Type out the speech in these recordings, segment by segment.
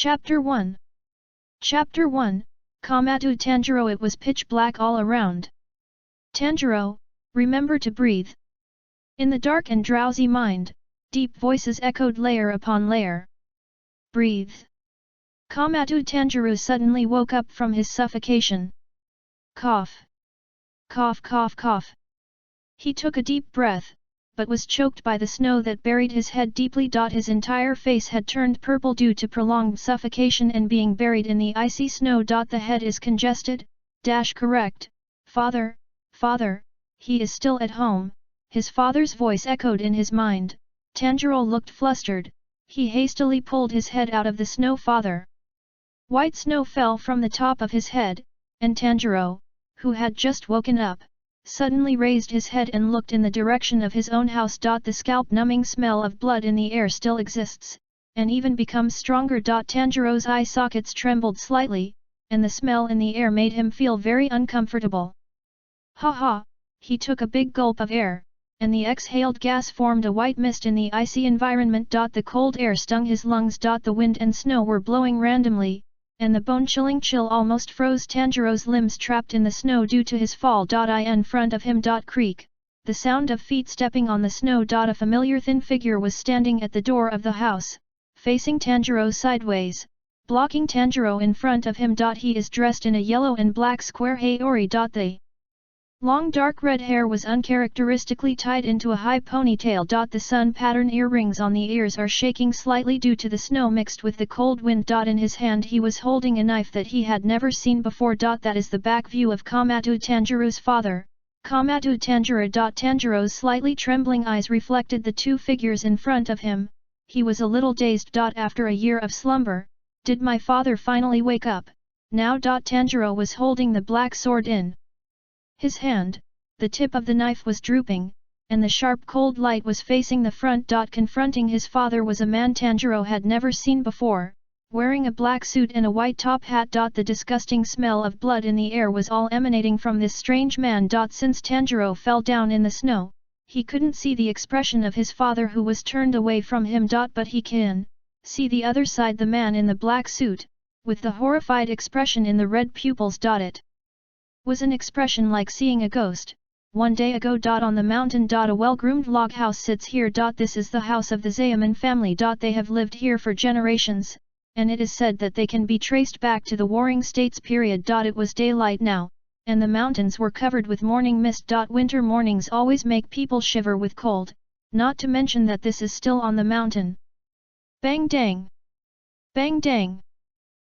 Chapter 1 Chapter 1, KAMADO TANJURO. It was pitch black all around. "Tanjuro, remember to breathe." In the dark and drowsy mind, deep voices echoed layer upon layer. "Breathe." KAMADO TANJURO suddenly woke up from his suffocation. Cough. Cough cough cough. He took a deep breath, but was choked by the snow that buried his head deeply. His entire face had turned purple due to prolonged suffocation and being buried in the icy snow. The head is congested. Correct. Father, father, he is still at home. His father's voice echoed in his mind. Tanjuro looked flustered. He hastily pulled his head out of the snow. Father. White snow fell from the top of his head, and Tanjuro, who had just woken up, suddenly raised his head and looked in the direction of his own house. The scalp-numbing smell of blood in the air still exists, and even becomes stronger. Tanjuro's eye sockets trembled slightly, and the smell in the air made him feel very uncomfortable. Ha ha! He took a big gulp of air, and the exhaled gas formed a white mist in the icy environment. The cold air stung his lungs. The wind and snow were blowing randomly, and the bone-chilling chill almost froze Tanjuro's limbs trapped in the snow due to his fall. In front of him. Creak. The sound of feet stepping on the snow. A familiar thin figure was standing at the door of the house, facing Tanjuro sideways, blocking Tanjuro in front of him. He is dressed in a yellow and black square haori. The long dark red hair was uncharacteristically tied into a high ponytail. The sun pattern earrings on the ears are shaking slightly due to the snow mixed with the cold wind. In his hand he was holding a knife that he had never seen before. That is the back view of KAMADO TANJURO's father, KAMADO TANJURO. Tanjuro's slightly trembling eyes reflected the two figures in front of him. He was a little dazed. After a year of slumber, did my father finally wake up? Now. Tanjuro was holding the black sword in his hand. The tip of the knife was drooping, and the sharp cold light was facing the front. Confronting his father was a man Tanjuro had never seen before, wearing a black suit and a white top hat. The disgusting smell of blood in the air was all emanating from this strange man. Since Tanjuro fell down in the snow, he couldn't see the expression of his father who was turned away from him. But he can see the other side, the man in the black suit, with the horrified expression in the red pupils. It was an expression like seeing a ghost. One day ago. On the mountain. A well-groomed log house sits here. This is the house of the Zayaman family. They have lived here for generations, and it is said that they can be traced back to the Warring States period. It was daylight now, and the mountains were covered with morning mist. Winter mornings always make people shiver with cold, not to mention that this is still on the mountain. Bang dang! Bang dang!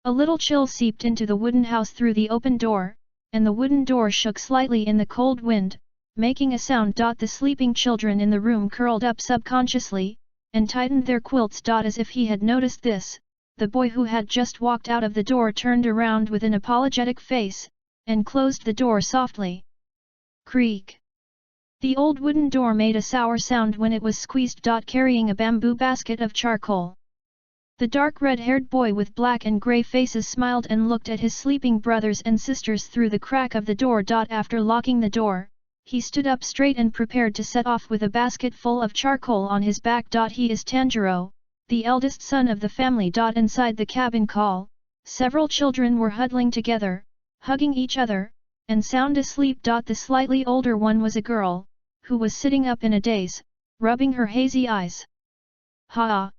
A little chill seeped into the wooden house through the open door, and the wooden door shook slightly in the cold wind, making a sound. The sleeping children in the room curled up subconsciously, and tightened their quilts. As if he had noticed this, the boy who had just walked out of the door turned around with an apologetic face, and closed the door softly. Creak. The old wooden door made a sour sound when it was squeezed. Carrying a bamboo basket of charcoal. The dark red-haired boy with black and grey faces smiled and looked at his sleeping brothers and sisters through the crack of the door. After locking the door, he stood up straight and prepared to set off with a basket full of charcoal on his back. He is Tanjuro, the eldest son of the family. Inside the cabin call, several children were huddling together, hugging each other, and sound asleep. The slightly older one was a girl, who was sitting up in a daze, rubbing her hazy eyes. Ha!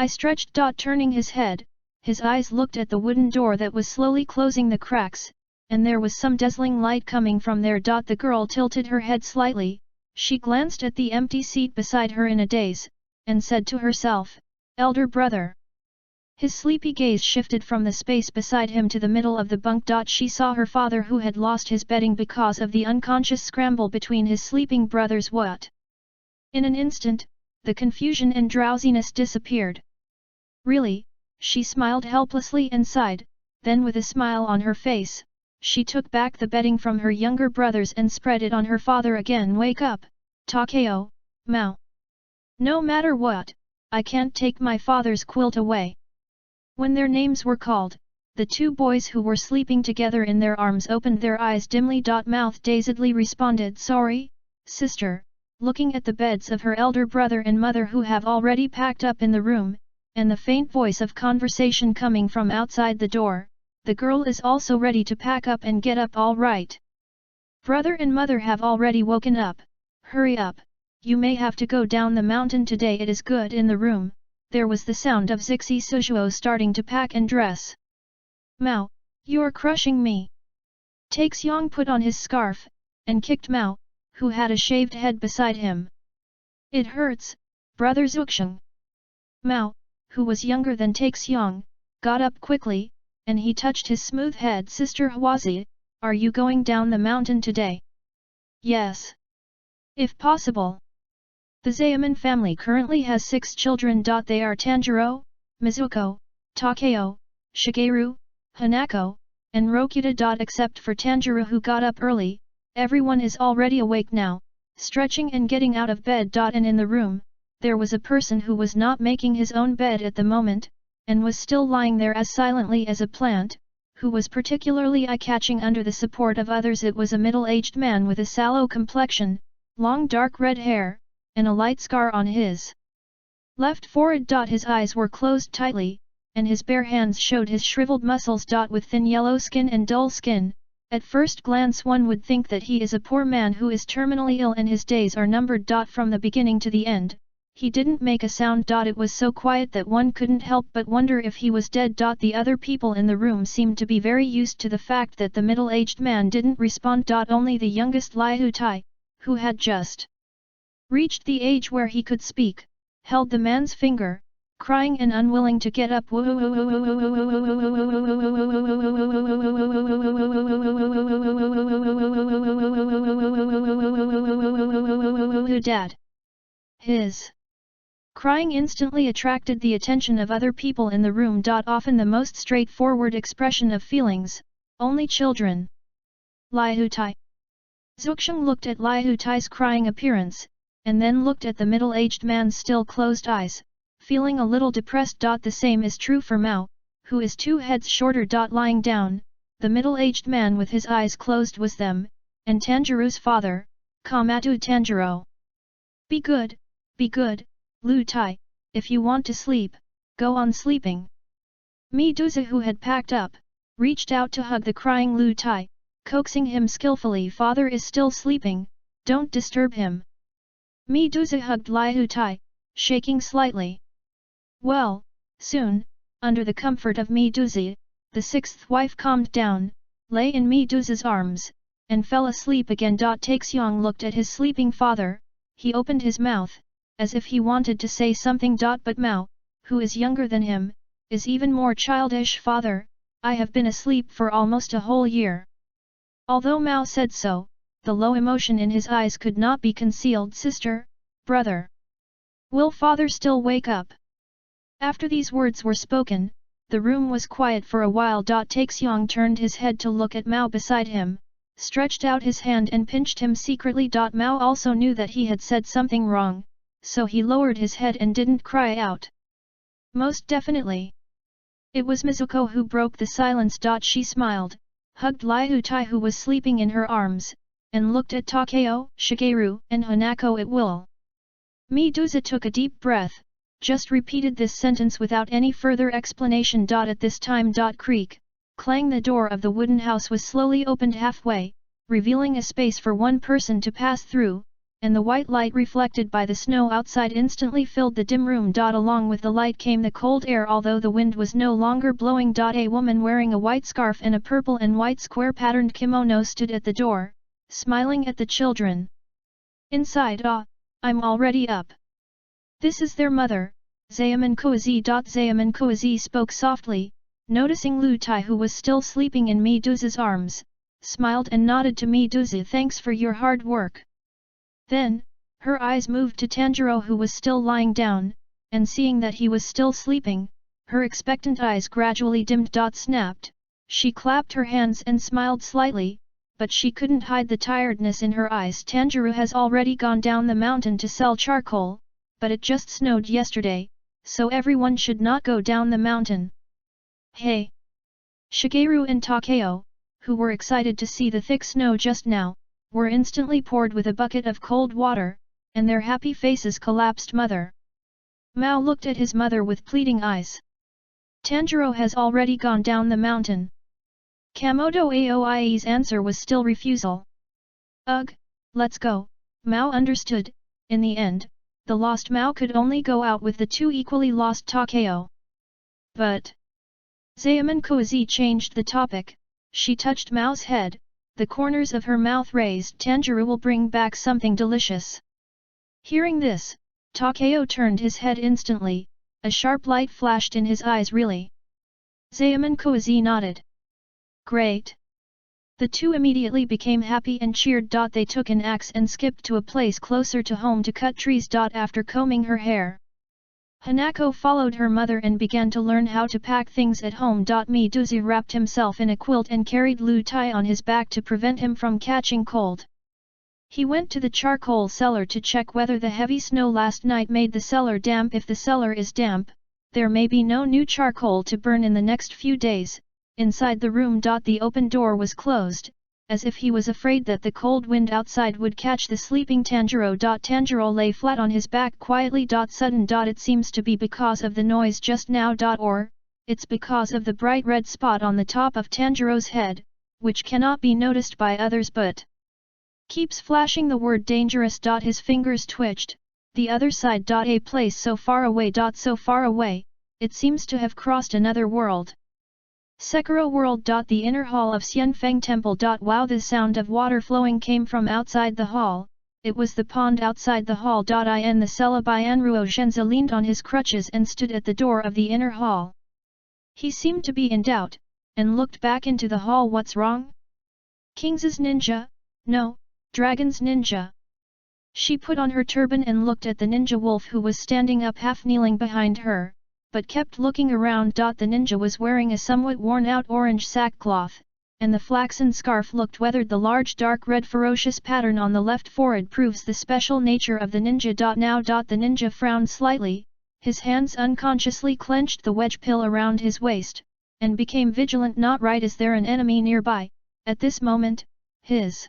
I stretched. Turning his head, his eyes looked at the wooden door that was slowly closing the cracks, and there was some dazzling light coming from there. The girl tilted her head slightly, she glanced at the empty seat beside her in a daze, and said to herself, "Elder brother." His sleepy gaze shifted from the space beside him to the middle of the bunk. She saw her father who had lost his bedding because of the unconscious scramble between his sleeping brothers. What? In an instant, the confusion and drowsiness disappeared. Really? She smiled helplessly and sighed, then with a smile on her face, she took back the bedding from her younger brothers and spread it on her father again. Wake up, Takeo, Mao. No matter what, I can't take my father's quilt away. When their names were called, the two boys who were sleeping together in their arms opened their eyes dimly. Mouth dazedly responded, "Sorry, sister," looking at the beds of her elder brother and mother who have already packed up in the room, and the faint voice of conversation coming from outside the door, the girl is also ready to pack up and get up all right. Brother and mother have already woken up, hurry up, you may have to go down the mountain today. It is good in the room, there was the sound of Zixi Suzuo starting to pack and dress. Mao, you're crushing me. Taexiong put on his scarf, and kicked Mao, who had a shaved head beside him. It hurts, brother Zuxiang. Mao, who was younger than Taexiong, got up quickly, and he touched his smooth head. Sister Huazi, are you going down the mountain today? Yes. If possible. The Zaemin family currently has 6 children. They are Tanjiro, Mizuko, Takeo, Shigeru, Hanako, and Rokuta. Except for Tanjiro who got up early, everyone is already awake now, stretching and getting out of bed. And in the room, there was a person who was not making his own bed at the moment, and was still lying there as silently as a plant, who was particularly eye-catching under the support of others. It was a middle-aged man with a sallow complexion, long dark red hair, and a light scar on his left forehead. His eyes were closed tightly, and his bare hands showed his shriveled muscles. With thin yellow skin and dull skin, at first glance one would think that he is a poor man who is terminally ill and his days are numbered. From the beginning to the end, he didn't make a sound. It was so quiet that one couldn't help but wonder if he was dead. The other people in the room seemed to be very used to the fact that the middle-aged man didn't respond. Only the youngest Liu Tai, who had just reached the age where he could speak, held the man's finger, crying and unwilling to get up. Dad. His crying instantly attracted the attention of other people in the room. Often the most straightforward expression of feelings, only children. Liu Tai. Zuxiang looked at Liu Tai's crying appearance, and then looked at the middle-aged man's still closed eyes, feeling a little depressed. The same is true for Mao, who is 2 heads shorter. Lying down, the middle-aged man with his eyes closed was them, and Tanjiro's father, KAMADO Tanjuro. Be good, Liu Tai, if you want to sleep, go on sleeping. Medusa, who had packed up, reached out to hug the crying Liu Tai, coaxing him skillfully. Father is still sleeping, don't disturb him. Medusa hugged Liu Tai, shaking slightly. Well, soon, under the comfort of Medusa, the 6th wife calmed down, lay in Medusa's arms, and fell asleep again. Taexiong looked at his sleeping father, he opened his mouth, as if he wanted to say something. But Mao, who is younger than him, is even more childish. Father, I have been asleep for almost a whole year. Although Mao said so, the low emotion in his eyes could not be concealed. Sister, brother, will father still wake up? After these words were spoken, the room was quiet for a while. Taexiong turned his head to look at Mao beside him, stretched out his hand and pinched him secretly. Mao also knew that he had said something wrong, so he lowered his head and didn't cry out. Most definitely. It was Mizuko who broke the silence. She smiled, hugged Liu Tai who was sleeping in her arms, and looked at Takeo, Shigeru, and Hanako at will. Medusa took a deep breath, just repeated this sentence without any further explanation. At this time. Creak, clang, the door of the wooden house was slowly opened halfway, revealing a space for one person to pass through, and the white light reflected by the snow outside instantly filled the dim room. Along with the light came the cold air. Although the wind was no longer blowing. A woman wearing a white scarf and a purple and white square-patterned kimono stood at the door, smiling at the children. Inside. I'm already up. This is their mother, Zaemin Koazi. Zaemin Koazi spoke softly, noticing Liu Tai who was still sleeping in Medusa's arms, smiled and nodded to Medusa. Thanks for your hard work. Then, her eyes moved to Tanjiro who was still lying down, and seeing that he was still sleeping, her expectant eyes gradually dimmed. Snapped, she clapped her hands and smiled slightly, but she couldn't hide the tiredness in her eyes. Tanjiro has already gone down the mountain to sell charcoal, but it just snowed yesterday, so everyone should not go down the mountain. Hey! Shigeru and Takeo, who were excited to see the thick snow just now, were instantly poured with a bucket of cold water, and their happy faces collapsed. Mother! Mao looked at his mother with pleading eyes. Tanjiro has already gone down the mountain. KAMADO Aoie's answer was still refusal. Ugh, let's go. Mao understood. In the end, the lost Mao could only go out with the two equally lost Takeo. But Zaman Kozi changed the topic. She touched Mao's head, the corners of her mouth raised. Tanjiro will bring back something delicious. Hearing this, Takeo turned his head instantly, a sharp light flashed in his eyes. Really? Zaman Kozi nodded. Great. The two immediately became happy and cheered. They took an axe and skipped to a place closer to home to cut trees. After combing her hair, Hanako followed her mother and began to learn how to pack things at home. Miduzu wrapped himself in a quilt and carried Lu Tai on his back to prevent him from catching cold. He went to the charcoal cellar to check whether the heavy snow last night made the cellar damp. If the cellar is damp, there may be no new charcoal to burn in the next few days. Inside the room. The open door was closed, as if he was afraid that the cold wind outside would catch the sleeping Tanjiro. Tanjiro lay flat on his back quietly. Sudden. It seems to be because of the noise just now. Or, it's because of the bright red spot on the top of Tanjiro's head, which cannot be noticed by others but keeps flashing the word dangerous. His fingers twitched. The other side. A place so far away. So far away, it seems to have crossed another world. SEKIRO world. The inner hall of Xianfeng Temple. Wow, the sound of water flowing came from outside the hall. It was the pond outside the hall. In the cella Bianruo Zhenzi leaned on his crutches and stood at the door of the inner hall. He seemed to be in doubt, and looked back into the hall. What's wrong? King's ninja? No, Dragon's ninja. She put on her turban and looked at the ninja wolf who was standing up half kneeling behind her, but kept looking around. The ninja was wearing a somewhat worn-out orange sackcloth, and the flaxen scarf looked weathered. The large dark red ferocious pattern on the left forehead proves the special nature of the ninja. Now. The ninja frowned slightly, his hands unconsciously clenched the wedge pill around his waist, and became vigilant. Not right. Is there an enemy nearby? At this moment, his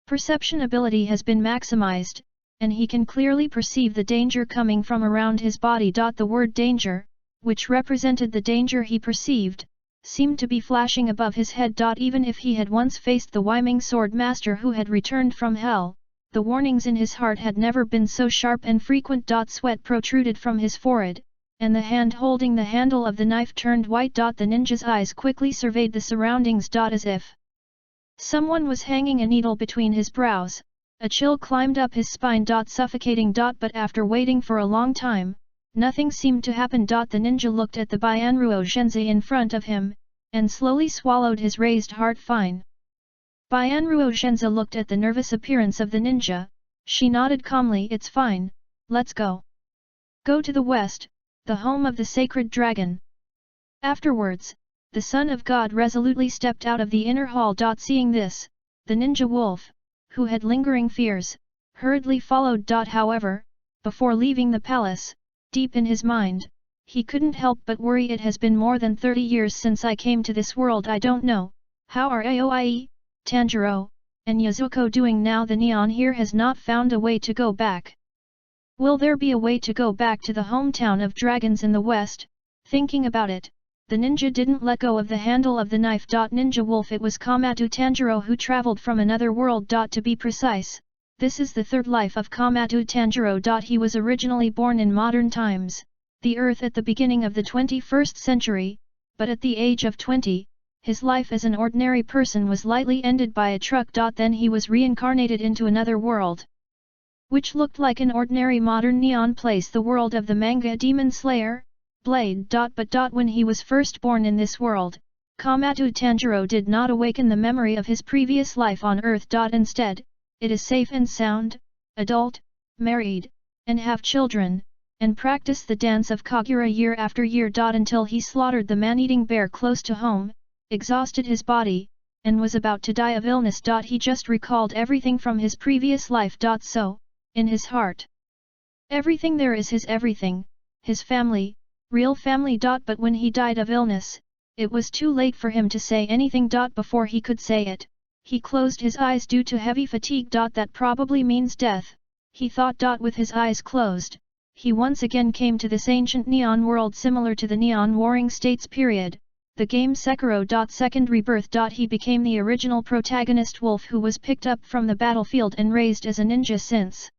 perception ability has been maximized, and he can clearly perceive the danger coming from around his body. The word danger, which represented the danger he perceived, seemed to be flashing above his head. Even if he had once faced the Wyming sword master who had returned from hell, the warnings in his heart had never been so sharp and frequent. Sweat protruded from his forehead, and the hand holding the handle of the knife turned white. The ninja's eyes quickly surveyed the surroundings. As if someone was hanging a needle between his brows. A chill climbed up his spine. Suffocating. But after waiting for a long time, nothing seemed to happen. The ninja looked at the Bianruo Zhenzi in front of him, and slowly swallowed his raised heart. Fine. Bianruo Zhenzi looked at the nervous appearance of the ninja. She nodded calmly. It's fine, let's go. Go to the west, the home of the sacred dragon. Afterwards, the son of God resolutely stepped out of the inner hall. Seeing this, the ninja wolf, who had lingering fears, hurriedly followed. However, before leaving the palace, deep in his mind, he couldn't help but worry. It has been more than 30 years since I came to this world. I don't know, how are Aoie, Tanjiro, and Yazuko doing now? The neon here has not found a way to go back. Will there be a way to go back to the hometown of dragons in the west? Thinking about it, the ninja didn't let go of the handle of the knife. Ninja wolf. It was KAMADO Tanjiro who traveled from another world. To be precise, this is the third life of KAMADO Tanjiro. He was originally born in modern times, the Earth at the beginning of the 21st century, but at the age of 20, his life as an ordinary person was lightly ended by a truck. Then he was reincarnated into another world, which looked like an ordinary modern neon place, the world of the manga Demon Slayer, Blade. But when he was first born in this world, KAMADO Tanjiro did not awaken the memory of his previous life on Earth. Instead, it is safe and sound, adult, married, and have children, and practice the dance of Kagura year after year. Until he slaughtered the man-eating bear close to home, exhausted his body, and was about to die of illness. He just recalled everything from his previous life. So, in his heart, everything there is his everything, his family, real family. But when he died of illness, it was too late for him to say anything. Before he could say it, he closed his eyes due to heavy fatigue. That probably means death, he thought. With his eyes closed, he once again came to this ancient neon world similar to the Neon Warring States period, the game Sekiro. Second rebirth. He became the original protagonist wolf who was picked up from the battlefield and raised as a ninja since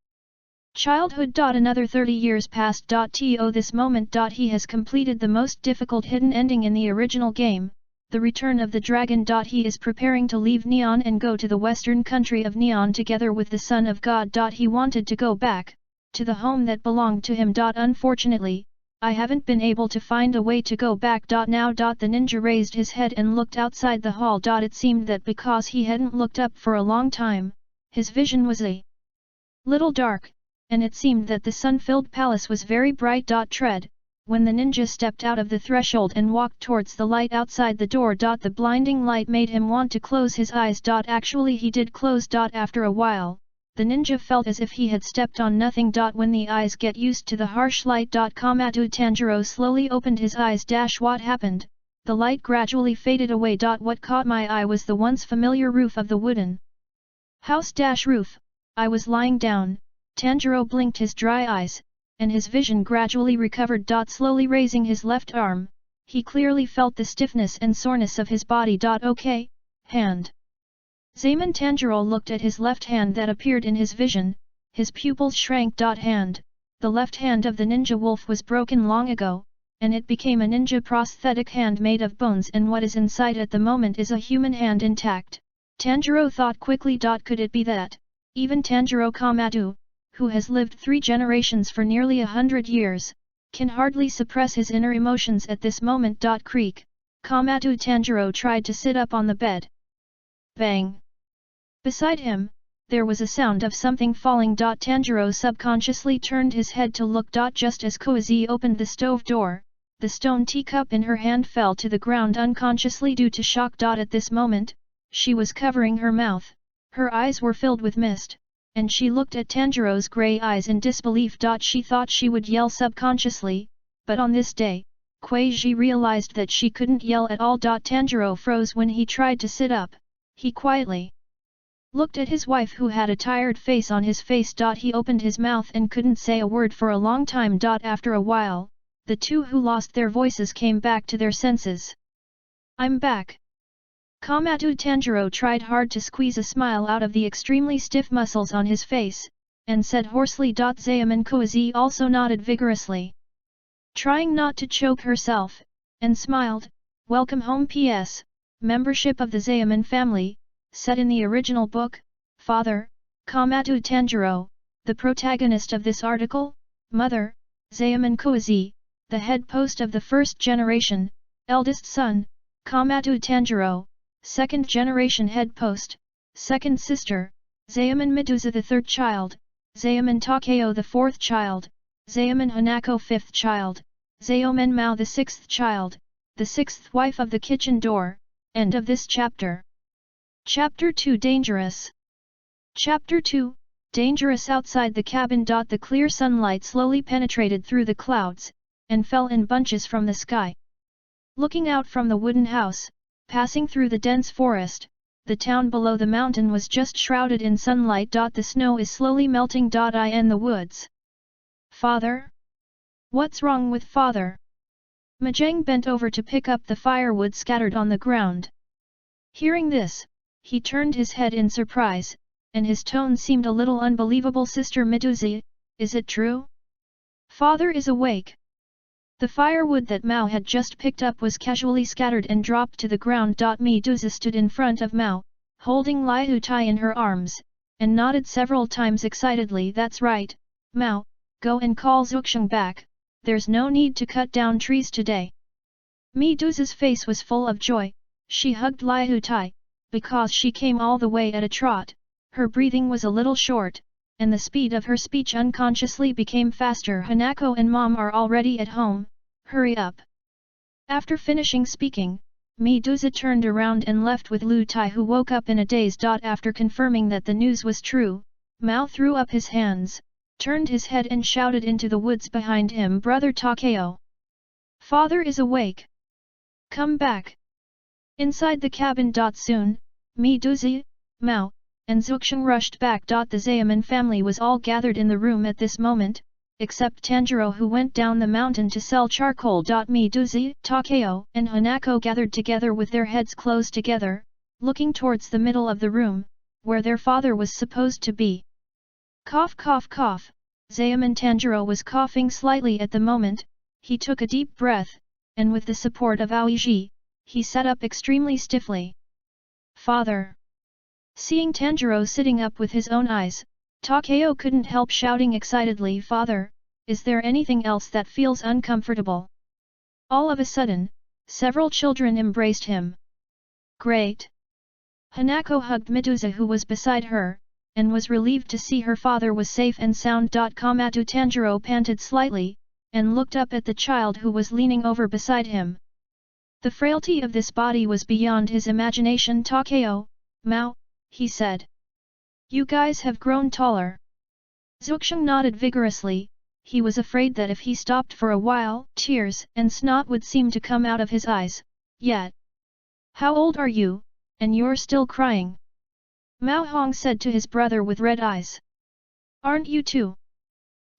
childhood. Another 30 years passed. To this moment. He has completed the most difficult hidden ending in the original game, the Return of the Dragon. He is preparing to leave Neon and go to the western country of Neon together with the Son of God. He wanted to go back to the home that belonged to him. Unfortunately, I haven't been able to find a way to go back. Now. The ninja raised his head and looked outside the hall. It seemed that because he hadn't looked up for a long time, his vision was a little dark, and it seemed that the sun-filled palace was very bright. When the ninja stepped out of the threshold and walked towards the light outside the door. The blinding light made him want to close his eyes. Actually he did close. After a while, the ninja felt as if he had stepped on nothing. When the eyes get used to the harsh light. KAMADO Tanjiro slowly opened his eyes. What happened? The light gradually faded away. What caught my eye was the once familiar roof of the wooden house. Roof. I was lying down. Tanjiro blinked his dry eyes, and his vision gradually recovered. Slowly raising his left arm, he clearly felt the stiffness and soreness of his body. Okay, hand. Zaman Tanjiro looked at his left hand that appeared in his vision, his pupils shrank. Hand. The left hand of the ninja wolf was broken long ago, and it became a ninja prosthetic hand made of bones, and what is inside at the moment is a human hand intact. Tanjiro thought quickly. Could it be that even Tanjiro KAMADO, who has lived 3 generations for nearly 100 years, can hardly suppress his inner emotions at this moment? Creak. KAMADO Tanjiro tried to sit up on the bed. Bang! Beside him, there was a sound of something falling. Tanjiro subconsciously turned his head to look. Just as Koizi opened the stove door, the stone teacup in her hand fell to the ground unconsciously due to shock. At this moment, she was covering her mouth, her eyes were filled with mist, and she looked at Tanjiro's grey eyes in disbelief. She thought she would yell subconsciously, but on this day, Koizi realized that she couldn't yell at all. Tanjiro froze when he tried to sit up. He quietly looked at his wife who had a tired face on his face. He opened his mouth and couldn't say a word for a long time. After a while, the two who lost their voices came back to their senses. I'm back. KAMADO Tanjiro tried hard to squeeze a smile out of the extremely stiff muscles on his face, and said hoarsely. Zaman Koizi also nodded vigorously, trying not to choke herself, and smiled. Welcome home. P.S. Membership of the Zaman family, set in the original book. Father, KAMADO Tanjiro, the protagonist of this article. Mother, Zaman Koizi, the head post of the first generation. Eldest son, KAMADO Tanjiro, second generation head post. Second sister, Zaman Medusa the third child, Zaman Takeo the fourth child, Zaman Hanako fifth child, Zaomen Mao the sixth child, the sixth wife of the kitchen door. End of this chapter. Chapter 2 Dangerous. Chapter 2 Dangerous. Outside the cabin. The clear sunlight slowly penetrated through the clouds, and fell in bunches from the sky. Looking out from the wooden house, passing through the dense forest, the town below the mountain was just shrouded in sunlight. The snow is slowly melting. In the woods. Father? What's wrong with father? Mahjong bent over to pick up the firewood scattered on the ground. Hearing this, he turned his head in surprise, and his tone seemed a little unbelievable. Sister Medusa, is it true? Father is awake. The firewood that Mao had just picked up was casually scattered and dropped to the ground. Medusa stood in front of Mao, holding Liu Tai in her arms, and nodded several times excitedly. That's right, Mao, go and call Zuxiang back, there's no need to cut down trees today. Medusa's face was full of joy. She hugged Liu Tai, because she came all the way at a trot. Her breathing was a little short, and the speed of her speech unconsciously became faster. Hanako and Mom are already at home, hurry up. After finishing speaking, Medusa turned around and left with Liu Tai, who woke up in a daze. After confirming that the news was true, Mao threw up his hands, turned his head and shouted into the woods behind him. Brother Takeo! Father is awake! Come back! Inside the cabin. Soon, Medusa, Mao, and Zuxiang rushed back. The Zaman family was all gathered in the room at this moment. except Tanjuro, who went down the mountain to sell charcoal. Midori, Takeo, and Hanako gathered together with their heads close together, looking towards the middle of the room, where their father was supposed to be. Cough cough cough, Zaemon Tanjuro was coughing slightly at the moment. He took a deep breath, and with the support of Aoiji, he sat up extremely stiffly. Father! Seeing Tanjuro sitting up with his own eyes, Takeo couldn't help shouting excitedly, Father, is there anything else that feels uncomfortable? All of a sudden, several children embraced him. Great! Hanako hugged Midori, who was beside her, and was relieved to see her father was safe and sound. KAMADO Tanjuro panted slightly, and looked up at the child who was leaning over beside him. The frailty of this body was beyond his imagination. Takeo, Mao, he said. You guys have grown taller. Zuxiang nodded vigorously. He was afraid that if he stopped for a while, tears and snot would seem to come out of his eyes. Yet. How old are you, and you're still crying? Mao Hong said to his brother with red eyes. Aren't you too?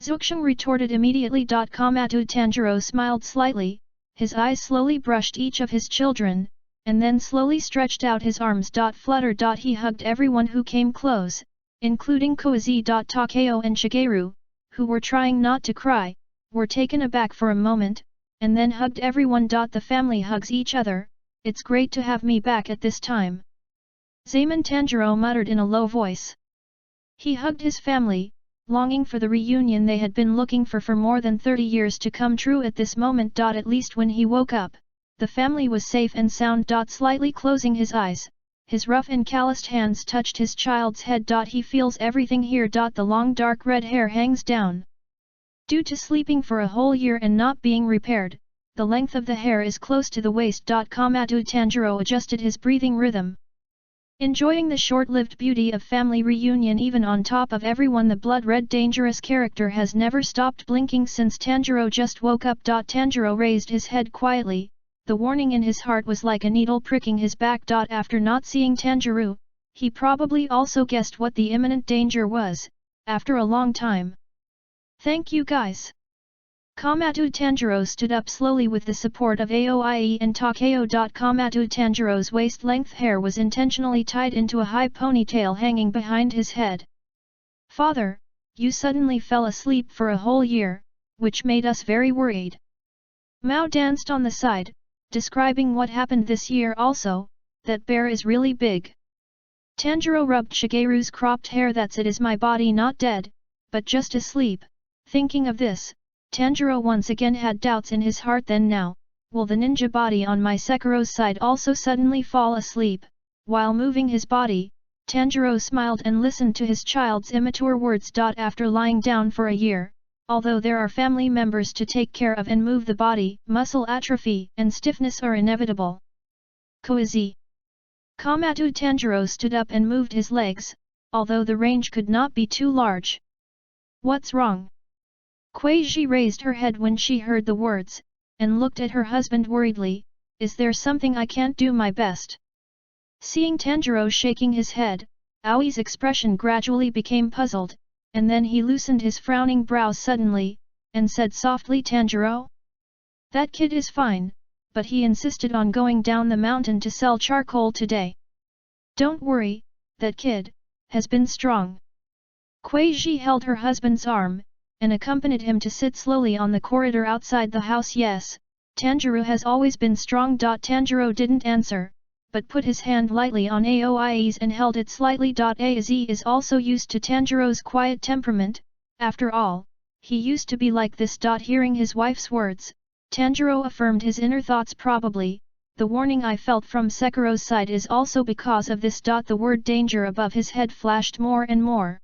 Zuxiang retorted immediately. KAMADO Tanjuro smiled slightly, his eyes slowly brushed each of his children, and then slowly stretched out his arms. Flutter. He hugged everyone who came close, including Koizi. Takeo and Shigeru, who were trying not to cry, were taken aback for a moment, and then hugged everyone. The family hugs each other. It's great to have me back at this time. Zaemon Tanjuro muttered in a low voice. He hugged his family, longing for the reunion they had been looking for more than 30 years to come true at this moment. At least when he woke up, the family was safe and sound. Slightly closing his eyes, his rough and calloused hands touched his child's head. He feels everything here. The long dark red hair hangs down. Due to sleeping for a whole year and not being repaired, the length of the hair is close to the waist. KAMADO Tanjuro adjusted his breathing rhythm. Enjoying the short-lived beauty of family reunion even on top of everyone, the blood-red dangerous character has never stopped blinking since Tanjuro just woke up. Tanjuro raised his head quietly, the warning in his heart was like a needle pricking his back. After not seeing Tanjiro, he probably also guessed what the imminent danger was, after a long time. Thank you guys. KAMADO Tanjuro stood up slowly with the support of Aoie and Takeo. KAMADO Tanjiro's waist-length hair was intentionally tied into a high ponytail hanging behind his head. Father, you suddenly fell asleep for a whole year, which made us very worried. Mao danced on the side, describing what happened this year. Also, that bear is really big. Tanjiro rubbed Shigeru's cropped hair. That's it, is my body not dead, but just asleep. Thinking of this, Tanjiro once again had doubts in his heart. Then now, will the ninja body on my Sekiro's side also suddenly fall asleep? While moving his body, Tanjiro smiled and listened to his child's immature words. After lying down for a year, although there are family members to take care of and move the body, muscle atrophy and stiffness are inevitable. Koizi. KAMADO Tanjiro stood up and moved his legs, although the range could not be too large. What's wrong? Koizi raised her head when she heard the words, and looked at her husband worriedly. Is there something I can't do my best? Seeing Tanjiro shaking his head, Aoi's expression gradually became puzzled, and then he loosened his frowning brows suddenly, and said softly, Tanjiro? That kid is fine, but he insisted on going down the mountain to sell charcoal today. Don't worry, that kid has been strong. Koizi held her husband's arm, and accompanied him to sit slowly on the corridor outside the house. Yes, Tanjiro has always been strong. Tanjiro didn't answer, but put his hand lightly on Aoi's and held it slightly. Az is also used to Tanjiro's quiet temperament, after all, he used to be like this. Hearing his wife's words, Tanjiro affirmed his inner thoughts. Probably, the warning I felt from Sekiro's side is also because of this. The word danger above his head flashed more and more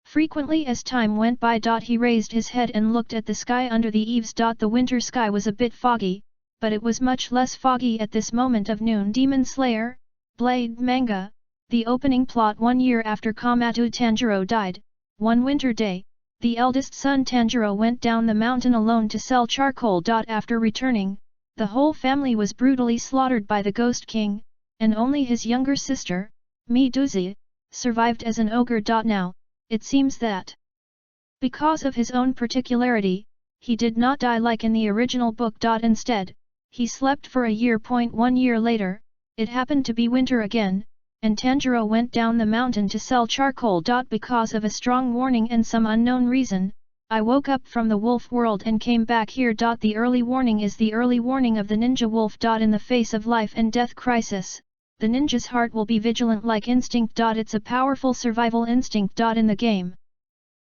frequently as time went by. He raised his head and looked at the sky under the eaves. The winter sky was a bit foggy, but it was much less foggy at this moment of noon. Demon Slayer, Blade Manga, the opening plot. 1 year after KAMADO Tanjiro died, one winter day, the eldest son Tanjiro went down the mountain alone to sell charcoal. After returning, the whole family was brutally slaughtered by the Ghost King, and only his younger sister, Midori, survived as an ogre. Now, it seems that Because of his own particularity, he did not die like in the original book. Instead, he slept for a year. 1 year later, it happened to be winter again, and Tanjuro went down the mountain to sell charcoal. Because of a strong warning and some unknown reason, I woke up from the wolf world and came back here. The early warning is the early warning of the ninja wolf. In the face of life and death crisis, the ninja's heart will be vigilant like instinct. It's a powerful survival instinct. In the game,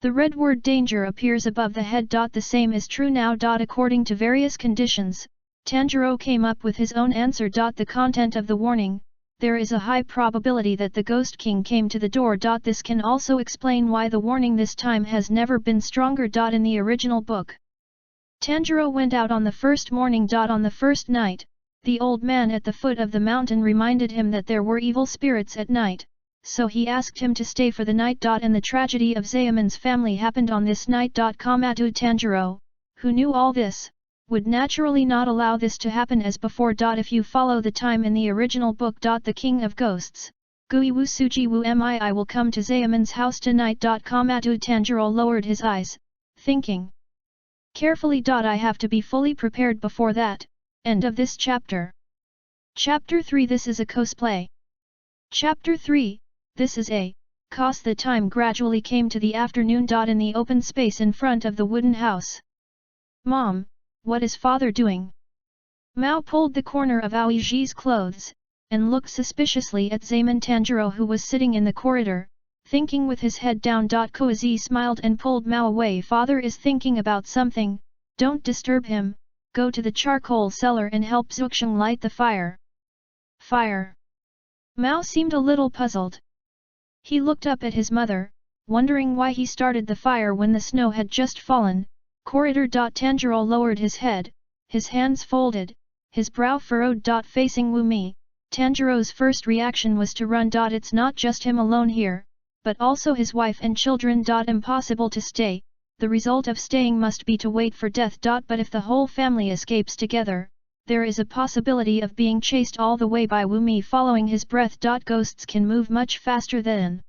the red word danger appears above the head. The same is true now. According to various conditions, Tanjuro came up with his own answer. The content of the warning: there is a high probability that the Ghost King came to the door. This can also explain why the warning this time has never been stronger. In the original book, Tanjuro went out on the first morning. On the first night, the old man at the foot of the mountain reminded him that there were evil spirits at night, so he asked him to stay for the night. And the tragedy of Zaemon's family happened on this night. KAMADO Tanjuro, who knew all this, would naturally not allow this to happen as before. If you follow the time in the original book, the King of Ghosts, Gui Wu Suji Wu Mi, I will come to Zaemon's house tonight. KAMADO Tanjuro lowered his eyes, thinking carefully. I have to be fully prepared before that. End of this chapter. Chapter 3. This is a cosplay. Chapter 3. This is a cos. The time gradually came to the afternoon. In the open space in front of the wooden house. Mom, what is father doing? Mao pulled the corner of Aoiji's clothes, and looked suspiciously at Zaemon Tanjuro, who was sitting in the corridor, thinking with his head down. Koizi smiled and pulled Mao away. Father is thinking about something, don't disturb him, go to the charcoal cellar and help Zuxiang light the fire. Fire? Mao seemed a little puzzled. He looked up at his mother, wondering why he started the fire when the snow had just fallen. Corridor. Tanjuro lowered his head, his hands folded, his brow furrowed. Facing Wu Mi, Tanjiro's first reaction was to run. It's not just him alone here, but also his wife and children. Impossible to stay, the result of staying must be to wait for death. But if the whole family escapes together, there is a possibility of being chased all the way by Wu Mi following his breath. Ghosts can move much faster than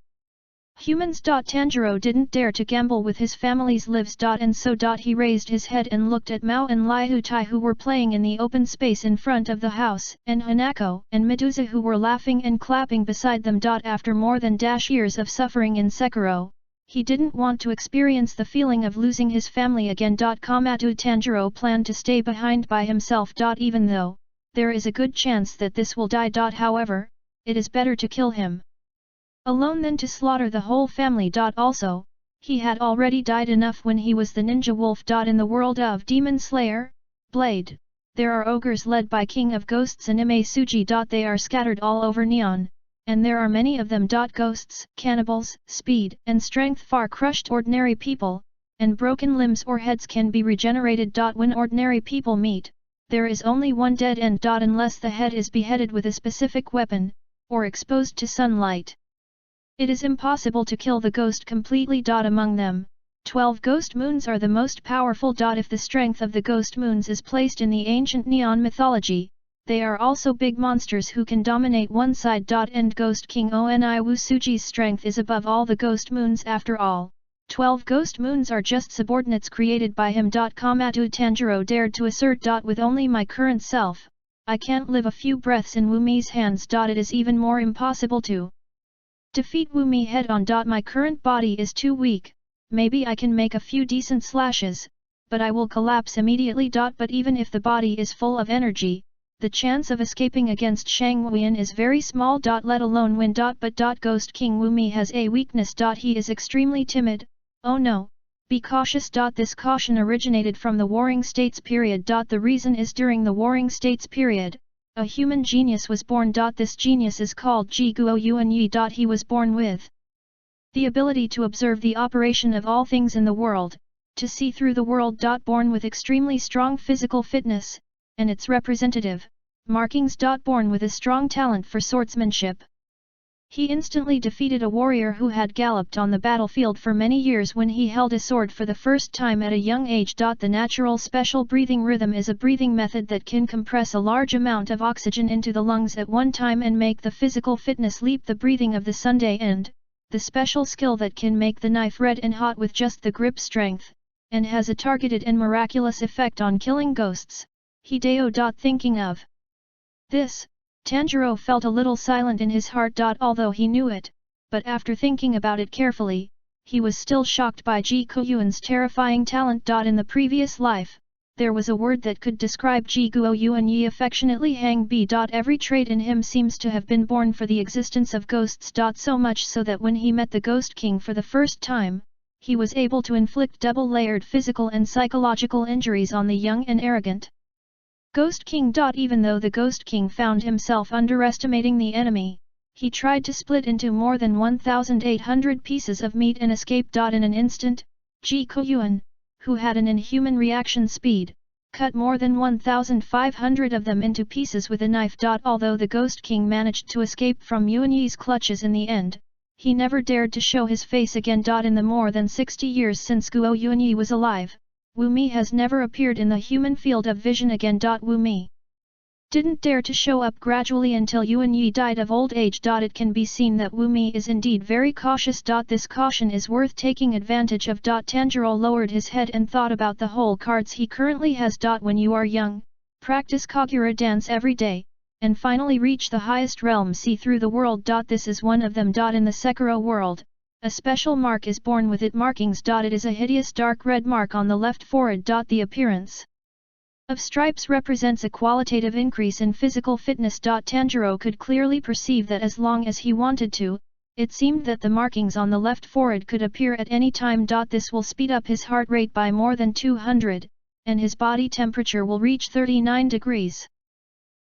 humans. Tanjuro didn't dare to gamble with his family's lives. And so he raised his head and looked at Mao and Liu Tai, who were playing in the open space in front of the house, and Hanako and Medusa, who were laughing and clapping beside them. After more than years of suffering in Sekiro, he didn't want to experience the feeling of losing his family again. KAMADO Tanjuro planned to stay behind by himself. Even though there is a good chance that this will die. However, it is better to kill him alone than to slaughter the whole family. Also, he had already died enough when he was the ninja wolf. In the world of Demon Slayer, Blade, there are ogres led by King of Ghosts and Ime Suji. They are scattered all over Neon, and there are many of them. Ghosts, cannibals, speed and strength far crushed ordinary people, and broken limbs or heads can be regenerated. When ordinary people meet, there is only one dead end. Unless the head is beheaded with a specific weapon, or exposed to sunlight, it is impossible to kill the ghost completely. Among them, 12 ghost moons are the most powerful. If the strength of the ghost moons is placed in the ancient Neon mythology, they are also big monsters who can dominate one side. And Ghost King Oni Wu Suji's strength is above all the ghost moons. After all, 12 ghost moons are just subordinates created by him. KAMADO Tanjuro dared to assert. With only my current self, I can't live a few breaths in Wu Mi's hands. It is even more impossible to defeat Wu Mi head on. My current body is too weak. Maybe I can make a few decent slashes, but I will collapse immediately. But even if the body is full of energy, the chance of escaping against Shang Wuyan is very small. Let alone win. But Ghost King Wu Mi has a weakness. He is extremely timid. Oh no, be cautious. This caution originated from the Warring States period. The reason is during the Warring States period, a human genius was born. This genius is called Ji Guo Yuan Yi. He was born with the ability to observe the operation of all things in the world, to see through the world. Born with extremely strong physical fitness, and its representative markings. Born with a strong talent for swordsmanship. He instantly defeated a warrior who had galloped on the battlefield for many years when he held a sword for the first time at a young age. The natural special breathing rhythm is a breathing method that can compress a large amount of oxygen into the lungs at one time and make the physical fitness leap. The breathing of the Sunday and the special skill that can make the knife red and hot with just the grip strength, and has a targeted and miraculous effect on killing ghosts. Hideo. Thinking of this, Tanjiro felt a little silent in his heart. Although he knew it, but after thinking about it carefully, he was still shocked by Ji Guoyuan's terrifying talent. In the previous life, there was a word that could describe Ji Guoyuan, Yi affectionately Hang Bi. Every trait in him seems to have been born for the existence of ghosts. So much so that when he met the Ghost King for the first time, he was able to inflict double-layered physical and psychological injuries on the young and arrogant Ghost King. Even though the Ghost King found himself underestimating the enemy, he tried to split into more than 1,800 pieces of meat and escape. In an instant, Ji Guoyuan, who had an inhuman reaction speed, cut more than 1,500 of them into pieces with a knife. Although the Ghost King managed to escape from Yuan Yi's clutches in the end, he never dared to show his face again. In the more than 60 years since Guo Yuanyi was alive, Wu Mi has never appeared in the human field of vision again. Wu Mi didn't dare to show up gradually until Yuan Yi died of old age. It can be seen that Wu Mi is indeed very cautious. This caution is worth taking advantage of. Tanjiro lowered his head and thought about the whole cards he currently has. When you are young, practice Kagura dance every day, and finally reach the highest realm. See through the world. This is one of them. In the Sekiro world, a special mark is born with it markings. It is a hideous dark red mark on the left forehead. The appearance of stripes represents a qualitative increase in physical fitness. Tanjiro could clearly perceive that as long as he wanted to, it seemed that the markings on the left forehead could appear at any time. This will speed up his heart rate by more than 200, and his body temperature will reach 39 degrees.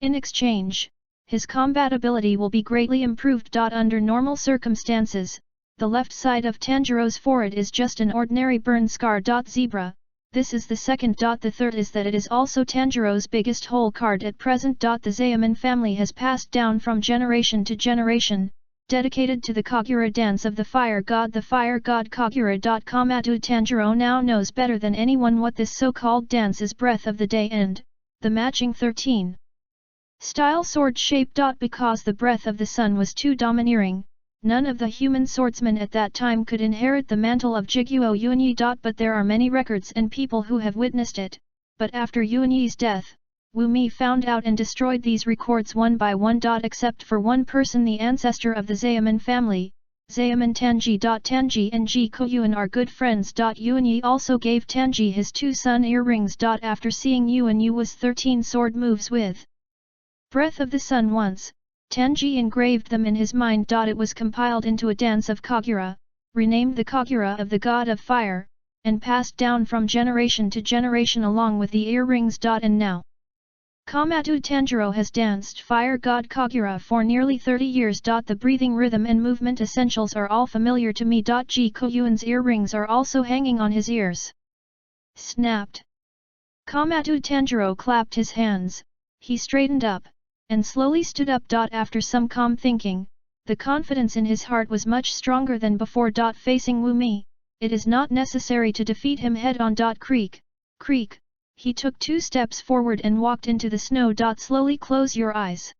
In exchange, his combat ability will be greatly improved. Under normal circumstances, the left side of Tanjiro's forehead is just an ordinary burn scar. Zebra. This is the second. The third is that it is also Tanjiro's biggest hole card at present. The Zaemon family has passed down from generation to generation, dedicated to the Kagura dance of the fire god. The fire god Kagura. KAMADO. Tanjiro now knows better than anyone what this so-called dance is. Breath of the day and the matching 13 style sword shape. Because the breath of the sun was too domineering, none of the human swordsmen at that time could inherit the mantle of Jiguo Yuanyi. But there are many records and people who have witnessed it. But after Yuanyi's death, Wu Mi found out and destroyed these records one by one. Except for one person, the ancestor of the Zaemon family, Zaemon Tanji. Tanji and Ji Guoyuan are good friends. Yuanyi also gave Tanji his 2 sun earrings. After seeing Yuanyi was 13 sword moves with Breath of the Sun once, Tanji engraved them in his mind. It was compiled into a dance of Kagura, renamed the Kagura of the god of fire, and passed down from generation to generation along with the earrings. And now, KAMADO. Tanjiro has danced fire god Kagura for nearly 30 years. The breathing rhythm and movement essentials are all familiar to me. Ji Guoyuan's earrings are also hanging on his ears. Snapped. KAMADO. Tanjiro clapped his hands, he straightened up, and slowly stood up. After some calm thinking, the confidence in his heart was much stronger than before. Facing Wu Mi, it is not necessary to defeat him head-on. Creak, creak. He took 2 steps forward and walked into the snow. Slowly close your eyes.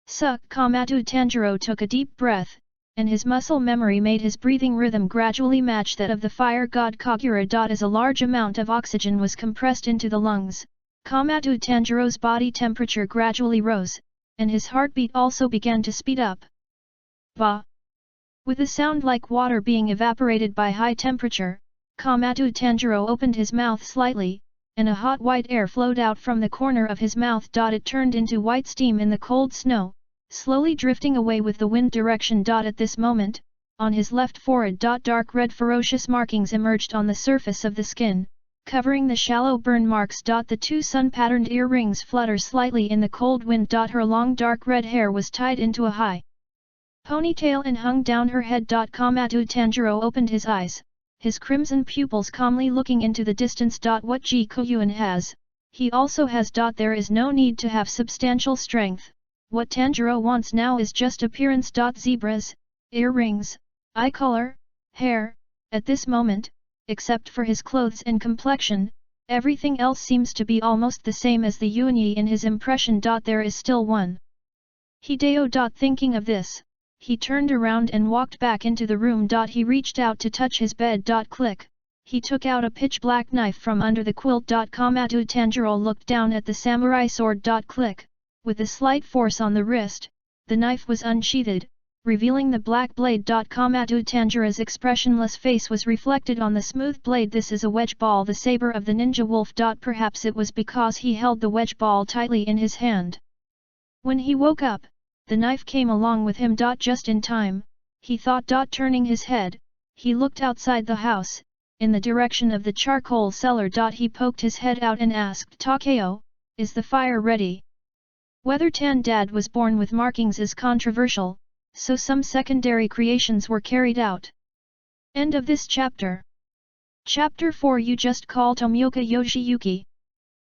Suck. KAMADO. Tanjiro took a deep breath, and his muscle memory made his breathing rhythm gradually match that of the fire god Kagura. As a large amount of oxygen was compressed into the lungs, KAMADO. Tanjiro's body temperature gradually rose, and his heartbeat also began to speed up. Ba! With a sound like water being evaporated by high temperature, KAMADO. Tanjiro opened his mouth slightly, and a hot white air flowed out from the corner of his mouth. It turned into white steam in the cold snow, slowly drifting away with the wind direction. At this moment, on his left forehead, dark red ferocious markings emerged on the surface of the skin, covering the shallow burn marks. The 2 sun-patterned earrings flutter slightly in the cold wind. Her long dark red hair was tied into a high ponytail and hung down her head. KAMADO. Tanjiro opened his eyes, his crimson pupils calmly looking into the distance. What Ji Guoyuan has, he also has. There is no need to have substantial strength. What Tanjiro wants now is just appearance. Zebras, earrings, eye color, hair. At this moment, except for his clothes and complexion, everything else seems to be almost the same as the Yuanyi in his impression. There is still one. Hideo. Thinking of this, he turned around and walked back into the room. He reached out to touch his bed. Click. He took out a pitch-black knife from under the quilt. KAMADO TANJURO looked down at the samurai sword. Click. With a slight force on the wrist, the knife was unsheathed, revealing the black blade. KAMADO TANJURO's expressionless face was reflected on the smooth blade. This is a wedge ball, the saber of the ninja wolf. Perhaps it was because he held the wedge ball tightly in his hand. When he woke up, the knife came along with him. Just in time, he thought. Turning his head, he looked outside the house, in the direction of the charcoal cellar. He poked his head out and asked Takeo, "Is the fire ready?" Whether Tan Dad was born with markings is controversial, so some secondary creations were carried out. End of this chapter. Chapter 4 You Just Call Tomioka Yoshiyuki.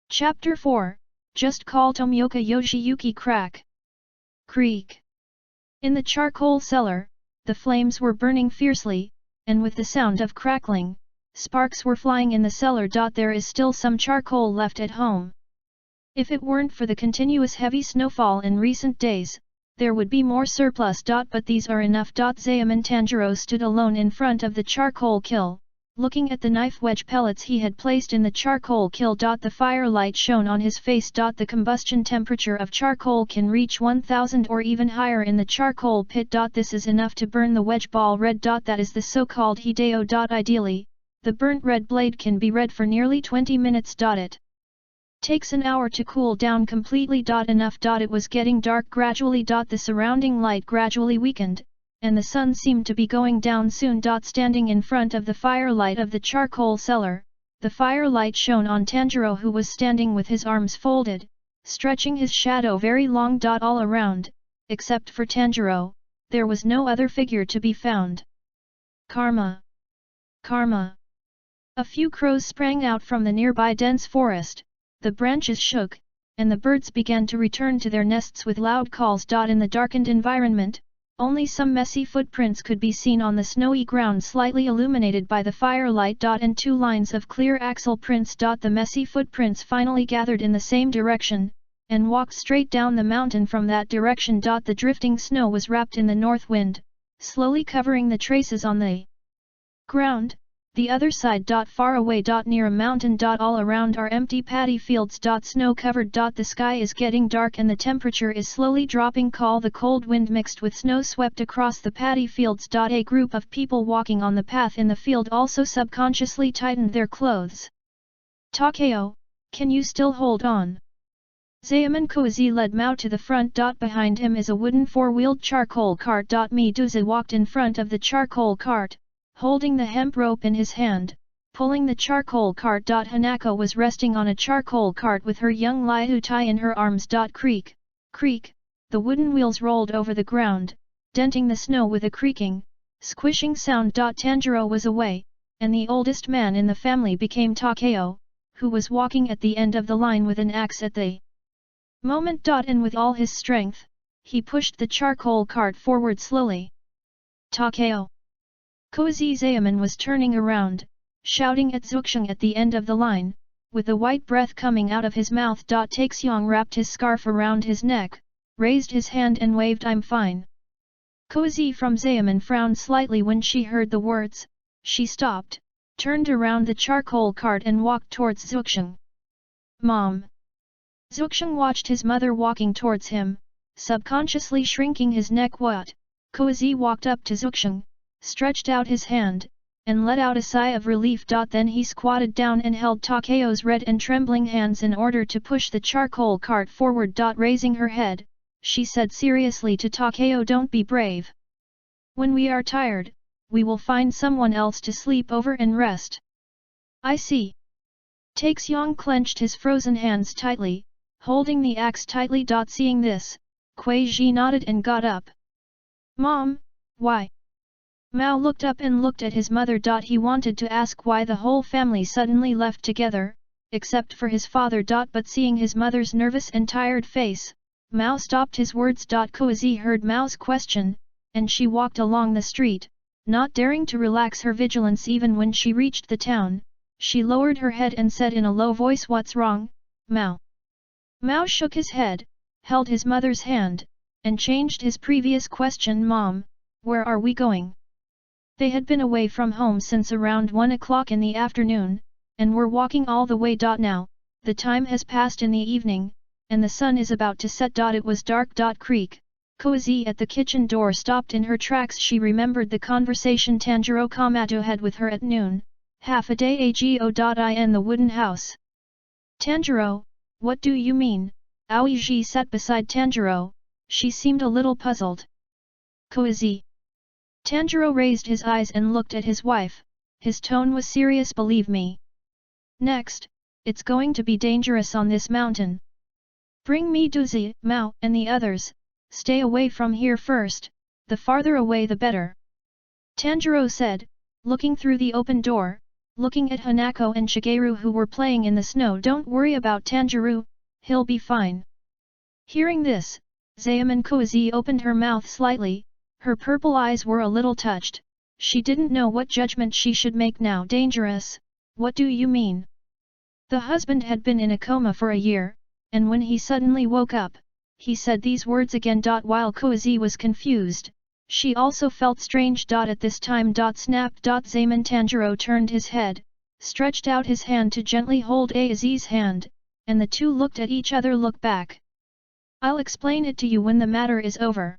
Chapter 4 Just Call Tomioka Yoshiyuki. Crack. Creak. In the charcoal cellar, the flames were burning fiercely, and with the sound of crackling, sparks were flying in the cellar. There is still some charcoal left at home. If it weren't for the continuous heavy snowfall in recent days, there would be more surplus. But these are enough. Zaemon Tanjiro stood alone in front of the charcoal kiln, looking at the knife wedge pellets he had placed in the charcoal kiln. The firelight shone on his face. The combustion temperature of charcoal can reach 1000 or even higher in the charcoal pit. This is enough to burn the wedge ball red. That is the so-called hideo. Ideally, the burnt red blade can be red for nearly 20 minutes. It takes an hour to cool down completely. Enough. It was getting dark gradually. The surrounding light gradually weakened, and the sun seemed to be going down soon. Standing in front of the firelight of the charcoal cellar, the firelight shone on Tanjiro, who was standing with his arms folded, stretching his shadow very long. All around, except for Tanjiro, there was no other figure to be found. Karma! Karma! A few crows sprang out from the nearby dense forest, the branches shook, and the birds began to return to their nests with loud calls. In the darkened environment, only some messy footprints could be seen on the snowy ground, slightly illuminated by the firelight. And 2 lines of clear axle prints. The messy footprints finally gathered in the same direction, and walked straight down the mountain from that direction. The drifting snow was wrapped in the north wind, slowly covering the traces on the ground. The other side. Far away. Near a mountain. All around are empty paddy fields. Snow covered. The sky is getting dark and the temperature is slowly dropping. The cold wind mixed with snow swept across the paddy fields. A group of people walking on the path in the field also subconsciously tightened their clothes. Takeo, can you still hold on? Zaemon Koizi led Mao to the front. Behind him is a wooden 4-wheeled charcoal cart. Medusa walked in front of the charcoal cart, holding the hemp rope in his hand, pulling the charcoal cart. Hanako was resting on a charcoal cart with her young Liutai in her arms. Creak, creak, the wooden wheels rolled over the ground, denting the snow with a creaking, squishing sound. Tanjiro was away, and the oldest man in the family became Takeo, who was walking at the end of the line with an axe at the moment. And with all his strength, he pushed the charcoal cart forward slowly. Takeo! Koizi Zaemon was turning around, shouting at Zuxiang at the end of the line, with the white breath coming out of his mouth. Taexiong wrapped his scarf around his neck, raised his hand and waved, "I'm fine." Koizi from Zaemon frowned slightly when she heard the words. She stopped, turned around the charcoal cart and walked towards Zuxiang. "Mom!" Zuxiang watched his mother walking towards him, subconsciously shrinking his neck. "What?" Koizi walked up to Zuxiang, stretched out his hand, and let out a sigh of relief. Then he squatted down and held Takeo's red and trembling hands in order to push the charcoal cart forward. Raising her head, she said seriously to Takeo, "Don't be brave. When we are tired, we will find someone else to sleep over and rest." "I see." Taexiong clenched his frozen hands tightly, holding the axe tightly. Seeing this, Kuei-ji nodded and got up. "Mom, why?" Mao looked up and looked at his mother. He wanted to ask why the whole family suddenly left together, except for his father. But seeing his mother's nervous and tired face, Mao stopped his words. Koizi heard Mao's question, and she walked along the street, not daring to relax her vigilance even when she reached the town. She lowered her head and said in a low voice, "What's wrong, Mao?" Mao shook his head, held his mother's hand, and changed his previous question. Mom, where are we going? They had been away from home since around 1 o'clock in the afternoon, and were walking all the way. Now, the time has passed in the evening, and the sun is about to set. It was dark. Creak. Koizi at the kitchen door stopped in her tracks. She remembered the conversation Tanjiro KAMADO had with her at noon, half a day ago. In the wooden house. Tanjiro, what do you mean? Aoiji sat beside Tanjiro. She seemed a little puzzled. Koizi. Tanjiro raised his eyes and looked at his wife. His tone was serious. Believe me. Next, it's going to be dangerous on this mountain. Bring me Duzi, Mao, and the others. Stay away from here first, the farther away the better. Tanjiro said, looking through the open door, looking at Hanako and Shigeru who were playing in the snow. Don't worry about Tanjiro, he'll be fine. Hearing this, Zaemin Koizi opened her mouth slightly, her purple eyes were a little touched. She didn't know what judgment she should make now. Dangerous? What do you mean? The husband had been in a coma for a year, and when he suddenly woke up, he said these words again. While Koizi was confused, she also felt strange. At this time. Snap. Zaemin Tanjiro turned his head, stretched out his hand to gently hold Aizi's hand, and the two looked at each other. Look back. I'll explain it to you when the matter is over.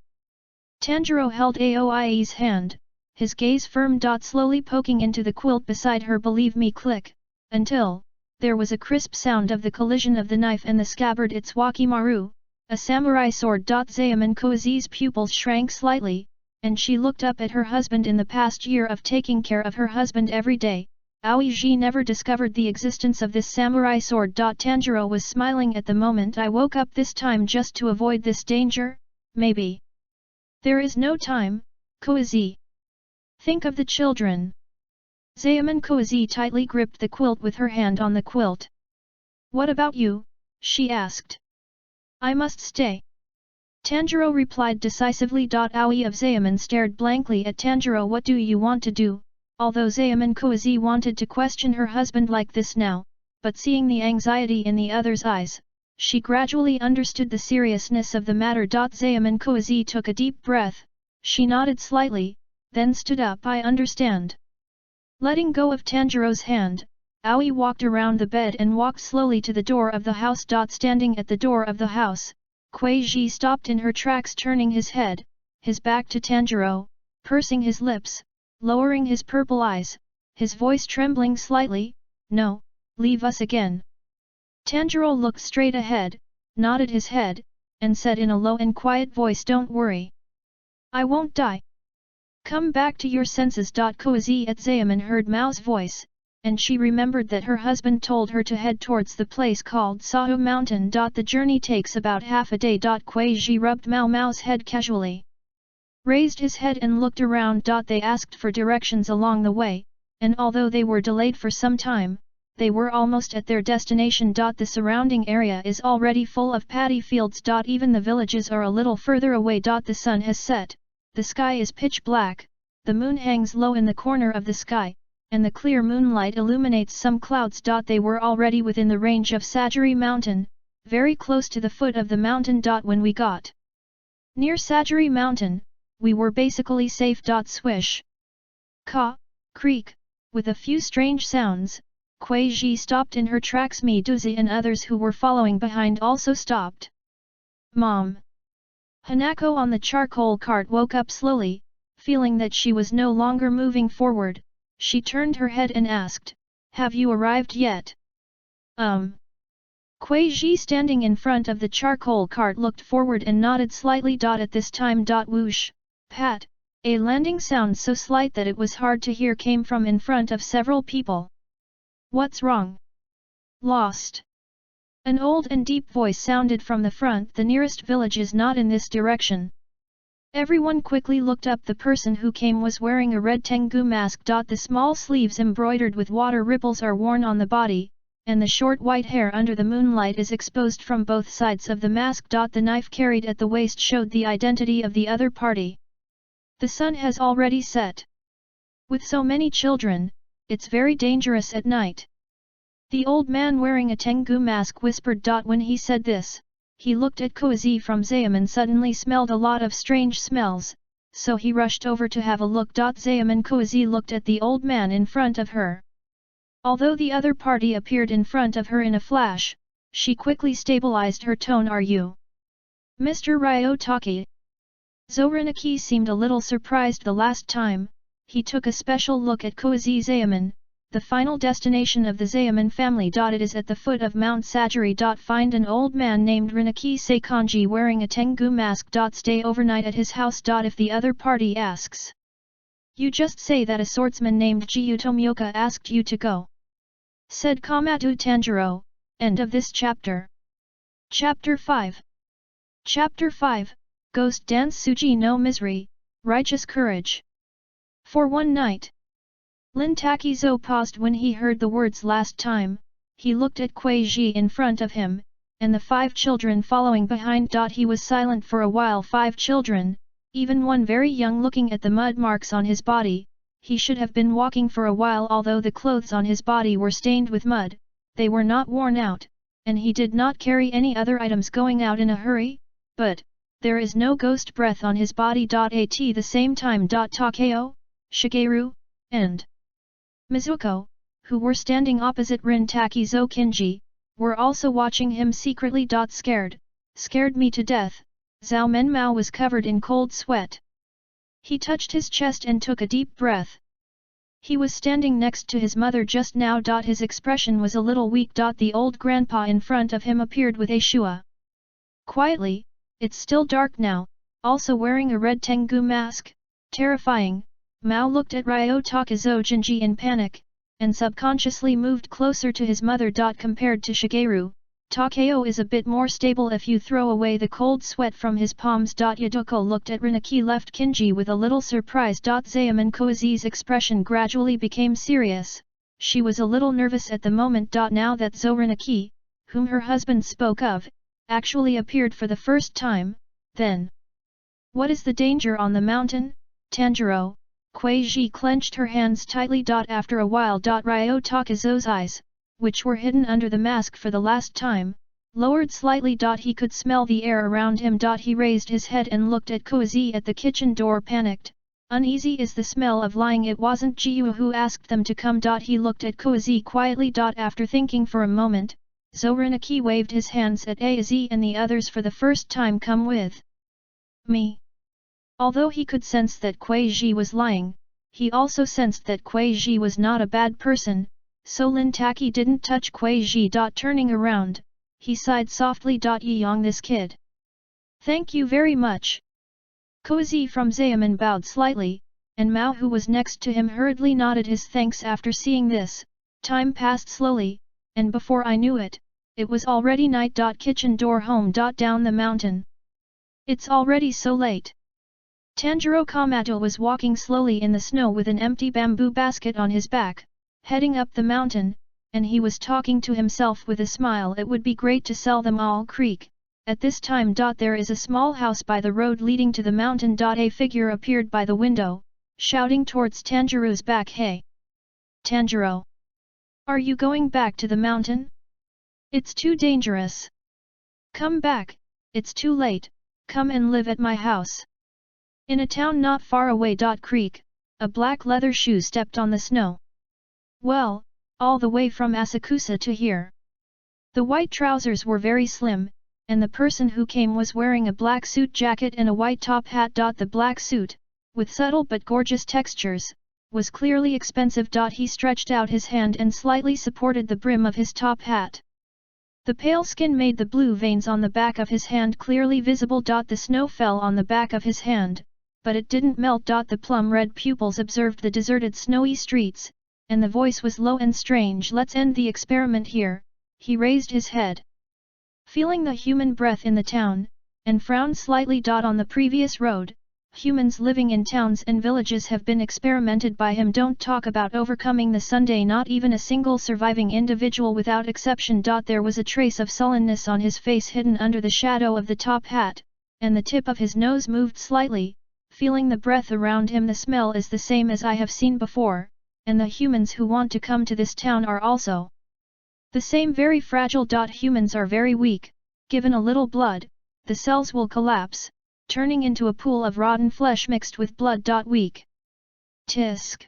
Tanjiro held Aoi's hand, his gaze firm. Slowly poking into the quilt beside her. Believe me. Click. Until there was a crisp sound of the collision of the knife and the scabbard. It's Wakimaru, a samurai sword. Zaemin Koizi's pupils shrank slightly, and she looked up at her husband. In the past year of taking care of her husband every day, Aoiji never discovered the existence of this samurai sword. Tanjiro was smiling at the moment. I woke up this time just to avoid this danger, maybe. There is no time, Koizi. Think of the children. Zaemin Koizi tightly gripped the quilt with her hand on the quilt. What about you? She asked. I must stay. Tanjiro replied decisively. Aoi of Zaemin stared blankly at Tanjiro. What do you want to do? Although Zaemin Koizi wanted to question her husband like this now, but seeing the anxiety in the other's eyes, she gradually understood the seriousness of the matter. Zaemin Koizi took a deep breath, she nodded slightly, then stood up. I understand. Letting go of Tanjiro's hand, Aoi walked around the bed and walked slowly to the door of the house. Standing at the door of the house, Koizi stopped in her tracks, turning his head, his back to Tanjiro, pursing his lips, lowering his purple eyes, his voice trembling slightly. No, leave us again. Tanjiro looked straight ahead, nodded his head, and said in a low and quiet voice, don't worry. I won't die. Come back to your senses. Koizi at Zaemin heard Mao's voice, and she remembered that her husband told her to head towards the place called Sahu Mountain. The journey takes about half a day. Koizi rubbed Mao's head casually, raised his head and looked around. They asked for directions along the way, and although they were delayed for some time, they were almost at their destination. The surrounding area is already full of paddy fields. Even the villages are a little further away. The sun has set, the sky is pitch black, the moon hangs low in the corner of the sky, and the clear moonlight illuminates some clouds. They were already within the range of Sajiri Mountain, very close to the foot of the mountain. When we got near Sajiri Mountain, we were basically safe. Swish. Ka, creak, with a few strange sounds, Koizi stopped in her tracks. Duzi and others who were following behind also stopped. Mom. Hanako on the charcoal cart woke up slowly, feeling that she was no longer moving forward. She turned her head and asked, have you arrived yet? Koizi standing in front of the charcoal cart looked forward and nodded slightly. At this time. Whoosh, pat, a landing sound so slight that it was hard to hear came from in front of several people. What's wrong? Lost. An old and deep voice sounded from the front. The nearest village is not in this direction. Everyone quickly looked up. The person who came was wearing a red tengu mask. The small sleeves embroidered with water ripples are worn on the body, and the short white hair under the moonlight is exposed from both sides of the mask. The knife carried at the waist showed the identity of the other party. The sun has already set. With so many children, it's very dangerous at night. The old man wearing a tengu mask whispered. When he said this, he looked at Kozi from Zaem and suddenly smelled a lot of strange smells, so he rushed over to have a look. Zaem and Kozi looked at the old man in front of her. Although the other party appeared in front of her in a flash, she quickly stabilized her tone. Are you Mr. Ryotaki? Zoranaki seemed a little surprised the last time. He took a special look at Kozi Zaeman, the final destination of the Zaeman family. It is at the foot of Mount Sajiri. Find an old man named Rinaki Seikanji wearing a Tengu mask. Stay overnight at his house. If the other party asks, you just say that a swordsman named Gyutomyoka asked you to go, said KAMADO Tanjuro. End of this chapter. Chapter 5. Chapter 5, Ghost Dance Suji no Misery, Righteous Courage. For one night. Lin Takizo paused when he heard the words last time. He looked at Kuei Ji in front of him, and the 5 children following behind. He was silent for a while. 5 children, even one very young. Looking at the mud marks on his body, he should have been walking for a while. Although the clothes on his body were stained with mud, they were not worn out, and he did not carry any other items going out in a hurry, but there is no ghost breath on his body. At the same time. Takeo, Shigeru, and Mizuko, who were standing opposite Rin Takizo Kinji, were also watching him secretly. Scared me to death. Zhao Menmao was covered in cold sweat. He touched his chest and took a deep breath. He was standing next to his mother just now. His expression was a little weak. The old grandpa in front of him appeared with a shua. Quietly, it's still dark now, also wearing a red Tengu mask. Terrifying. Mao looked at Ryotakazo Jinji in panic, and subconsciously moved closer to his mother. Compared to Shigeru, Takeo is a bit more stable if you throw away the cold sweat from his palms. Yaduko looked at Rinaki left Kinji with a little surprise. Zaem and Kozi's expression gradually became serious. She was a little nervous at the moment. Now that Zorinaki, whom her husband spoke of, actually appeared for the first time, then what is the danger on the mountain, Tanjuro? Kuei Ji clenched her hands tightly. After a while. Ryotakazo's eyes, which were hidden under the mask for the last time, lowered slightly. He could smell the air around him. He raised his head and looked at Kozi at the kitchen door. Panicked. Uneasy is the smell of lying. It wasn't Jiu who asked them to come. He looked at Kozi quietly. After thinking for a moment, Zorinaki waved his hands at Az and the others for the first time. Come with me. Although he could sense that Kuei Ji was lying, he also sensed that Kuei Ji was not a bad person, so Lin Taki didn't touch Kuei Ji. Turning around, he sighed softly. Yiyong this kid. Thank you very much. Kozi from Zaeman bowed slightly, and Mao who was next to him hurriedly nodded his thanks. After seeing this, time passed slowly, and before I knew it, it was already night. Kitchen door home. Down the mountain. It's already so late. Tanjiro Kamado was walking slowly in the snow with an empty bamboo basket on his back, heading up the mountain, and he was talking to himself with a smile. It would be great to sell them all. Creek. At this time. There is a small house by the road leading to the mountain. A figure appeared by the window, shouting towards Tanjiro's back. Hey! Tanjiro! Are you going back to the mountain? It's too dangerous. Come back, it's too late, come and live at my house. In a town not far away. Creek, a black leather shoe stepped on the snow. Well, all the way from Asakusa to here. The white trousers were very slim, and the person who came was wearing a black suit jacket and a white top hat. The black suit, with subtle but gorgeous textures, was clearly expensive. He stretched out his hand and slightly supported the brim of his top hat. The pale skin made the blue veins on the back of his hand clearly visible. The snow fell on the back of his hand, but it didn't melt. The plum-red pupils observed the deserted snowy streets, and the voice was low and strange. Let's end the experiment here. He raised his head, feeling the human breath in the town, and frowned slightly. On the previous road, humans living in towns and villages have been experimented by him. Don't talk about overcoming the Sunday, not even a single surviving individual without exception. There was a trace of sullenness on his face hidden under the shadow of the top hat, and the tip of his nose moved slightly, feeling the breath around him. The smell is the same as I have seen before, and the humans who want to come to this town are also the same, very fragile. Humans are very weak, Given a little blood, the cells will collapse, turning into a pool of rotten flesh mixed with blood. Weak. Tisk.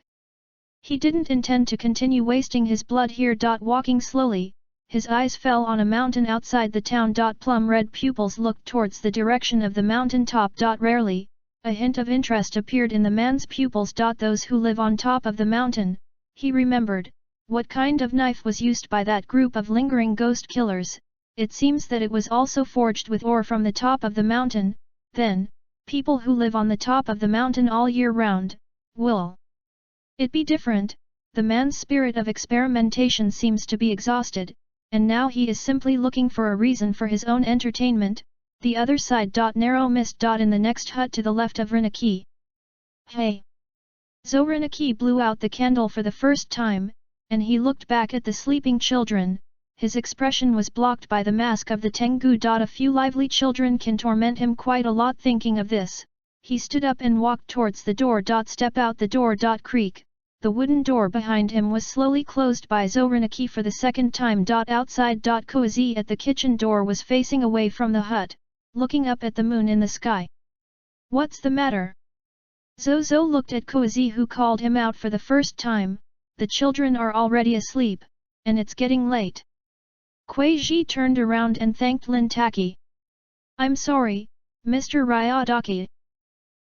He didn't intend to continue wasting his blood here. Walking slowly, his eyes fell on a mountain outside the town. Plum red pupils looked towards the direction of the mountain top. Rarely, a hint of interest appeared in the man's pupils. Those who live on top of the mountain, he remembered, what kind of knife was used by that group of lingering ghost killers. It seems that it was also forged with ore from the top of the mountain. Then, people who live on the top of the mountain all year round, will it be different? The man's spirit of experimentation seems to be exhausted, and now he is simply looking for a reason for his own entertainment. The other side. Narrow mist. In the next hut to the left of Rinaki. Hey! Rinaki blew out the candle for the first time, and he looked back at the sleeping children. His expression was blocked by the mask of the Tengu. A few lively children can torment him quite a lot. Thinking of this, he stood up and walked towards the door. Step out the door. Creak. The wooden door behind him was slowly closed by Rinaki for the second time. Outside. Koizi at the kitchen door was facing away from the hut, looking up at the moon in the sky. What's the matter? Zozo looked at Koizi, who called him out for the first time. The children are already asleep, and it's getting late. Koizi turned around and thanked Lin Taki. I'm sorry, Mr. Ryodaki.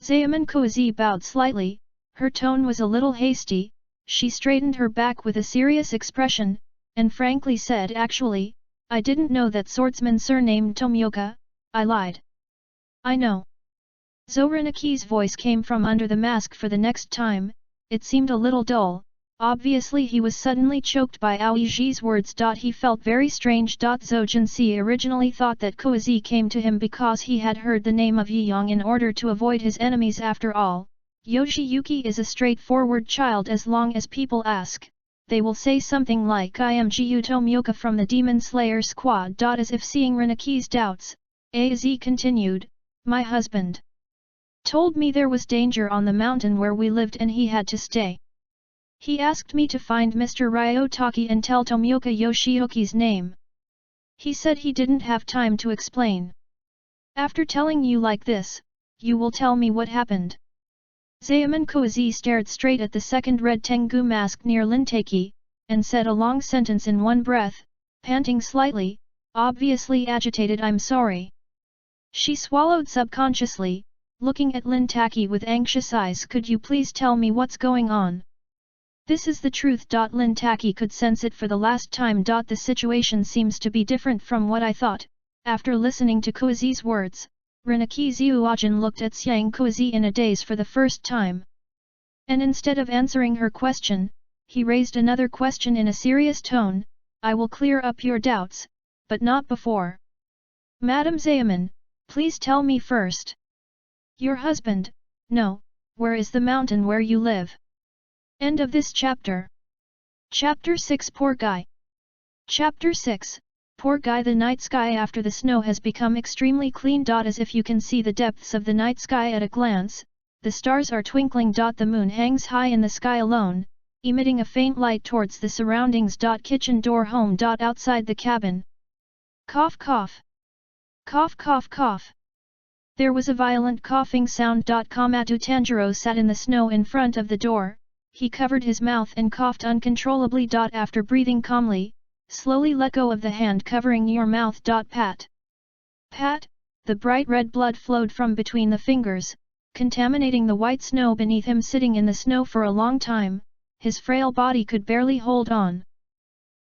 Zaemin. Koizi bowed slightly. Her tone was a little hasty. She straightened her back with a serious expression, and frankly said, actually, I didn't know that swordsman surnamed Tomioka. I lied. I know. Zorinaki's voice came from under the mask for the next time. It seemed a little dull. Obviously he was suddenly choked by Aoiji's words. He felt very strange. Zojinsi originally thought that Koizi came to him because he had heard the name of Yiyang in order to avoid his enemies. After all, Yoshiyuki is a straightforward child. As long as people ask, they will say something like I am Jiu Tomioka from the Demon Slayer squad. As if seeing Rinaki's doubts, Az continued, my husband told me there was danger on the mountain where we lived and he had to stay. He asked me to find Mr. Ryotaki and tell Tomioka Yoshiyuki's name. He said he didn't have time to explain. After telling you like this, you will tell me what happened. Zaemin. Koizi stared straight at the second red Tengu mask near Lintaki, and said a long sentence in one breath, panting slightly, obviously agitated. I'm sorry. She swallowed subconsciously, looking at Lintaki with anxious eyes. Could you please tell me what's going on? This is the truth. Lintaki could sense it for the last time. The situation seems to be different from what I thought. After listening to Koizi's words, Rinaki Zyuojin looked at Xiang Koizi in a daze for the first time. And instead of answering her question, he raised another question in a serious tone, I will clear up your doubts, but not before. Madam Zaemin, please tell me first. Your husband, no, where is the mountain where you live? End of this chapter. Chapter 6 Poor Guy. Chapter 6 Poor Guy. The night sky after the snow has become extremely clean. As if you can see the depths of the night sky at a glance, the stars are twinkling. The moon hangs high in the sky alone, emitting a faint light towards the surroundings. Kitchen door home. Outside the cabin. Cough cough. Cough cough cough. There was a violent coughing sound. Kamado Tanjuro sat in the snow in front of the door. He covered his mouth and coughed uncontrollably. After breathing calmly, slowly let go of the hand covering your mouth. Pat. Pat. The bright red blood flowed from between the fingers, contaminating the white snow beneath him. Sitting in the snow for a long time, his frail body could barely hold on.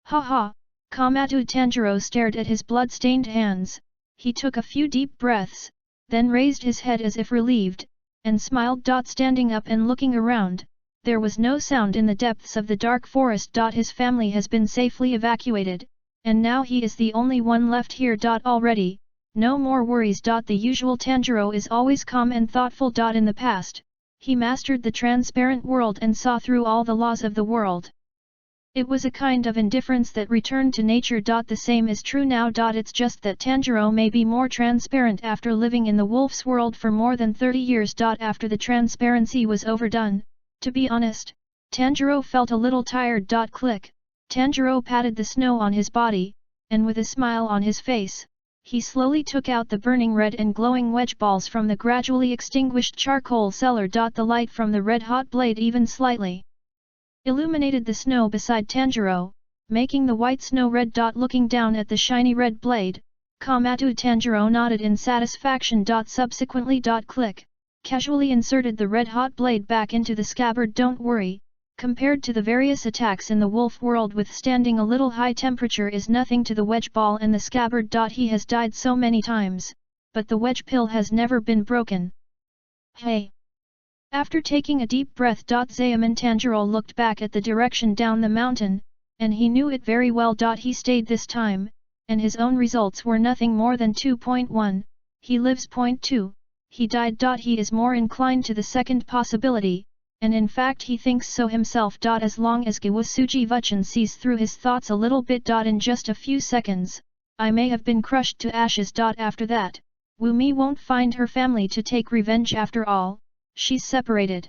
Ha ha! Kamado Tanjuro stared at his blood-stained hands. He took a few deep breaths, then raised his head as if relieved, and smiled. Standing up and looking around, there was no sound in the depths of the dark forest. His family has been safely evacuated, and now he is the only one left here. Already, no more worries. The usual Tanjiro is always calm and thoughtful. In the past, he mastered the transparent world and saw through all the laws of the world. It was a kind of indifference that returned to nature. The same is true now. It's just that Tanjiro may be more transparent after living in the wolf's world for more than 30 years. After the transparency was overdone, to be honest, Tanjiro felt a little tired. Click. Tanjiro patted the snow on his body, and with a smile on his face, he slowly took out the burning red and glowing wedge balls from the gradually extinguished charcoal cellar. The light from the red-hot blade even slightly illuminated the snow beside Tanjuro, making the white snow red. Looking down at the shiny red blade, KAMADO Tanjuro nodded in satisfaction. Subsequently click, casually inserted the red-hot blade back into the scabbard. Don't worry, compared to the various attacks in the wolf world, withstanding a little high temperature is nothing to the wedge ball and the scabbard. He has died so many times, but the wedge pill has never been broken. Hey! After taking a deep breath, Zayaman Tanjiro looked back at the direction down the mountain, and he knew it very well. He stayed this time, and his own results were nothing more than 2.1, he lives 0.2, he died. He is more inclined to the second possibility, and in fact he thinks so himself. As long as Giwasuji Vuchan sees through his thoughts a little bit. In just a few seconds, I may have been crushed to ashes. After that, Wumi won't find her family to take revenge after all, she's separated.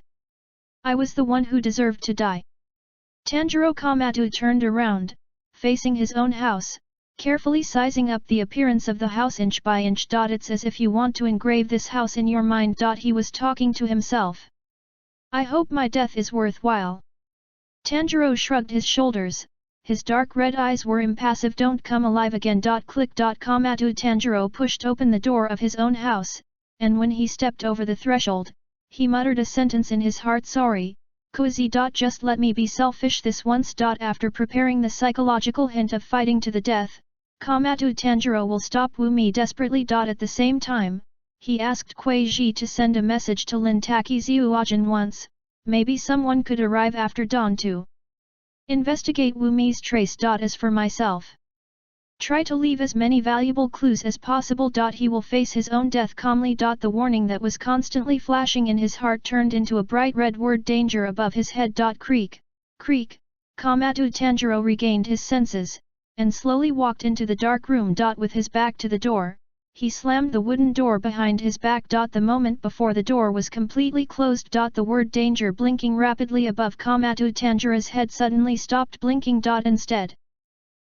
I was the one who deserved to die. Tanjiro KAMADO turned around, facing his own house, carefully sizing up the appearance of the house inch by inch. It's as if you want to engrave this house in your mind. He was talking to himself. I hope my death is worthwhile. Tanjiro shrugged his shoulders, his dark red eyes were impassive. Don't come alive again. Click. KAMADO Tanjiro pushed open the door of his own house, and when he stepped over the threshold, he muttered a sentence in his heart. Sorry, Kozi. Just let me be selfish this once. After preparing the psychological hint of fighting to the death, KAMADO Tanjiro will stop Wumi desperately. At the same time, he asked Kuei Ji to send a message to Lin Taki Ziuajin once, maybe someone could arrive after dawn to investigate Wumi's trace. As for myself, try to leave as many valuable clues as possible. He will face his own death calmly. The warning that was constantly flashing in his heart turned into a bright red word: danger above his head. Creak, creak, KAMADO Tanjiro regained his senses, and slowly walked into the dark room. With his back to the door, he slammed the wooden door behind his back. The moment before the door was completely closed. The word danger blinking rapidly above KAMADO Tanjiro's head suddenly stopped blinking. Instead,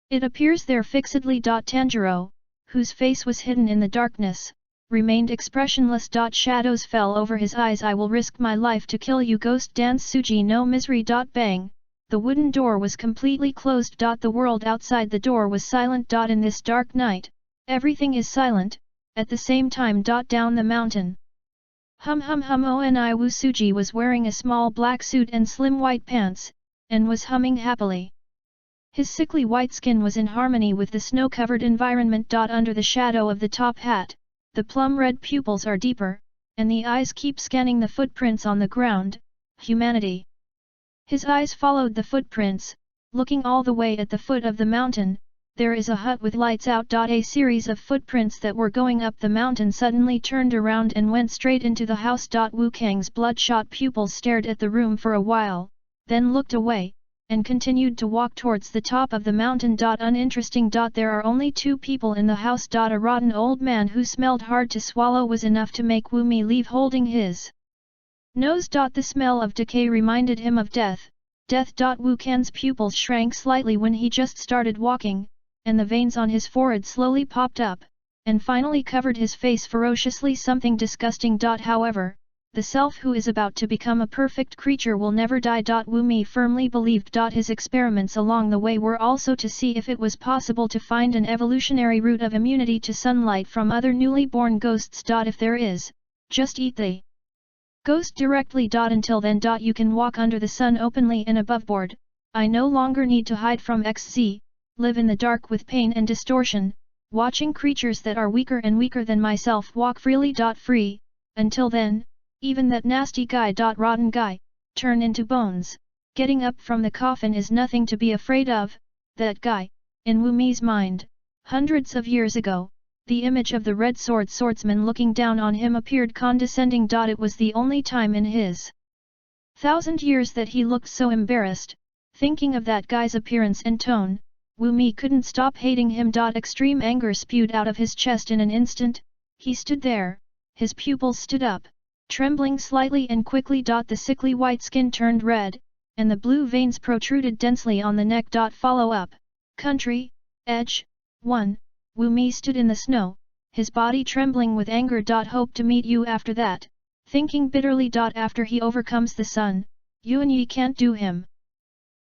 it appears there fixedly. Tanjiro, whose face was hidden in the darkness, remained expressionless. Shadows fell over his eyes. I will risk my life to kill you, ghost dance Suji no misery. Bang, the wooden door was completely closed. The world outside the door was silent. In this dark night, everything is silent, at the same time. Down the mountain. Hum Oni Suji was wearing a small black suit and slim white pants, and was humming happily. His sickly white skin was in harmony with the snow-covered environment. Under the shadow of the top hat, the plum-red pupils are deeper, and the eyes keep scanning the footprints on the ground. Humanity. His eyes followed the footprints, looking all the way at the foot of the mountain. There is a hut with lights out. A series of footprints that were going up the mountain suddenly turned around and went straight into the house. Wu Kang's bloodshot pupils stared at the room for a while, then looked away, and continued to walk towards the top of the mountain. Uninteresting. There are only two people in the house. A rotten old man who smelled hard to swallow was enough to make Wumi leave holding his nose. The smell of decay reminded him of death. Wu Kan's pupils shrank slightly when he just started walking, and the veins on his forehead slowly popped up, and finally covered his face ferociously. Something disgusting. However, the self who is about to become a perfect creature will never die. Wumi firmly believed. His experiments along the way were also to see if it was possible to find an evolutionary route of immunity to sunlight from other newly born ghosts. If there is, just eat the ghost directly. Until then, you can walk under the sun openly and aboveboard. I no longer need to hide from XZ, live in the dark with pain and distortion, watching creatures that are weaker and weaker than myself walk freely. Free, until then, even that nasty guy. Rotten guy, turn into bones. Getting up from the coffin is nothing to be afraid of. That guy, in Wumi's mind, hundreds of years ago, the image of the red sword swordsman looking down on him appeared condescending. It was the only time in his 1,000 years that he looked so embarrassed. Thinking of that guy's appearance and tone, Wumi couldn't stop hating him. Extreme anger spewed out of his chest in an instant. He stood there, his pupils stood up, trembling slightly and quickly. The sickly white skin turned red, and the blue veins protruded densely on the neck. Follow up. Country, Edge, 1. Wumi stood in the snow, his body trembling with anger. Hope to meet you after that, thinking bitterly. After he overcomes the sun, you and ye can't do him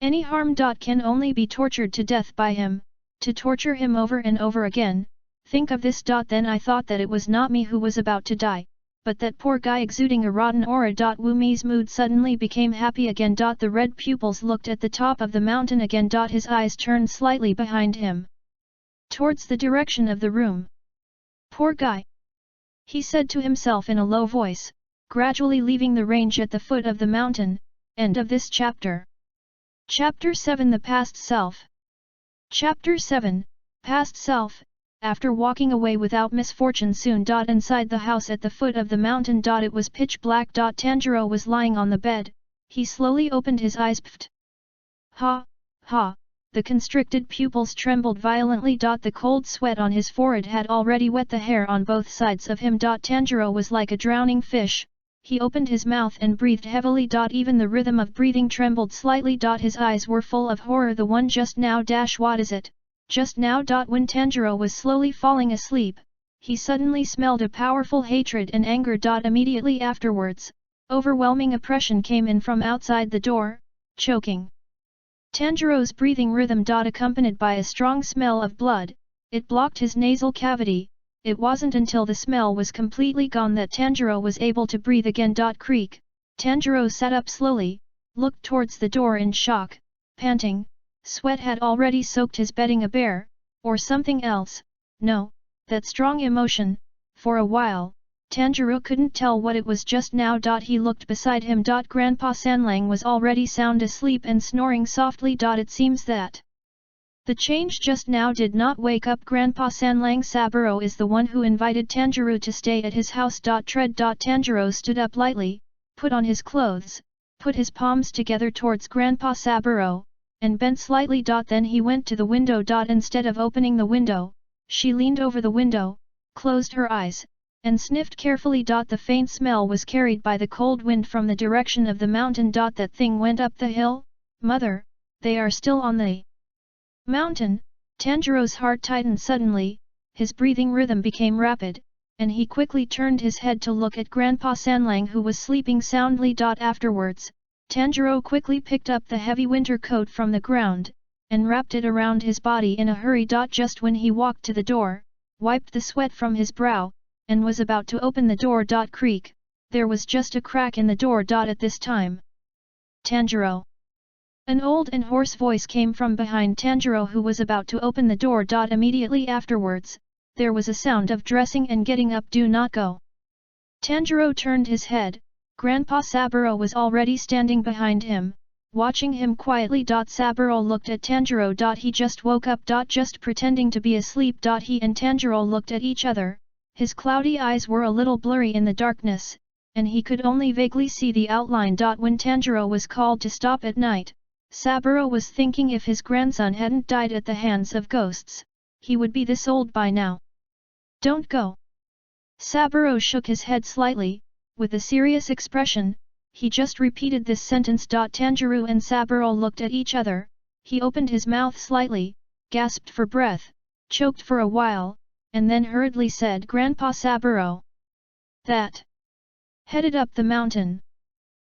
any harm. Can only be tortured to death by him, to torture him over and over again. Think of this. Then I thought that it was not me who was about to die, but that poor guy exuding a rotten aura. Wu Mi's mood suddenly became happy again. The red pupils looked at the top of the mountain again. His eyes turned slightly behind him, towards the direction of the room. Poor guy, he said to himself in a low voice, gradually leaving the range at the foot of the mountain. End of this chapter. Chapter 7 The Past Self. Chapter 7 Past Self. After walking away without misfortune soon. Inside the house at the foot of the mountain. It was pitch black. Tanjiro was lying on the bed. He slowly opened his eyes. Pfft. Ha, ha. The constricted pupils trembled violently. The cold sweat on his forehead had already wet the hair on both sides of him. Tanjiro was like a drowning fish. He opened his mouth and breathed heavily. Even the rhythm of breathing trembled slightly. His eyes were full of horror. The one just now. What is it? Just now. When Tanjiro was slowly falling asleep, he suddenly smelled a powerful hatred and anger. Immediately afterwards, overwhelming oppression came in from outside the door, choking Tanjiro's breathing rhythm. Accompanied by a strong smell of blood, it blocked his nasal cavity. It wasn't until the smell was completely gone that Tanjiro was able to breathe again. Creak. Tanjiro sat up slowly, looked towards the door in shock, panting. Sweat had already soaked his bedding. A bear, or something else? No, that strong emotion. For a while, Tanjiro couldn't tell what it was just now. He looked beside him. Grandpa Sanlang was already sound asleep and snoring softly. It seems that the change just now did not wake up Grandpa Sanlang. Saburo is the one who invited Tanjiro to stay at his house. Tanjiro stood up lightly, put on his clothes, put his palms together towards Grandpa Saburo, and bent slightly. Then he went to the window. Instead of opening the window, she leaned over the window, closed her eyes, and sniffed carefully. The faint smell was carried by the cold wind from the direction of the mountain. That thing went up the hill? Mother, they are still on the mountain. Tanjiro's heart tightened suddenly, his breathing rhythm became rapid, and he quickly turned his head to look at Grandpa Sanlang who was sleeping soundly. Afterwards, Tanjiro quickly picked up the heavy winter coat from the ground, and wrapped it around his body in a hurry. Just when he walked to the door, wiped the sweat from his brow, and was about to open the door. Creak. There was just a crack in the door. At this time, Tanjiro. An old and hoarse voice came from behind Tanjiro who was about to open the door. Immediately afterwards, there was a sound of dressing and getting up. Do not go. Tanjiro turned his head. Grandpa Saburo was already standing behind him, watching him quietly. Saburo looked at Tanjiro. He just woke up. Just pretending to be asleep. He and Tanjiro looked at each other. His cloudy eyes were a little blurry in the darkness, and he could only vaguely see the outline. When Tanjiro was called to stop at night, Saburo was thinking if his grandson hadn't died at the hands of ghosts, he would be this old by now. Don't go. Saburo shook his head slightly. With a serious expression, he just repeated this sentence. Tanjiro and Saburo looked at each other. He opened his mouth slightly, gasped for breath, choked for a while, and then hurriedly said, Grandpa Saburo. That headed up the mountain.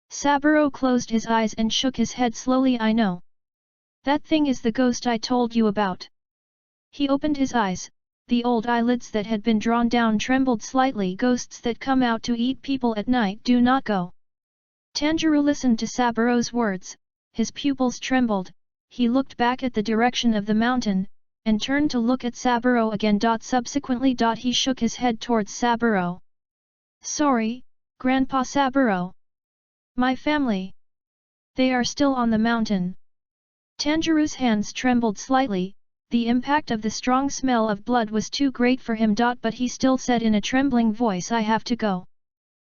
Saburo closed his eyes and shook his head slowly. I know. That thing is the ghost I told you about. He opened his eyes. The old eyelids that had been drawn down trembled slightly. Ghosts that come out to eat people at night do not go. Tanjiro listened to Saburo's words. His pupils trembled. He looked back at the direction of the mountain, and turned to look at Saburo again. Subsequently, he shook his head towards Saburo. Sorry, Grandpa Saburo. My family. They are still on the mountain. Tanjiro's hands trembled slightly. The impact of the strong smell of blood was too great for him. But he still said in a trembling voice, I have to go.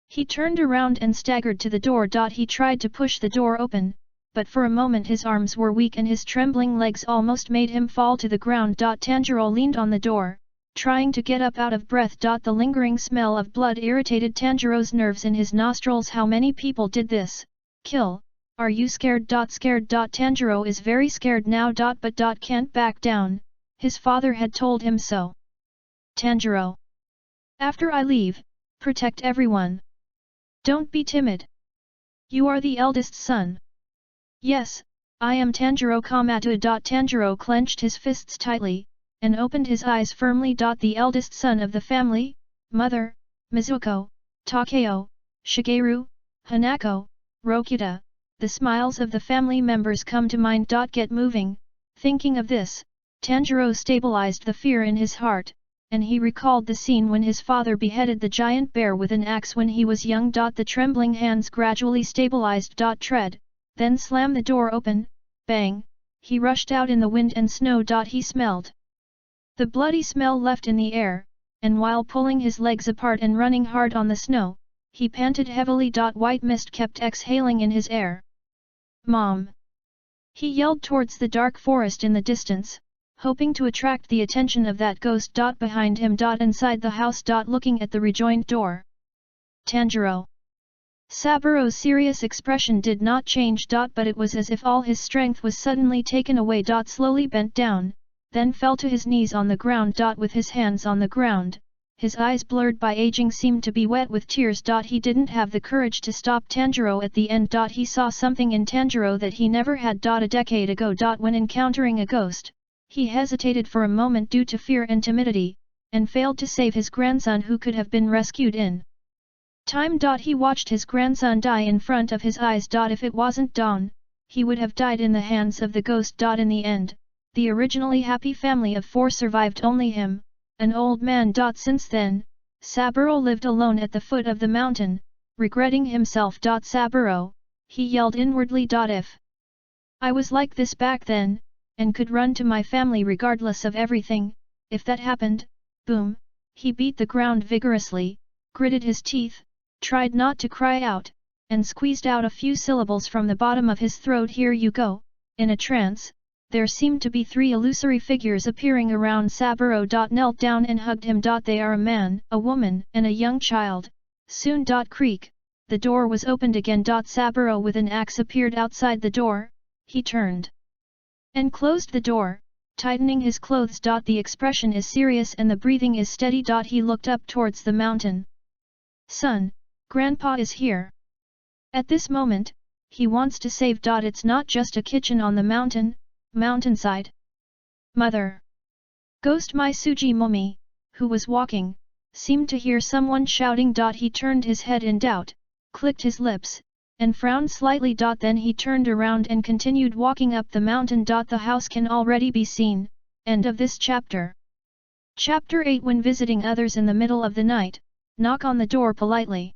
He turned around and staggered to the door. He tried to push the door open, but for a moment his arms were weak and his trembling legs almost made him fall to the ground. Tanjiro leaned on the door, trying to get up out of breath. The lingering smell of blood irritated Tanjiro's nerves in his nostrils. How many people did this? Kill. Are you scared? Scared. Tanjiro is very scared now. But can't back down. His father had told him so. Tanjiro. After I leave, protect everyone. Don't be timid. You are the eldest son. Yes, I am Tanjiro KAMADO. Tanjiro clenched his fists tightly, and opened his eyes firmly. The eldest son of the family, mother, Mizuko, Takeo, Shigeru, Hanako, Rokuta, the smiles of the family members come to mind. Get moving. Thinking of this, Tanjiro stabilized the fear in his heart, and he recalled the scene when his father beheaded the giant bear with an axe when he was young. The trembling hands gradually stabilized. Tread, then slam the door open, bang, he rushed out in the wind and snow. He smelled the bloody smell left in the air, and while pulling his legs apart and running hard on the snow, he panted heavily. White mist kept exhaling in his air. Mom! He yelled towards the dark forest in the distance, hoping to attract the attention of that ghost. Behind him. Inside the house. Looking at the rejoined door. Tanjiro. Saburo's serious expression did not change. But it was as if all his strength was suddenly taken away. Slowly bent down, then fell to his knees on the ground. With his hands on the ground, his eyes blurred by aging seemed to be wet with tears. He didn't have the courage to stop Tanjiro at the end. He saw something in Tanjiro that he never had. A decade ago. When encountering a ghost, he hesitated for a moment due to fear and timidity, and failed to save his grandson who could have been rescued in time. He watched his grandson die in front of his eyes. If it wasn't Dawn, he would have died in the hands of the ghost. In the end, the originally happy family of 4 survived only him, an old man. Since then, Saburo lived alone at the foot of the mountain, regretting himself. Saburo, he yelled inwardly. If I was like this back then, and could run to my family regardless of everything, if that happened, boom, he beat the ground vigorously, gritted his teeth, tried not to cry out, and squeezed out a few syllables from the bottom of his throat. Here you go. In a trance, there seemed to be 3 illusory figures appearing around Saburo. Knelt down and hugged him. They are a man, a woman, and a young child. Soon. Creak, the door was opened again. Saburo with an axe appeared outside the door. He turned and closed the door, tightening his clothes. The expression is serious and the breathing is steady. He looked up towards the mountain. Son, Grandpa is here. At this moment, he wants to save. It's not just a kitchen on the mountainside. Mother! Ghost Mai Suji Momi, who was walking, seemed to hear someone shouting. He turned his head in doubt, clicked his lips, and frowned slightly. Then he turned around and continued walking up the mountain. The house can already be seen. End of this chapter. Chapter 8. When visiting others in the middle of the night, knock on the door politely.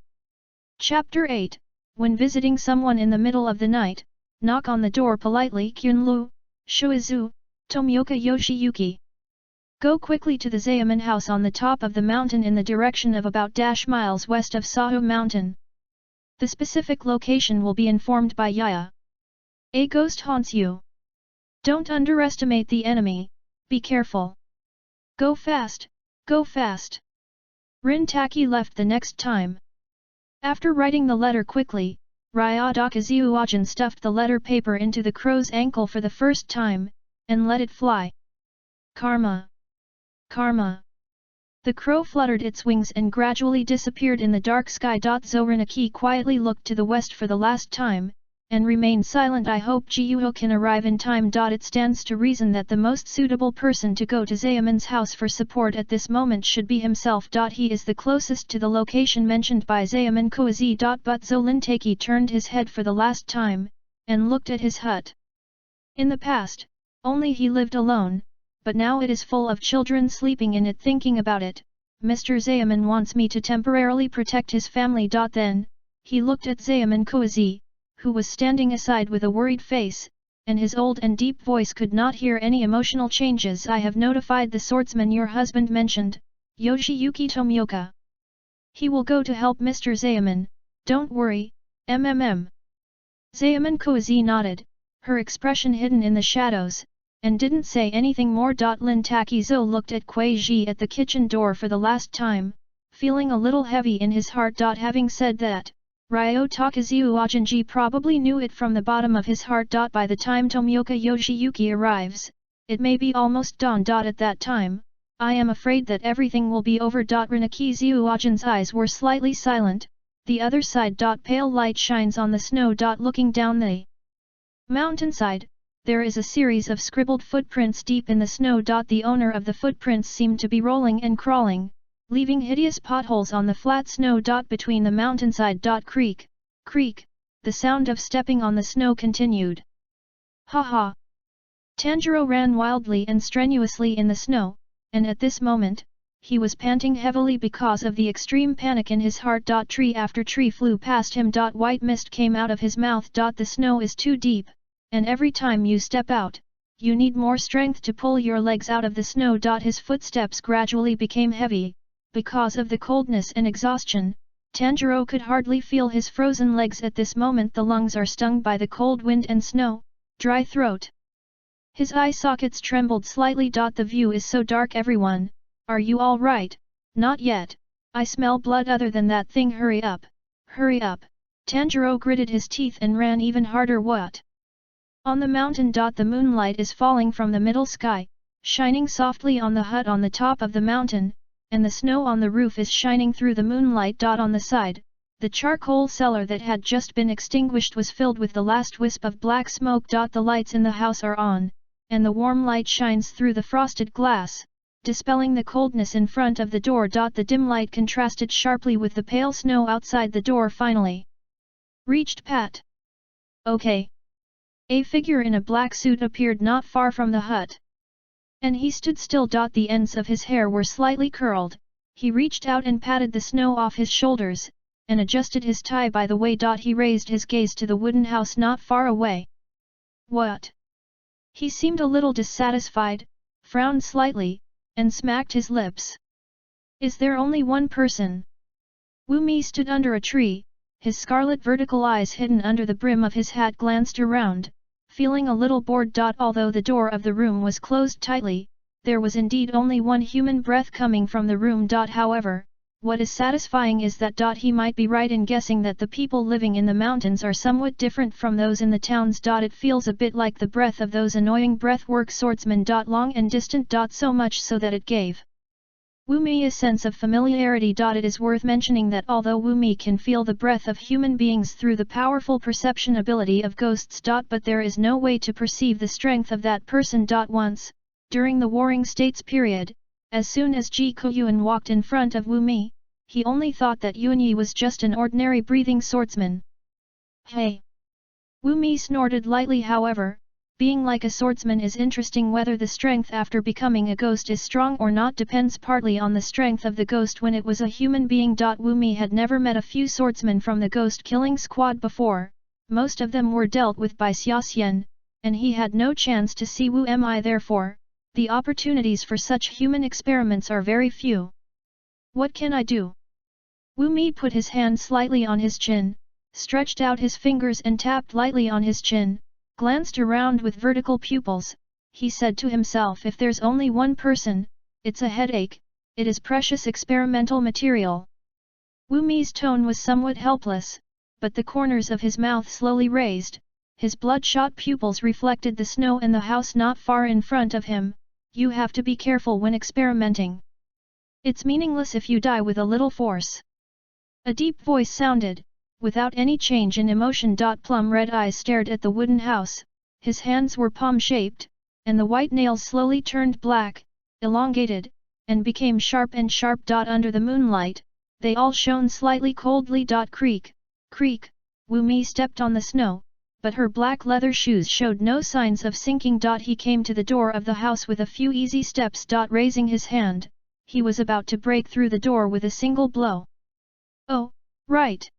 Chapter 8. When visiting someone in the middle of the night, knock on the door politely. Kyunlu, Shuizu, Tomioka Yoshiyuki. Go quickly to the Zaemon house on the top of the mountain in the direction of about -miles west of Saho Mountain. The specific location will be informed by Yaya. A ghost haunts you. Don't underestimate the enemy, be careful. Go fast, go fast. Rin-Taki left the next time. After writing the letter quickly, Ryodaka Zyuajin stuffed the letter paper into the crow's ankle for the first time, and let it fly. Karma! Karma! The crow fluttered its wings and gradually disappeared in the dark sky. Zorinaki quietly looked to the west for the last time, and remained silent. I hope Jiuho can arrive in time. It stands to reason that the most suitable person to go to Zaemon's house for support at this moment should be himself. He is the closest to the location mentioned by Zaemon Koizi. But Zolintaki turned his head for the last time, and looked at his hut. In the past, only he lived alone, but now it is full of children sleeping in it. Thinking about it, Mr. Zaemon wants me to temporarily protect his family. Then, he looked at Zaemon Koizi, who was standing aside with a worried face, and his old and deep voice could not hear any emotional changes. I have notified the swordsman your husband mentioned, Yoshiyuki Tomioka. He will go to help Mr. Zaemon, don't worry, MMM. Zaemon Koizi nodded, her expression hidden in the shadows, and didn't say anything more. Lin Takizo looked at Kuei Ji at the kitchen door for the last time, feeling a little heavy in his heart. Having said that, Ryo Takazuajinji probably knew it from the bottom of his heart. By the time Tomioka Yoshiyuki arrives, it may be almost dawn. At that time, I am afraid that everything will be over. Rinaki Xiuajin's eyes were slightly silent, the other side. Pale light shines on the snow. Looking down the mountainside, there is a series of scribbled footprints deep in the snow. The owner of the footprints seemed to be rolling and crawling, leaving hideous potholes on the flat snow. Between the mountainside. Creak, creak, the sound of stepping on the snow continued. Ha ha! Tanjuro ran wildly and strenuously in the snow, and at this moment, he was panting heavily because of the extreme panic in his heart. Tree after tree flew past him. White mist came out of his mouth. The snow is too deep, and every time you step out, you need more strength to pull your legs out of the snow. His footsteps gradually became heavy, because of the coldness and exhaustion. Tanjiro could hardly feel his frozen legs at this moment. The lungs are stung by the cold wind and snow, dry throat. His eye sockets trembled slightly. The view is so dark. Everyone, are you all right? Not yet, I smell blood. Other than that thing. Hurry up! Hurry up! Tanjiro gritted his teeth and ran even harder. What? On the mountain. The moonlight is falling from the middle sky, shining softly on the hut on the top of the mountain, and the snow on the roof is shining through the moonlight. On the side, the charcoal cellar that had just been extinguished was filled with the last wisp of black smoke. The lights in the house are on, and the warm light shines through the frosted glass, dispelling the coldness in front of the door. The dim light contrasted sharply with the pale snow outside the door. Finally reached Pat. Okay. A figure in a black suit appeared not far from the hut. And he stood still. The ends of his hair were slightly curled. He reached out and patted the snow off his shoulders, and adjusted his tie by the way. He raised his gaze to the wooden house not far away. What? He seemed a little dissatisfied, frowned slightly, and smacked his lips. Is there only one person? Wu Mi stood under a tree, his scarlet vertical eyes hidden under the brim of his hat. Glanced around, feeling a little bored. Although the door of the room was closed tightly, there was indeed only one human breath coming from the room. However, what is satisfying is that he might be right in guessing that the people living in the mountains are somewhat different from those in the towns. It feels a bit like the breath of those annoying breathwork swordsmen. Long and distant. So much so that it gave Wu Mi a sense of familiarity. It is worth mentioning that although Wu Mi can feel the breath of human beings through the powerful perception ability of ghosts. But there is no way to perceive the strength of that person. Once, during the Warring States period, as soon as Ji Koyuan walked in front of Wu Mi, he only thought that Yuan Yi was just an ordinary breathing swordsman. Hey! Wu Mi snorted lightly. However, being like a swordsman is interesting. Whether the strength after becoming a ghost is strong or not depends partly on the strength of the ghost when it was a human being. Wu Mi had never met a few swordsmen from the ghost killing squad before, most of them were dealt with by Xia Xian, and he had no chance to see Wu Mi. Therefore, the opportunities for such human experiments are very few. What can I do? Wu Mi put his hand slightly on his chin, stretched out his fingers and tapped lightly on his chin, glanced around with vertical pupils. He said to himself, if there's only one person, it's a headache, it is precious experimental material. Wu Mi's tone was somewhat helpless, but the corners of his mouth slowly raised, his bloodshot pupils reflected the snow and the house not far in front of him. You have to be careful when experimenting. It's meaningless if you die with a little force. A deep voice sounded, without any change in emotion. Plum red eyes stared at the wooden house, his hands were palm-shaped, and the white nails slowly turned black, elongated, and became sharp and sharp. Under the moonlight, they all shone slightly coldly. Creak, creak, Wu Mi stepped on the snow, but her black leather shoes showed no signs of sinking. He came to the door of the house with a few easy steps. Raising his hand, he was about to break through the door with a single blow. Oh, right!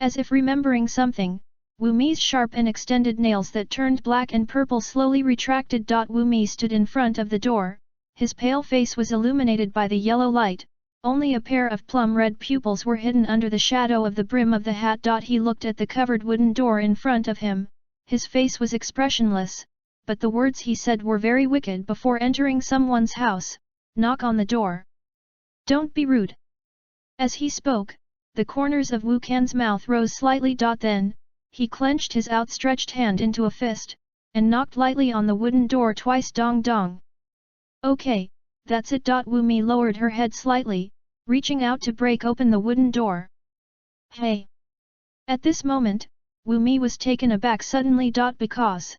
As if remembering something, Wu Mi's sharp and extended nails that turned black and purple slowly retracted. Wu Mi stood in front of the door, his pale face was illuminated by the yellow light, only a pair of plum-red pupils were hidden under the shadow of the brim of the hat. He looked at the covered wooden door in front of him, his face was expressionless, but the words he said were very wicked. Before entering someone's house, knock on the door. Don't be rude. As he spoke, the corners of Wu Can's mouth rose slightly. Then, he clenched his outstretched hand into a fist, and knocked lightly on the wooden door twice. Dong dong. Okay, That's it. Wumi lowered her head slightly, reaching out to break open the wooden door. Hey! At this moment, Wumi was taken aback suddenly. Because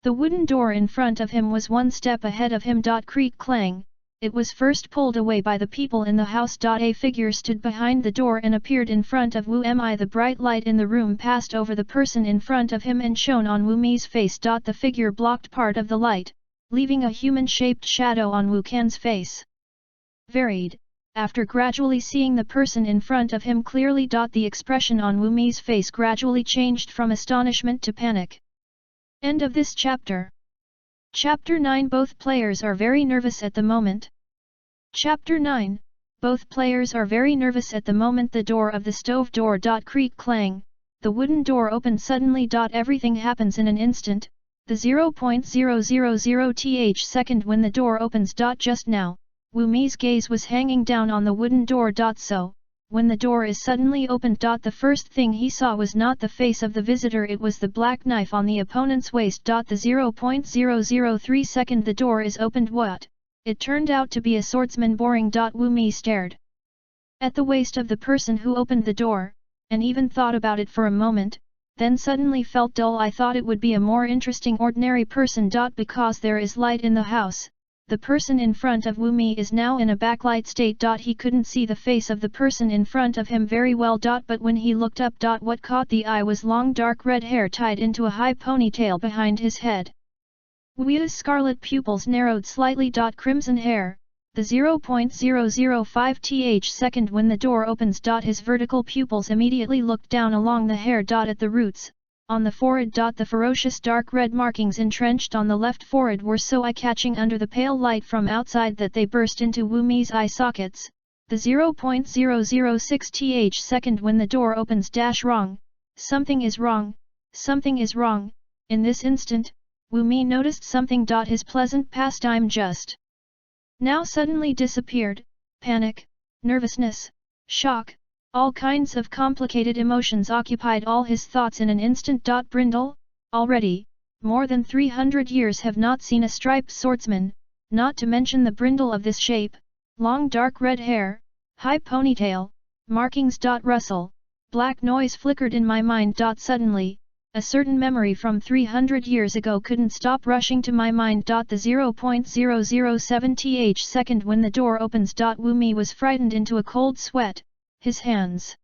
the wooden door in front of him was one step ahead of him. Creak clang, it was first pulled away by the people in the house. A figure stood behind the door and appeared in front of Wumi. The bright light in the room passed over the person in front of him and shone on Wumi's face. The figure blocked part of the light, leaving a human-shaped shadow on Wu Can's face. Varied, after gradually seeing the person in front of him clearly. The expression on Wumi's face gradually changed from astonishment to panic. End of this chapter. Chapter 9. Both players are very nervous at the moment. Chapter 9. Both players are very nervous at the moment. The door of the stove door. Creak clang, the wooden door opened suddenly. Everything happens in an instant, the 0.000th second when the door opens. Just now, Wumi's gaze was hanging down on the wooden door. So, when the door is suddenly opened. The first thing he saw was not the face of the visitor, it was the black knife on the opponent's waist. The 0.003 second the door is opened. What? It turned out to be a swordsman. Boring. Wumi stared at the waist of the person who opened the door, and even thought about it for a moment, then suddenly felt dull. I thought it would be a more interesting ordinary person. Because there is light in the house, the person in front of Wumi is now in a backlight state. He couldn't see the face of the person in front of him very well. But when he looked up, what caught the eye was long dark red hair tied into a high ponytail behind his head. Wu's scarlet pupils narrowed slightly. Crimson hair, the 0.005th second when the door opens. His vertical pupils immediately looked down along the hair. At the roots, on the forehead. The ferocious dark red markings entrenched on the left forehead were so eye-catching under the pale light from outside that they burst into Wumi's eye sockets. The 0.006th second when the door opens. Wrong. Something is wrong. Something is wrong. In this instant, Wumi noticed something. His pleasant pastime just now suddenly disappeared. Panic, nervousness, shock, all kinds of complicated emotions occupied all his thoughts in an instant. Brindle, already, more than 300 years have not seen a striped swordsman, not to mention the brindle of this shape, long dark red hair, high ponytail, markings. Rustle, black noise flickered in my mind. Suddenly, a certain memory from 300 years ago couldn't stop rushing to my mind. The 0.007th second when the door opens. Wumi was frightened into a cold sweat, his hands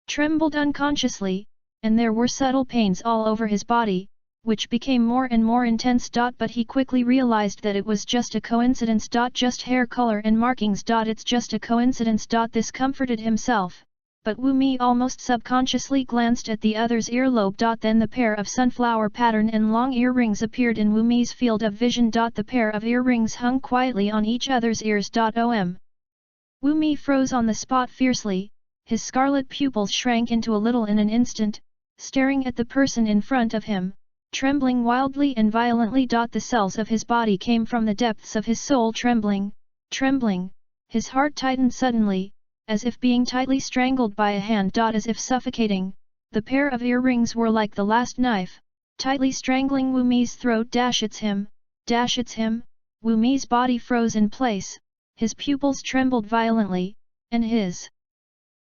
trembled unconsciously, and there were subtle pains all over his body, which became more and more intense. But he quickly realized that it was just a coincidence. Just hair color and markings. It's just a coincidence. This comforted himself. But Wumi almost subconsciously glanced at the other's earlobe. Then the pair of sunflower pattern and long earrings appeared in Wumi's field of vision. The pair of earrings hung quietly on each other's ears. Wumi froze on the spot fiercely, his scarlet pupils shrank into a little in an instant, staring at the person in front of him, trembling wildly and violently. The cells of his body came from the depths of his soul trembling, trembling, his heart tightened suddenly, as if being tightly strangled by a hand. As if suffocating, the pair of earrings were like the last knife, tightly strangling Wumi's throat. It's him, it's him. Wumi's body froze in place, his pupils trembled violently, and his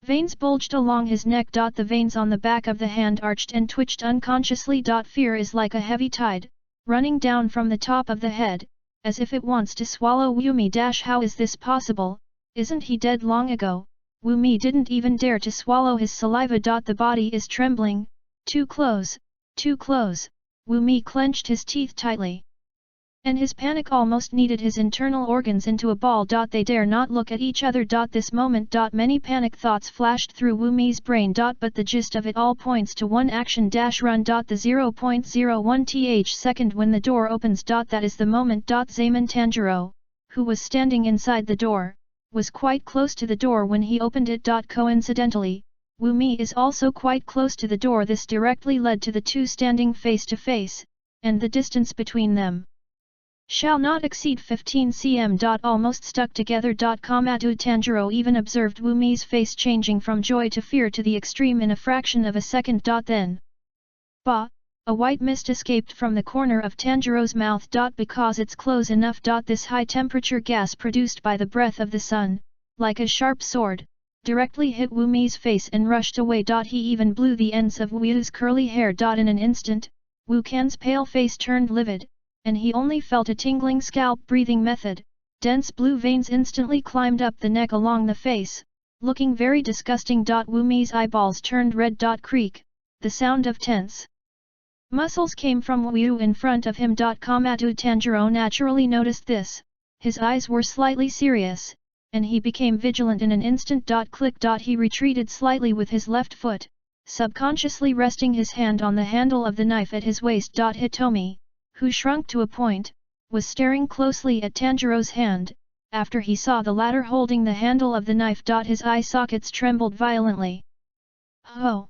veins bulged along his neck. The veins on the back of the hand arched and twitched unconsciously. Fear is like a heavy tide, running down from the top of the head, as if it wants to swallow Wumi. How is this possible? Isn't he dead long ago? Wumi didn't even dare to swallow his saliva. The body is trembling. Too close, too close. Wumi clenched his teeth tightly. And his panic almost kneaded his internal organs into a ball. They dare not look at each other. This moment. Many panic thoughts flashed through Wumi's brain. But the gist of it all points to one action. Run. The 0.01th second when the door opens. That is the moment. Zaman Tanjuro, who was standing inside the door, was quite close to the door when he opened it. Coincidentally, Wumi is also quite close to the door. This directly led to the two standing face to face, and the distance between them shall not exceed 15 cm. Almost stuck together. KAMADO Tanjuro even observed Wumi's face changing from joy to fear to the extreme in a fraction of a second. Then, bah, A white mist escaped from the corner of Tanjuro's mouth. Because it's close enough. This high-temperature gas produced by the breath of the sun, like a sharp sword, directly hit Wu Mi's face and rushed away. He even blew the ends of Wu's curly hair. In an instant, Wu Can's pale face turned livid, and he only felt a tingling scalp breathing method. Dense blue veins instantly climbed up the neck along the face, looking very disgusting. Wu Mi's eyeballs turned red. Creak, the sound of tense muscles came from Wu in front of him. KAMADO Tanjuro naturally noticed this. His eyes were slightly serious, and he became vigilant in an instant. Click. He retreated slightly with his left foot, subconsciously resting his hand on the handle of the knife at his waist. Hitomi, who shrunk to a point, was staring closely at Tanjiro's hand. After he saw the latter holding the handle of the knife, his eye sockets trembled violently. Oh!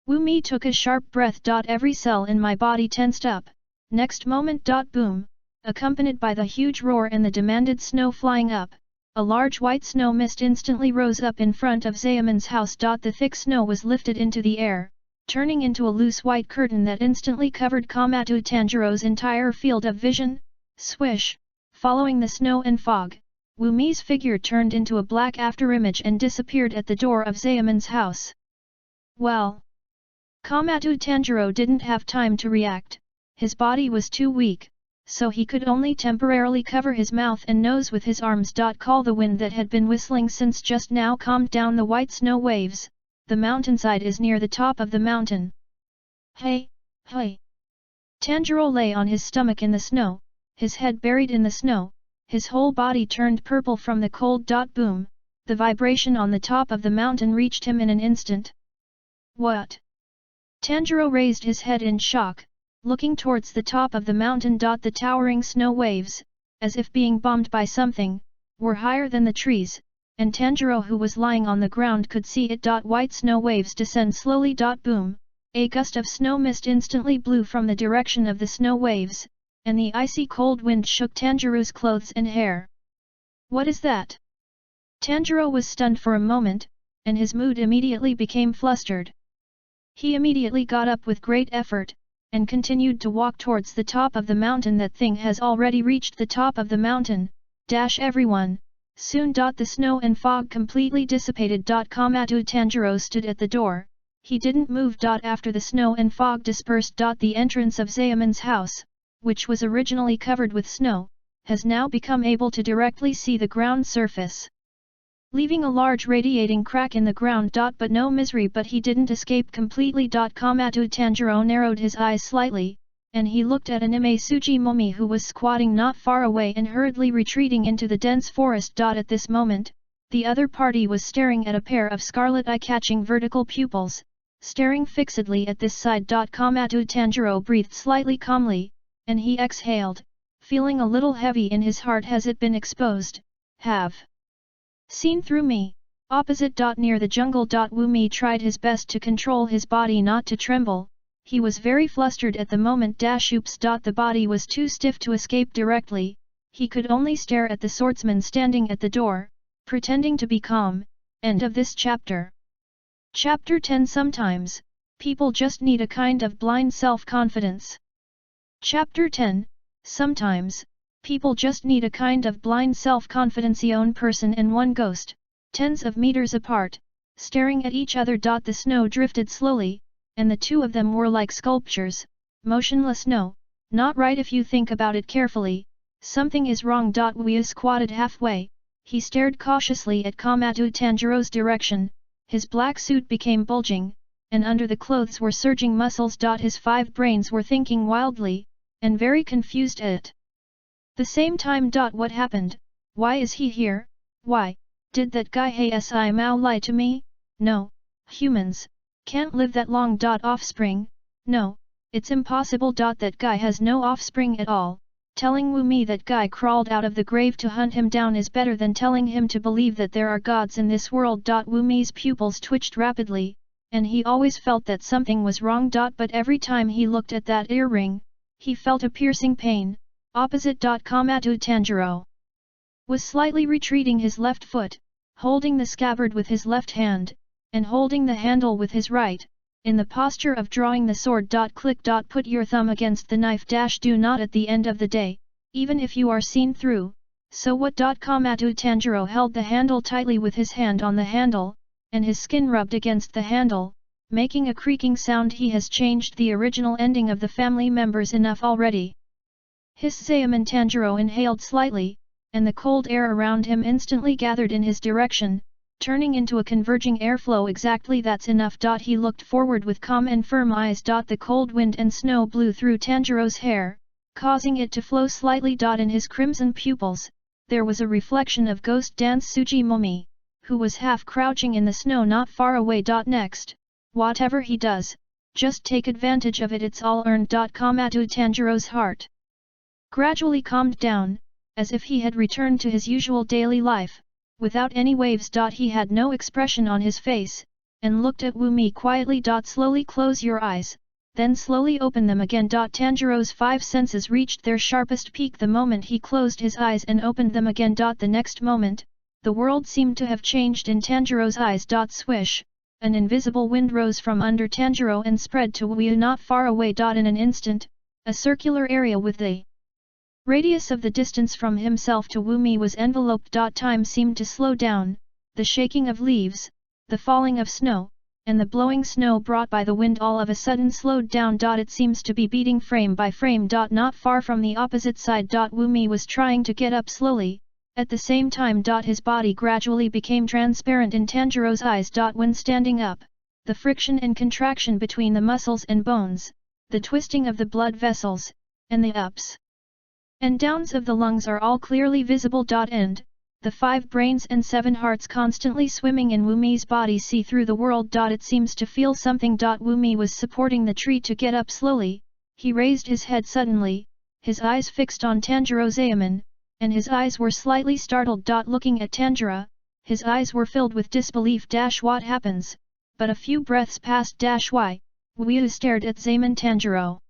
Wu Mi took a sharp breath. Every cell in my body tensed up. Next moment. Boom! Accompanied by the huge roar and the demanded snow flying up, a large white snow mist instantly rose up in front of Zaemon's house. The thick snow was lifted into the air, turning into a loose white curtain that instantly covered KAMADO Tanjiro's entire field of vision. Swish! Following the snow and fog, Wu Mi's figure turned into a black afterimage and disappeared at the door of Zaemon's house. Well, KAMADO Tanjiro didn't have time to react. His body was too weak, so he could only temporarily cover his mouth and nose with his arms. Call the wind that had been whistling since just now calmed down the white snow waves. The mountainside is near the top of the mountain. Hey, hey! Tanjiro lay on his stomach in the snow, his head buried in the snow, his whole body turned purple from the cold. Boom! The vibration on the top of the mountain reached him in an instant. What? Tanjiro raised his head in shock, looking towards the top of the mountain. The towering snow waves, as if being bombed by something, were higher than the trees, and Tanjiro, who was lying on the ground, could see it. White snow waves descend slowly. Boom! A gust of snow mist instantly blew from the direction of the snow waves, and the icy cold wind shook Tanjiro's clothes and hair. What is that? Tanjiro was stunned for a moment, and his mood immediately became flustered. He immediately got up with great effort, and continued to walk towards the top of the mountain. That thing has already reached the top of the mountain. Everyone! Soon. The snow and fog completely dissipated. KAMADO Tanjiro stood at the door. He didn't move. After the snow and fog dispersed. The entrance of Zaemon's house, which was originally covered with snow, has now become able to directly see the ground surface, leaving a large radiating crack in the ground. But no misery, but he didn't escape completely. KAMADO Tanjiro narrowed his eyes slightly, and he looked at Anime Tsujimomi, who was squatting not far away and hurriedly retreating into the dense forest. At this moment, the other party was staring at a pair of scarlet eye-catching vertical pupils, staring fixedly at this side. KAMADO Tanjiro breathed slightly calmly, and he exhaled, feeling a little heavy in his heart. Has it been exposed? Have seen through me? Opposite. Near the jungle. Wu Mi tried his best to control his body not to tremble. He was very flustered at the moment. Oops. The body was too stiff to escape directly. He could only stare at the swordsman standing at the door, pretending to be calm. End of this chapter. Chapter 10. Sometimes, people just need a kind of blind self-confidence. Chapter 10. Sometimes, people just need a kind of blind self-confidence. One person and one ghost, tens of meters apart, staring at each other. The snow drifted slowly, and the two of them were like sculptures, motionless. No, not right if you think about it carefully. Something is wrong. Wu squatted halfway. He stared cautiously at KAMADO Tanjiro's direction. His black suit became bulging, and under the clothes were surging muscles. His 5 brains were thinking wildly, and very confused at the same time. What happened? Why is he here? Why, did that guy Hsi Mao lie to me? No, humans can't live that long. Offspring? No, it's impossible. That guy has no offspring at all. Telling Wu Mi that guy crawled out of the grave to hunt him down is better than telling him to believe that there are gods in this world. Wu Mi's pupils twitched rapidly, and he always felt that something was wrong. But every time he looked at that earring, he felt a piercing pain. Opposite. KAMADO Tanjiro was slightly retreating his left foot, holding the scabbard with his left hand, and holding the handle with his right. in the posture of drawing the sword. Click. Put your thumb against the knife. Do not at the end of the day, even if you are seen through. So what? KAMADO Tanjiro held the handle tightly with his hand on the handle, and his skin rubbed against the handle, making a creaking sound. He has changed the original ending of the family members enough already. Hissed Tanjiro inhaled slightly, and the cold air around him instantly gathered in his direction, turning into a converging airflow. Exactly, that's enough. He looked forward with calm and firm eyes. The cold wind and snow blew through Tanjiro's hair, causing it to flow slightly. In his crimson pupils, there was a reflection of ghost dance Sujimomi, who was half crouching in the snow not far away. Next, whatever he does, just take advantage of it, it's all earned. KAMADO Tanjiro's heart gradually calmed down, as if he had returned to his usual daily life, without any waves. He had no expression on his face, and looked at Wumi quietly. Slowly close your eyes, then slowly open them again. Tanjiro's 5 senses reached their sharpest peak the moment he closed his eyes and opened them again. The next moment, the world seemed to have changed in Tanjiro's eyes. Swish, an invisible wind rose from under Tanjiro and spread to Wui not far away. In an instant, a circular area with the radius of the distance from himself to Wumi was enveloped. Time seemed to slow down, the shaking of leaves, the falling of snow, and the blowing snow brought by the wind all of a sudden slowed down. It seems to be beating frame by frame. Not far from the opposite side. Wumi was trying to get up slowly, at the same time. His body gradually became transparent in Tanjiro's eyes. When standing up, the friction and contraction between the muscles and bones, the twisting of the blood vessels, and the ups and downs of the lungs are all clearly visible. And the 5 brains and 7 hearts constantly swimming in Wumi's body see through the world. It seems to feel something. Wumi was supporting the tree to get up slowly. He raised his head suddenly, his eyes fixed on Tanjiro Zaemon, and his eyes were slightly startled. Looking at Tanjiro, his eyes were filled with disbelief. What happens? But a few breaths passed. Why? Wui stared at Zaemon Tanjiro,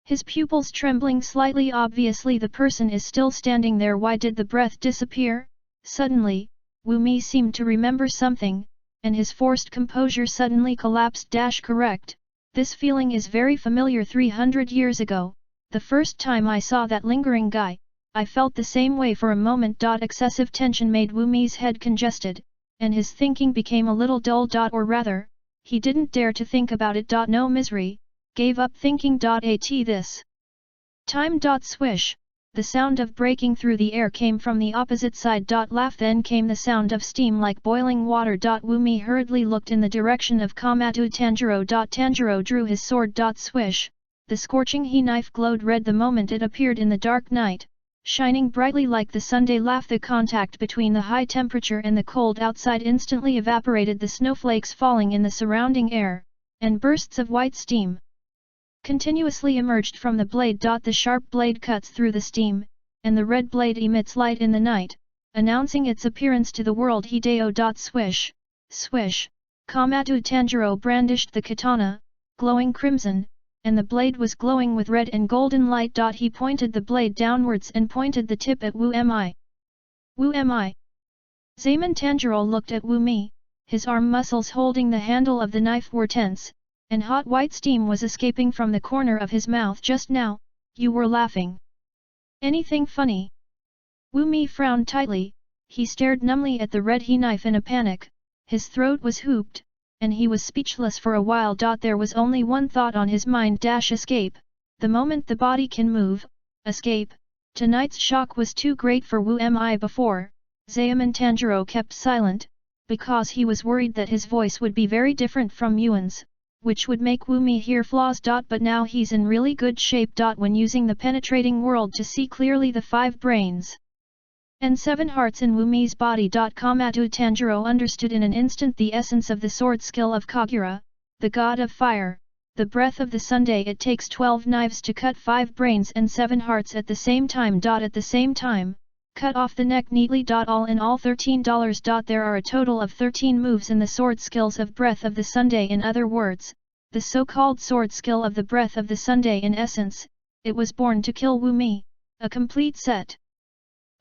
his pupils trembling slightly. Obviously the person is still standing there. Why did the breath disappear? Suddenly, Wumi seemed to remember something, and his forced composure suddenly collapsed. Correct, this feeling is very familiar. 300 years ago, the first time I saw that lingering guy, I felt the same way for a moment. Excessive tension made Wumi's head congested, and his thinking became a little dull. Or rather, he didn't dare to think about it. No misery, gave up thinking. At this time. Swish, the sound of breaking through the air came from the opposite side. Laugh. Then came the sound of steam like boiling water. Wumi hurriedly looked in the direction of KAMADO Tanjiro. Tanjiro drew his sword. Swish, the scorching he knife glowed red the moment it appeared in the dark night, shining brightly like the Sunday. The contact between the high temperature and the cold outside instantly evaporated the snowflakes falling in the surrounding air, and bursts of white steam continuously emerged from the blade. The sharp blade cuts through the steam, and the red blade emits light in the night, announcing its appearance to the world. Hideo. Swish, swish, KAMADO Tanjiro brandished the katana, glowing crimson, and the blade was glowing with red and golden light. He pointed the blade downwards and pointed the tip at Wumi. Wumi. Zaemon Tanjiro looked at Wumi, his arm muscles holding the handle of the knife were tense, and hot white steam was escaping from the corner of his mouth. Just now, you were laughing. Anything funny? Wumi frowned tightly, he stared numbly at the red knife in a panic, his throat was hooped, and he was speechless for a while. There was only one thought on his mind. Escape. The moment the body can move, escape. Tonight's shock was too great for Wumi. Before, Zaemon Tanjiro kept silent, because he was worried that his voice would be very different from Yuan's, which would make Wumi hear flaws. But now he's in really good shape. When using the penetrating world to see clearly the 5 brains and 7 hearts in Wumi's body. KAMADO Tanjiro understood in an instant the essence of the sword skill of Kagura, the god of fire, the breath of the Sunday. It takes 12 knives to cut 5 brains and 7 hearts at the same time. At the same time, cut off the neck neatly. All in all $13. There are a total of 13 moves in the sword skills of Breath of the Sunday. In other words, the so-called sword skill of the Breath of the Sunday. In essence, it was born to kill Wumi, a complete set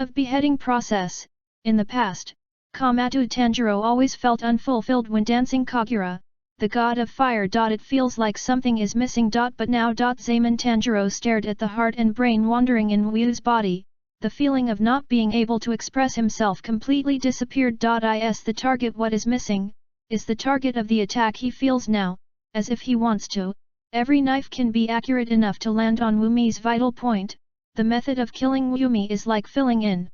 of beheading process. In the past, KAMADO Tanjiro always felt unfulfilled when dancing Kagura, the god of fire. It feels like something is missing. But now. Zaman Tanjiro stared at the heart and brain wandering in Wu's body. The feeling of not being able to express himself completely disappeared. Is the target what is missing? Is the target of the attack he feels now, as if he wants to. Every knife can be accurate enough to land on Wumi's vital point. The method of killing Wumi is like filling in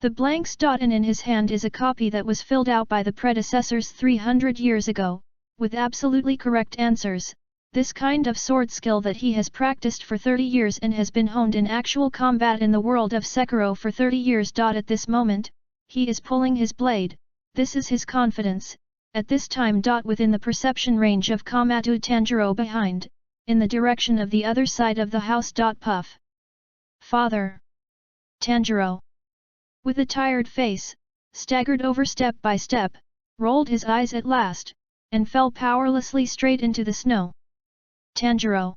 the blanks. And in his hand is a copy that was filled out by the predecessors 300 years ago, with absolutely correct answers. This kind of sword skill that he has practiced for 30 years and has been honed in actual combat in the world of Sekiro for 30 years. At this moment, he is pulling his blade. This is his confidence. At this time. Within the perception range of KAMADO Tanjiro behind, in the direction of the other side of the house. Puff. Father. Tanjiro. With a tired face, staggered over step by step, rolled his eyes at last, and fell powerlessly straight into the snow. Tanjiro.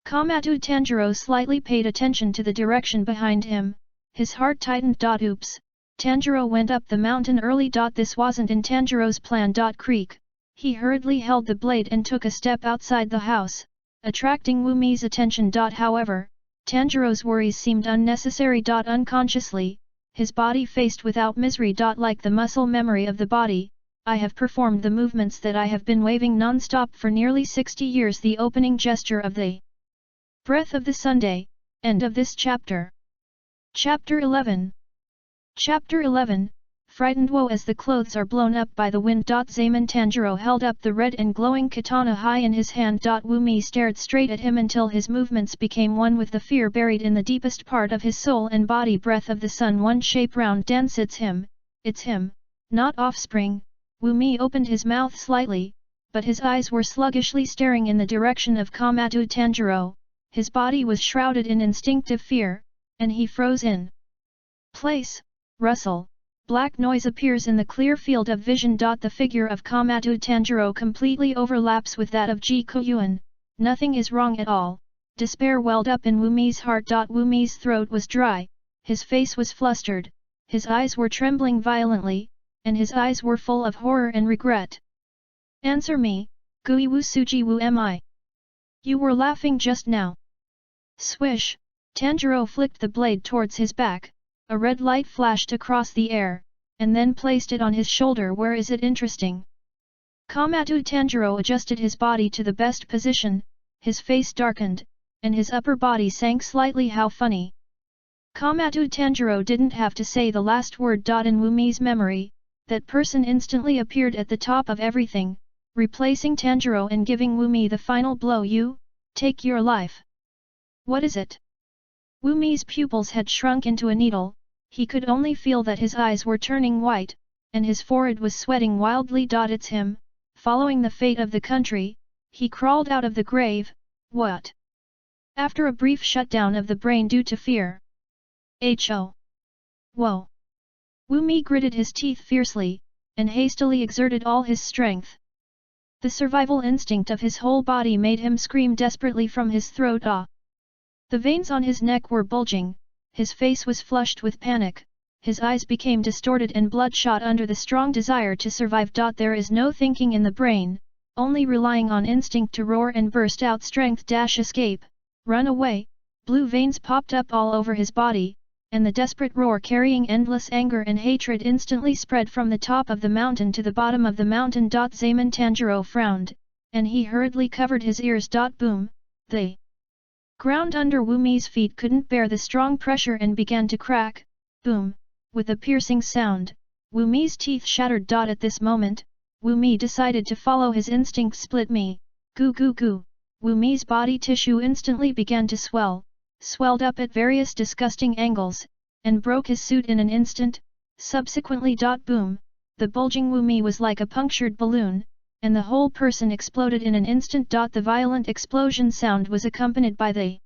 KAMADO Tanjiro slightly paid attention to the direction behind him, his heart tightened. Oops. Tanjiro went up the mountain early. This wasn't in Tanjiro's plan. Creak. He hurriedly held the blade and took a step outside the house, attracting Wumi's attention. However, Tanjiro's worries seemed unnecessary. Unconsciously, his body faced without misery. Like the muscle memory of the body, I have performed the movements that I have been waving non-stop for nearly 60 years. The opening gesture of the Breath of the Sunday. End of this chapter. Chapter 11. Chapter 11, Frightened Woe. As the clothes are blown up by the wind. Zaman Tanjiro held up the red and glowing katana high in his hand. Wumi stared straight at him until his movements became one with the fear buried in the deepest part of his soul and body. Breath of the sun. One shape round dance. It's him, not offspring. Wumi opened his mouth slightly, but his eyes were sluggishly staring in the direction of KAMADO Tanjiro. His body was shrouded in instinctive fear, and he froze in place. Rustle. Black noise appears in the clear field of vision. The figure of KAMADO Tanjiro completely overlaps with that of Ji Koyuan. Nothing is wrong at all. Despair welled up in Wumi's heart. Wumi's throat was dry, his face was flustered, his eyes were trembling violently, and his eyes were full of horror and regret. Answer me, Gui Wu Suji Wu am I? You were laughing just now. Swish. Tanjiro flicked the blade towards his back. A red light flashed across the air, and then placed it on his shoulder. Where is it? Interesting. KAMADO Tanjiro adjusted his body to the best position, his face darkened, and his upper body sank slightly. How funny. KAMADO Tanjiro didn't have to say the last word. In Wumi's memory, that person instantly appeared at the top of everything, replacing Tanjiro and giving Wumi the final blow. You, take your life. What is it? Wumi's pupils had shrunk into a needle. He could only feel that his eyes were turning white, and his forehead was sweating wildly. It's him, following the fate of the country. He crawled out of the grave. What? After a brief shutdown of the brain due to fear. Ho! Whoa! Wumi gritted his teeth fiercely, and hastily exerted all his strength. The survival instinct of his whole body made him scream desperately from his throat. The veins on his neck were bulging, his face was flushed with panic, his eyes became distorted and bloodshot under the strong desire to survive. There is no thinking in the brain, only relying on instinct to roar and burst out strength. Escape, run away. Blue veins popped up all over his body, and the desperate roar carrying endless anger and hatred instantly spread from the top of the mountain to the bottom of the mountain. Zaman Tanjiro frowned, and he hurriedly covered his ears. Boom, the ground under Wumi's feet couldn't bear the strong pressure and began to crack. Boom, with a piercing sound, Wumi's teeth shattered. At this moment, Wumi decided to follow his instinct. Split me, goo goo goo. Wumi's body tissue instantly began to swelled up at various disgusting angles, and broke his suit in an instant. Subsequently. Boom, the bulging Wumi was like a punctured balloon, and the whole person exploded in an instant. The violent explosion sound was accompanied by the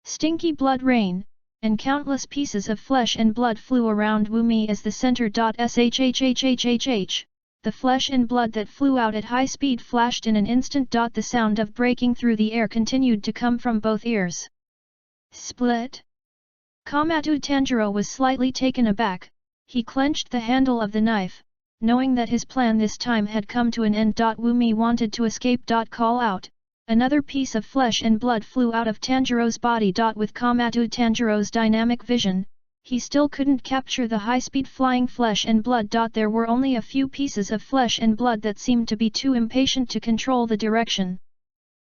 stinky blood rain, and countless pieces of flesh and blood flew around Wumi as the center. Shhhhhhh. The flesh and blood that flew out at high speed flashed in an instant. The sound of breaking through the air continued to come from both ears. Split? KAMADO Tanjiro was slightly taken aback. He clenched the handle of the knife, knowing that his plan this time had come to an end. Wumi wanted to escape. Call out. Another piece of flesh and blood flew out of Tanjuro's body. With KAMADO Tanjuro's dynamic vision, he still couldn't capture the high-speed flying flesh and blood. There were only a few pieces of flesh and blood that seemed to be too impatient to control the direction.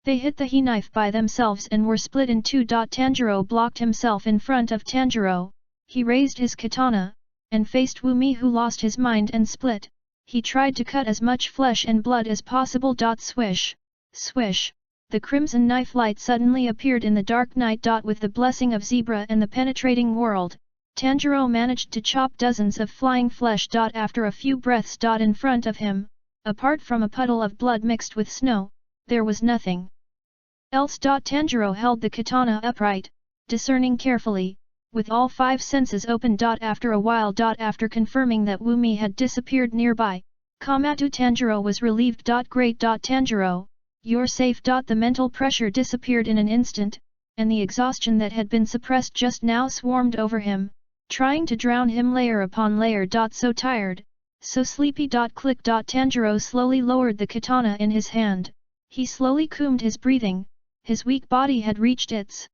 They hit the he-knife by themselves and were split in two. Tanjuro blocked himself in front of Tanjuro. He raised his katana, and faced Wumi, who lost his mind and split. He tried to cut as much flesh and blood as possible. Swish, swish. The crimson knife light suddenly appeared in the dark night. With the blessing of Zebra and the penetrating world, Tanjiro managed to chop dozens of flying flesh. After a few breaths. In front of him, apart from a puddle of blood mixed with snow, there was nothing else. Tanjiro held the katana upright, discerning carefully, with all five senses open. After a while. After confirming that Wumi had disappeared nearby, KAMADO Tanjiro was relieved. Great. Tanjiro, you're safe. The mental pressure disappeared in an instant, and the exhaustion that had been suppressed just now swarmed over him, trying to drown him layer upon layer. So tired, so sleepy. Click. Tanjiro slowly lowered the katana in his hand. He slowly combed his breathing. His weak body had reached its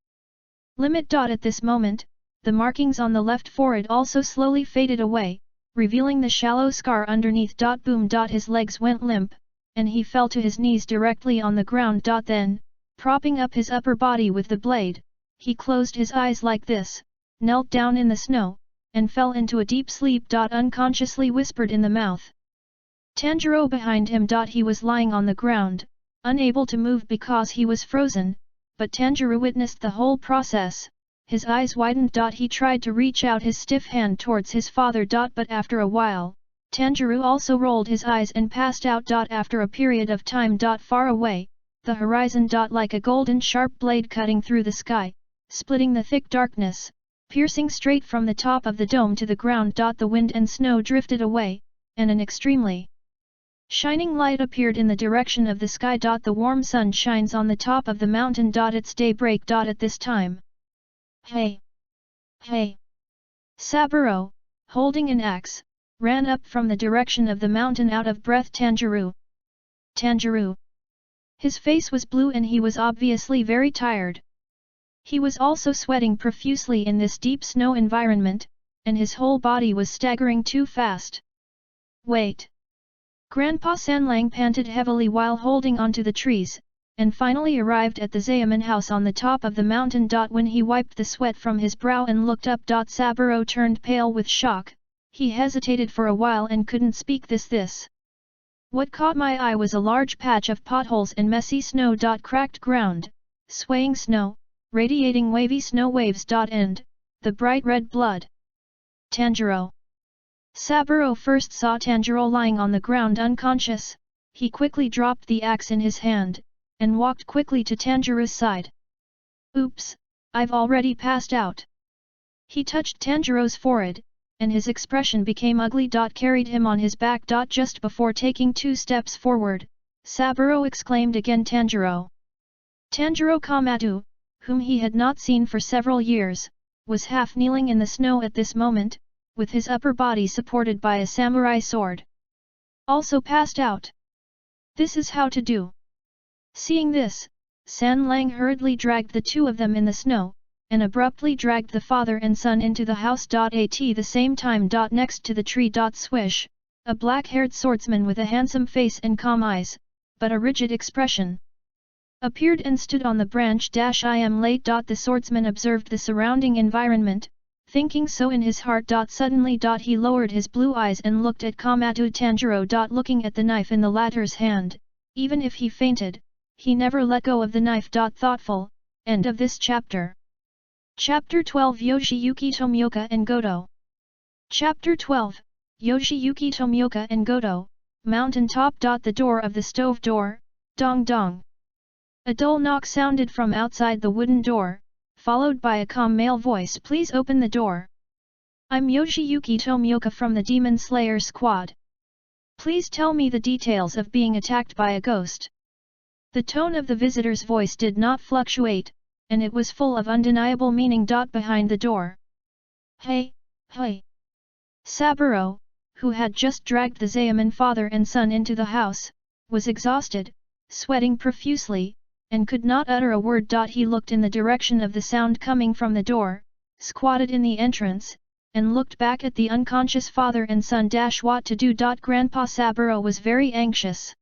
limit. At this moment, the markings on the left forehead also slowly faded away, revealing the shallow scar underneath. Boom. His legs went limp, and he fell to his knees directly on the ground. Then, propping up his upper body with the blade, he closed his eyes like this, knelt down in the snow, and fell into a deep sleep. Unconsciously whispered in the mouth. Tanjiro behind him. He was lying on the ground, unable to move because he was frozen, but Tanjiro witnessed the whole process. His eyes widened. He tried to reach out his stiff hand towards his father. But after a while, Tanjiro also rolled his eyes and passed out. After a period of time. Far away, the horizon. Like a golden sharp blade cutting through the sky, splitting the thick darkness, piercing straight from the top of the dome to the ground. The wind and snow drifted away, and an extremely shining light appeared in the direction of the sky. The warm sun shines on the top of the mountain. It's daybreak. At this time. Hey! Hey! Saburo, holding an axe, ran up from the direction of the mountain. Out of breath. Tanjiro! Tanjiro! His face was blue and he was obviously very tired. He was also sweating profusely in this deep snow environment, and his whole body was staggering too fast. Wait! Grandpa Sanlang panted heavily while holding onto the trees, and finally arrived at the Zayaman house on the top of the mountain. When he wiped the sweat from his brow and looked up. Saburo turned pale with shock. He hesitated for a while and couldn't speak. This. What caught my eye was a large patch of potholes and messy snow. Cracked ground, swaying snow, radiating wavy snow waves. And the bright red blood. Tanjiro. Saburo first saw Tanjiro lying on the ground unconscious. He quickly dropped the axe in his hand, and walked quickly to Tanjiro's side. Oops, I've already passed out. He touched Tanjiro's forehead, and his expression became ugly. Carried him on his back. Just before taking 2 steps forward, Saburo exclaimed again. Tanjiro! Tanjiro KAMADO, whom he had not seen for several years, was half kneeling in the snow at this moment, with his upper body supported by a samurai sword. Also passed out. This is how to do. Seeing this, Sanlang hurriedly dragged the two of them in the snow, and abruptly dragged the father and son into the house. At the same time. Next to the tree. Swish, a black-haired swordsman with a handsome face and calm eyes, but a rigid expression, appeared and stood on the branch. I am late. The swordsman observed the surrounding environment, thinking so in his heart. Suddenly. He lowered his blue eyes and looked at KAMADO Tanjiro. Looking at the knife in the latter's hand, even if he fainted, he never let go of the knife. Thoughtful. End of this chapter. Chapter 12 Yoshiyuki Tomioka and Goto. Chapter 12 Yoshiyuki Tomioka and Goto, Mountain Top. The door of the stove door, dong dong. A dull knock sounded from outside the wooden door, followed by a calm male voice. Please open the door. I'm Yoshiyuki Tomioka from the Demon Slayer squad. Please tell me the details of being attacked by a ghost. The tone of the visitor's voice did not fluctuate, and it was full of undeniable meaning. Behind the door. Hey, hey. Saburo, who had just dragged the Zayaman father and son into the house, was exhausted, sweating profusely, and could not utter a word. He looked in the direction of the sound coming from the door, squatted in the entrance, and looked back at the unconscious father and son. What to do? Grandpa Saburo was very anxious.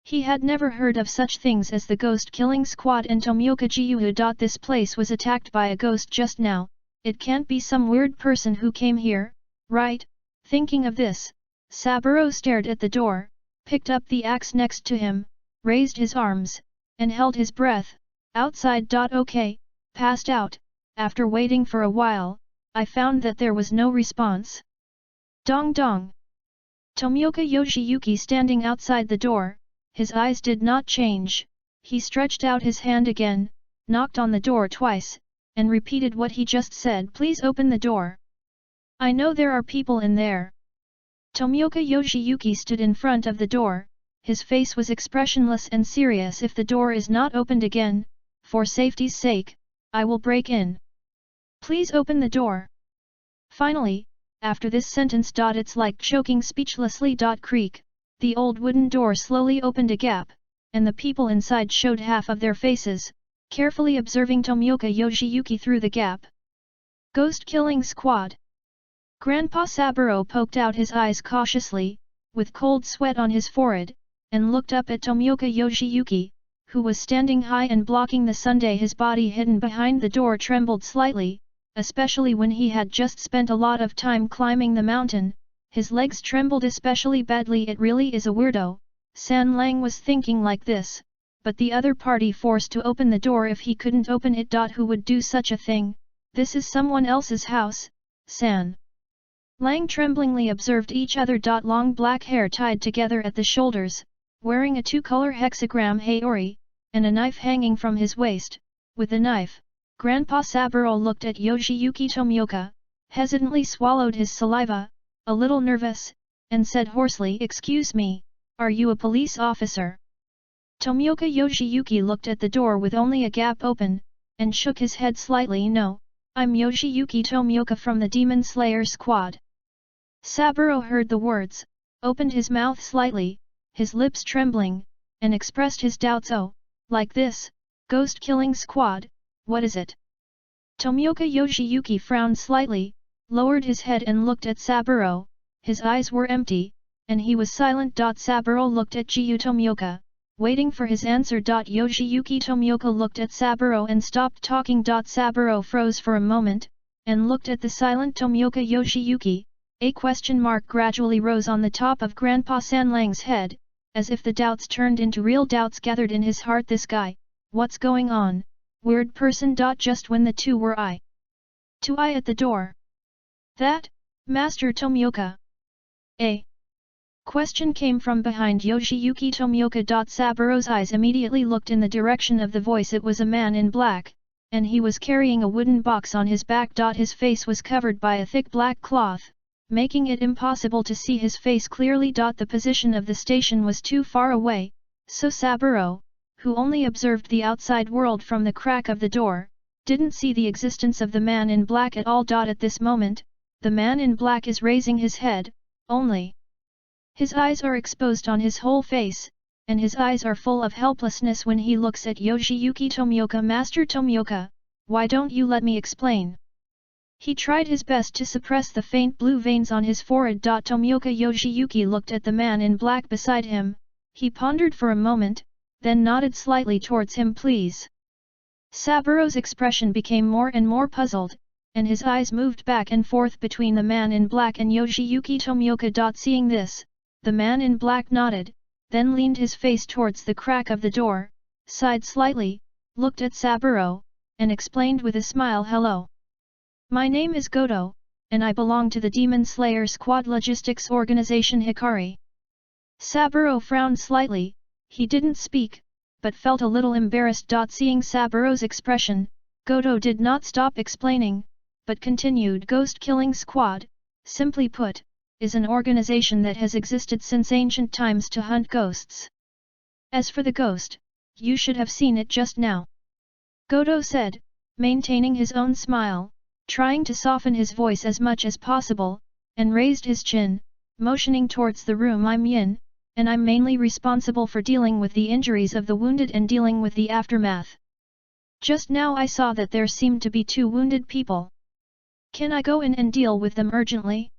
He had never heard of such things as the ghost killing squad and Tomioka Jiuhu. This place was attacked by a ghost just now, it can't be some weird person who came here, right? Thinking of this, Saburo stared at the door, picked up the axe next to him, raised his arms, and held his breath. Outside. Okay, passed out. After waiting for a while, I found that there was no response. Dong dong. Tomioka Yoshiyuki standing outside the door, his eyes did not change. He stretched out his hand again, knocked on the door twice, and repeated what he just said. Please open the door. I know there are people in there. Tomioka Yoshiyuki stood in front of the door, his face was expressionless and serious. If the door is not opened again, for safety's sake, I will break in. Please open the door. Finally, after this sentence. It's like choking speechlessly. Creak, the old wooden door slowly opened a gap, and the people inside showed half of their faces, carefully observing Tomioka Yoshiyuki through the gap. Ghost killing squad. Grandpa Saburo poked out his eyes cautiously, with cold sweat on his forehead, and looked up at Tomioka Yoshiyuki, who was standing high and blocking the sundae. His body hidden behind the door trembled slightly, especially when he had just spent a lot of time climbing the mountain. His legs trembled especially badly. It really is a weirdo, San Lang was thinking like this, but the other party forced to open the door if he couldn't open it. Who would do such a thing? This is someone else's house, San Lang tremblingly observed each other. Long black hair tied together at the shoulders, wearing a two-color hexagram haori, and a knife hanging from his waist. With the knife, Grandpa Saburo looked at Yoshiyuki. Tomioka hesitantly swallowed his saliva, a little nervous, and said hoarsely, "Excuse me, are you a police officer?" Tomioka Yoshiyuki looked at the door with only a gap open, and shook his head slightly. "No, I'm Yoshiyuki Tomioka from the Demon Slayer squad." Saburo heard the words, opened his mouth slightly, his lips trembling, and expressed his doubts. "Oh, like this, ghost killing squad, what is it?" Tomioka Yoshiyuki frowned slightly, lowered his head and looked at Saburo. His eyes were empty, and he was silent. Saburo looked at Jiu Tomioka, waiting for his answer. Yoshiyuki Tomioka looked at Saburo and stopped talking. Saburo froze for a moment, and looked at the silent Tomioka Yoshiyuki. A question mark gradually rose on the top of Grandpa San Lang's head, as if the doubts turned into real doubts gathered in his heart. This guy, what's going on? Weird person. Just when the two were eye to eye at the door. That, Master Tomioka. A question came from behind Yoshiyuki Tomioka. Saburo's eyes immediately looked in the direction of the voice. It was a man in black, and he was carrying a wooden box on his back. His face was covered by a thick black cloth, making it impossible to see his face clearly. The position of the station was too far away, so Saburo, who only observed the outside world from the crack of the door, didn't see the existence of the man in black at all. At this moment, the man in black is raising his head, only his eyes are exposed on his whole face, and his eyes are full of helplessness when he looks at Yoshiyuki Tomioka. "Master Tomioka, why don't you let me explain?" He tried his best to suppress the faint blue veins on his forehead. Tomioka Yoshiyuki looked at the man in black beside him, he pondered for a moment, then nodded slightly towards him. "Please." Saburo's expression became more and more puzzled, and his eyes moved back and forth between the man in black and Yoshiyuki Tomioka. Seeing this, the man in black nodded, then leaned his face towards the crack of the door, sighed slightly, looked at Saburo, and explained with a smile, "Hello. My name is Goto, and I belong to the Demon Slayer Squad Logistics Organization Hikari." Saburo frowned slightly, he didn't speak, but felt a little embarrassed. Seeing Saburo's expression, Goto did not stop explaining, but continued. "Ghost Killing Squad, simply put, is an organization that has existed since ancient times to hunt ghosts. As for the ghost, you should have seen it just now," Goto said, maintaining his own smile, trying to soften his voice as much as possible, and raised his chin, motioning towards the room. I'm Yin, and I'm mainly responsible for dealing with the injuries of the wounded and dealing with the aftermath. Just now I saw that there seemed to be 2 wounded people. Can I go in and deal with them urgently?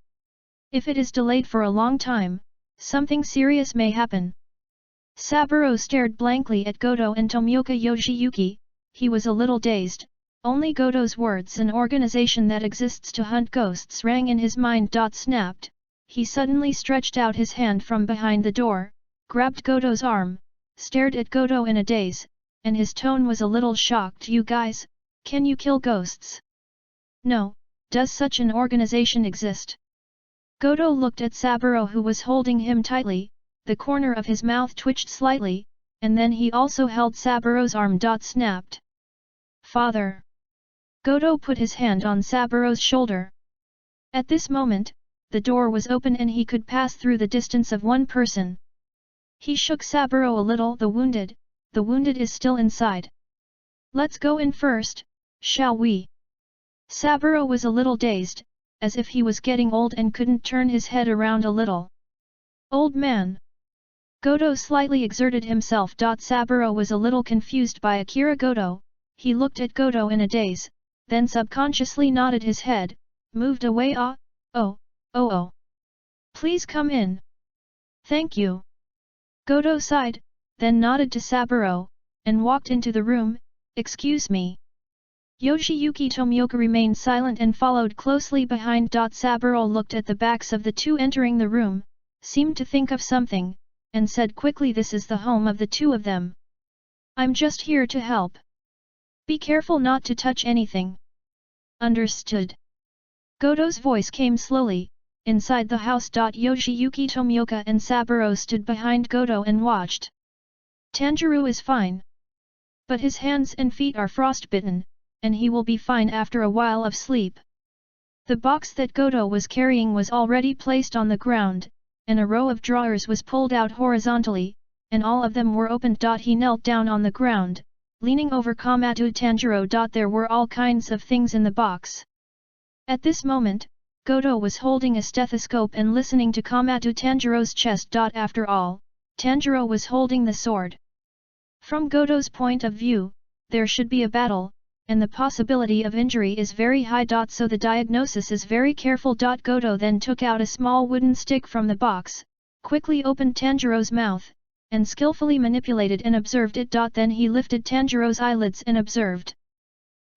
If it is delayed for a long time, something serious may happen. Saburo stared blankly at Goto and Tomioka Yoshiyuki. He was a little dazed. Only Goto's words, an organization that exists to hunt ghosts, rang in his mind. Snapped. He suddenly stretched out his hand from behind the door, grabbed Goto's arm, stared at Goto in a daze, and his tone was a little shocked. You guys, can you kill ghosts? No, does such an organization exist? Goto looked at Saburo, who was holding him tightly. The corner of his mouth twitched slightly, and then he also held Saburo's arm. Snapped. Father! Goto put his hand on Saburo's shoulder. At this moment, the door was open and he could pass through the distance of 1 person. He shook Saburo a little. The wounded is still inside. Let's go in first, shall we? Saburo was a little dazed, as if he was getting old and couldn't turn his head around a little. Old man! Goto slightly exerted himself. Saburo was a little confused by Akira Goto. He looked at Goto in a daze, then subconsciously nodded his head, moved away. Oh. Please come in. Thank you. Goto sighed, then nodded to Saburo, and walked into the room. Excuse me. Yoshiyuki Tomioka remained silent and followed closely behind. Saburo looked at the backs of the 2 entering the room, seemed to think of something, and said quickly, this is the home of the 2 of them. I'm just here to help. Be careful not to touch anything. Understood. Goto's voice came slowly. Inside the house. Yoshiyuki Tomioka and Saburo stood behind Goto and watched. Tanjuro is fine. But his hands and feet are frostbitten, and he will be fine after a while of sleep. The box that Goto was carrying was already placed on the ground, and a row of drawers was pulled out horizontally, and all of them were opened. He knelt down on the ground, leaning over KAMADO Tanjuro. There were all kinds of things in the box. At this moment, Goto was holding a stethoscope and listening to KAMADO Tanjiro's chest. After all, Tanjiro was holding the sword. From Goto's point of view, there should be a battle, and the possibility of injury is very high. So the diagnosis is very careful. Goto then took out a small wooden stick from the box, quickly opened Tanjiro's mouth, and skillfully manipulated and observed it. Then he lifted Tanjiro's eyelids and observed.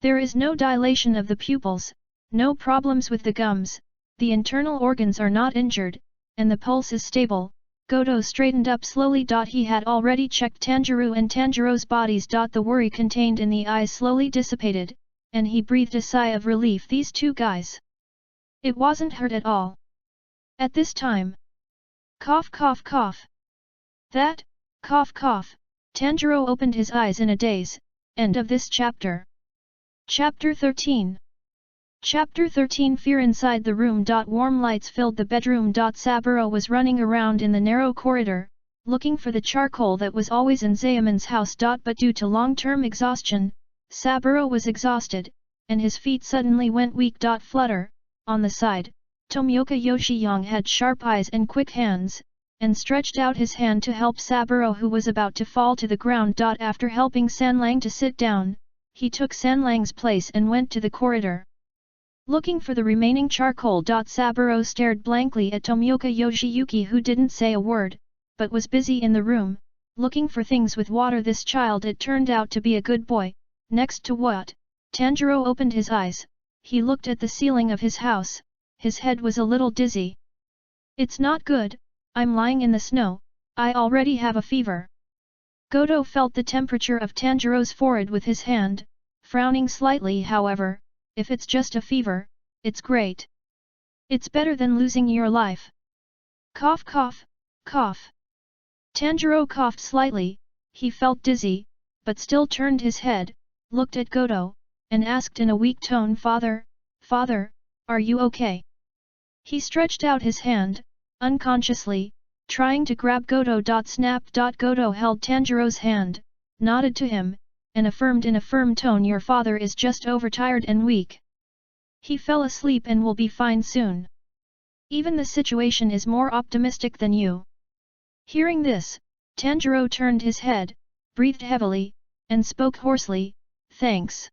There is no dilation of the pupils, no problems with the gums, the internal organs are not injured, and the pulse is stable. Goto straightened up slowly. He had already checked Tanjiro and Tanjiro's bodies. The worry contained in the eyes slowly dissipated, and he breathed a sigh of relief. These 2 guys. It wasn't hurt at all. At this time. Cough cough cough. That, cough cough. Tanjiro opened his eyes in a daze. End of this chapter. Chapter 13. Chapter 13. Fear inside the room. Warm lights filled the bedroom. Saburo was running around in the narrow corridor, looking for the charcoal that was always in Zaemon's house. But due to long-term exhaustion, Saburo was exhausted, and his feet suddenly went weak. Flutter. On the side, Tomioka Yoshiyong had sharp eyes and quick hands, and stretched out his hand to help Saburo, who was about to fall to the ground. After helping Sanlang to sit down, he took Sanlang's place and went to the corridor. Looking for the remaining charcoal. Saburo stared blankly at Tomioka Yoshiyuki, who didn't say a word, but was busy in the room, looking for things with water. This child, it turned out to be a good boy. Next to what? Tanjiro opened his eyes. He looked at the ceiling of his house. His head was a little dizzy. It's not good, I'm lying in the snow, I already have a fever. Goto felt the temperature of Tanjiro's forehead with his hand, frowning slightly. However, if it's just a fever, it's great. It's better than losing your life. Cough cough, cough. Tanjiro coughed slightly. He felt dizzy, but still turned his head, looked at Goto, and asked in a weak tone, Father, are you okay? He stretched out his hand, unconsciously, trying to grab Goto. Snap. Goto held Tanjiro's hand, nodded to him, and affirmed in a firm tone, your father is just overtired and weak. He fell asleep and will be fine soon. Even the situation is more optimistic than you. Hearing this, Tanjiro turned his head, breathed heavily, and spoke hoarsely, "Thanks."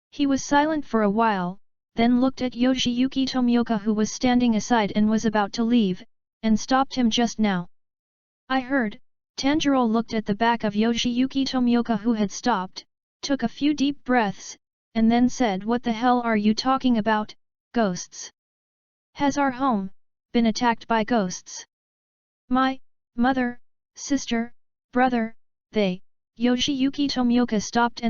He was silent for a while, then looked at Yoshiyuki Tomioka who was standing aside and was about to leave, and stopped him just now. "I heard." Tanjiro looked at the back of Yoshiyuki Tomioka who had stopped, took a few deep breaths, and then said, "What the hell are you talking about, ghosts? Has our home been attacked by ghosts? My mother, sister, brother, they..." Yoshiyuki Tomioka stopped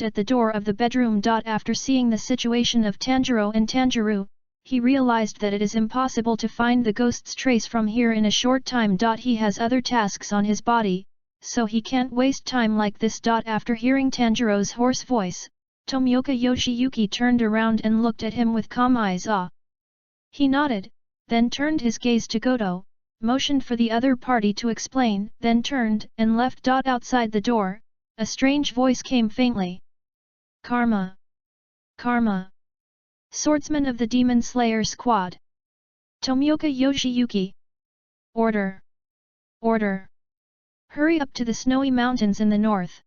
at the door of the bedroom. After seeing the situation of Tanjiro and Tanjiro, he realized that it is impossible to find the ghost's trace from here in a short time. He has other tasks on his body, so he can't waste time like this. After hearing Tanjiro's hoarse voice, Tomioka Yoshiyuki turned around and looked at him with calm eyes. He nodded, then turned his gaze to Goto, motioned for the other party to explain, then turned and left. Outside the door, a strange voice came faintly. "Karma! Karma! Swordsman of the Demon Slayer Squad! Tomioka Yoshiyuki! Order! Order! Hurry up to the snowy mountains in the north!"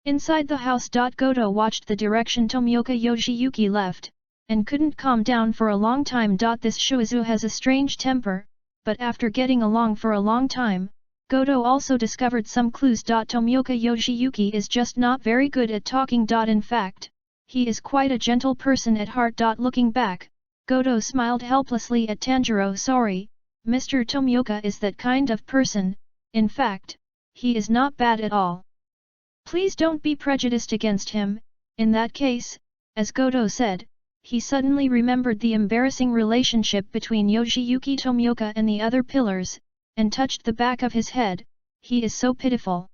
Inside the house. Goto watched the direction Tomioka Yoshiyuki left, and couldn't calm down for a long time. This Shuizu has a strange temper, but after getting along for a long time, Goto also discovered some clues. Tomioka Yoshiyuki is just not very good at talking. In fact, he is quite a gentle person at heart. Looking back, Goto smiled helplessly at Tanjiro. "Sorry, Mr. Tomioka is that kind of person, in fact, he is not bad at all. Please don't be prejudiced against him." In that case, as Goto said, he suddenly remembered the embarrassing relationship between Yoshiyuki Tomioka and the other pillars, and touched the back of his head. "He is so pitiful."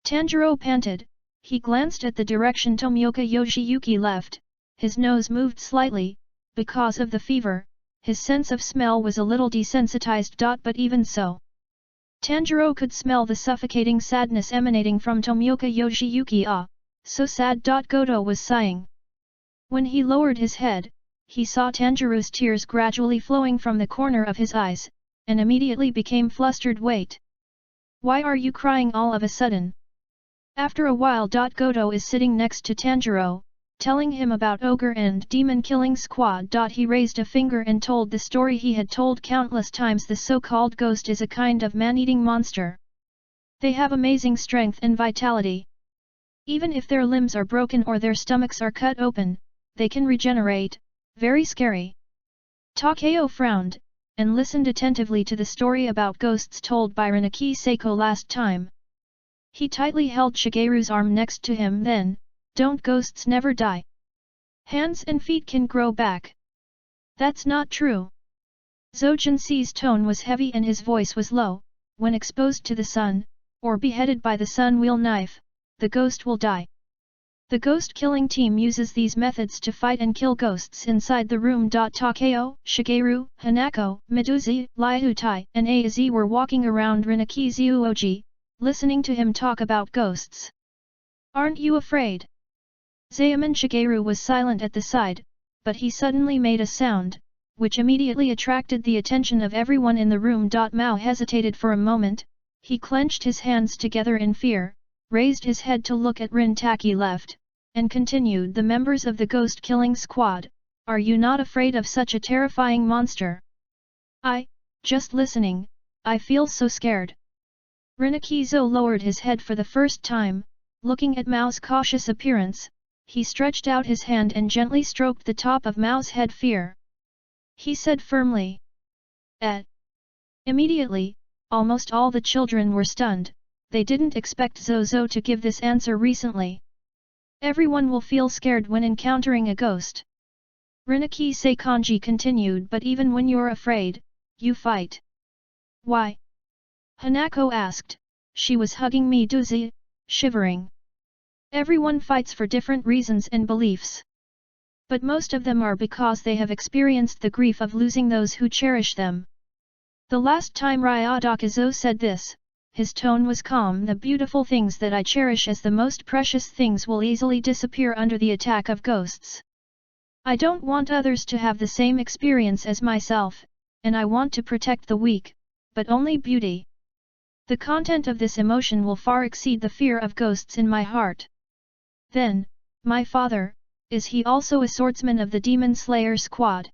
Tanjiro panted. He glanced at the direction Tomioka Yoshiyuki left, his nose moved slightly, because of the fever, his sense of smell was a little desensitized. But even so, Tanjiro could smell the suffocating sadness emanating from Tomioka Yoshiyuki. So sad. Goto was sighing. When he lowered his head, he saw Tanjiro's tears gradually flowing from the corner of his eyes, and immediately became flustered. "Wait! Why are you crying all of a sudden?" After a while. Goto is sitting next to Tanjiro, telling him about Ogre and Demon Killing Squad. He raised a finger and told the story he had told countless times. The so-called ghost is a kind of man-eating monster. They have amazing strength and vitality. Even if their limbs are broken or their stomachs are cut open, they can regenerate. Very scary. Takeo frowned, and listened attentively to the story about ghosts told by Rinaki Seiko last time. He tightly held Shigeru's arm next to him. Then, "Don't ghosts never die? Hands and feet can grow back." "That's not true." Zojinsi's tone was heavy and his voice was low. "When exposed to the sun, or beheaded by the sun-wheel knife, the ghost will die. The ghost-killing team uses these methods to fight and kill ghosts inside the room." Takeo, Shigeru, Hanako, Miduzi, Liutai, and Aiz were walking around Rinaki Zuoji, listening to him talk about ghosts. "Aren't you afraid?" Zaemin Shigeru was silent at the side, but he suddenly made a sound, which immediately attracted the attention of everyone in the room. Mao hesitated for a moment, he clenched his hands together in fear, raised his head to look at Rin-Taki left, and continued, "The members of the ghost-killing squad, are you not afraid of such a terrifying monster?" Just listening, I feel so scared." Rinaki-zo lowered his head for the first time, looking at Mao's cautious appearance, he stretched out his hand and gently stroked the top of Mao's head. "Fear," he said firmly. Immediately, almost all the children were stunned. They didn't expect Zozo to give this answer recently. "Everyone will feel scared when encountering a ghost." Rinaki Seikanji continued, "But even when you're afraid, you fight." "Why?" Hanako asked. She was hugging Miduzi, shivering. "Everyone fights for different reasons and beliefs. But most of them are because they have experienced the grief of losing those who cherish them." The last time Ryodakazo said this, his tone was calm. "The beautiful things that I cherish as the most precious things will easily disappear under the attack of ghosts. I don't want others to have the same experience as myself, and I want to protect the weak, but only beauty. The content of this emotion will far exceed the fear of ghosts in my heart. Then, my father, is he also a swordsman of the Demon Slayer squad?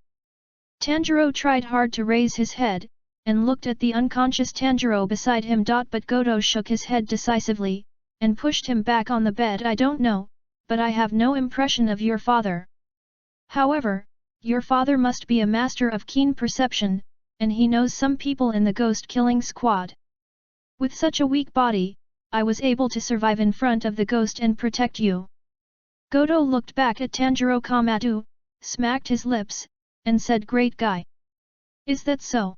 Tanjiro tried hard to raise his head, and looked at the unconscious Tanjiro beside him. But Goto shook his head decisively, and pushed him back on the bed. I don't know, but I have no impression of your father. However, your father must be a master of keen perception, and he knows some people in the ghost-killing squad. With such a weak body, I was able to survive in front of the ghost and protect you. Goto looked back at Tanjiro Kamado, smacked his lips, and said, great guy. Is that so?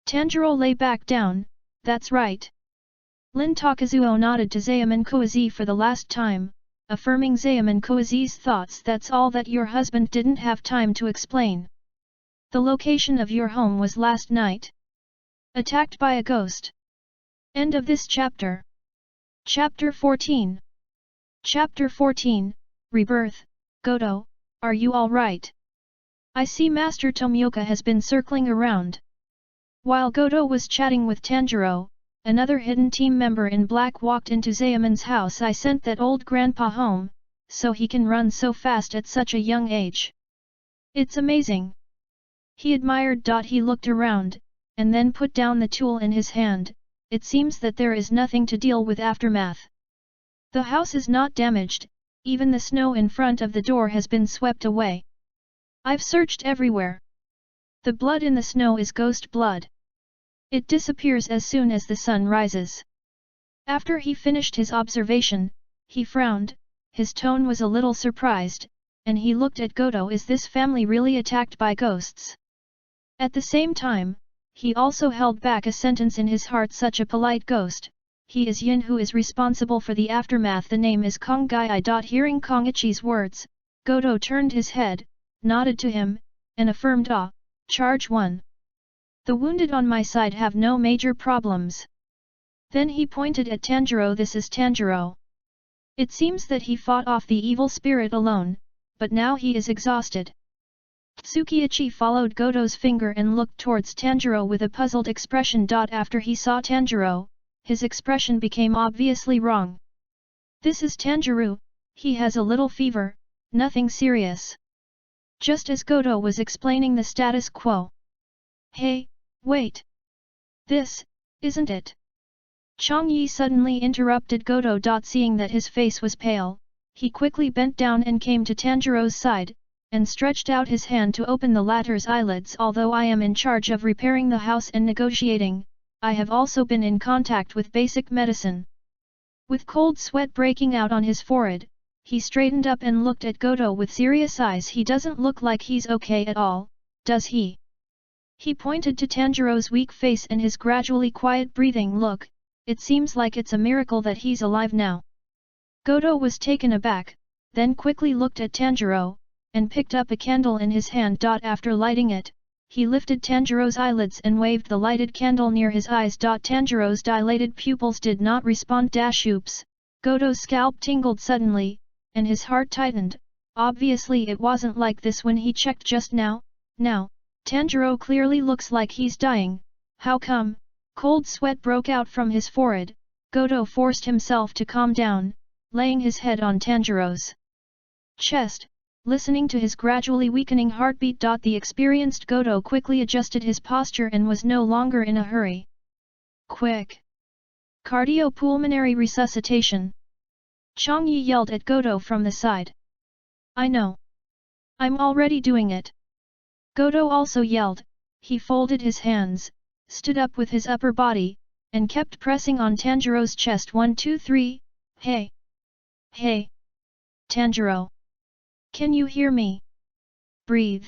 Tanjiro lay back down, that's right. Lin Takazuo nodded to Zaemin Koizi for the last time, affirming Zaemin Koizi's thoughts. That's all that your husband didn't have time to explain. The location of your home was last night attacked by a ghost. End of this chapter. Chapter 14. Chapter 14, Rebirth. Goto, are you alright? I see Master Tomioka has been circling around. While Goto was chatting with Tanjiro, another hidden team member in black walked into Zaemin's house. I sent that old grandpa home, so he can run so fast at such a young age. It's amazing. He admired. He looked around, and then put down the tool in his hand. It seems that there is nothing to deal with aftermath. The house is not damaged, even the snow in front of the door has been swept away. I've searched everywhere. The blood in the snow is ghost blood. It disappears as soon as the sun rises. After he finished his observation, he frowned, his tone was a little surprised, and he looked at Goto. Is this family really attacked by ghosts? At the same time, he also held back a sentence in his heart. Such a polite ghost, he is Yin who is responsible for the aftermath. The name is Kong Gai. Hearing Kongichi's words, Goto turned his head, nodded to him, and affirmed, ah, charge 1. The wounded on my side have no major problems. Then he pointed at Tanjiro. This is Tanjiro. It seems that he fought off the evil spirit alone, but now he is exhausted. Tsukiichi followed Goto's finger and looked towards Tanjiro with a puzzled expression. After he saw Tanjiro, his expression became obviously wrong. This is Tanjiro, he has a little fever, nothing serious. Just as Goto was explaining the status quo. Hey, wait! This, isn't it? Chang Yi suddenly interrupted Goto. Seeing that his face was pale, he quickly bent down and came to Tanjiro's side, and stretched out his hand to open the latter's eyelids. Although I am in charge of repairing the house and negotiating, I have also been in contact with basic medicine. With cold sweat breaking out on his forehead, he straightened up and looked at Goto with serious eyes. He doesn't look like he's okay at all, does he? He pointed to Tanjiro's weak face and his gradually quiet breathing. Look, it seems like it's a miracle that he's alive now. Goto was taken aback, then quickly looked at Tanjiro, and picked up a candle in his hand. After lighting it, he lifted Tanjiro's eyelids and waved the lighted candle near his eyes. Tanjiro's dilated pupils did not respond. Oops! Goto's scalp tingled suddenly, and his heart tightened. Obviously it wasn't like this when he checked just now. Now, Tanjiro clearly looks like he's dying. How come? Cold sweat broke out from his forehead. Goto forced himself to calm down, laying his head on Tanjiro's chest, listening to his gradually weakening heartbeat. The experienced Goto quickly adjusted his posture and was no longer in a hurry. Quick! Cardiopulmonary resuscitation! Chang Yi yelled at Goto from the side. I know. I'm already doing it. Goto also yelled. He folded his hands, stood up with his upper body, and kept pressing on Tanjiro's chest. 1 2 3, hey! Hey! Tanjiro! Can you hear me? Breathe!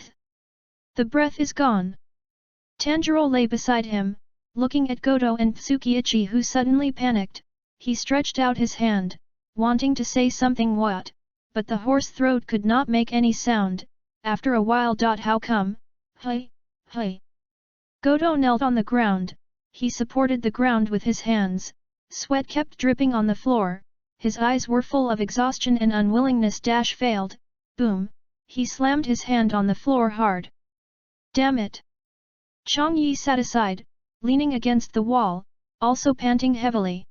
The breath is gone. Tanjiro lay beside him, looking at Goto and Tsukiichi, who suddenly panicked. He stretched out his hand, wanting to say something but the hoarse throat could not make any sound. After a while. How come? Hey! Hey! Goto knelt on the ground, he supported the ground with his hands, sweat kept dripping on the floor, his eyes were full of exhaustion and unwillingness. Failed, boom, he slammed his hand on the floor hard. Damn it! Chang Yi sat aside, leaning against the wall, also panting heavily.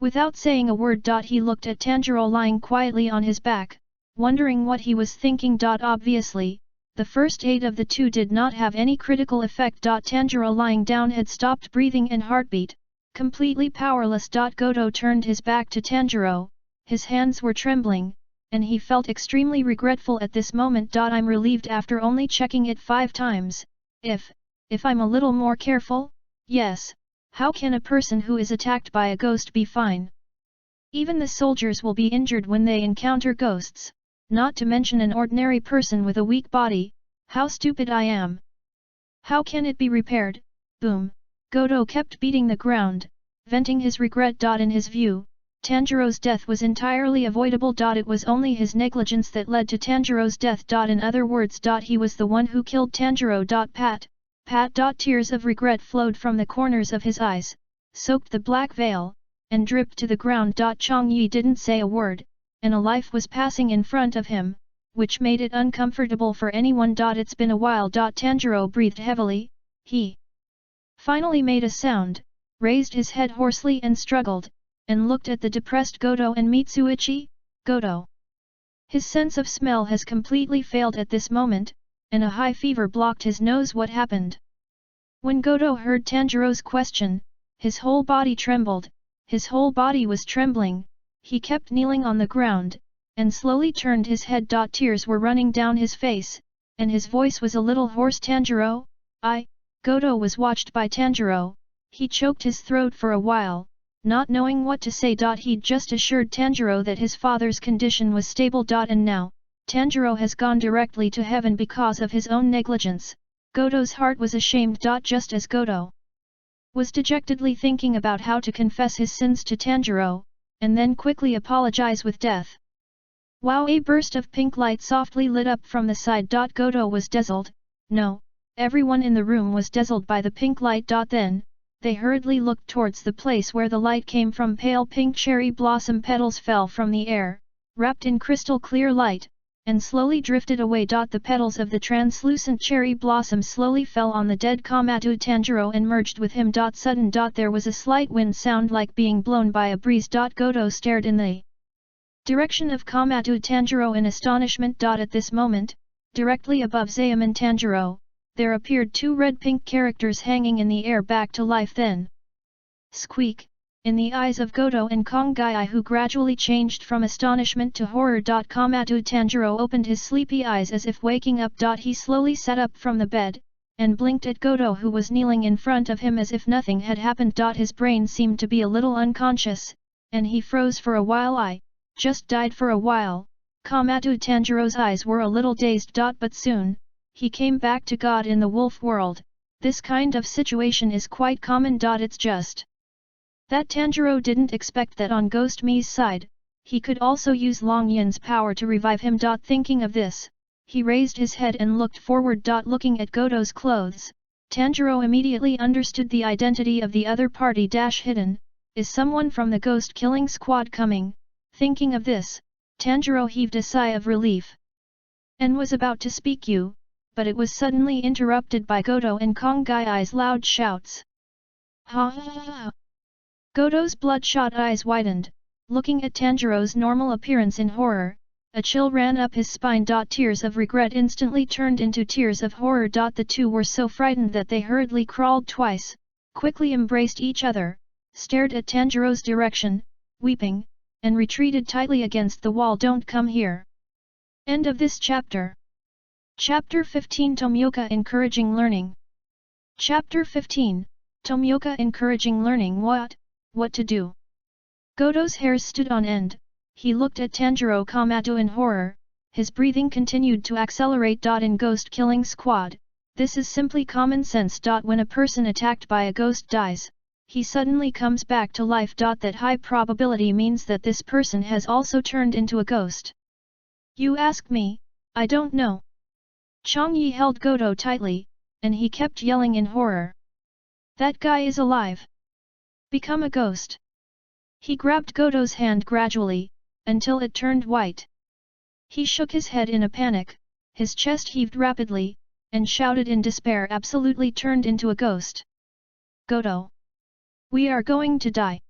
Without saying a word. He looked at Tanjiro lying quietly on his back, wondering what he was thinking. Obviously, the first aid of the two did not have any critical effect. Tanjiro lying down had stopped breathing and heartbeat, completely powerless. Goto turned his back to Tanjiro, his hands were trembling, and he felt extremely regretful at this moment. I'm relieved after only checking it 5 times, if I'm a little more careful, yes, how can a person who is attacked by a ghost be fine? Even the soldiers will be injured when they encounter ghosts, not to mention an ordinary person with a weak body. How stupid I am! How can it be repaired? Boom! Goto kept beating the ground, venting his regret. In his view, Tanjiro's death was entirely avoidable. It was only his negligence that led to Tanjiro's death. In other words, he was the one who killed Tanjiro. Pat. Tears of regret flowed from the corners of his eyes, soaked the black veil, and dripped to the ground. Chang Yi didn't say a word, and a life was passing in front of him, which made it uncomfortable for anyone. It's been a while. Tanjiro breathed heavily. He finally made a sound, raised his head hoarsely and struggled, and looked at the depressed Goto and Mitsuichi. Goto. His sense of smell has completely failed at this moment, and a high fever blocked his nose. What happened? When Goto heard Tanjiro's question, his whole body trembled, his whole body was trembling, he kept kneeling on the ground, and slowly turned his head. Tears were running down his face, and his voice was a little hoarse. Tanjiro? Goto was watched by Tanjiro, he choked his throat for a while, not knowing what to say. He'd just assured Tanjiro that his father's condition was stable. And now, Tanjiro has gone directly to heaven because of his own negligence. Goto's heart was ashamed. Just as Goto was dejectedly thinking about how to confess his sins to Tanjiro, and then quickly apologize with death. Wow! A burst of pink light softly lit up from the side. Goto was dazzled. No, everyone in the room was dazzled by the pink light. Then, they hurriedly looked towards the place where the light came from. Pale pink cherry blossom petals fell from the air, wrapped in crystal clear light, and slowly drifted away. The petals of the translucent cherry blossom slowly fell on the dead KAMADO Tanjiro and merged with him. Sudden. There was a slight wind sound like being blown by a breeze. Goto stared in the direction of KAMADO Tanjiro in astonishment. At this moment, directly above Zaemin Tanjiro, there appeared 2 red-pink characters hanging in the air back to life. Then, squeak! In the eyes of Goto and Kongai, who gradually changed from astonishment to horror. KAMADO Tanjiro opened his sleepy eyes as if waking up. He slowly sat up from the bed, and blinked at Goto, who was kneeling in front of him as if nothing had happened. His brain seemed to be a little unconscious, and he froze for a while. I just died for a while. KAMADO Tanjiro's eyes were a little dazed. But soon, he came back to God in the wolf world. This kind of situation is quite common. It's just that Tanjiro didn't expect that on Ghost Mi's side, he could also use Long Yin's power to revive him. Thinking of this, he raised his head and looked forward. Looking at Goto's clothes, Tanjiro immediately understood the identity of the other party. Hidden, is someone from the ghost killing squad coming? Thinking of this, Tanjiro heaved a sigh of relief, and was about to speak but it was suddenly interrupted by Goto and Kongai's loud shouts. Ha ha ha! Goto's bloodshot eyes widened, looking at Tanjiro's normal appearance in horror. A chill ran up his spine. Tears of regret instantly turned into tears of horror. The two were so frightened that they hurriedly crawled twice, quickly embraced each other, stared at Tanjiro's direction, weeping, and retreated tightly against the wall. Don't come here. End of this chapter. Chapter 15 Tomioka Encouraging Learning. Chapter 15 Tomioka Encouraging Learning. What to do? Goto's hairs stood on end. He looked at Tanjiro KAMADO in horror. His breathing continued to accelerate. In ghost killing squad, this is simply common sense. When a person attacked by a ghost dies, he suddenly comes back to life. That high probability means that this person has also turned into a ghost. You ask me, I don't know. Chang Yi held Goto tightly, and he kept yelling in horror. That guy is alive. Become a ghost. He grabbed Goto's hand gradually, until it turned white. He shook his head in a panic, his chest heaved rapidly, and shouted in despair, absolutely turned into a ghost. Godo! We are going to die!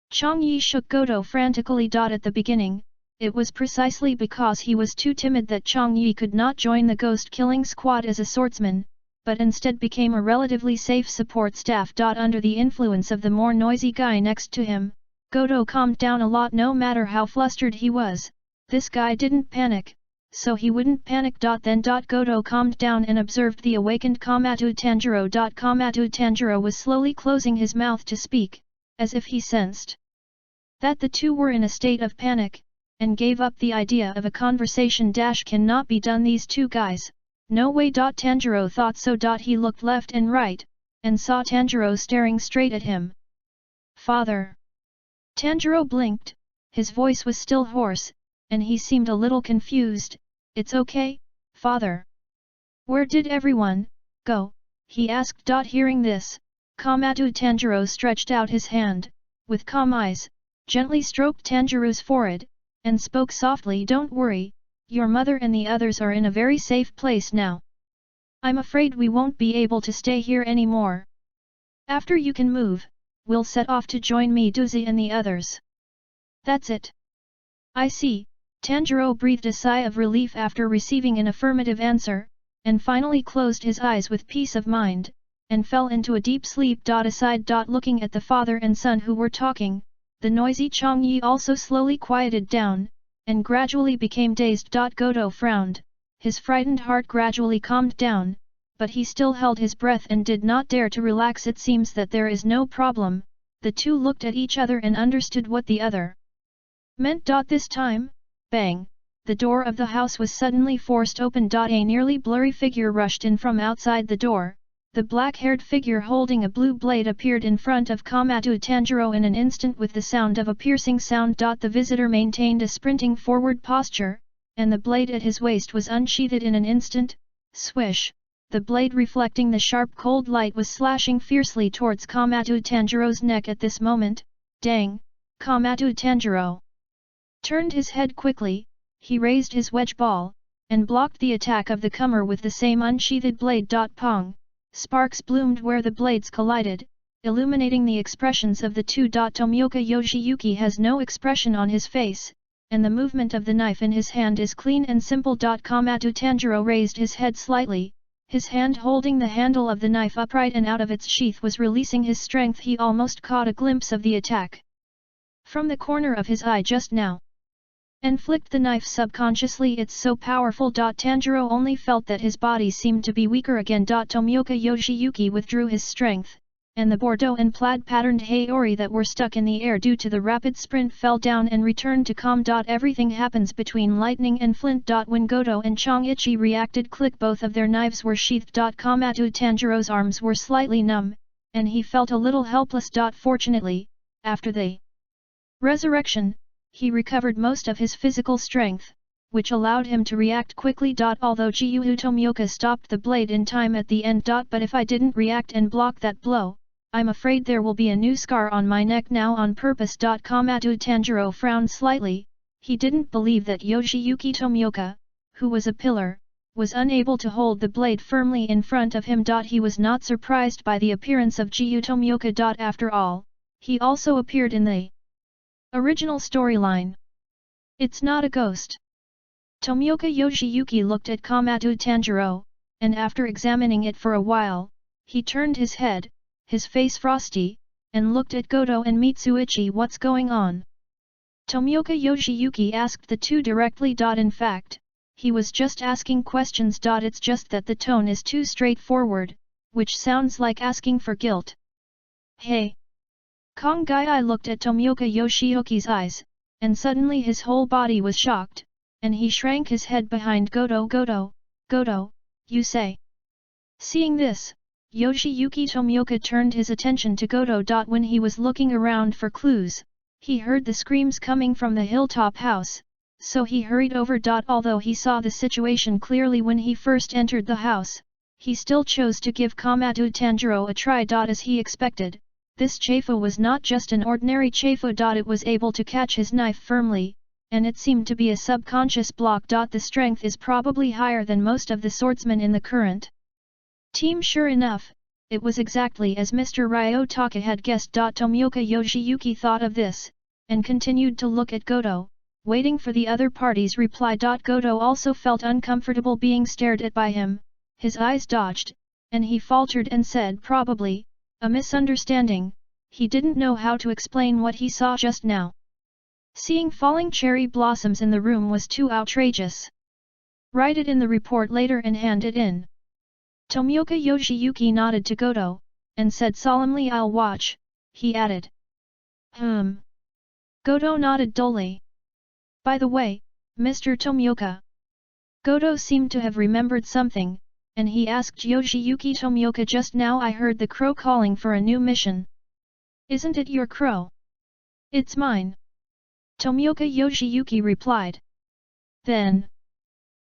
Chang Yi shook Godo frantically. At the beginning, it was precisely because he was too timid that Chang Yi could not join the ghost-killing squad as a swordsman, but instead became a relatively safe support staff. Under the influence of the more noisy guy next to him, Godo calmed down a lot. No matter how flustered he was, this guy didn't panic, so he wouldn't panic. Then Godo calmed down and observed the awakened KAMADO TANJURO. KAMADO TANJURO was slowly closing his mouth to speak, as if he sensed that the two were in a state of panic, and gave up the idea of a conversation. Cannot be done, these two guys, no way. Tanjiro thought so. He looked left and right, and saw Tanjiro staring straight at him. Father! Tanjiro blinked, his voice was still hoarse, and he seemed a little confused. It's okay, father. Where did everyone go? He asked. Hearing this, KAMADO Tanjiro stretched out his hand, with calm eyes, gently stroked Tanjiro's forehead, and spoke softly. Don't worry, your mother and the others are in a very safe place now. I'm afraid we won't be able to stay here anymore. After you can move, we'll set off to join Medusa and the others. That's it. I see. Tanjiro breathed a sigh of relief after receiving an affirmative answer, and finally closed his eyes with peace of mind, and fell into a deep sleep. Aside. Looking at the father and son who were talking, the noisy Chang Yi also slowly quieted down, and gradually became dazed. Godo frowned, his frightened heart gradually calmed down, but he still held his breath and did not dare to relax. It seems that there is no problem. The two looked at each other and understood what the other meant. This time, bang! The door of the house was suddenly forced open. A nearly blurry figure rushed in from outside the door. The black-haired figure holding a blue blade appeared in front of KAMADO Tanjiro in an instant with the sound of a piercing sound. The visitor maintained a sprinting forward posture, and the blade at his waist was unsheathed in an instant. Swish! The blade, reflecting the sharp cold light, was slashing fiercely towards KAMADO Tanjiro's neck. At this moment, dang! KAMADO Tanjiro turned his head quickly, he raised his wedge ball, and blocked the attack of the comer with the same unsheathed blade. Pong! Sparks bloomed where the blades collided, illuminating the expressions of the two. Tomioka Yoshiyuki has no expression on his face, and the movement of the knife in his hand is clean and simple. KAMADO Tanjiro raised his head slightly, his hand holding the handle of the knife upright and out of its sheath was releasing his strength. He almost caught a glimpse of the attack from the corner of his eye just now, and flicked the knife subconsciously. It's so powerful. Tanjiro only felt that his body seemed to be weaker again. Tomioka Yoshiyuki withdrew his strength, and the Bordeaux and plaid patterned Haori that were stuck in the air due to the rapid sprint fell down and returned to calm. Everything happens between lightning and flint. When Godo and Chang-ichi reacted, click, both of their knives were sheathed. KAMADO Tanjiro's arms were slightly numb, and he felt a little helpless. Fortunately, after the resurrection, he recovered most of his physical strength, which allowed him to react quickly. Although Gyuhu Tomioka stopped the blade in time at the end. But if I didn't react and block that blow, I'm afraid there will be a new scar on my neck now on purpose. KAMADO Tanjiro frowned slightly. He didn't believe that Yoshiyuki Tomioka, who was a pillar, was unable to hold the blade firmly in front of him. He was not surprised by the appearance of Gyuhu Tomioka. After all, he also appeared in the original storyline. It's not a ghost. Tomioka Yoshiyuki looked at KAMADO Tanjiro, and after examining it for a while, he turned his head, his face frosty, and looked at Godo and Mitsuichi. What's going on? Tomioka Yoshiyuki asked the two directly. In fact, he was just asking questions. It's just that the tone is too straightforward, which sounds like asking for guilt. Hey! Kong Gai looked at Tomioka Yoshiyuki's eyes, and suddenly his whole body was shocked, and he shrank his head behind Godo. Godo, you say? Seeing this, Yoshiyuki Tomioka turned his attention to Godo. When he was looking around for clues, he heard the screams coming from the hilltop house, so he hurried over. Although he saw the situation clearly when he first entered the house, he still chose to give KAMADO Tanjiro a try. As he expected, this Chafu was not just an ordinary Chafu. It was able to catch his knife firmly, and it seemed to be a subconscious block. The strength is probably higher than most of the swordsmen in the current team. Sure enough, it was exactly as Mr. Ryotaka had guessed. Tomioka Yoshiyuki thought of this, and continued to look at Goto, waiting for the other party's reply. Goto also felt uncomfortable being stared at by him, his eyes dodged, and he faltered and said probably, a misunderstanding. He didn't know how to explain what he saw just now. Seeing falling cherry blossoms in the room was too outrageous. Write it in the report later and hand it in. Tomioka Yoshiyuki nodded to Goto, and said solemnly, I'll watch, he added. Goto nodded dully. By the way, Mr. Tomioka. Goto seemed to have remembered something, and he asked Yoshiyuki, Tomioka, just now I heard the crow calling for a new mission. Isn't it your crow? It's mine. Tomioka Yoshiyuki replied. Then,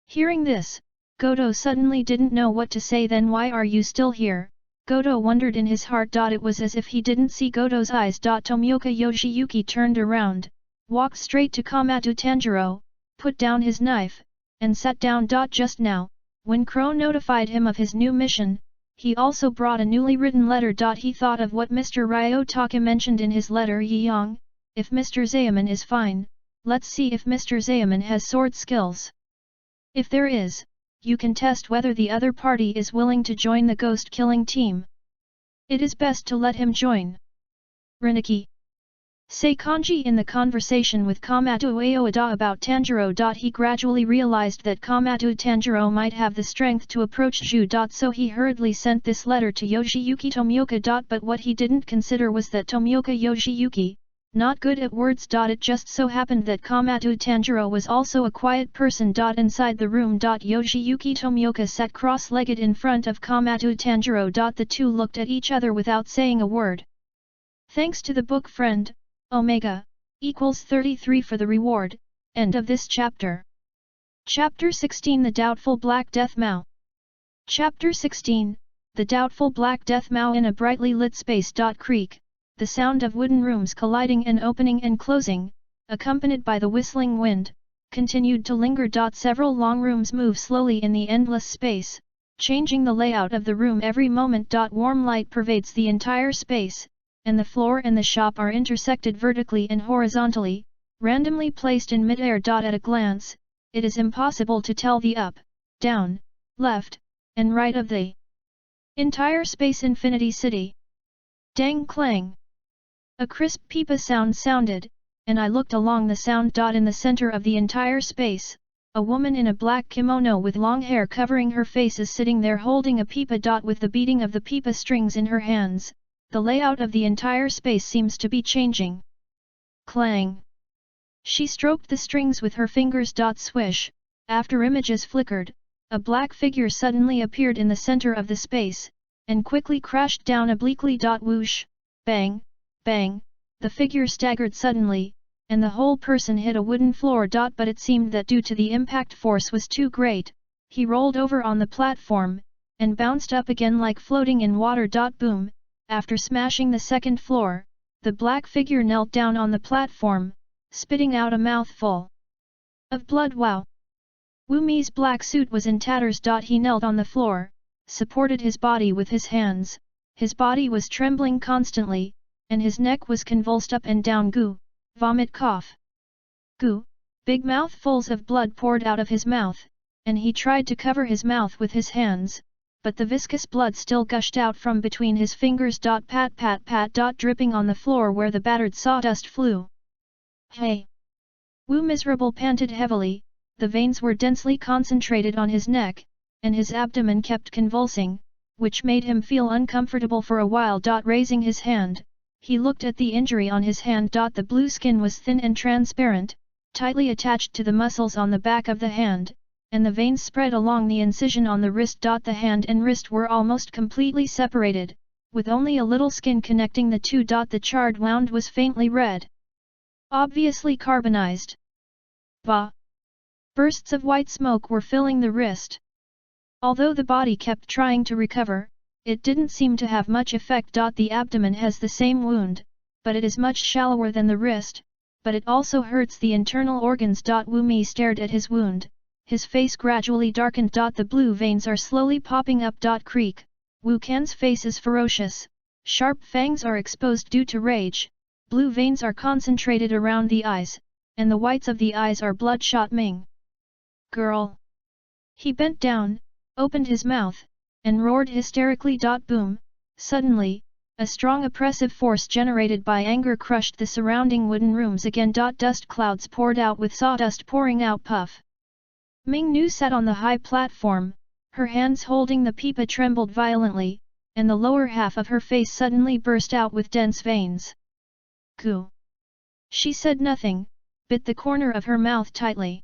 hearing this, Goto suddenly didn't know what to say. Then why are you still here? Goto wondered in his heart. It was as if he didn't see Goto's eyes. Tomioka Yoshiyuki turned around, walked straight to KAMADO Tanjuro, put down his knife, and sat down. Just now, when Crow notified him of his new mission, he also brought a newly written letter. He thought of what Mr. Ryotaka mentioned in his letter. Yeong, if Mr. Zaemon is fine, let's see if Mr. Zaemon has sword skills. If there is, you can test whether the other party is willing to join the ghost-killing team. It is best to let him join. Riniki. Say Kanji in the conversation with KAMADO Aoda about Tanjuro. He gradually realized that KAMADO Tanjuro might have the strength to approach Zhu. So he hurriedly sent this letter to Yoshiyuki Tomioka. But what he didn't consider was that Tomioka Yoshiyuki, not good at words. It just so happened that KAMADO Tanjuro was also a quiet person. Inside the room. Yoshiyuki Tomioka sat cross-legged in front of KAMADO Tanjuro. The two looked at each other without saying a word. Thanks to the book friend, Omega, equals 33 for the reward. End of this chapter. Chapter 16 The Doubtful Black Death Mao. Chapter 16 The Doubtful Black Death Mao. In a brightly lit space. Creak, the sound of wooden rooms colliding and opening and closing, accompanied by the whistling wind, continued to linger. Several long rooms move slowly in the endless space, changing the layout of the room every moment. Warm light pervades the entire space, and the floor and the shop are intersected vertically and horizontally, randomly placed in mid-air. At a glance, it is impossible to tell the up, down, left, and right of the entire space. Infinity City. Dang clang! A crisp pipa sound sounded, and I looked along the sound. In the center of the entire space, a woman in a black kimono with long hair covering her face is sitting there holding a pipa. With the beating of the pipa strings in her hands, the layout of the entire space seems to be changing. Clang! She stroked the strings with her fingers. Swish! After images flickered, a black figure suddenly appeared in the center of the space, and quickly crashed down obliquely. Whoosh! Bang! Bang! The figure staggered suddenly, and the whole person hit a wooden floor. But it seemed that due to the impact force was too great, he rolled over on the platform, and bounced up again like floating in water. Boom! After smashing the second floor, the black figure knelt down on the platform, spitting out a mouthful of blood. Wow! Wu Mi's black suit was in tatters. He knelt on the floor, supported his body with his hands, his body was trembling constantly, and his neck was convulsed up and down. Goo! Vomit, cough. Goo! Big mouthfuls of blood poured out of his mouth, and he tried to cover his mouth with his hands, but the viscous blood still gushed out from between his fingers. Pat pat pat. Dripping on the floor where the battered sawdust flew. Hey! Wu miserable panted heavily, the veins were densely concentrated on his neck, and his abdomen kept convulsing, which made him feel uncomfortable for a while. Raising his hand, he looked at the injury on his hand. The blue skin was thin and transparent, tightly attached to the muscles on the back of the hand, and the veins spread along the incision on the wrist. The hand and wrist were almost completely separated, with only a little skin connecting the two. The charred wound was faintly red, obviously carbonized. Bah! Bursts of white smoke were filling the wrist. Although the body kept trying to recover, it didn't seem to have much effect. The abdomen has the same wound, but it is much shallower than the wrist, but it also hurts the internal organs. Wu Mi stared at his wound, his face gradually darkened. The blue veins are slowly popping up. Creak. Wu Can's face is ferocious, sharp fangs are exposed due to rage, blue veins are concentrated around the eyes, and the whites of the eyes are bloodshot. Ming. Girl. He bent down, opened his mouth, and roared hysterically. Boom. Suddenly, a strong oppressive force generated by anger crushed the surrounding wooden rooms again. Dust clouds poured out with sawdust pouring out. Puff. Ming Nu sat on the high platform, her hands holding the pipa trembled violently, and the lower half of her face suddenly burst out with dense veins. Goo. She said nothing, bit the corner of her mouth tightly.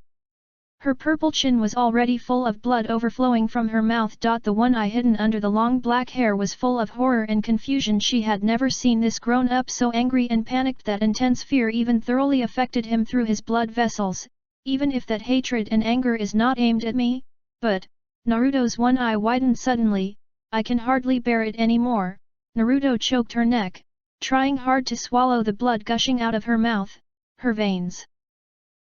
Her purple chin was already full of blood overflowing from her mouth. The one eye hidden under the long black hair was full of horror and confusion. She had never seen this grown-up so angry and panicked that intense fear even thoroughly affected him through his blood vessels, even if that hatred and anger is not aimed at me, but… Naruto's one eye widened suddenly. I can hardly bear it anymore. Naruto choked her neck, trying hard to swallow the blood gushing out of her mouth, her veins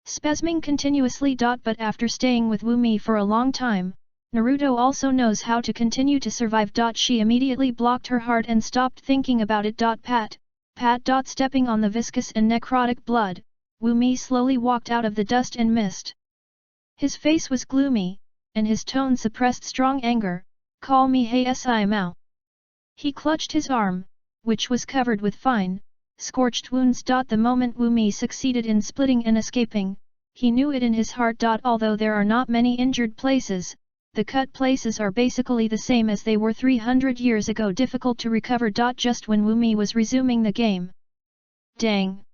spasming continuously. But after staying with Wu Mi for a long time, Naruto also knows how to continue to survive. She immediately blocked her heart and stopped thinking about it. Pat. Pat. Stepping on the viscous and necrotic blood, Wu Mi slowly walked out of the dust and mist. His face was gloomy, and his tone suppressed strong anger. Call me Hsi Mao. He clutched his arm, which was covered with fine, scorched wounds. The moment Wu Mi succeeded in splitting and escaping, he knew it in his heart. Although there are not many injured places, the cut places are basically the same as they were 300 years ago, difficult to recover. Just when Wu Mi was resuming the game. Dang!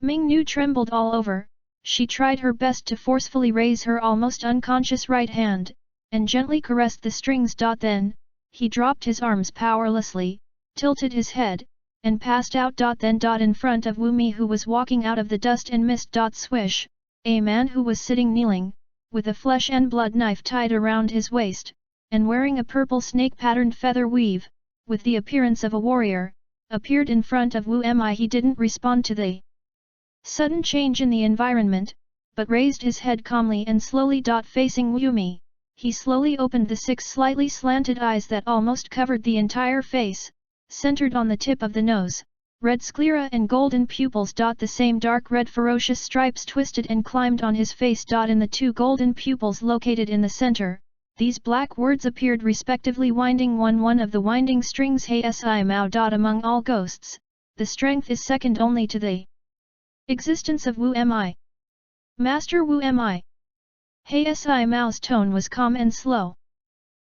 Ming Nu trembled all over. She tried her best to forcefully raise her almost unconscious right hand, and gently caressed the strings. Then, he dropped his arms powerlessly, tilted his head, and passed out. Then in front of Wu Mi, who was walking out of the dust and mist. Swish, a man who was sitting kneeling, with a flesh and blood knife tied around his waist, and wearing a purple snake-patterned feather weave, with the appearance of a warrior, appeared in front of Wu Mi. He didn't respond to the sudden change in the environment, but raised his head calmly and slowly. Facing Wu Mi, he slowly opened the 6 slightly slanted eyes that almost covered the entire face, centered on the tip of the nose, red sclera and golden pupils. The same dark red ferocious stripes twisted and climbed on his face. In the 2 golden pupils located in the center, these black words appeared respectively: winding one of the winding strings, Hsi Mao. Among all ghosts, the strength is second only to the existence of Wu Mi. Master Wu Mi. Hsi Mao's tone was calm and slow.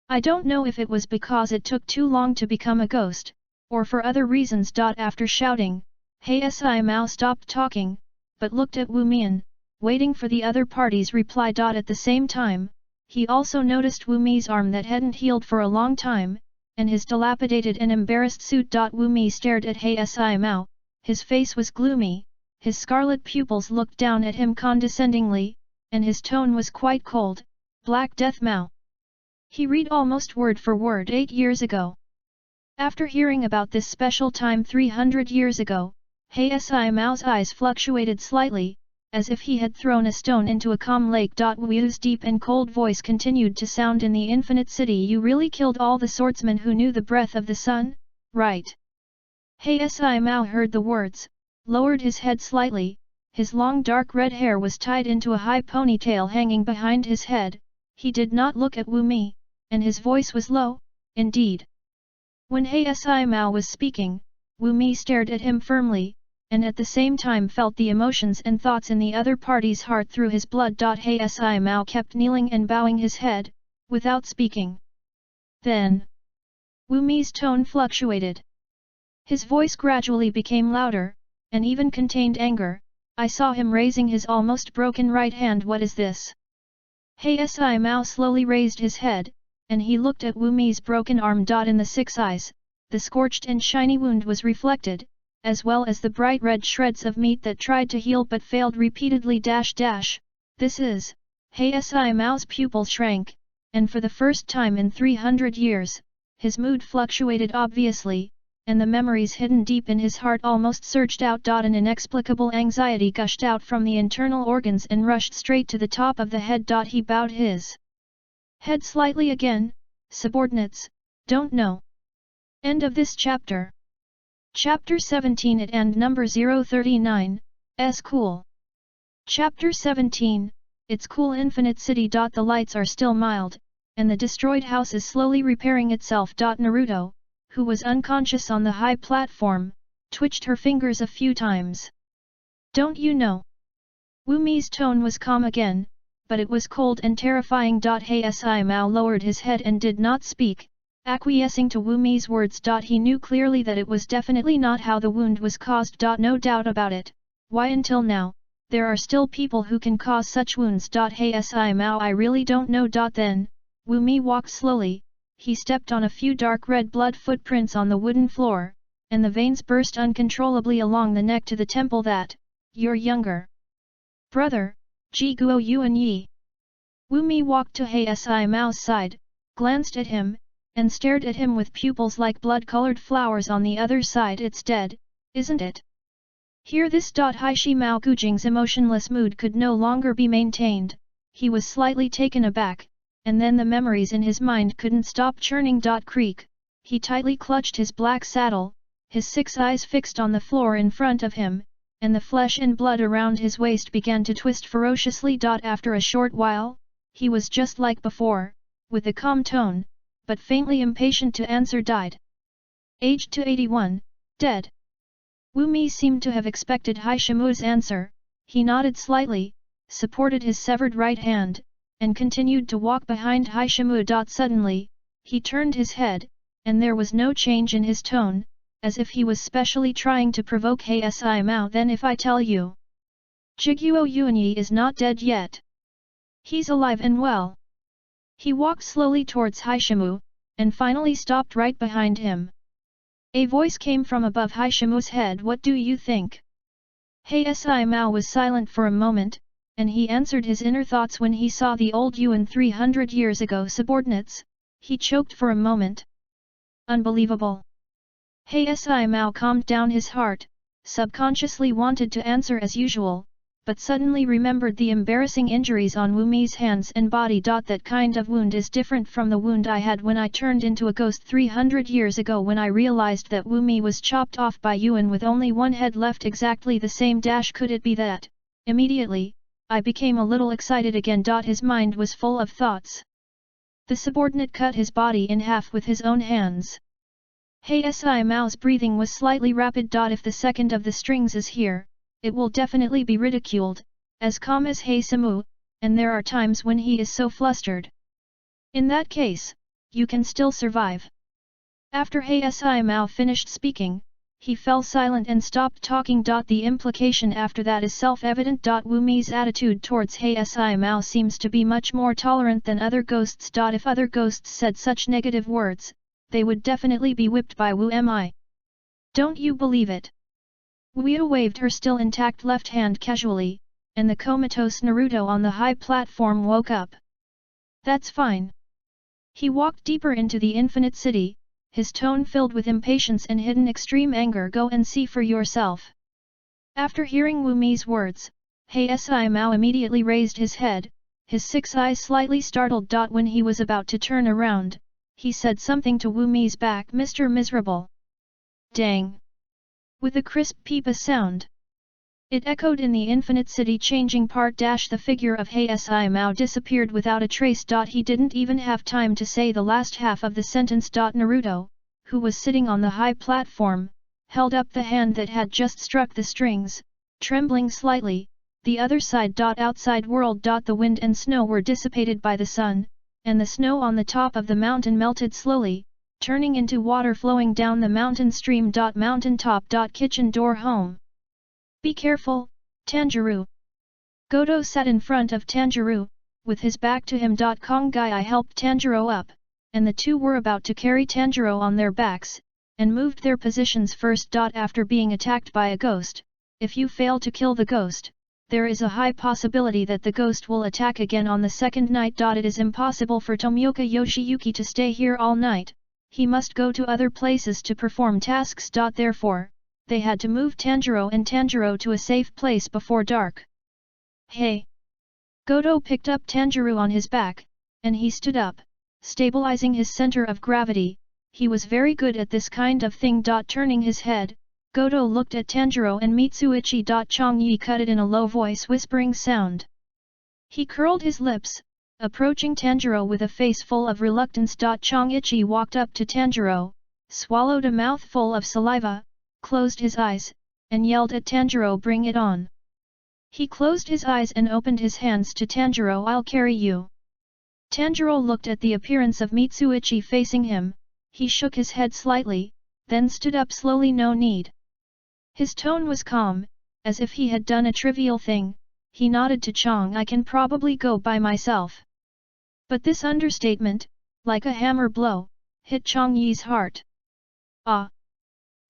I don't know if it was because it took too long to become a ghost, or for other reasons. After shouting, Hsi Mao stopped talking, but looked at Wu Mian, waiting for the other party's reply. At the same time, he also noticed Wu Mi's arm that hadn't healed for a long time, and his dilapidated and embarrassed suit. Wu Mi stared at Hsi Mao, his face was gloomy, his scarlet pupils looked down at him condescendingly, and his tone was quite cold. Black Death Mao. He read almost word for word 8 years ago. After hearing about this special time 300 years ago, Hsi Mao's eyes fluctuated slightly, as if he had thrown a stone into a calm lake. Wu's deep and cold voice continued to sound in the infinite city. You really killed all the swordsmen who knew the breath of the sun, right? Hsi Mao heard the words, lowered his head slightly, his long dark red hair was tied into a high ponytail hanging behind his head. He did not look at Wu Mi, and his voice was low, indeed. When Hsi Mao was speaking, Wu Mi stared at him firmly, and at the same time felt the emotions and thoughts in the other party's heart through his blood. Hsi Mao kept kneeling and bowing his head, without speaking. Then, Wu Mi's tone fluctuated. His voice gradually became louder, and even contained anger. I saw him raising his almost broken right hand. What is this? Hsi Mao slowly raised his head, and he looked at Wu Mi's broken arm. In the 6 eyes, the scorched and shiny wound was reflected, as well as the bright red shreds of meat that tried to heal but failed repeatedly. This is… Hsi Mao's pupils shrank, and for the first time in 300 years, his mood fluctuated obviously, and the memories hidden deep in his heart almost surged out. An inexplicable anxiety gushed out from the internal organs and rushed straight to the top of the head. He bowed his head slightly again. Subordinates, don't know. End of this chapter. Chapter 17 at end number 039, cool. Chapter 17, it's cool Infinite City. The lights are still mild, and the destroyed house is slowly repairing itself. Naruto, who was unconscious on the high platform, twitched her fingers a few times. Don't you know? Wumi's tone was calm again, but it was cold and terrifying. Hey Si Mao lowered his head and did not speak, acquiescing to Wumi's words. He knew clearly that it was definitely not how the wound was caused. No doubt about it. Why until now, there are still people who can cause such wounds. Hey Si Mao, I really don't know. Then, Wumi walked slowly. He stepped on a few dark red blood footprints on the wooden floor, and the veins burst uncontrollably along the neck to the temple. Your younger brother, Ji Guo Yuan Yi. Wumi walked to He Si Mao's side, glanced at him, and stared at him with pupils like blood-colored flowers on the other side. It's dead, isn't it? Hear this. Haishi Mao Gujing's emotionless mood could no longer be maintained. He was slightly taken aback, and then the memories in his mind couldn't stop churning. Creak. He tightly clutched his black saddle, his 6 eyes fixed on the floor in front of him, and the flesh and blood around his waist began to twist ferociously. After a short while, he was just like before, with a calm tone, but faintly impatient to answer. Died. Aged to 81, dead. Wumi seemed to have expected Haishimu's answer. He nodded slightly, supported his severed right hand, and continued to walk behind Haishimu. Suddenly, he turned his head, and there was no change in his tone, as if he was specially trying to provoke He Si Mao. Then if I tell you, Jiguo Yuanyi is not dead yet. He's alive and well. He walked slowly towards Haishimu, and finally stopped right behind him. A voice came from above Haishimu's head. What do you think? He Si Mao was silent for a moment, and he answered his inner thoughts when he saw the old Yuan 300 years ago. Subordinates. He choked for a moment. Unbelievable. He Si Mao calmed down his heart, subconsciously wanted to answer as usual, but suddenly remembered the embarrassing injuries on Wumi's hands and body. That kind of wound is different from the wound I had when I turned into a ghost 300 years ago, when I realized that Wumi was chopped off by Yuan with only one head left, exactly the same. Could it be that? Immediately, I became a little excited again. His mind was full of thoughts. The subordinate cut his body in half with his own hands. He Si Mao's breathing was slightly rapid. If the second of the strings is here, it will definitely be ridiculed, as calm as He Simu, and there are times when he is so flustered. In that case, you can still survive. After He Si Mao finished speaking, he fell silent and stopped talking. The implication after that is self-evident. Wumi's attitude towards He Si Mao seems to be much more tolerant than other ghosts. If other ghosts said such negative words, they would definitely be whipped by Wu-Mi. Don't you believe it? Wuya waved her still intact left hand casually, and the comatose Naruto on the high platform woke up. That's fine. He walked deeper into the Infinite City, his tone filled with impatience and hidden extreme anger. Go and see for yourself. After hearing Wumi's words, He Si Mao immediately raised his head, his 6 eyes slightly startled. When he was about to turn around, he said something to Wumi's back. Mr. Miserable. Dang. With a crisp peep sound. It echoed in the Infinite City, changing part. The figure of He Si Mao disappeared without a trace. He didn't even have time to say the last half of the sentence. Naruto, who was sitting on the high platform, held up the hand that had just struck the strings, trembling slightly. The other side. Outside world. The wind and snow were dissipated by the sun, and the snow on the top of the mountain melted slowly, turning into water flowing down the mountain stream. Mountaintop. Kitchen door. Home. Be careful, Tanjuro. Goto sat in front of Tanjuro, with his back to him. Kongai helped Tanjuro up, and the two were about to carry Tanjuro on their backs, and moved their positions first. After being attacked by a ghost, if you fail to kill the ghost, there is a high possibility that the ghost will attack again on the second night. It is impossible for Tomioka Yoshiyuki to stay here all night, he must go to other places to perform tasks. Therefore, they had to move Tanjiro and Tanjiro to a safe place before dark. Hey! Goto picked up Tanjiro on his back, and he stood up, stabilizing his center of gravity. He was very good at this kind of thing. Turning his head, Goto looked at Tanjiro and Mitsuichi. Changyi cut it in a low voice whispering sound. He curled his lips, approaching Tanjiro with a face full of reluctance. Changyichi walked up to Tanjiro, swallowed a mouthful of saliva, closed his eyes, and yelled at Tanjiro, "Bring it on!" He closed his eyes and opened his hands to Tanjiro. "I'll carry you." Tanjiro looked at the appearance of Mitsuichi facing him, he shook his head slightly, then stood up slowly. "No need." His tone was calm, as if he had done a trivial thing. He nodded to Chang. "I can probably go by myself." But this understatement, like a hammer blow, hit Chang Yi's heart. Ah!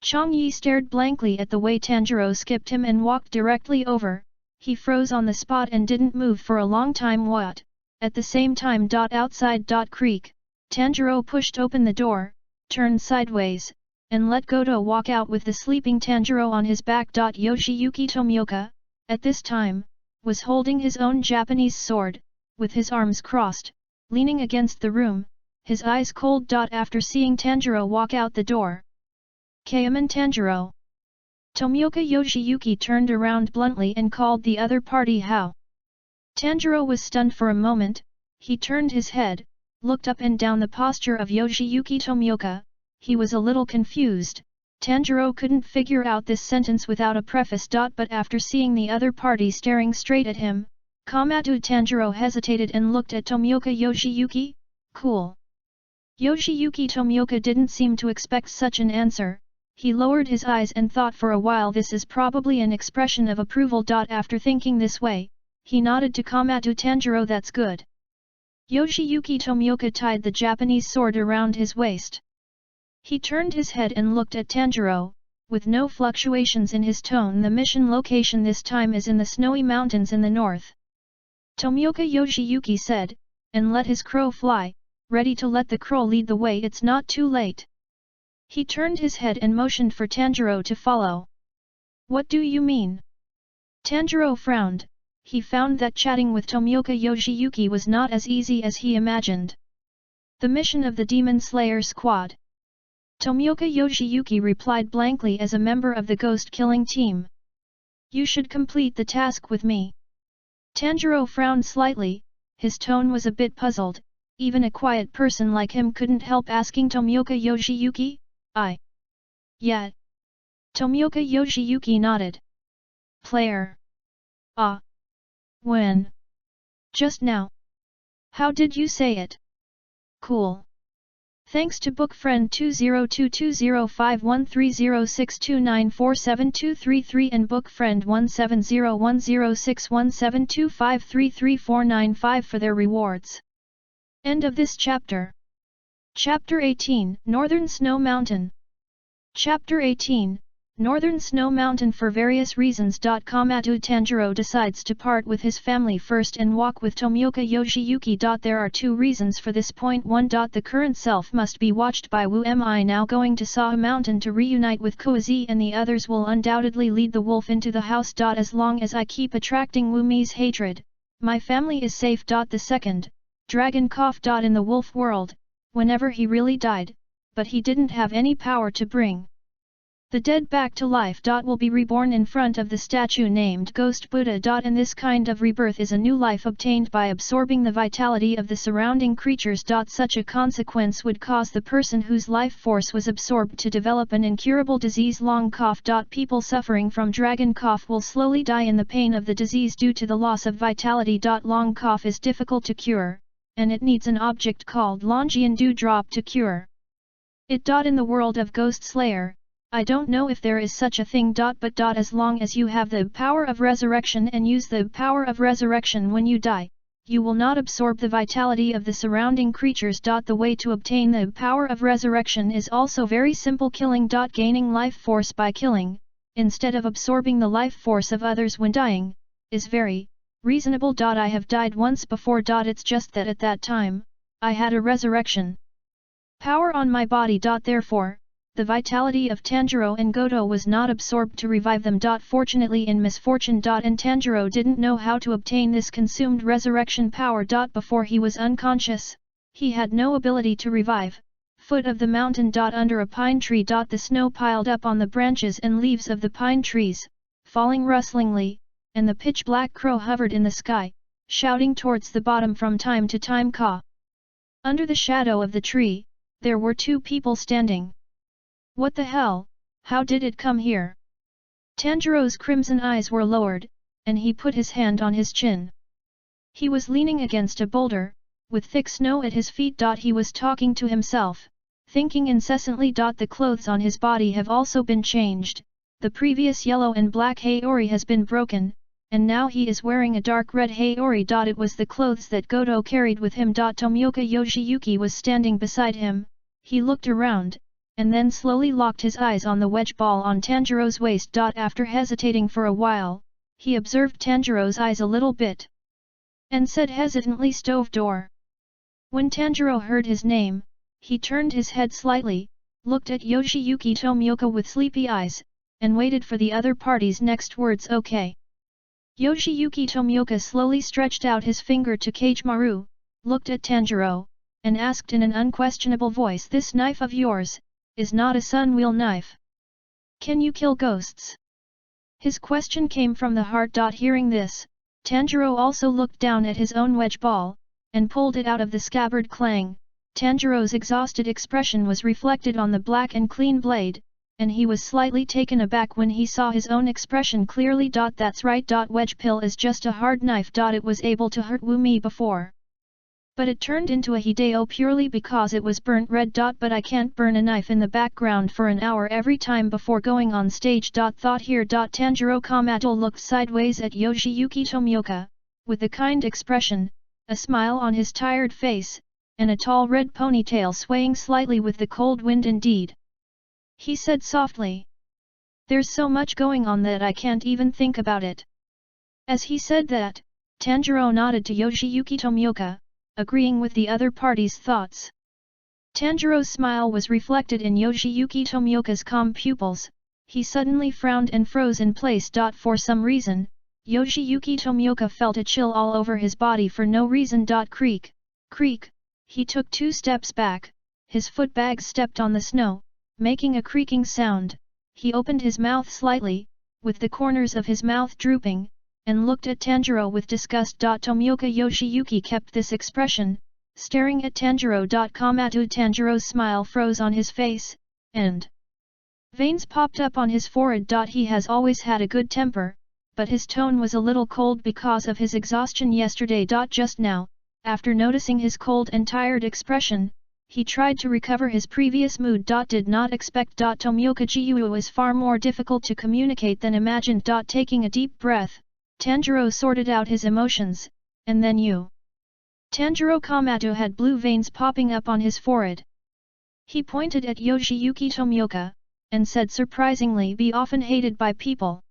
Chang Yi stared blankly at the way Tanjiro skipped him and walked directly over. He froze on the spot and didn't move for a long time. What? At the same time. Outside. Creak. Tanjiro pushed open the door, turned sideways, and let Goto walk out with the sleeping Tanjiro on his back. Yoshiyuki Tomioka, at this time, was holding his own Japanese sword, with his arms crossed, leaning against the room, his eyes cold. After seeing Tanjiro walk out the door. "Kamen Tanjiro!" Tomioka Yoshiyuki turned around bluntly and called the other party. "How?" Tanjiro was stunned for a moment. He turned his head, looked up and down the posture of Yoshiyuki Tomioka. He was a little confused. Tanjiro couldn't figure out this sentence without a preface. But after seeing the other party staring straight at him, KAMADO, Tanjiro hesitated and looked at Tomioka Yoshiyuki. "Cool." Yoshiyuki Tomioka didn't seem to expect such an answer. He lowered his eyes and thought for a while. This is probably an expression of approval. After thinking this way, he nodded to KAMADO. "Tanjiro, that's good." Yoshiyuki Tomioka tied the Japanese sword around his waist. He turned his head and looked at Tanjiro, with no fluctuations in his tone. "The mission location this time is in the snowy mountains in the north," Tomioka Yoshiyuki said, and let his crow fly, ready to let the crow lead the way. "It's not too late." He turned his head and motioned for Tanjiro to follow. "What do you mean?" Tanjiro frowned. He found that chatting with Tomioka Yoshiyuki was not as easy as he imagined. "The mission of the Demon Slayer Squad," Tomioka Yoshiyuki replied blankly. "As a member of the ghost-killing team, you should complete the task with me." Tanjiro frowned slightly, his tone was a bit puzzled. Even a quiet person like him couldn't help asking Tomioka Yoshiyuki, "I?" "Yeah." Tomioka Yoshiyuki nodded. "Player." "Ah. When?" "Just now." "How did you say it?" "Cool." Thanks to book friend 2022051306294723 and book friend 17010617253349 for their rewards. End of this chapter. Chapter 18, Northern Snow Mountain. Chapter 18, Northern Snow Mountain. For various reasons. KAMADO Tanjiro decides to part with his family first and walk with Tomioka Yoshiyuki. There are two reasons for this. Point 1. The current self must be watched by Wu. Am I now going to Saw Mountain to reunite with Koizi and the others will undoubtedly lead the wolf into the house. As long as I keep attracting Wu Mi's hatred, my family is safe. The second, Dragon Cough. In the wolf world, whenever he really died, but he didn't have any power to bring the dead back to life. Will be reborn in front of the statue named Ghost Buddha. And this kind of rebirth is a new life obtained by absorbing the vitality of the surrounding creatures. Such a consequence would cause the person whose life force was absorbed to develop an incurable disease, long cough. People suffering from dragon cough will slowly die in the pain of the disease due to the loss of vitality. Long cough is difficult to cure, and it needs an object called Longian Dewdrop to cure it. In the world of Ghost Slayer, I don't know if there is such a thing. But as long as you have the power of resurrection and use the power of resurrection when you die, you will not absorb the vitality of the surrounding creatures. The way to obtain the power of resurrection is also very simple. Killing. Gaining life force by killing, instead of absorbing the life force of others when dying, is very reasonable. I have died once before. It's just that at that time, I had a resurrection Power on my body. Therefore, the vitality of Tanjiro and Goto was not absorbed to revive them. Fortunately in misfortune. And Tanjiro didn't know how to obtain this consumed resurrection power. Before he was unconscious, he had no ability to revive. Foot of the mountain. Under a pine tree. The snow piled up on the branches and leaves of the pine trees, falling rustlingly, and the pitch-black crow hovered in the sky, shouting towards the bottom from time to time. Caw! Under the shadow of the tree, there were two people standing. What the hell? How did it come here? Tanjiro's crimson eyes were lowered, and he put his hand on his chin. He was leaning against a boulder, with thick snow at his feet. He was talking to himself, thinking incessantly. The clothes on his body have also been changed. The previous yellow and black haori has been broken, and now he is wearing a dark red haori. It was the clothes that Goto carried with him. Tomioka Yoshiyuki was standing beside him. He looked around, and then slowly locked his eyes on the wedge ball on Tanjiro's waist. After hesitating for a while, he observed Tanjiro's eyes a little bit, and said hesitantly, "Stove door." When Tanjiro heard his name, he turned his head slightly, looked at Yoshiyuki Tomioka with sleepy eyes, and waited for the other party's next words. "Okay." Yoshiyuki Tomioka slowly stretched out his finger to Kagemaru, looked at Tanjiro, and asked in an unquestionable voice, "This knife of yours is not a sun-wheel knife. Can you kill ghosts?" His question came from the heart. Hearing this, Tanjiro also looked down at his own wedge ball, and pulled it out of the scabbard. Clang! Tanjiro's exhausted expression was reflected on the black and clean blade, and he was slightly taken aback when he saw his own expression clearly. "That's right. Wedge pill is just a hard knife. It was able to hurt Wumi before, but it turned into a Hideo purely because it was burnt red. But I can't burn a knife in the background for an hour every time before going on stage." Thought here. Tanjiro KAMADO looked sideways at Yoshiyuki Tomioka, with a kind expression, a smile on his tired face, and a tall red ponytail swaying slightly with the cold wind. "Indeed," he said softly. "There's so much going on that I can't even think about it." As he said that, Tanjiro nodded to Yoshiyuki Tomioka, agreeing with the other party's thoughts. Tanjiro's smile was reflected in Yoshiyuki Tomioka's calm pupils. He suddenly frowned and froze in place. For some reason, Yoshiyuki Tomioka felt a chill all over his body for no reason. Creak! Creak! He took 2 steps back, his foot bags stepped on the snow, making a creaking sound. He opened his mouth slightly, with the corners of his mouth drooping, and looked at Tanjiro with disgust. Tomioka Yoshiyuki kept this expression, staring at Tanjiro. KAMADO. Tanjiro's smile froze on his face, and veins popped up on his forehead. He has always had a good temper, but his tone was a little cold because of his exhaustion yesterday. Just now, after noticing his cold and tired expression, he tried to recover his previous mood. Did not expect. Tomioka Jiu is far more difficult to communicate than imagined. Taking a deep breath, Tanjiro sorted out his emotions, and then Tanjiro KAMADO had blue veins popping up on his forehead. He pointed at Yoshiyuki Tomioka, and said surprisingly, "Be often hated by people."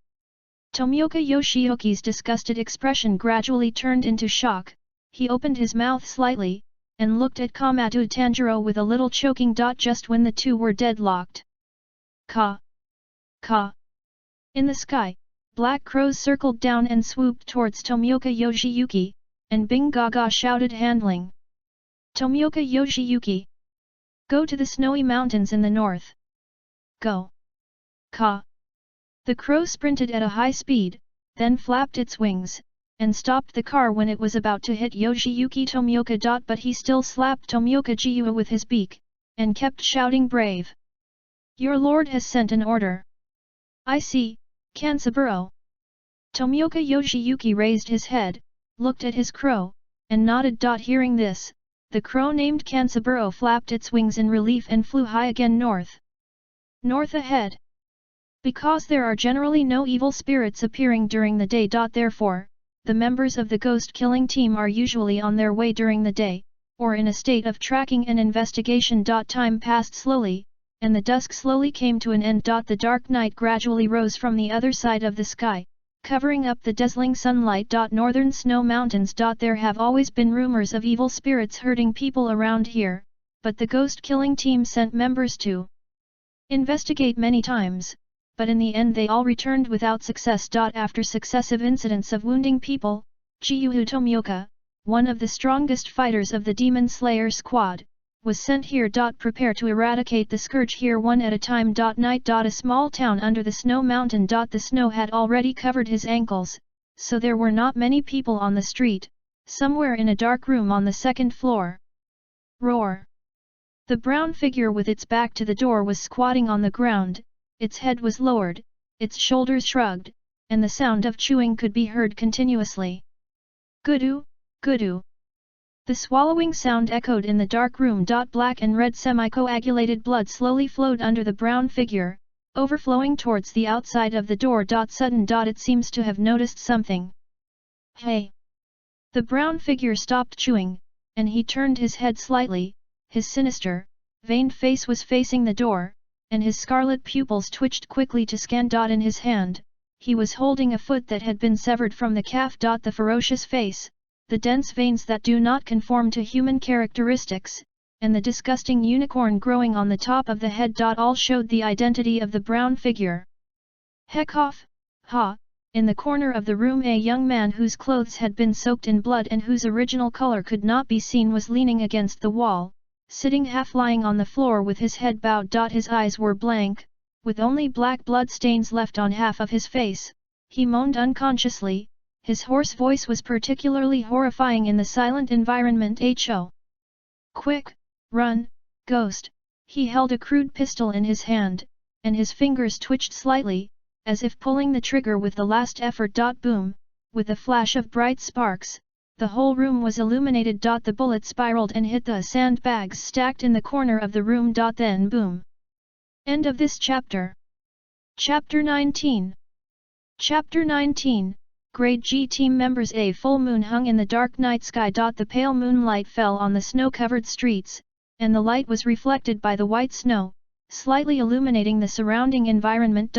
Tomioka Yoshiyuki's disgusted expression gradually turned into shock. He opened his mouth slightly, and looked at KAMADO Tanjiro with a little choking. Just when the two were deadlocked. Ka! Ka! In the sky, black crows circled down and swooped towards Tomioka Yoshiyuki, and Bing Gaga shouted, "Handling! Tomioka Yoshiyuki! Go to the snowy mountains in the north! Go!" Ka! The crow sprinted at a high speed, then flapped its wings, and stopped the car when it was about to hit Yoshiyuki Tomioka. But he still slapped Tomioka Jiu with his beak, and kept shouting, "Brave! Your lord has sent an order. I see, Kansaburo." Tomioka Yoshiyuki raised his head, looked at his crow, and nodded. Hearing this, the crow named Kansaburo flapped its wings in relief and flew high again north. North ahead. Because there are generally no evil spirits appearing during the day. Therefore, the members of the ghost-killing team are usually on their way during the day, or in a state of tracking and investigation. Time passed slowly, and the dusk slowly came to an end. The dark night gradually rose from the other side of the sky, covering up the dazzling sunlight. Northern snow mountains. There have always been rumors of evil spirits hurting people around here, but the ghost-killing team sent members to investigate many times, but in the end they all returned without success. After successive incidents of wounding people, Gyuhu Tomioka, one of the strongest fighters of the Demon Slayer squad, was sent here. Prepare to eradicate the scourge here one at a time. Night. A small town under the snow mountain. The snow had already covered his ankles, so there were not many people on the street, somewhere in a dark room on the second floor. Roar! The brown figure with its back to the door was squatting on the ground, its head was lowered, its shoulders shrugged, and the sound of chewing could be heard continuously. Gudu, gudu. The swallowing sound echoed in the dark room. Black and red semi-coagulated blood slowly flowed under the brown figure, overflowing towards the outside of the door. Sudden. It seems to have noticed something. Hey! The brown figure stopped chewing, and he turned his head slightly. His sinister, veined face was facing the door, and his scarlet pupils twitched quickly to scan. In his hand, he was holding a foot that had been severed from the calf. The ferocious face, the dense veins that do not conform to human characteristics, and the disgusting unicorn growing on the top of the head. All showed the identity of the brown figure. Heck off! Ha! In the corner of the room a young man whose clothes had been soaked in blood and whose original color could not be seen was leaning against the wall, sitting half lying on the floor with his head bowed. His eyes were blank, with only black blood stains left on half of his face. He moaned unconsciously. His hoarse voice was particularly horrifying in the silent environment. Ho! Quick! Run, ghost! He held a crude pistol in his hand, and his fingers twitched slightly, as if pulling the trigger with the last effort. Boom! With a flash of bright sparks, the whole room was illuminated. The bullet spiraled and hit the sandbags stacked in the corner of the room. Then boom! End of this chapter. Chapter 19. Chapter 19. Grade G team members. A full moon hung in the dark night sky. The pale moonlight fell on the snow-covered streets, and the light was reflected by the white snow, slightly illuminating the surrounding environment.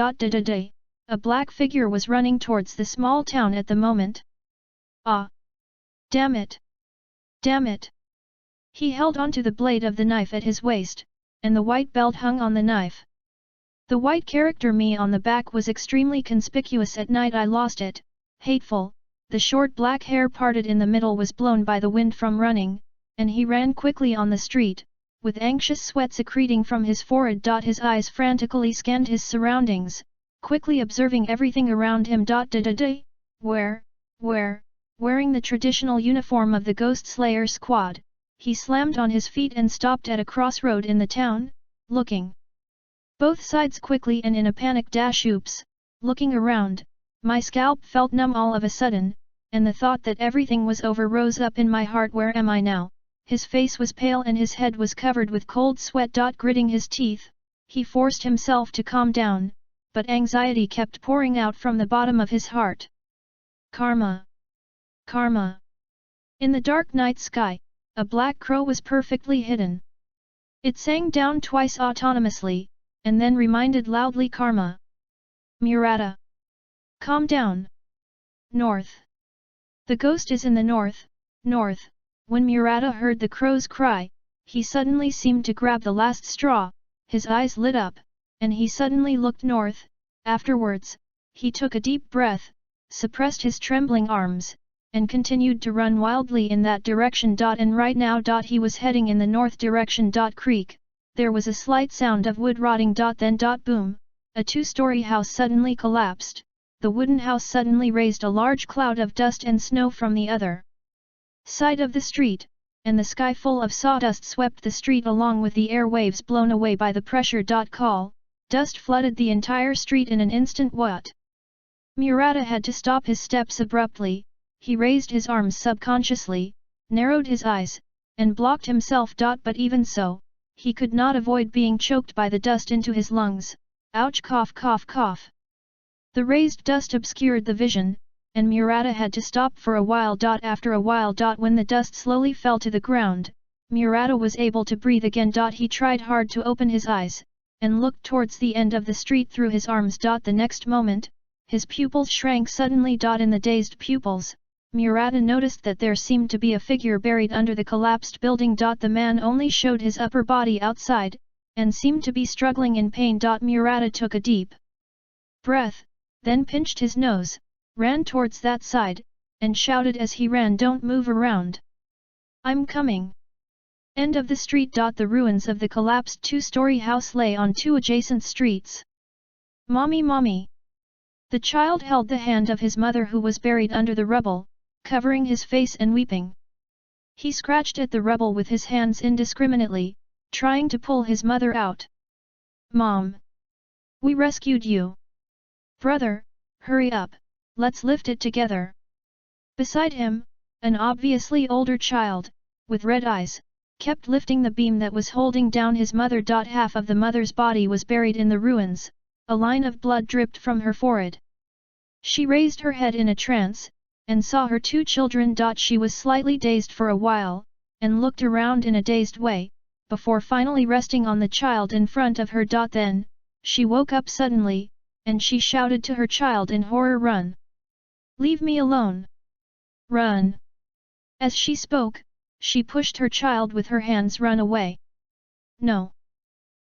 A black figure was running towards the small town at the moment. Ah! Damn it! Damn it! He held onto the blade of the knife at his waist, and the white belt hung on the knife. The white character "me" on the back was extremely conspicuous. At night I lost it. Hateful. The short black hair parted in the middle was blown by the wind from running, and he ran quickly on the street, with anxious sweat secreting from his forehead. His eyes frantically scanned his surroundings, quickly observing everything around him. Wearing the traditional uniform of the Ghost Slayer squad, he slammed on his feet and stopped at a crossroad in the town, looking both sides quickly and in a panic. Oops! Looking around, my scalp felt numb all of a sudden, and the thought that everything was over rose up in my heart. Where am I now? His face was pale and his head was covered with cold sweat. Gritting his teeth, he forced himself to calm down, but anxiety kept pouring out from the bottom of his heart. Karma! Karma! In the dark night sky, a black crow was perfectly hidden. It sang down twice autonomously, and then reminded loudly, Karma! Murata! Calm down! North! The ghost is in the north, north! When Murata heard the crow's cry, he suddenly seemed to grab the last straw, his eyes lit up, and he suddenly looked north. Afterwards, he took a deep breath, suppressed his trembling arms, and continued to run wildly in that direction. And right now he was heading in the north direction. Creak! There was a slight sound of wood rotting. Then boom! A two-story house suddenly collapsed. The wooden house suddenly raised a large cloud of dust and snow from the other side of the street, and the sky full of sawdust swept the street along with the air waves blown away by the pressure. Dust flooded the entire street in an instant. What? Murata had to stop his steps abruptly. He raised his arms subconsciously, narrowed his eyes, and blocked himself. But even so, he could not avoid being choked by the dust into his lungs. Ouch! Cough, cough, cough. The raised dust obscured the vision, and Murata had to stop for a while. After a while. When the dust slowly fell to the ground, Murata was able to breathe again. He tried hard to open his eyes, and looked towards the end of the street through his arms. The next moment, his pupils shrank suddenly. In the dazed pupils, Murata noticed that there seemed to be a figure buried under the collapsed building. The man only showed his upper body outside, and seemed to be struggling in pain. Murata took a deep breath, then pinched his nose, ran towards that side, and shouted as he ran, "Don't move around! I'm coming!" End of the street. The ruins of the collapsed two-story house lay on two adjacent streets. "Mommy, mommy!" The child held the hand of his mother who was buried under the rubble, covering his face and weeping. He scratched at the rubble with his hands indiscriminately, trying to pull his mother out. "Mom! We rescued you! Brother, hurry up, let's lift it together!" Beside him, an obviously older child, with red eyes, kept lifting the beam that was holding down his mother. Half of the mother's body was buried in the ruins, a line of blood dripped from her forehead. She raised her head in a trance, and saw her two children. She was slightly dazed for a while, and looked around in a dazed way, before finally resting on the child in front of her. Then, she woke up suddenly, and she shouted to her child in horror, "Run! Leave me alone! Run!" As she spoke, she pushed her child with her hands. "Run away! No!"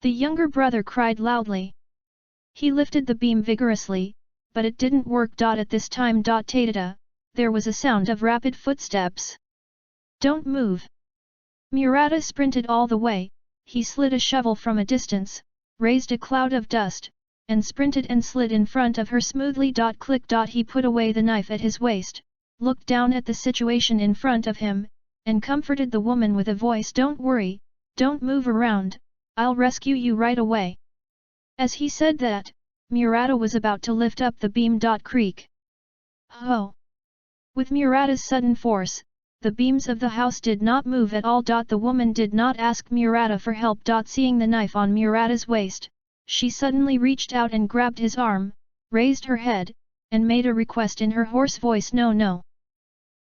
The younger brother cried loudly. He lifted the beam vigorously, but it didn't work. At this time, "Tada!" There was a sound of rapid footsteps. "Don't move!" Murata sprinted all the way. He slid a shovel from a distance, raised a cloud of dust, and sprinted and slid in front of her smoothly. Click. He put away the knife at his waist, looked down at the situation in front of him, and comforted the woman with a voice, "Don't worry, don't move around, I'll rescue you right away." As he said that, Murata was about to lift up the beam. Creak. Ho! With Murata's sudden force, the beams of the house did not move at all. The woman did not ask Murata for help. Seeing the knife on Murata's waist, she suddenly reached out and grabbed his arm, raised her head, and made a request in her hoarse voice, "No, no!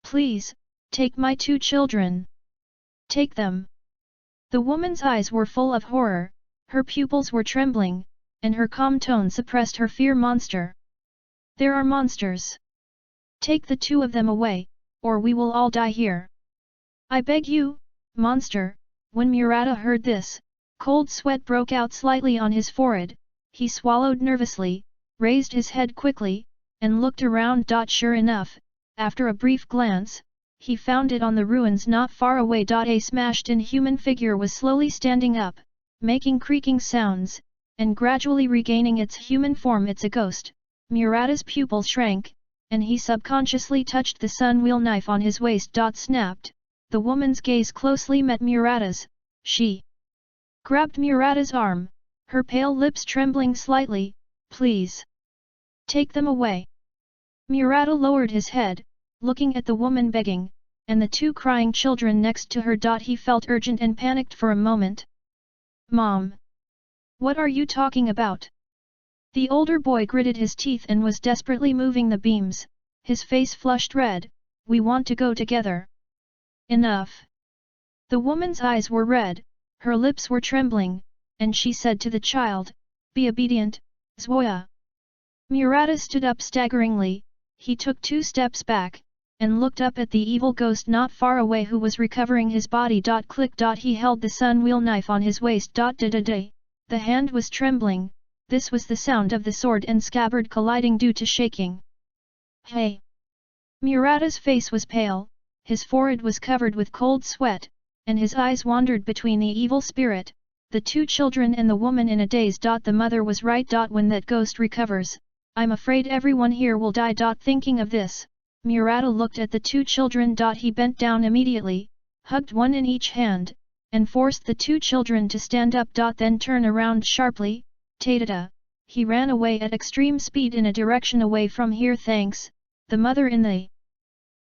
Please, take my two children! Take them!" The woman's eyes were full of horror, her pupils were trembling, and her calm tone suppressed her fear. "Monster! There are monsters! Take the two of them away, or we will all die here! I beg you, monster!" When Murata heard this, cold sweat broke out slightly on his forehead. He swallowed nervously, raised his head quickly, and looked around. Sure enough, after a brief glance, he found it on the ruins not far away. A smashed-in human figure was slowly standing up, making creaking sounds, and gradually regaining its human form. "It's a ghost." Murata's pupils shrank, and he subconsciously touched the sun-wheel knife on his waist. Snapped. The woman's gaze closely met Murata's. She grabbed Murata's arm, her pale lips trembling slightly. "Please, take them away." Murata lowered his head, looking at the woman begging, and the two crying children next to her. He felt urgent and panicked for a moment. "Mom! What are you talking about?" The older boy gritted his teeth and was desperately moving the beams, his face flushed red. "We want to go together." "Enough!" The woman's eyes were red, her lips were trembling, and she said to the child, "Be obedient, Zoya." Murata stood up staggeringly. He took 2 steps back, and looked up at the evil ghost not far away who was recovering his body. Click. He held the sun-wheel knife on his waist. The hand was trembling. This was the sound of the sword and scabbard colliding due to shaking. "Hey!" Murata's face was pale, his forehead was covered with cold sweat, and his eyes wandered between the evil spirit, the 2 children and the woman in a daze. The mother was right. When that ghost recovers, I'm afraid everyone here will die. Thinking of this, Murata looked at the 2 children. He bent down immediately, hugged one in each hand, and forced the 2 children to stand up. Then turn around sharply. Tada! He ran away at extreme speed in a direction away from here. "Thanks." The mother in the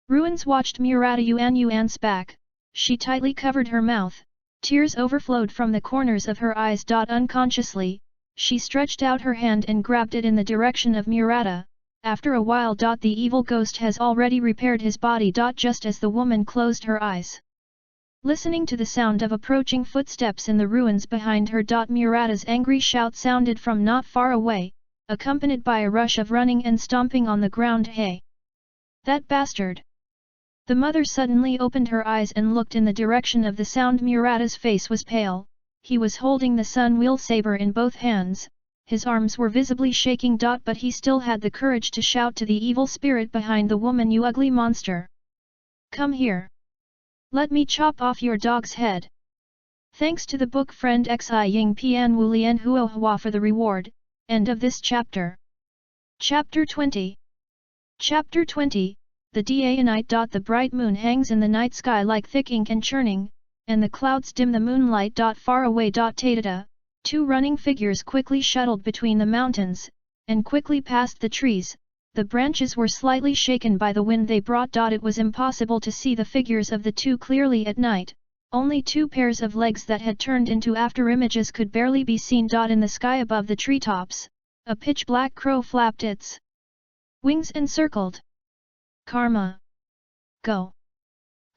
ruins watched Murata Yuan's back. She tightly covered her mouth. Tears overflowed from the corners of her eyes. Unconsciously, she stretched out her hand and grabbed it in the direction of Murata. After a while, the evil ghost has already repaired his body. Just as the woman closed her eyes, listening to the sound of approaching footsteps in the ruins behind her. Murata's angry shout sounded from not far away, accompanied by a rush of running and stomping on the ground. "Hey! That bastard! The mother suddenly opened her eyes and looked in the direction of the sound. Murata's face was pale, he was holding the sun wheel saber in both hands, his arms were visibly shaking. But he still had the courage to shout to the evil spirit behind the woman, "You ugly monster! Come here! Let me chop off your dog's head!" Thanks to the book friend Xi Ying Pian Wu Lian Huo Hua for the reward. End of this chapter. Chapter 20. Chapter 20. The day and night. The bright moon hangs in the night sky like thick ink and churning, and the clouds dim the moonlight. Far away. Tatata, two running figures quickly shuttled between the mountains, and quickly past the trees. The branches were slightly shaken by the wind they brought. It was impossible to see the figures of the two clearly at night. Only two pairs of legs that had turned into afterimages could barely be seen. In the sky above the treetops, a pitch-black crow flapped its wings and circled. Karma! Go!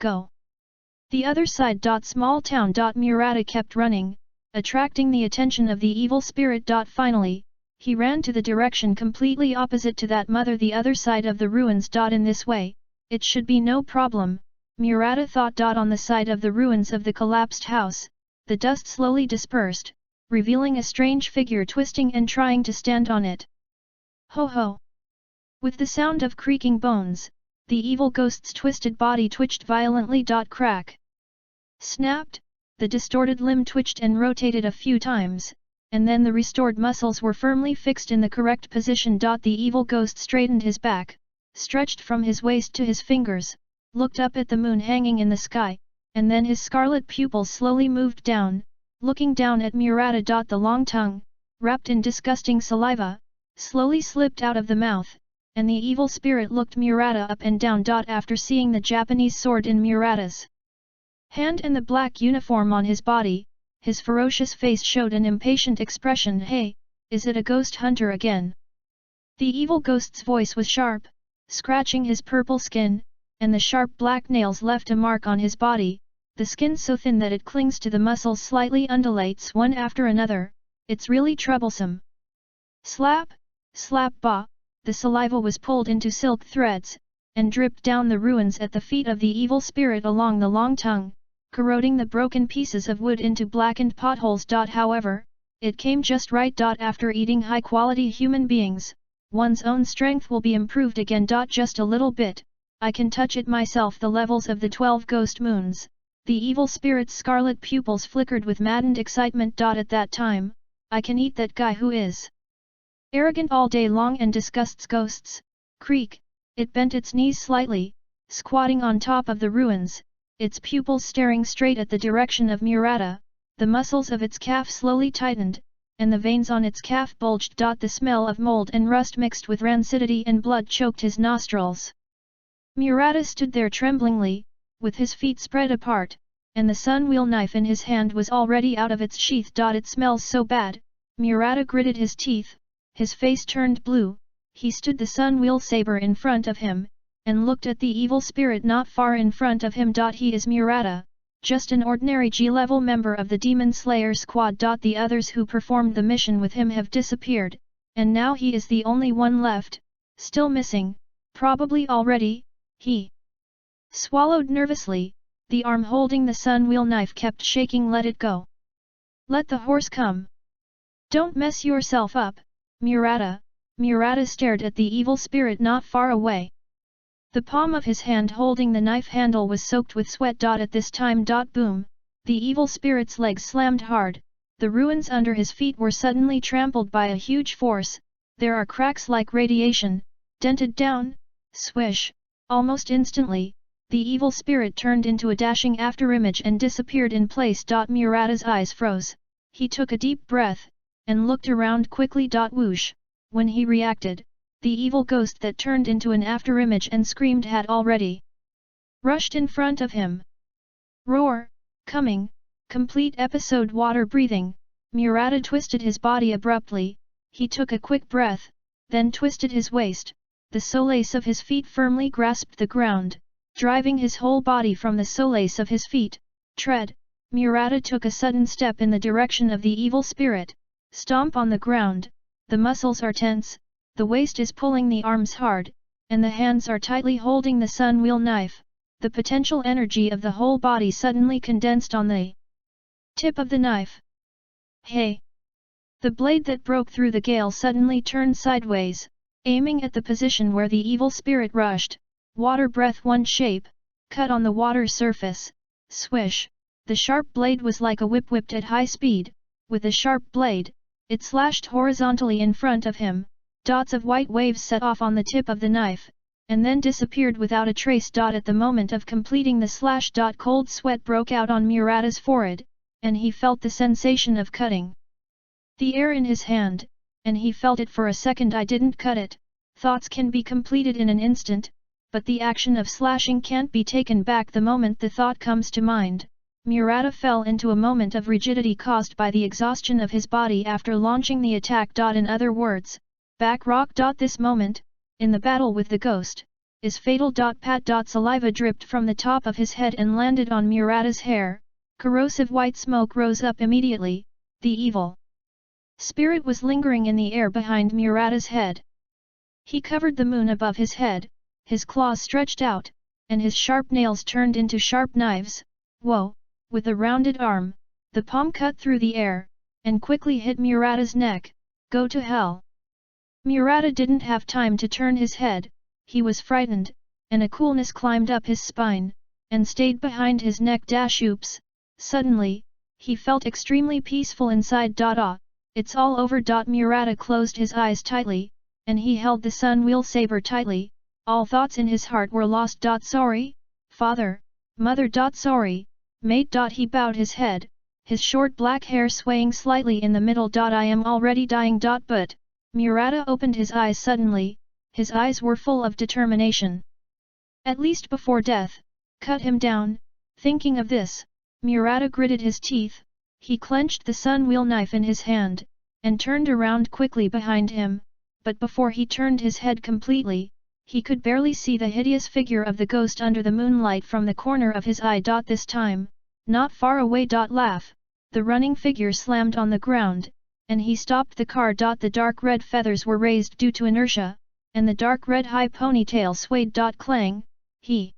Go! The other side. Small town. Murata kept running, attracting the attention of the evil spirit. Finally, he ran to the direction completely opposite to that mother, the other side of the ruins. In this way, it should be no problem, Murata thought. On the side of the ruins of the collapsed house, the dust slowly dispersed, revealing a strange figure twisting and trying to stand on it. Ho ho! With the sound of creaking bones, the evil ghost's twisted body twitched violently. Crack! Snapped, the distorted limb twitched and rotated a few times, and then the restored muscles were firmly fixed in the correct position. The evil ghost straightened his back, stretched from his waist to his fingers, looked up at the moon hanging in the sky, and then his scarlet pupils slowly moved down, looking down at Murata. The long tongue, wrapped in disgusting saliva, slowly slipped out of the mouth, and the evil spirit looked Murata up and down. After seeing the Japanese sword in Murata's hand and the black uniform on his body, his ferocious face showed an impatient expression. "Hey, is it a ghost hunter again?" The evil ghost's voice was sharp, scratching his purple skin, and the sharp black nails left a mark on his body, the skin so thin that it clings to the muscles slightly undulates one after another. "It's really troublesome." Slap! Slap! Bah! The saliva was pulled into silk threads, and dripped down the ruins at the feet of the evil spirit along the long tongue, corroding the broken pieces of wood into blackened potholes. However, it came just right. After eating high-quality human beings, one's own strength will be improved again. Just a little bit, I can touch it myself. The levels of the 12 ghost moons. The evil spirit's scarlet pupils flickered with maddened excitement. At that time, I can eat that guy who is arrogant all day long and disgusts ghosts. Creak! It bent its knees slightly, squatting on top of the ruins, its pupils staring straight at the direction of Murata. The muscles of its calf slowly tightened, and the veins on its calf bulged. The smell of mold and rust mixed with rancidity and blood choked his nostrils. Murata stood there tremblingly, with his feet spread apart, and the sun wheel knife in his hand was already out of its sheath. It smells so bad. Murata gritted his teeth, his face turned blue. He stood the sun wheel saber in front of him, and looked at the evil spirit not far in front of him. He is Murata, just an ordinary G-level member of the Demon Slayer squad. The others who performed the mission with him have disappeared, and now he is the only one left, still missing, probably already. He swallowed nervously, the arm holding the sun wheel knife kept shaking. "Let it go. Let the horse come. Don't mess yourself up, Murata." Murata stared at the evil spirit not far away. The palm of his hand holding the knife handle was soaked with sweat. At this time. Boom! The evil spirit's legs slammed hard. The ruins under his feet were suddenly trampled by a huge force. There are cracks like radiation, dented down. Swish! Almost instantly, the evil spirit turned into a dashing afterimage and disappeared in place. Murata's eyes froze. He took a deep breath, and looked around quickly. Whoosh! When he reacted, the evil ghost that turned into an afterimage and screamed had already rushed in front of him. Roar! Coming! Complete episode. Water breathing. Murata twisted his body abruptly. He took a quick breath, then twisted his waist. The solace of his feet firmly grasped the ground, driving his whole body from the solace of his feet. Tread! Murata took a sudden step in the direction of the evil spirit. Stomp on the ground. The muscles are tense, the waist is pulling the arms hard, and the hands are tightly holding the sun wheel knife. the potential energy of the whole body suddenly condensed on the tip of the knife. Hey! The blade that broke through the gale suddenly turned sideways, aiming at the position where the evil spirit rushed. Water breath one shape, cut on the water surface. Swish! The sharp blade was like a whip whipped at high speed. With the sharp blade, it slashed horizontally in front of him. Dots of white waves set off on the tip of the knife, and then disappeared without a trace. At the moment of completing the slash. Cold sweat broke out on Murata's forehead, and he felt the sensation of cutting the air in his hand, and he felt it for a second. I didn't cut it. Thoughts can be completed in an instant, but the action of slashing can't be taken back the moment the thought comes to mind. Murata fell into a moment of rigidity caused by the exhaustion of his body after launching the attack. In other words, back rock. This moment, in the battle with the ghost, is fatal. Pat. Saliva dripped from the top of his head and landed on Murata's hair. Corrosive white smoke rose up immediately. The evil spirit was lingering in the air behind Murata's head. He covered the moon above his head, his claws stretched out, and his sharp nails turned into sharp knives. Whoa! With a rounded arm, the palm cut through the air, and quickly hit Murata's neck. Go to hell! Murata didn't have time to turn his head. He was frightened, and a coolness climbed up his spine, and stayed behind his neck. Oops! Suddenly, he felt extremely peaceful inside. It's all over. Murata closed his eyes tightly, and he held the sun wheel saber tightly. All thoughts in his heart were lost. Sorry, father, mother. Sorry, mate. He bowed his head, his short black hair swaying slightly in the middle. I am already dying. But Murata opened his eyes suddenly. His eyes were full of determination. At least before death, cut him down. Thinking of this, Murata gritted his teeth. He clenched the sun wheel knife in his hand, and turned around quickly behind him, but before he turned his head completely, he could barely see the hideous figure of the ghost under the moonlight from the corner of his eye. This time, not far away. Laugh! The running figure slammed on the ground, and he stopped the car. The dark red feathers were raised due to inertia, and the dark red high ponytail swayed. Clang! He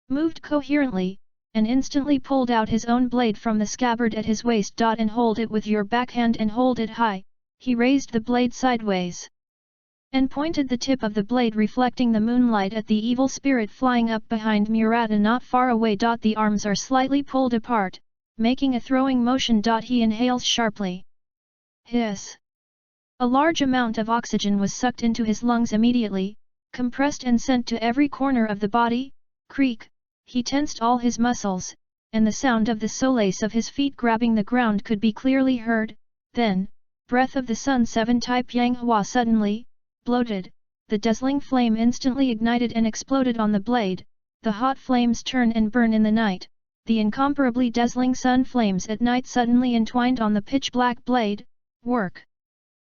moved coherently, and instantly pulled out his own blade from the scabbard at his waist. And hold it with your backhand and hold it high. He raised the blade sideways and pointed the tip of the blade reflecting the moonlight at the evil spirit flying up behind Murata not far away. The arms are slightly pulled apart, making a throwing motion. He inhales sharply. Hiss! A large amount of oxygen was sucked into his lungs immediately, compressed and sent to every corner of the body. Creak! He tensed all his muscles, and the sound of the solace of his feet grabbing the ground could be clearly heard. Then, breath of the sun 7 type Yang Hua suddenly bloated. The dazzling flame instantly ignited and exploded on the blade. The hot flames turn and burn in the night. The incomparably dazzling sun flames at night suddenly entwined on the pitch-black blade. Work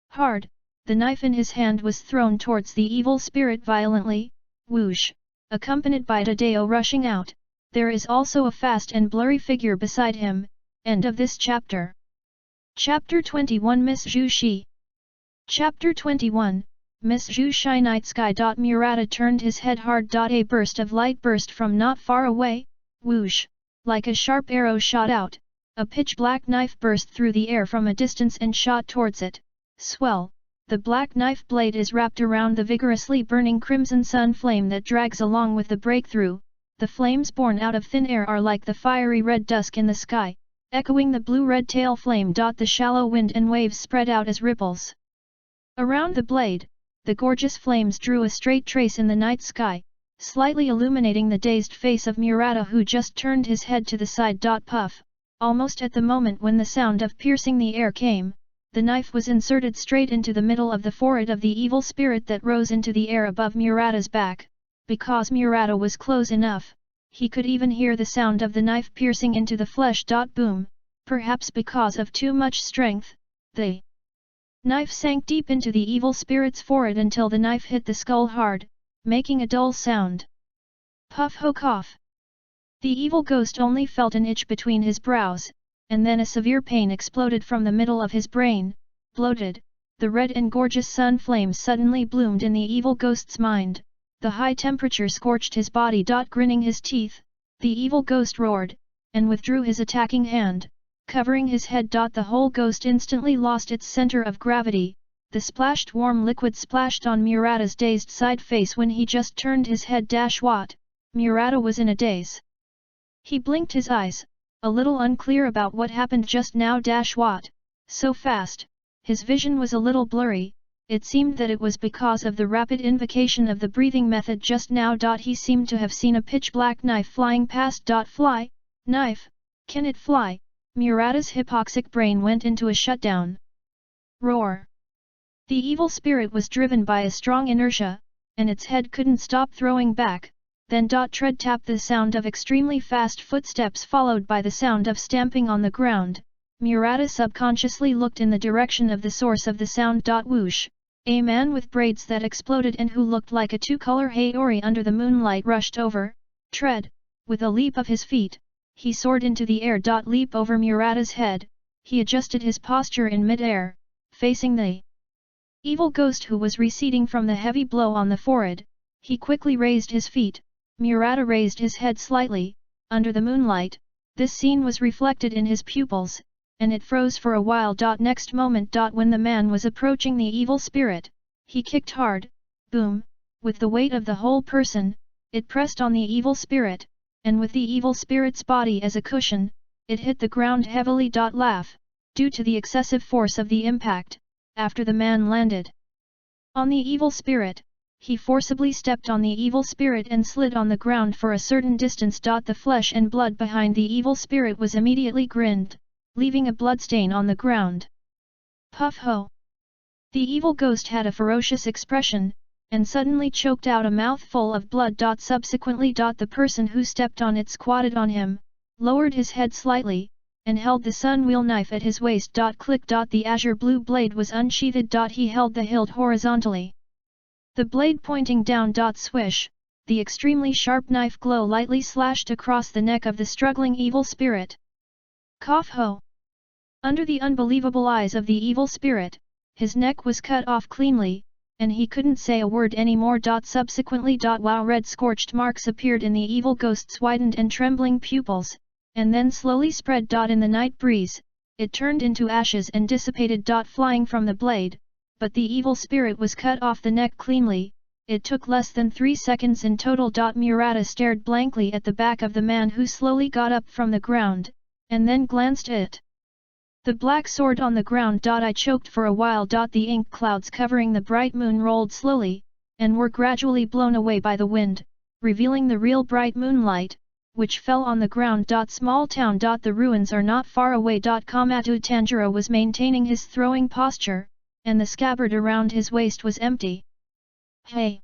hard! The knife in his hand was thrown towards the evil spirit violently. Whoosh! Accompanied by Tadeo rushing out. There is also a fast and blurry figure beside him. End of this chapter. Chapter 21 Miss Zhu Shi. Chapter 21, Miss Zhu Shi Night Sky. Murata turned his head hard. A burst of light burst from not far away. Whoosh! Like a sharp arrow shot out, a pitch-black knife burst through the air from a distance and shot towards it. Swell! The black knife blade is wrapped around the vigorously burning crimson sun flame that drags along with the breakthrough. The flames born out of thin air are like the fiery red dusk in the sky, echoing the blue-red tail flame. The shallow wind and waves spread out as ripples around the blade. The gorgeous flames drew a straight trace in the night sky, slightly illuminating the dazed face of Murata, who just turned his head to the side. Puff! Almost at the moment when the sound of piercing the air came, the knife was inserted straight into the middle of the forehead of the evil spirit that rose into the air above Murata's back. Because Murata was close enough, he could even hear the sound of the knife piercing into the flesh. Boom! Perhaps because of too much strength, the knife sank deep into the evil spirit's forehead until the knife hit the skull hard, making a dull sound. Puff ho cough! The evil ghost only felt an itch between his brows, and then a severe pain exploded from the middle of his brain. Bloated, the red and gorgeous sun flames suddenly bloomed in the evil ghost's mind. The high temperature scorched his body. Grinning his teeth, the evil ghost roared, and withdrew his attacking hand, covering his head. The whole ghost instantly lost its center of gravity. The splashed warm liquid splashed on Murata's dazed side face when he just turned his head. What? Murata was in a daze. He blinked his eyes, a little unclear about what happened just now. What? So fast? His vision was a little blurry. It seemed that it was because of the rapid invocation of the breathing method just now. He seemed to have seen a pitch-black knife flying past. Fly? Knife? Can it fly? Murata's hypoxic brain went into a shutdown. Roar! The evil spirit was driven by a strong inertia, and its head couldn't stop throwing back. Then tread tap. The sound of extremely fast footsteps followed by the sound of stamping on the ground. Murata subconsciously looked in the direction of the source of the sound. Whoosh! A man with braids that exploded and who looked like a two-color Haori under the moonlight rushed over. Tread! With a leap of his feet, he soared into the air. Leap over Murata's head. He adjusted his posture in mid-air, facing the evil ghost who was receding from the heavy blow on the forehead. He quickly raised his feet. Murata raised his head slightly. Under the moonlight, this scene was reflected in his pupils, and it froze for a while. Next moment. When the man was approaching the evil spirit, he kicked hard. Boom! With the weight of the whole person, it pressed on the evil spirit, and with the evil spirit's body as a cushion, it hit the ground heavily. Laugh! Due to the excessive force of the impact, after the man landed on the evil spirit, he forcibly stepped on the evil spirit and slid on the ground for a certain distance. The flesh and blood behind the evil spirit was immediately grinned, leaving a bloodstain on the ground. Puff ho! The evil ghost had a ferocious expression, and suddenly choked out a mouthful of blood. Subsequently, the person who stepped on it squatted on him, lowered his head slightly, and held the sunwheel knife at his waist. Click. The azure blue blade was unsheathed. He held the hilt horizontally, the blade pointing down. Swish! The extremely sharp knife glow lightly slashed across the neck of the struggling evil spirit. Cough ho! Under the unbelievable eyes of the evil spirit, his neck was cut off cleanly, and he couldn't say a word anymore. Subsequently, wow! Red scorched marks appeared in the evil ghost's widened and trembling pupils, and then slowly spread. In the night breeze, it turned into ashes and dissipated. Flying from the blade, but the evil spirit was cut off the neck cleanly. It took less than 3 seconds in total. Murata stared blankly at the back of the man who slowly got up from the ground, and then glanced at the black sword on the ground. I choked for a while. The ink clouds covering the bright moon rolled slowly, and were gradually blown away by the wind, revealing the real bright moonlight, which fell on the ground. Small town. The ruins are not far away. KAMADO Tanjuro was maintaining his throwing posture, and the scabbard around his waist was empty. Hey!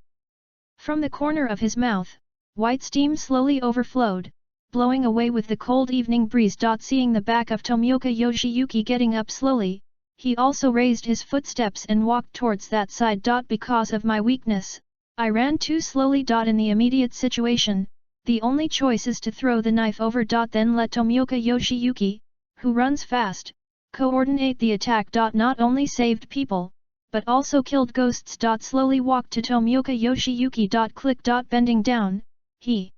From the corner of his mouth, white steam slowly overflowed, blowing away with the cold evening breeze. Seeing the back of Tomioka Yoshiyuki getting up slowly, he also raised his footsteps and walked towards that side. Because of my weakness, I ran too slowly. In the immediate situation, the only choice is to throw the knife over. Then let Tomioka Yoshiyuki, who runs fast, coordinate the attack. Not only saved people, but also killed ghosts. Slowly walked to Tomioka Yoshiyuki. Click. Bending down, he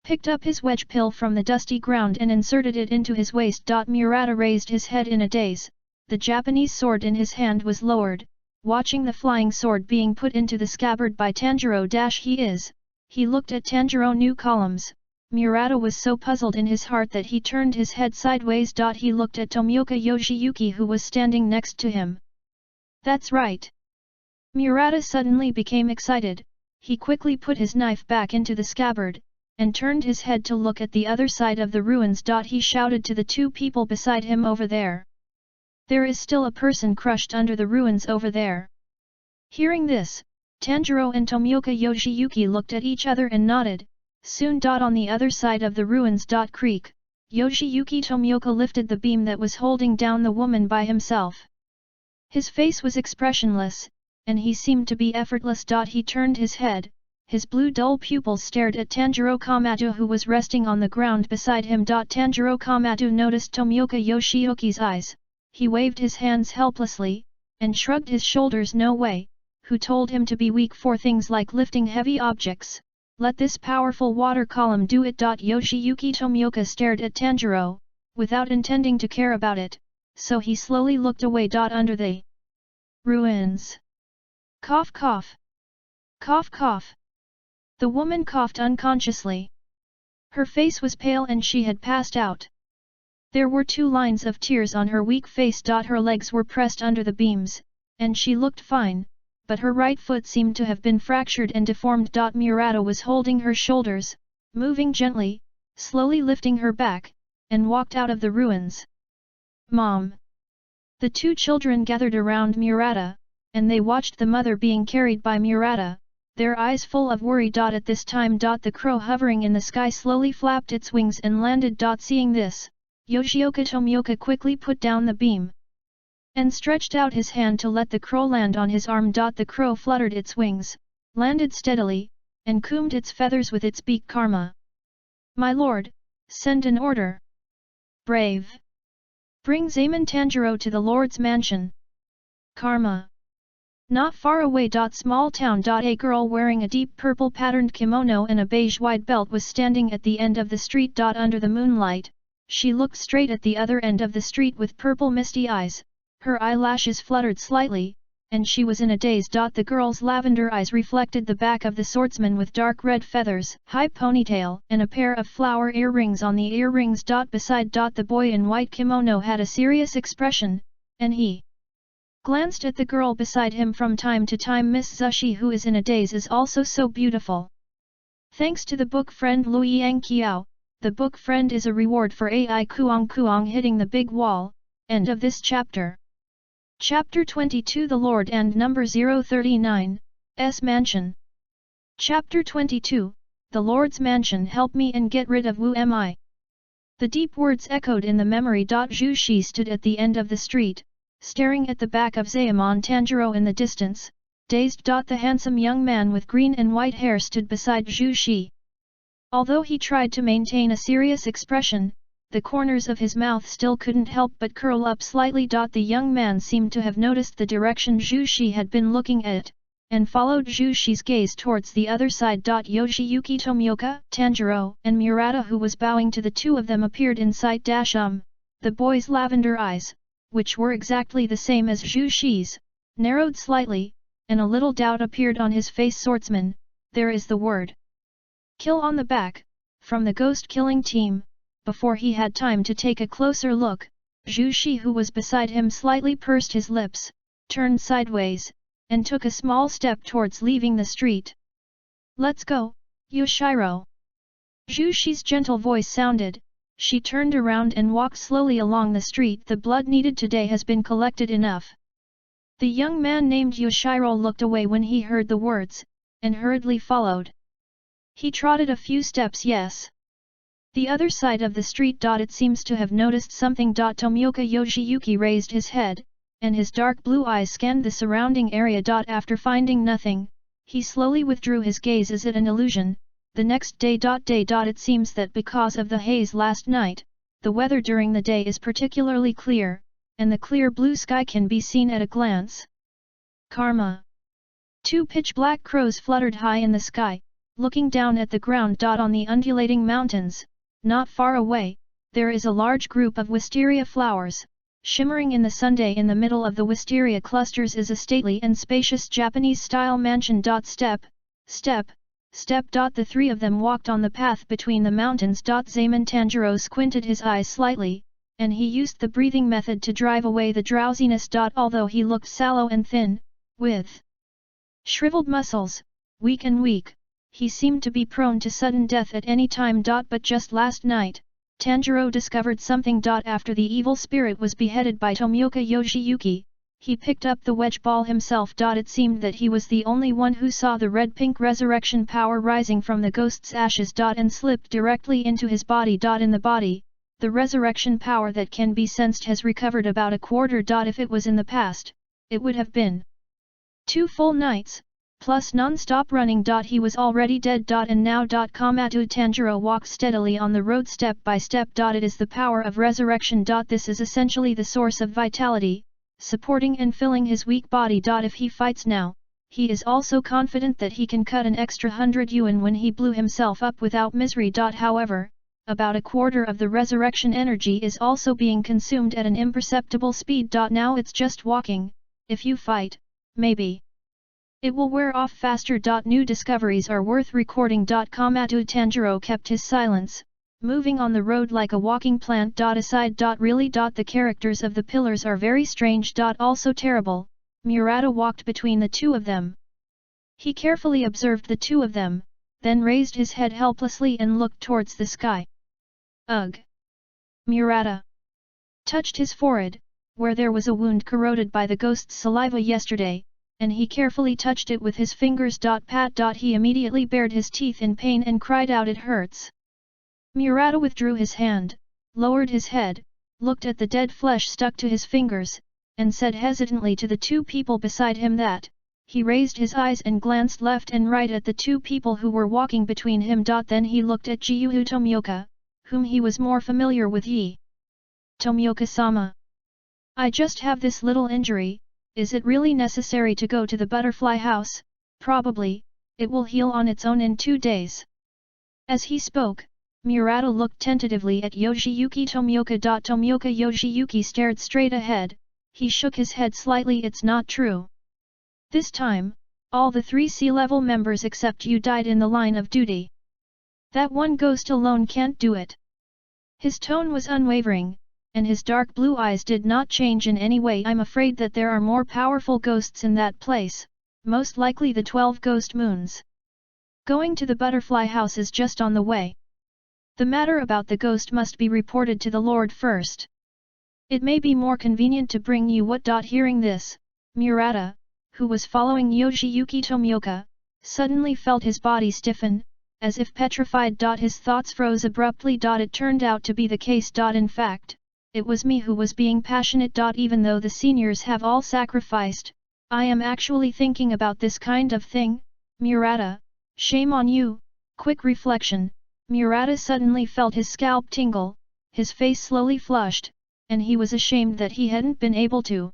picked up his wedge pill from the dusty ground and inserted it into his waist. Murata raised his head in a daze. The Japanese sword in his hand was lowered, watching the flying sword being put into the scabbard by Tanjuro. He looked at Tanjuro new columns. Murata was so puzzled in his heart that he turned his head sideways. He looked at Tomioka Yoshiyuki who was standing next to him. That's right! Murata suddenly became excited. He quickly put his knife back into the scabbard, and turned his head to look at the other side of the ruins. He shouted to the two people beside him over there. There is still a person crushed under the ruins over there. Hearing this, Tanjuro and Tomioka Yoshiyuki looked at each other and nodded. Soon. On the other side of the ruins. Creak. Yoshiyuki Tomioka lifted the beam that was holding down the woman by himself. His face was expressionless, and he seemed to be effortless. He turned his head. His blue dull pupils stared at Tanjuro KAMADO who was resting on the ground beside him. Tanjuro KAMADO noticed Tomioka Yoshiyuki's eyes. He waved his hands helplessly, and shrugged his shoulders. No way. who told him to be weak for things like lifting heavy objects. Let this powerful water column do it. Yoshiyuki Tomioka stared at Tanjiro, without intending to care about it, so he slowly looked away. Under the ruins. Cough cough. Cough cough. The woman coughed unconsciously. Her face was pale and she had passed out. There were 2 lines of tears on her weak face. Her legs were pressed under the beams, and she looked fine, but her right foot seemed to have been fractured and deformed. Murata was holding her shoulders, moving gently, slowly lifting her back, and walked out of the ruins. Mom! The 2 children gathered around Murata, and they watched the mother being carried by Murata, their eyes full of worry. At this time the crow hovering in the sky slowly flapped its wings and landed. Seeing this, Yoshioka Tomioka quickly put down the beam and stretched out his hand to let the crow land on his arm. The crow fluttered its wings, landed steadily, and combed its feathers with its beak. Karma! My lord, send an order. Brave! Bring Zaman Tanjiro to the lord's mansion. Karma! Not far away. Small town. A girl wearing a deep purple patterned kimono and a beige wide belt was standing at the end of the street. Under the moonlight, she looked straight at the other end of the street with purple misty eyes. Her eyelashes fluttered slightly, and she was in a daze. The girl's lavender eyes reflected the back of the swordsman with dark red feathers, high ponytail, and a pair of flower earrings on the earrings. Beside the boy in white kimono had a serious expression, and he glanced at the girl beside him from time to time. Miss Zushi, who is in a daze, is also so beautiful. Thanks to the book friend Luoyang Qiao, the book friend is a reward for AI Kuang hitting the big wall. End of this chapter. Chapter 22 The Lord and Number 039, S Mansion. Chapter 22, The Lord's Mansion. Help me and get rid of Wu Mi. The deep words echoed in the memory. Zhu Shi stood at the end of the street, staring at the back of Zaman Tanjiro in the distance, dazed. The handsome young man with green and white hair stood beside Zhu Shi. Although he tried to maintain a serious expression, the corners of his mouth still couldn't help but curl up slightly. The young man seemed to have noticed the direction Zhu Shi had been looking at, and followed Zhu Shi's gaze towards the other side. Yoshiyuki Tomioka, Tanjiro, and Murata, who was bowing to the 2 of them, appeared in sight. The boy's lavender eyes, which were exactly the same as Zhu Shi's, narrowed slightly, and a little doubt appeared on his face. Swordsman, there is the word kill on the back, from the ghost-killing team. Before he had time to take a closer look, Zhu Shi, who was beside him, slightly pursed his lips, turned sideways, and took a small step towards leaving the street. Let's go, Yoshiro. Zhu Shi's gentle voice sounded. She turned around and walked slowly along the street. The blood needed today has been collected enough. The young man named Yoshiro looked away when he heard the words, and hurriedly followed. He trotted a few steps. Yes. The other side of the street. It seems to have noticed something. Tomioka Yoshiyuki raised his head, and his dark blue eyes scanned the surrounding area. After finding nothing, he slowly withdrew his gaze. Is it an illusion? The next day. It seems that because of the haze last night, the weather during the day is particularly clear, and the clear blue sky can be seen at a glance. Karma. 2 pitch-black crows fluttered high in the sky, looking down at the ground. On the undulating mountains, not far away, there is a large group of wisteria flowers, shimmering in the sunday. In the middle of the wisteria clusters is a stately and spacious Japanese-style mansion. Step. The 3 of them walked on the path between the mountains. Zaman Tanjiro squinted his eyes slightly, and he used the breathing method to drive away the drowsiness. Although he looked sallow and thin, with shriveled muscles, weak, he seemed to be prone to sudden death at any time. But just last night, Tanjiro discovered something. After the evil spirit was beheaded by Tomioka Yoshiyuki, he picked up the wedge ball himself. It seemed that he was the only one who saw the red-pink resurrection power rising from the ghost's ashes. And slipped directly into his body. In the body, the resurrection power that can be sensed has recovered about a quarter. If it was in the past, it would have been 2 full nights, plus non-stop running. He was already dead. And now. Kamado Tanjiro walked steadily on the road step by step. It is the power of resurrection. This is essentially the source of vitality, supporting and filling his weak body. If he fights now, he is also confident that he can cut an extra 100 yuan when he blew himself up without misery. However, about a quarter of the resurrection energy is also being consumed at an imperceptible speed. Now it's just walking, if you fight, maybe it will wear off faster. New discoveries are worth recording. KAMADO Tanjiro kept his silence, moving on the road like a walking plant. Aside. Really. The characters of the pillars are very strange. Also terrible. Murata walked between the two of them. He carefully observed the two of them, then raised his head helplessly and looked towards the sky. Ugh! Murata touched his forehead, where there was a wound corroded by the ghost's saliva yesterday, and he carefully touched it with his fingers. Pat. He immediately bared his teeth in pain and cried out, "It hurts!" Murata withdrew his hand, lowered his head, looked at the dead flesh stuck to his fingers, and said hesitantly to the two people beside him that, he raised his eyes and glanced left and right at the two people who were walking between him. Then he looked at Gyuhu Tomioka, whom he was more familiar with. Tomioka-sama, I just have this little injury, is it really necessary to go to the butterfly house? Probably, it will heal on its own in 2 days. As he spoke, Murata looked tentatively at Yoshiyuki Tomioka. Tomioka Yoshiyuki stared straight ahead, he shook his head slightly. It's not true. This time, all the 3 C-level members except you died in the line of duty. That one ghost alone can't do it. His tone was unwavering, and his dark blue eyes did not change in any way. I'm afraid that there are more powerful ghosts in that place, most likely the 12 ghost moons. Going to the butterfly house is just on the way. The matter about the ghost must be reported to the Lord first. It may be more convenient to bring you what. Hearing this, Murata, who was following Yoshiyuki Tomioka, suddenly felt his body stiffen, as if petrified. His thoughts froze abruptly. It turned out to be the case. In fact, it was me who was being passionate. Even though the seniors have all sacrificed, I am actually thinking about this kind of thing. Murata, shame on you. Quick reflection, Murata suddenly felt his scalp tingle, his face slowly flushed, and he was ashamed that he hadn't been able to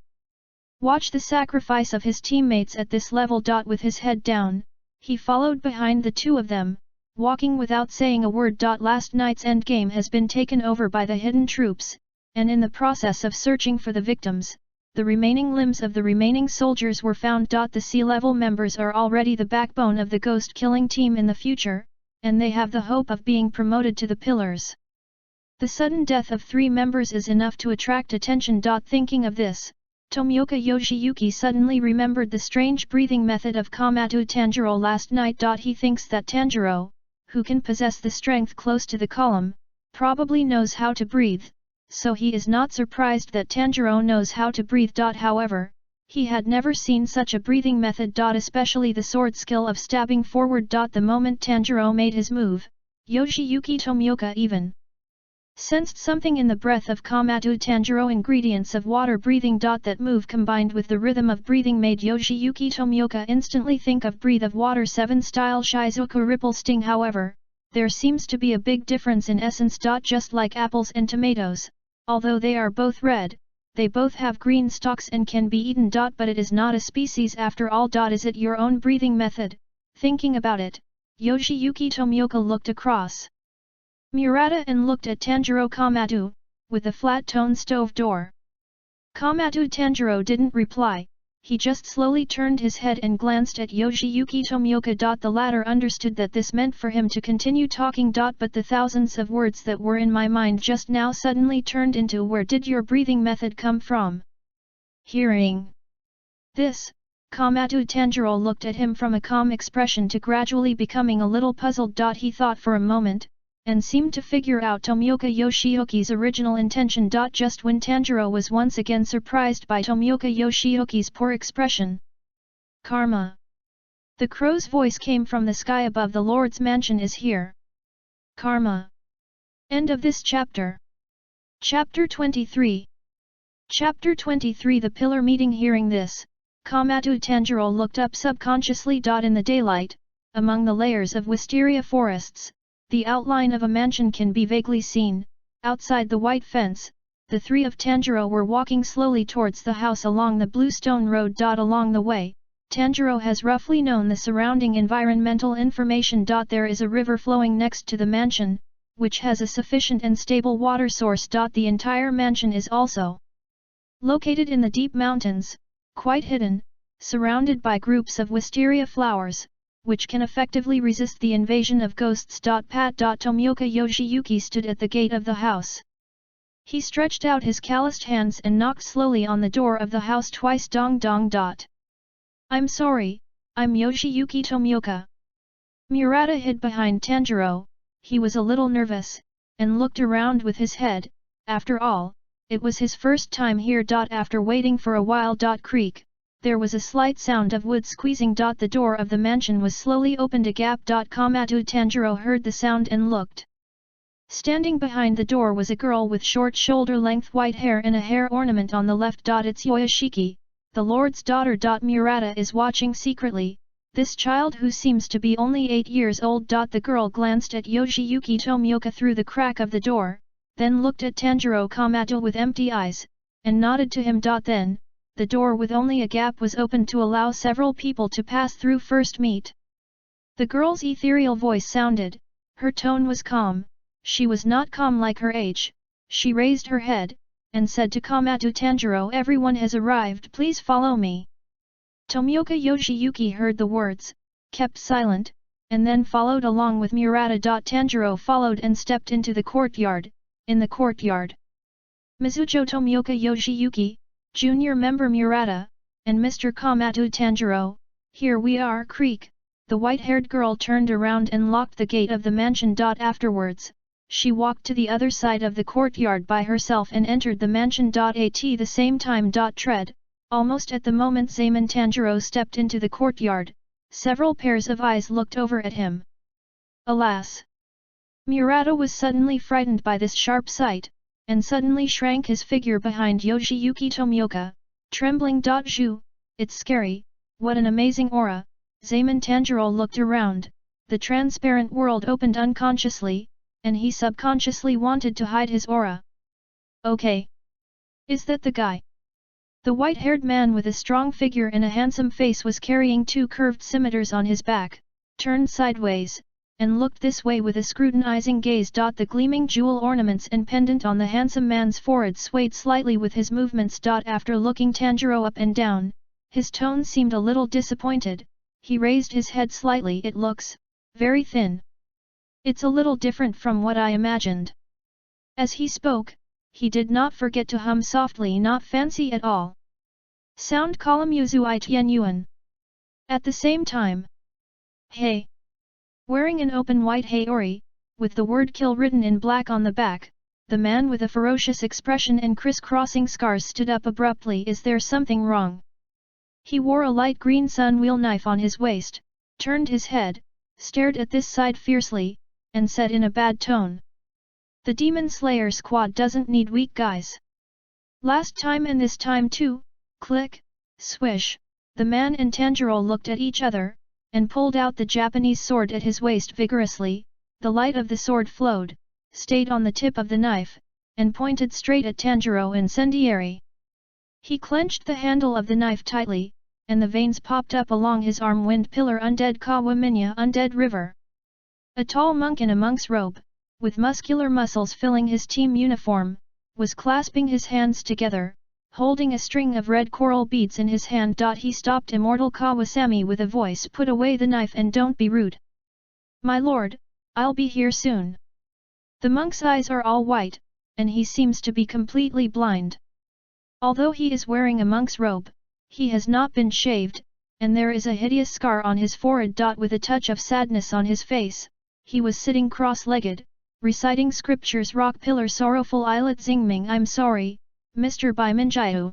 watch the sacrifice of his teammates at this level. With his head down, he followed behind the two of them, walking without saying a word. Last night's endgame has been taken over by the hidden troops, and in the process of searching for the victims, the remaining limbs of the remaining soldiers were found. The C-level members are already the backbone of the ghost-killing team in the future, and they have the hope of being promoted to the pillars. The sudden death of 3 members is enough to attract attention. Thinking of this, Tomioka Yoshiyuki suddenly remembered the strange breathing method of KAMADO Tanjiro last night. He thinks that Tanjiro, who can possess the strength close to the column, probably knows how to breathe, so he is not surprised that Tanjiro knows how to breathe. However, he had never seen such a breathing method. Especially the sword skill of stabbing forward. The moment Tanjiro made his move, Yoshiyuki Tomioka even sensed something in the breath of KAMADO Tanjiro. Ingredients of water breathing. That move combined with the rhythm of breathing made Yoshiyuki Tomioka instantly think of Breathe of Water 7 style Shizuku Ripple Sting. However, there seems to be a big difference in essence. Just like apples and tomatoes, although they are both red, they both have green stalks and can be eaten. But it is not a species after all. Is it your own breathing method? Thinking about it, Yoshiyuki Tomioka looked across Murata and looked at Tanjiro KAMADO, with a flat-toned stove door. KAMADO Tanjiro didn't reply, he just slowly turned his head and glanced at Yoshiyuki Tomioka. The latter understood that this meant for him to continue talking. But the thousands of words that were in my mind just now suddenly turned into where did your breathing method come from? Hearing this, KAMADO Tanjiro looked at him from a calm expression to gradually becoming a little puzzled. He thought for a moment, and seemed to figure out Tomioka Yoshiyuki's original intention. Just when Tanjiro was once again surprised by Tomioka Yoshiyuki's poor expression. Karma. The crow's voice came from the sky above. The Lord's mansion is here. Karma. End of this chapter. Chapter 23. Chapter 23. The Pillar Meeting. Hearing this, KAMADO Tanjiro looked up subconsciously. In the daylight, among the layers of wisteria forests, the outline of a mansion can be vaguely seen. Outside the white fence, the 3 of Tanjiro were walking slowly towards the house along the blue stone road. Along the way, Tanjuro has roughly known the surrounding environmental information. There is a river flowing next to the mansion, which has a sufficient and stable water source. The entire mansion is also located in the deep mountains, quite hidden, surrounded by groups of wisteria flowers, which can effectively resist the invasion of ghosts. Pat. Tomioka Yoshiyuki stood at the gate of the house. He stretched out his calloused hands and knocked slowly on the door of the house twice. Dong dong. I'm sorry, I'm Yoshiyuki Tomioka. Murata hid behind Tanjuro. He was a little nervous, and looked around with his head. After all, it was his first time here. After waiting for a while. Creak. There was a slight sound of wood squeezing. The door of the mansion was slowly opened a gap. KAMADO. Tanjuro heard the sound and looked. Standing behind the door was a girl with short shoulder-length white hair and a hair ornament on the left. It's Yoshiki, the lord's daughter. Murata is watching secretly, this child who seems to be only 8 years old. The girl glanced at Yoshiyuki Tomioka through the crack of the door, then looked at Tanjuro KAMADO with empty eyes, and nodded to him. Then, the door with only a gap was opened to allow several people to pass through. First meet. The girl's ethereal voice sounded. Her tone was calm. She was not calm like her age. She raised her head, and said to KAMADO. Tanjuro, everyone has arrived, please follow me. Tomioka Yoshiyuki heard the words, kept silent, and then followed along with Murata. Tanjuro followed and stepped into the courtyard. In the courtyard, Mizucho Tomioka Yoshiyuki, Junior Member Murata, and Mr. KAMADO. Tanjuro, here we are. Creak. The white-haired girl turned around and locked the gate of the mansion. Afterwards, she walked to the other side of the courtyard by herself and entered the mansion. At the same time. Tread. Almost at the moment Zaman Tanjuro stepped into the courtyard, several pairs of eyes looked over at him. Alas! Murata was suddenly frightened by this sharp sight, and suddenly shrank his figure behind Yoshiyuki Tomioka, trembling. Zhu, it's scary, what an amazing aura. Zaman Tanjuro looked around, the transparent world opened unconsciously, and he subconsciously wanted to hide his aura. Okay. Is that the guy? The white-haired man with a strong figure and a handsome face was carrying 2 curved scimitars on his back, turned sideways, and looked this way with a scrutinizing gaze. The gleaming jewel ornaments and pendant on the handsome man's forehead swayed slightly with his movements. After looking Tanjuro up and down, his tone seemed a little disappointed. He raised his head slightly. It looks very thin. It's a little different from what I imagined. As he spoke, he did not forget to hum softly, not fancy at all. Sound column Yuzu I Tian Yuan. At the same time. Hey! Wearing an open white haori, with the word kill written in black on the back, the man with a ferocious expression and criss-crossing scars stood up abruptly. Is there something wrong? He wore a light green sun wheel knife on his waist, turned his head, stared at this side fiercely, and said in a bad tone. The Demon Slayer squad doesn't need weak guys. Last time and this time too. Click, swish, the man and Tanjuro looked at each other, and pulled out the Japanese sword at his waist vigorously. The light of the sword flowed, stayed on the tip of the knife, and pointed straight at Tanjuro. Incendiary. He clenched the handle of the knife tightly, and the veins popped up along his arm. Wind pillar Undead Kawaminya Undead River. A tall monk in a monk's robe, with muscular muscles filling his team uniform, was clasping his hands together, holding a string of red coral beads in his hand. He stopped Immortal Kawasami with a voice. Put away the knife and don't be rude. My lord, I'll be here soon. The monk's eyes are all white, and he seems to be completely blind. Although he is wearing a monk's robe, he has not been shaved, and there is a hideous scar on his forehead. With a touch of sadness on his face, he was sitting cross-legged, reciting scriptures. Rock pillar sorrowful eyelet Xingming. I'm sorry, Mr. Baiminjiu.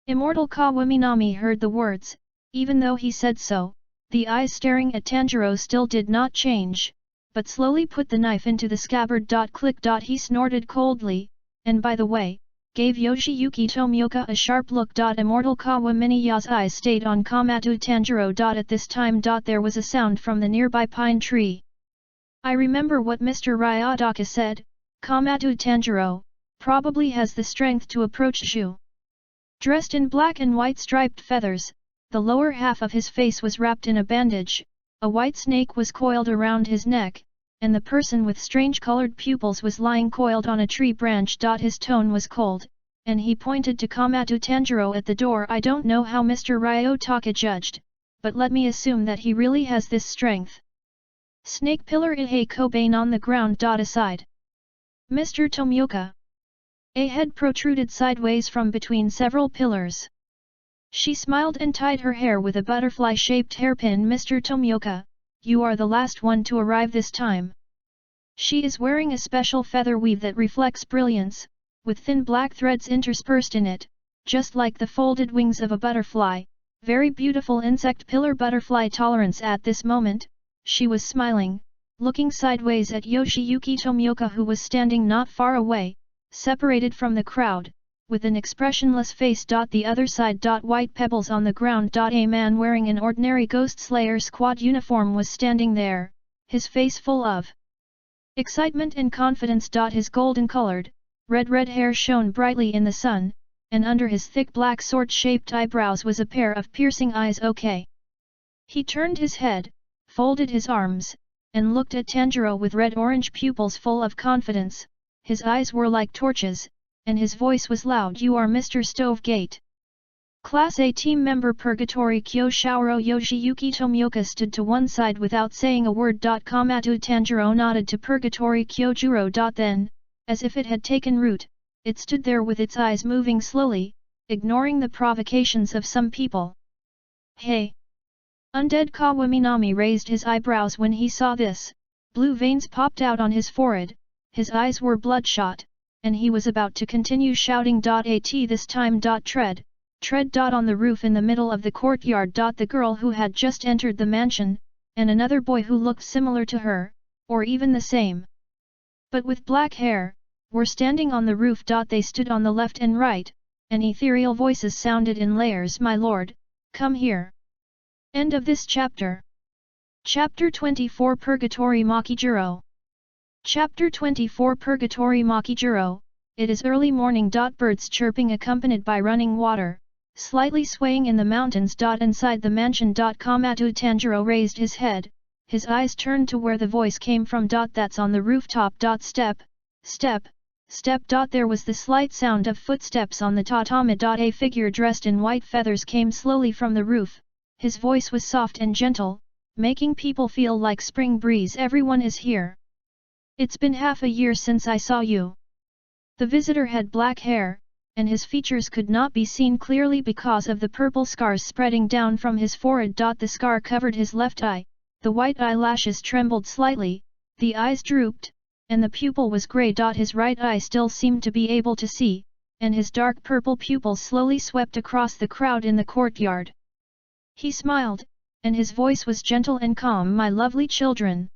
Immortal Kawaminami heard the words. Even though he said so, the eyes staring at Tanjuro still did not change, but slowly put the knife into the scabbard. Click. He snorted coldly, and by the way, gave Yoshiyuki Tomioka a sharp look. Immortal Kawaminiya's eyes stayed on KAMADO. Tanjuro. At this time. There was a sound from the nearby pine tree. I remember what Mr. Ryodaka said. KAMADO. Tanjuro probably has the strength to approach Zhu. Dressed in black and white striped feathers, the lower half of his face was wrapped in a bandage, a white snake was coiled around his neck, and the person with strange colored pupils was lying coiled on a tree branch. His tone was cold, and he pointed to KAMADO TANJURO at the door. I don't know how Mr. Ryotaka judged, but let me assume that he really has this strength. Snake pillar Ihei Kobain on the ground. Aside. Mr. Tomioka. A head protruded sideways from between several pillars. She smiled and tied her hair with a butterfly-shaped hairpin. Mr. Tomioka, you are the last one to arrive this time. She is wearing a special feather weave that reflects brilliance, with thin black threads interspersed in it, just like the folded wings of a butterfly. Very beautiful insect pillar butterfly tolerance. At this moment, she was smiling, looking sideways at Yoshiyuki Tomioka, who was standing not far away, separated from the crowd, with an expressionless face. The other side. White pebbles on the ground. A man wearing an ordinary Ghost Slayer squad uniform was standing there, his face full of excitement and confidence. His golden-colored, red hair shone brightly in the sun, and under his thick black sword-shaped eyebrows was a pair of piercing eyes. Okay. He turned his head, folded his arms, and looked at Tanjuro with red-orange pupils full of confidence. His eyes were like torches, and his voice was loud. You are Mr. Stovegate. Class A team member Purgatory Kyoshiro. Yoshiyuki Tomioka stood to one side without saying a word. KAMADO TANJURO nodded to Purgatory Kyojuro. Then, as if it had taken root, it stood there with its eyes moving slowly, ignoring the provocations of some people. Hey! Undead Kawaminami raised his eyebrows when he saw this. Blue veins popped out on his forehead, his eyes were bloodshot, and he was about to continue shouting. At this time. Tread on the roof in the middle of the courtyard. The girl who had just entered the mansion, and another boy who looked similar to her, or even the same, but with black hair, were standing on the roof. They stood on the left and right, and ethereal voices sounded in layers. My lord, come here. End of this chapter. Chapter 24 Purgatory Makijuro. Chapter 24 Purgatory Makijuro. It is early morning. Birds chirping accompanied by running water, slightly swaying in the mountains. Inside the mansion. KAMADO TANJURO raised his head, his eyes turned to where the voice came from. That's on the rooftop. Step. There was the slight sound of footsteps on the tatami. A figure dressed in white feathers came slowly from the roof. His voice was soft and gentle, making people feel like spring breeze. Everyone is here. It's been half a year since I saw you. The visitor had black hair, and his features could not be seen clearly because of the purple scars spreading down from his forehead. The scar covered his left eye, the white eyelashes trembled slightly, the eyes drooped, and the pupil was grey. His right eye still seemed to be able to see, and his dark purple pupils slowly swept across the crowd in the courtyard. He smiled, and his voice was gentle and calm. My lovely children.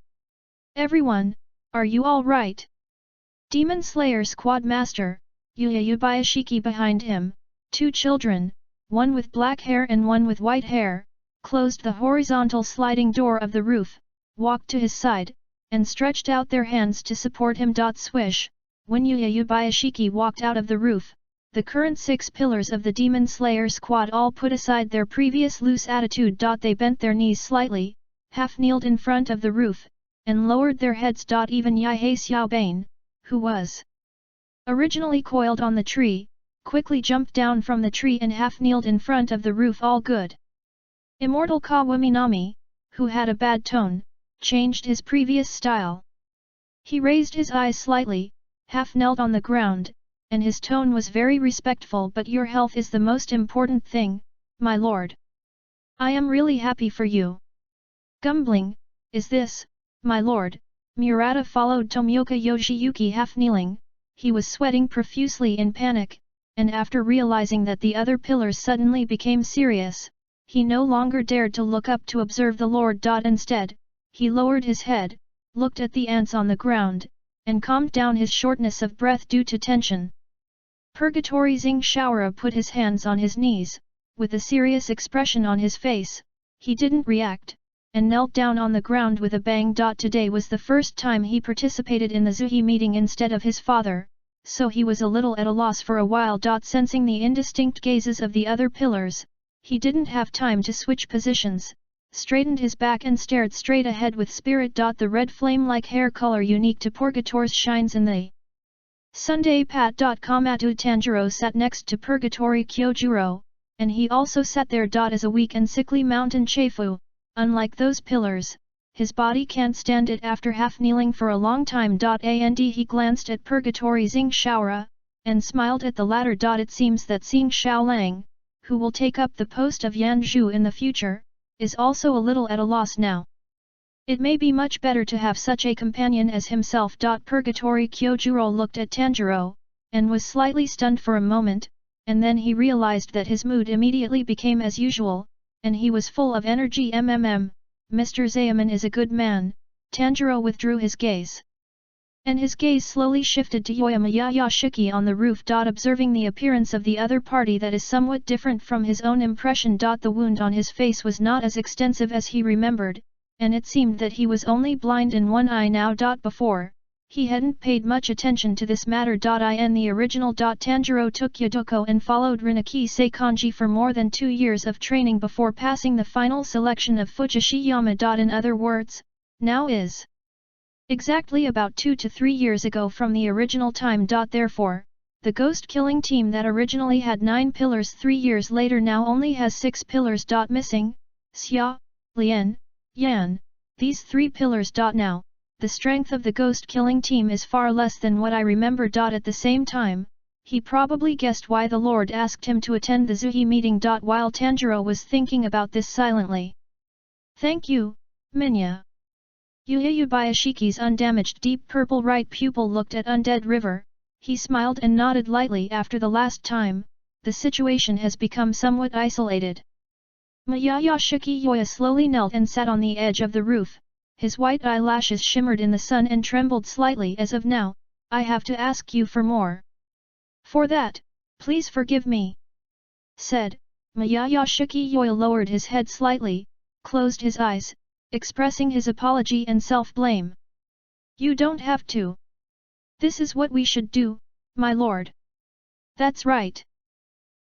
Everyone, are you all right? Demon Slayer Squad Master, Yuya Yubayashiki behind him, two children, one with black hair and one with white hair, closed the horizontal sliding door of the roof, walked to his side, and stretched out their hands to support him. Swish, when Yuya Yubayashiki walked out of the roof, the current 6 pillars of the Demon Slayer squad all put aside their previous loose attitude. They bent their knees slightly, half-kneeled in front of the roof, and lowered their heads. Even Yaihei Xiaobane, who was originally coiled on the tree, quickly jumped down from the tree and half-kneeled in front of the roof. All good. Immortal Kawaminami, who had a bad tone, changed his previous style. He raised his eyes slightly, half-knelt on the ground, and his tone was very respectful. But your health is the most important thing, my lord. I am really happy for you. Gumbling, is this, my lord? Murata followed Tomioka Yoshiyuki half-kneeling. He was sweating profusely in panic, and after realizing that the other pillars suddenly became serious, he no longer dared to look up to observe the lord. Instead, he lowered his head, looked at the ants on the ground, and calmed down his shortness of breath due to tension. Purgatory Xing Shaora put his hands on his knees, with a serious expression on his face. He didn't react, and knelt down on the ground with a bang. Today was the first time he participated in the Zuhi meeting instead of his father, so he was a little at a loss for a while. Sensing the indistinct gazes of the other pillars, He didn't have time to switch positions, straightened his back and stared straight ahead with spirit. The red flame-like hair color unique to Purgatory's shines in the Sunday Pat. KAMADO TANJURO sat next to Purgatory Kyojuro, and he also sat there. As a weak and sickly mountain Chaifu, unlike those pillars, his body can't stand it after half-kneeling for a long time. And he glanced at Purgatory Xing Shaora, and smiled at the latter. It seems that Xing Shaolang, who will take up the post of Yanzhu in the future, is also a little at a loss now. It may be much better to have such a companion as himself. Purgatory Kyojuro looked at Tanjiro, and was slightly stunned for a moment, and then he realized that his mood immediately became as usual, and he was full of energy. Mr. Zayaman is a good man. Tanjiro withdrew his gaze. And his gaze slowly shifted to Yoyama Yashiki on the roof. Observing the appearance of the other party that is somewhat different from his own impression. The wound on his face was not as extensive as he remembered, and it seemed that he was only blind in one eye now. Before, he hadn't paid much attention to this matter. In the original. Tanjiro took Yadoko and followed Rinaki Seikanji for more than 2 years of training before passing the final selection of Fujishiyama. In other words, now is exactly about 2 to 3 years ago from the original time. Therefore, the ghost-killing team that originally had 9 pillars 3 years later now only has 6 pillars. Missing Xia, Lian, Yan, these 3 pillars. Now, the strength of the ghost-killing team is far less than what I remember. At the same time, he probably guessed why the Lord asked him to attend the Zuhi meeting. While Tanjiro was thinking about this silently. Thank you, Minya. Yubayashiki's undamaged deep purple right pupil looked at Undead River, he smiled and nodded lightly. After the last time, the situation has become somewhat isolated. Mayayashiki Yoya slowly knelt and sat on the edge of the roof, his white eyelashes shimmered in the sun and trembled slightly. As of now, I have to ask you for more. For that, please forgive me, said. Mayayashiki Yoya lowered his head slightly, closed his eyes, expressing his apology and self-blame. You don't have to. This is what we should do, my lord. That's right.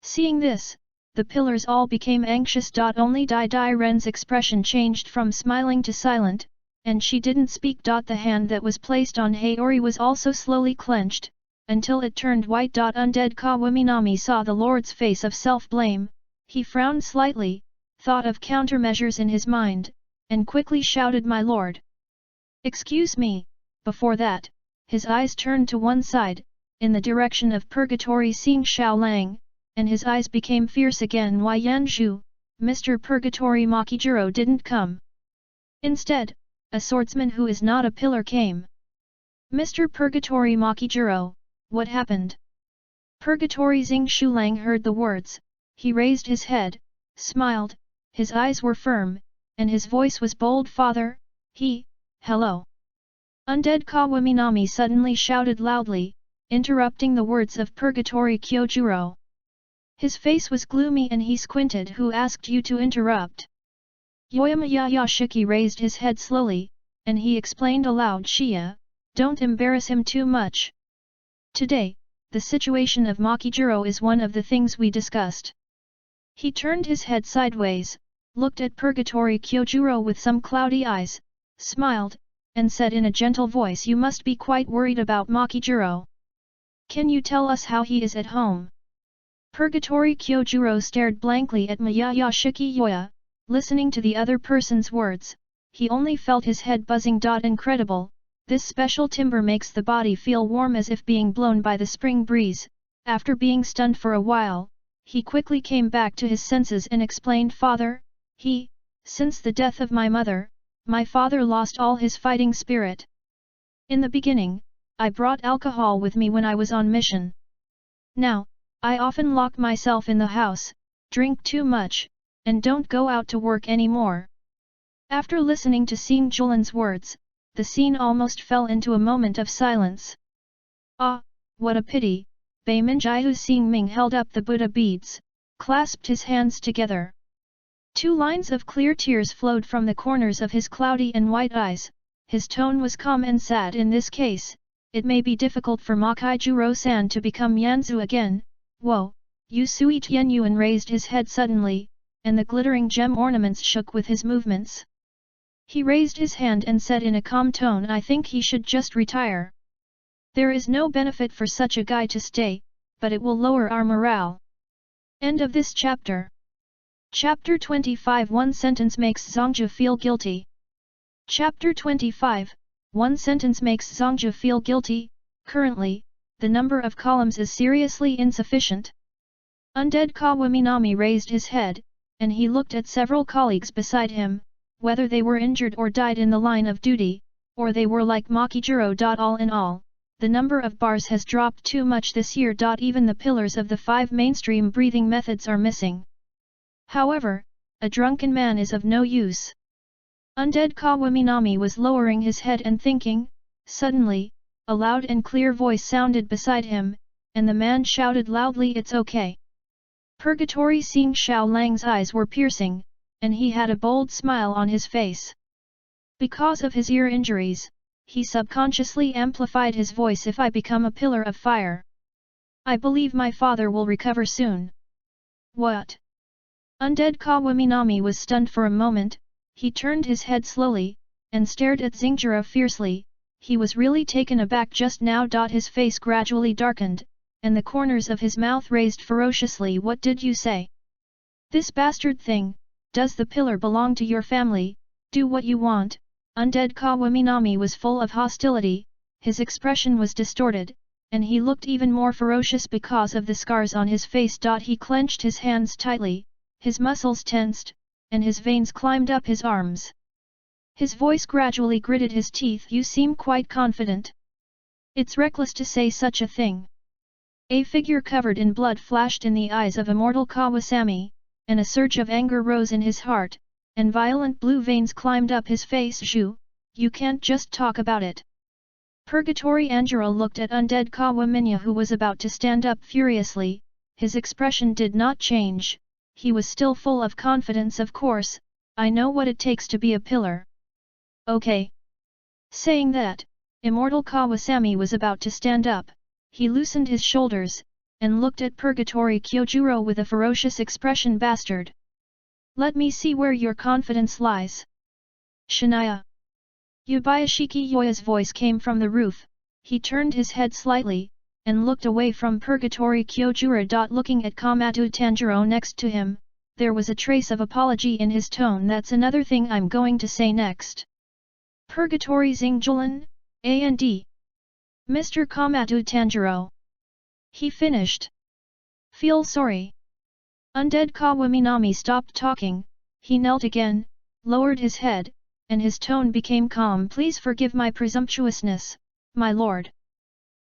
Seeing this, the pillars all became anxious. Only Dai Ren's expression changed from smiling to silent, and she didn't speak. The hand that was placed on Haori was also slowly clenched, until it turned white. Undead Kawaminami saw the lord's face of self-blame, he frowned slightly, thought of countermeasures in his mind, and quickly shouted, my lord. Excuse me. Before that, his eyes turned to one side, in the direction of Purgatory Xing Shaolang, and his eyes became fierce again. Why Yanzhu, Mr. Purgatory Makijiro didn't come. Instead, a swordsman who is not a pillar came. Mr. Purgatory Makijiro, what happened? Purgatory Xing Shulang heard the words, he raised his head, smiled, his eyes were firm, and his voice was bold. Father, hello. Undead Kawaminami suddenly shouted loudly, interrupting the words of Purgatory Kyojuro. His face was gloomy and he squinted. Who asked you to interrupt? Yoyama Yashiki raised his head slowly, and he explained aloud, Shia, don't embarrass him too much. Today, the situation of Makijiro is one of the things we discussed. He turned his head sideways, looked at Purgatory Kyojuro with some cloudy eyes, smiled, and said in a gentle voice, you must be quite worried about Makijiro. Can you tell us how he is at home? Purgatory Kyojuro stared blankly at Mayayashiki Yoya, listening to the other person's words, he only felt his head buzzing. Incredible, this special timber makes the body feel warm as if being blown by the spring breeze. After being stunned for a while, he quickly came back to his senses and explained, Father, since the death of my mother, my father lost all his fighting spirit. In the beginning, I brought alcohol with me when I was on mission. Now, I often lock myself in the house, drink too much, and don't go out to work anymore. After listening to Xing Julan's words, the scene almost fell into a moment of silence. Ah, what a pity, Beiminjiu Xing Ming held up the Buddha beads, clasped his hands together. 2 lines of clear tears flowed from the corners of his cloudy and white eyes. His tone was calm and sad. In this case, it may be difficult for Makijiro-san to become Yanzu again. Whoa, Yusui Tianyuan raised his head suddenly, and the glittering gem ornaments shook with his movements. He raised his hand and said in a calm tone, I think he should just retire. There is no benefit for such a guy to stay, but it will lower our morale. End of this chapter. Chapter 25. One sentence makes Zongja feel guilty. Chapter 25. One sentence makes Zongja feel guilty. Currently, the number of columns is seriously insufficient. Undead Kawaminami raised his head, and he looked at several colleagues beside him, whether they were injured or died in the line of duty, or they were like Makijiro. All in all, the number of bars has dropped too much this year. Even the pillars of the 5 mainstream breathing methods are missing. However, a drunken man is of no use. Undead Kawaminami was lowering his head and thinking. Suddenly, a loud and clear voice sounded beside him, and the man shouted loudly, it's okay. Purgatory Xing Xiaolang's eyes were piercing, and he had a bold smile on his face. Because of his ear injuries, he subconsciously amplified his voice, if I become a pillar of fire, I believe my father will recover soon. What? Undead Kawaminami was stunned for a moment. He turned his head slowly, and stared at Xingjiro fiercely. He was really taken aback just now. His face gradually darkened, and the corners of his mouth raised ferociously. What did you say? This bastard thing, does the pillar belong to your family? Do what you want. Undead Kawaminami was full of hostility, his expression was distorted, and he looked even more ferocious because of the scars on his face. He clenched his hands tightly, his muscles tensed, and his veins climbed up his arms. His voice gradually gritted his teeth. You seem quite confident. It's reckless to say such a thing. A figure covered in blood flashed in the eyes of immortal Kawasami, and a surge of anger rose in his heart, and violent blue veins climbed up his face. Zhu, you can't just talk about it. Purgatory Anjiro looked at Undead Kawaminya, who was about to stand up furiously. His expression did not change. He was still full of confidence. Of course, I know what it takes to be a pillar. Okay. Saying that, immortal Kawasami was about to stand up. He loosened his shoulders, and looked at Purgatory Kyojuro with a ferocious expression. Bastard! Let me see where your confidence lies. Shania. Yubayashiki Yoya's voice came from the roof. He turned his head slightly, and looked away from Purgatory Kyojuro. Looking at KAMADO Tanjuro next to him, there was a trace of apology in his tone. That's another thing I'm going to say next. Purgatory Xingjulan, A&D. Mr. KAMADO Tanjuro. He finished. Feel sorry. Undead Kawaminami stopped talking. He knelt again, lowered his head, and his tone became calm. Please forgive my presumptuousness, my lord.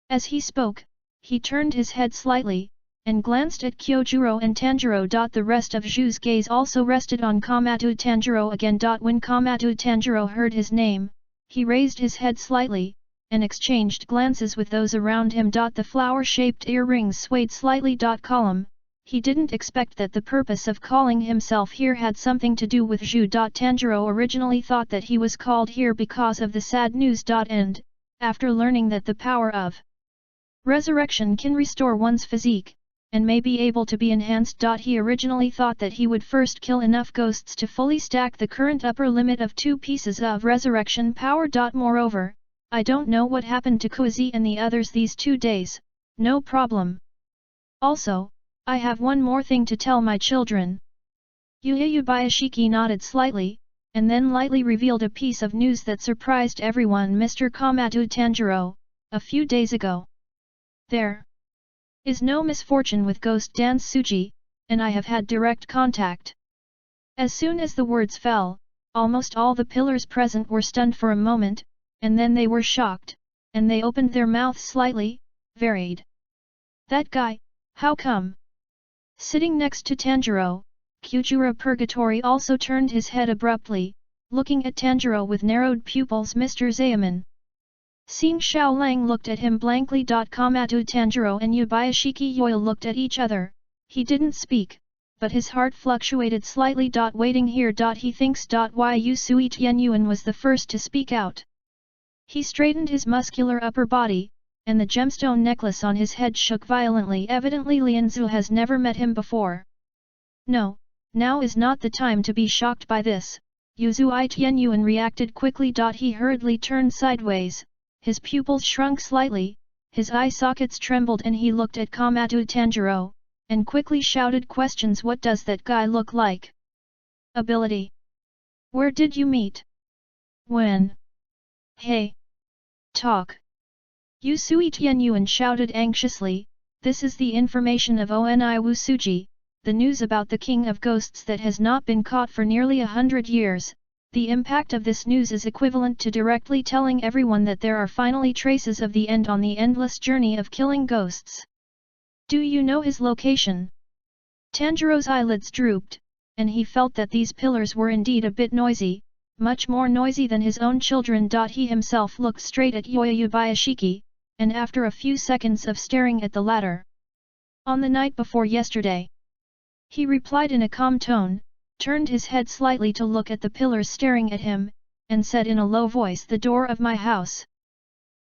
As he spoke, he turned his head slightly, and glanced at Kyojuro and Tanjiro. The rest of Zhu's gaze also rested on KAMADO Tanjiro again. When KAMADO Tanjiro heard his name, he raised his head slightly, and exchanged glances with those around him. The flower-shaped earrings swayed slightly. Column. He didn't expect that the purpose of calling himself here had something to do with Zhu. Tanjiro originally thought that he was called here because of the sad news. And, after learning that the power of resurrection can restore one's physique, and may be able to be enhanced. He originally thought that he would first kill enough ghosts to fully stack the current upper limit of 2 pieces of resurrection power. Moreover, I don't know what happened to Kozi and the others these 2 days, no problem. Also, I have one more thing to tell my children. Yubayashiki nodded slightly, and then lightly revealed a piece of news that surprised everyone. Mr. KAMADO Tanjiro, a few days ago, there is no misfortune with Ghost Dance Suji, and I have had direct contact. As soon as the words fell, almost all the pillars present were stunned for a moment, and then they were shocked, and they opened their mouths slightly, varied. That guy, how come? Sitting next to Tanjiro, Kyojuro Purgatory also turned his head abruptly, looking at Tanjiro with narrowed pupils. Mr. Zayaman. Xing Xiaolang looked at him blankly. KAMADO Tanjiro and Yubayashiki Yoya looked at each other. He didn't speak, but his heart fluctuated slightly. Waiting here. He thinks. Yu Sui Tianyuan was the first to speak out. He straightened his muscular upper body, and the gemstone necklace on his head shook violently. Evidently Lianzu has never met him before. No, Now is not the time to be shocked by this. Yuzui Tianyuan reacted quickly. He hurriedly turned sideways, his pupils shrunk slightly, his eye sockets trembled, and he looked at KAMADO TANJURO, and quickly shouted questions. What does that guy look like? Ability? Where did you meet? When? Hey! Talk! Yuzui Tianyuan shouted anxiously, this is the information of Oni Wusuji, the news about the King of Ghosts that has not been caught for nearly 100 years. The impact of this news is equivalent to directly telling everyone that there are finally traces of the end on the endless journey of killing ghosts. Do you know his location? Tanjiro's eyelids drooped, and he felt that these pillars were indeed a bit noisy, much more noisy than his own children. He himself looked straight at Yoyubayashiki, and after a few seconds of staring at the latter. On the night before yesterday. He replied in a calm tone, turned his head slightly to look at the pillars staring at him, and said in a low voice, the door of my house.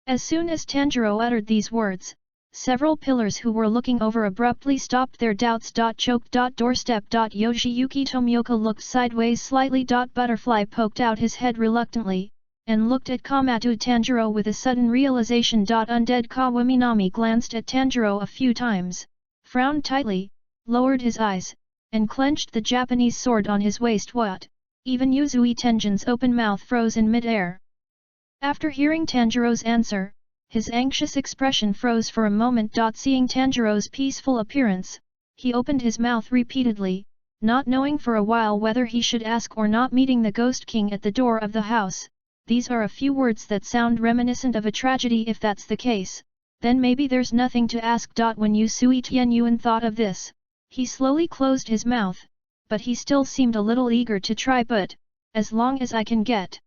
As soon as Tanjiro uttered these words, several pillars who were looking over abruptly stopped their doubts. Choked. Doorstep. Yoshiyuki Tomioka looked sideways slightly. Butterfly poked out his head reluctantly, and looked at KAMADO Tanjiro with a sudden realization. Undead Kawaminami glanced at Tanjiro a few times, frowned tightly, lowered his eyes, and clenched the Japanese sword on his waist. What? Even Yuzui Tenjin's open mouth froze in mid-air. After hearing Tanjiro's answer, his anxious expression froze for a moment. Seeing Tanjiro's peaceful appearance, he opened his mouth repeatedly, not knowing for a while whether he should ask or not. Meeting the Ghost King at the door of the house, these are a few words that sound reminiscent of a tragedy. If that's the case, then maybe there's nothing to ask. When Yuzui Tianyuan thought of this, he slowly closed his mouth, but he still seemed a little eager to try. But, as long as I can get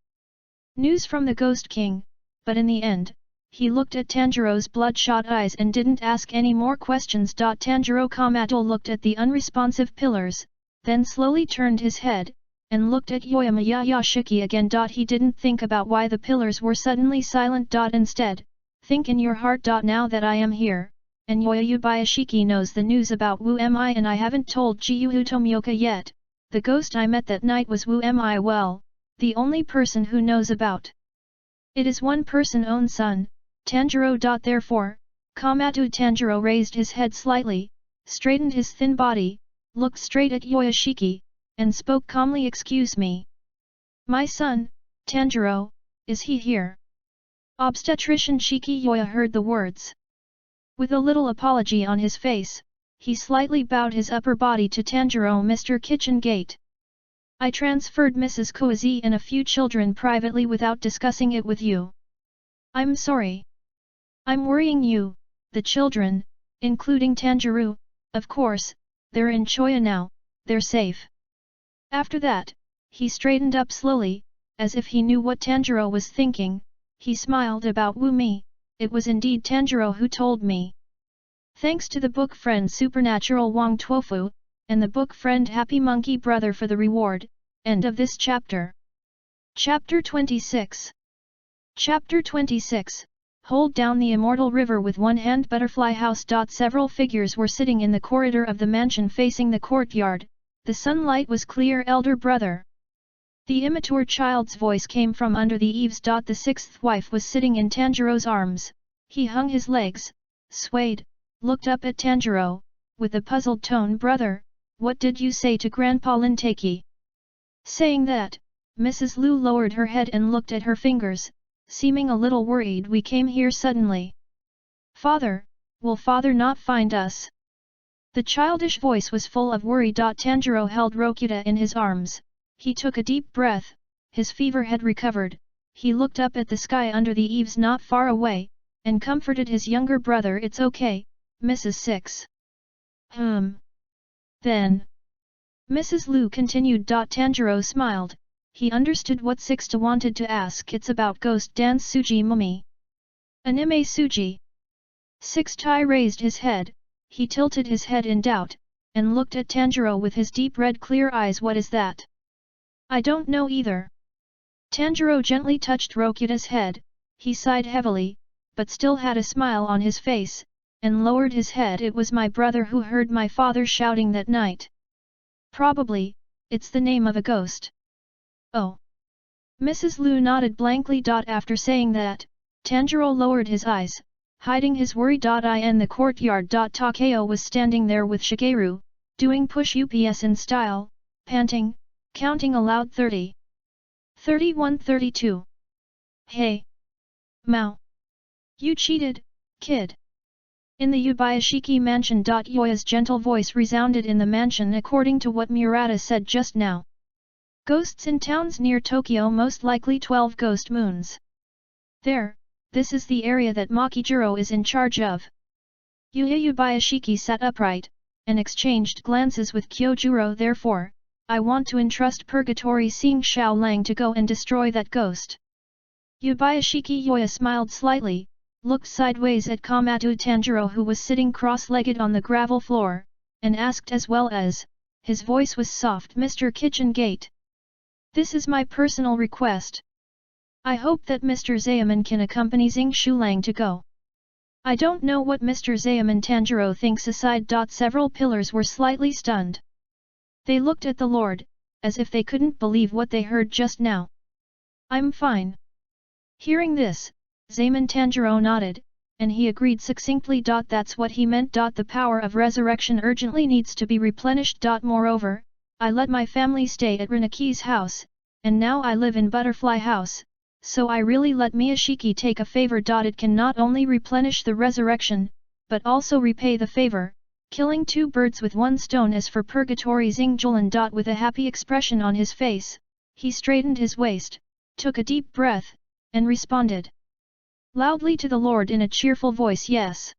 news from the Ghost King, but in the end, he looked at Tanjiro's bloodshot eyes and didn't ask any more questions. Tanjiro KAMADO looked at the unresponsive pillars, then slowly turned his head, and looked at Yoyumayashiki again. He didn't think about why the pillars were suddenly silent. Instead, think in your heart. Now that I am here, and Yoyubayashiki knows the news about Wu Mi and I haven't told Gyuhu Tomioka yet, the ghost I met that night was Wu Mi. Well, the only person who knows about it is one person's own son, Tanjiro. Therefore, KAMADO Tanjiro raised his head slightly, straightened his thin body, looked straight at Yoyashiki, and spoke calmly. Excuse me. My son, Tanjiro, is he here? Obstetrician Shiki Yoya heard the words. With a little apology on his face, he slightly bowed his upper body to Tanjiro. Mr. Kitchen Gate. I transferred Mrs. Koizi and a few children privately without discussing it with you. I'm sorry. I'm worrying you. The children, including Tanjiro, of course, they're in Choya now, they're safe. After that, he straightened up slowly, as if he knew what Tanjiro was thinking. He smiled about Wu Mi. It was indeed Tanjiro who told me. Thanks to the book friend Supernatural Wang Tuofu, and the book friend Happy Monkey Brother for the reward. End of this chapter. Chapter 26. Chapter 26. Hold down the immortal river with one hand. Butterfly House. Several figures were sitting in the corridor of the mansion facing the courtyard. The sunlight was clear. Elder brother. The immature child's voice came from under the eaves. The sixth wife was sitting in Tanjiro's arms. He hung his legs, swayed, looked up at Tanjiro, with a puzzled tone. Brother, what did you say to Grandpa Linteki? Saying that, Mrs. Lu lowered her head and looked at her fingers, seeming a little worried. We came here suddenly. Father, will father not find us? The childish voice was full of worry. Tanjiro held Rokuta in his arms. He took a deep breath, his fever had recovered. He looked up at the sky under the eaves not far away, and comforted his younger brother. It's okay, Mrs. Six. Then. Mrs. Lu continued. Tanjiro smiled. He understood what Sixta wanted to ask. It's about Ghost Dance Suji Mummy. Anime Suji. Sixtai raised his head, he tilted his head in doubt, and looked at Tanjiro with his deep red clear eyes. What is that? I don't know either. Tanjiro gently touched Rokuta's head, he sighed heavily, but still had a smile on his face, and lowered his head. It was my brother who heard my father shouting that night. Probably, it's the name of a ghost. Oh. Mrs. Lu nodded blankly. After saying that, Tanjiro lowered his eyes, hiding his worry. In the courtyard. Takeo was standing there with Shigeru, doing push-ups in style, panting, counting aloud 30. 31 32. Hey! Mao! You cheated, kid! In the Yubayashiki mansion. Yoya's gentle voice resounded in the mansion according to what Murata said just now. Ghosts in towns near Tokyo, most likely 12 ghost moons. There, this is the area that Makijiro is in charge of. Yubayashiki sat upright, and exchanged glances with Kyojuro. Therefore, I want to entrust Purgatory Sing Xiao Lang to go and destroy that ghost. Yubayashiki Yoya smiled slightly, looked sideways at KAMADO Tanjiro, who was sitting cross-legged on the gravel floor, and asked as well as, his voice was soft, Mr. Kitchen Gate. This is my personal request. I hope that Mr. Zayaman can accompany Xing Shulang to go. I don't know what Mr. Zayaman. Tanjiro thinks aside. Several pillars were slightly stunned. They looked at the Lord, as if they couldn't believe what they heard just now. I'm fine. Hearing this, Zayaman Tanjiro nodded, and he agreed succinctly. That's what he meant. The power of resurrection urgently needs to be replenished. Moreover, I let my family stay at Rinaki's house, and now I live in Butterfly House, so I really let Miyashiki take a favor. It can not only replenish the resurrection, but also repay the favor, killing two birds with one stone. As for Purgatory Xingjulan. With a happy expression on his face, he straightened his waist, took a deep breath, and responded loudly to the Lord in a cheerful voice, yes.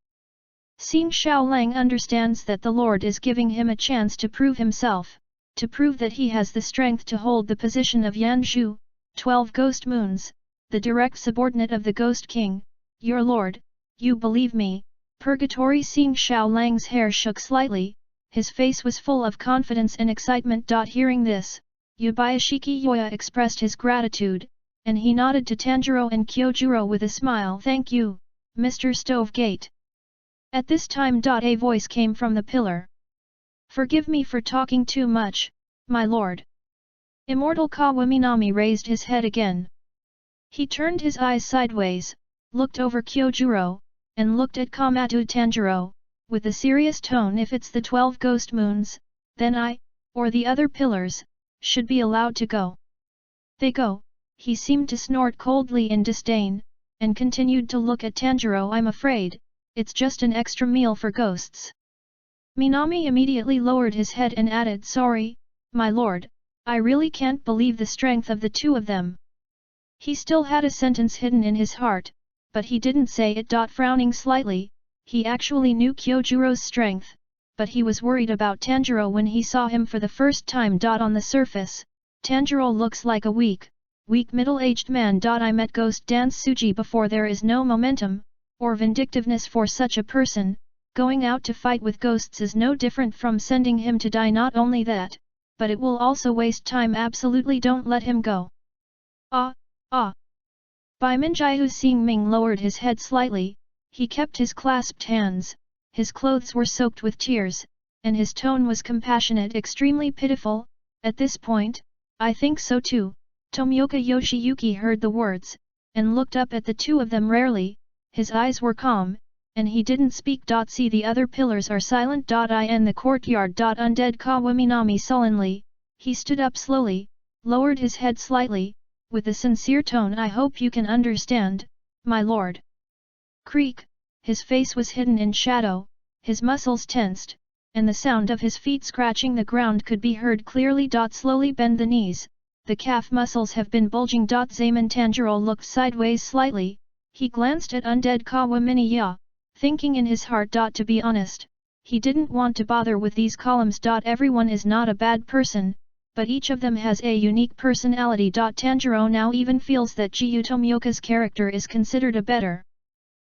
Xing Xiaolang understands that the Lord is giving him a chance to prove himself, to prove that he has the strength to hold the position of Yanzhu, 12 ghost moons, the direct subordinate of the Ghost King. Your Lord, you believe me? Purgatory Xing Xiaolang's hair shook slightly, his face was full of confidence and excitement. Hearing this, Yubayashiki Yoya expressed his gratitude, and he nodded to Tanjiro and Kyojuro with a smile. Thank you, Mr. Stovegate. At this time. A voice came from the pillar. Forgive me for talking too much, my lord. Immortal Kawaminami raised his head again. He turned his eyes sideways, looked over Kyojuro, and looked at KAMADO Tanjiro, with a serious tone. If it's the 12 ghost moons, then I, or the other pillars, should be allowed to go. They go. He seemed to snort coldly in disdain, and continued to look at Tanjiro. I'm afraid, it's just an extra meal for ghosts. Minami immediately lowered his head and added, sorry, my lord, I really can't believe the strength of the two of them. He still had a sentence hidden in his heart, but he didn't say it. Frowning slightly, he actually knew Kyojuro's strength, but he was worried about Tanjiro when he saw him for the first time. On the surface, Tanjiro looks like a weak middle-aged man. I met Ghost Dance Suji before. There is no momentum, or vindictiveness for such a person. Going out to fight with ghosts is no different from sending him to die. Not only that, but it will also waste time. Absolutely don't let him go. Ah. Bai Minjiu Xingming lowered his head slightly, he kept his clasped hands, his clothes were soaked with tears, and his tone was compassionate, extremely pitiful. At this point, I think so too. Tomioka Yoshiyuki heard the words, and looked up at the two of them rarely, his eyes were calm, and he didn't speak. See, the other pillars are silent. In the courtyard. Undead Kawaminami sullenly, he stood up slowly, lowered his head slightly, with a sincere tone. I hope you can understand, my lord. Creak, his face was hidden in shadow, his muscles tensed, and the sound of his feet scratching the ground could be heard clearly. Slowly bend the knees, the calf muscles have been bulging. Zayaman Tanjiro looked sideways slightly, he glanced at undead Kawamini, thinking in his heart. To be honest, he didn't want to bother with these columns. Everyone is not a bad person, but each of them has a unique personality. Tanjiro now even feels that Jiu Tomioka's character is considered a better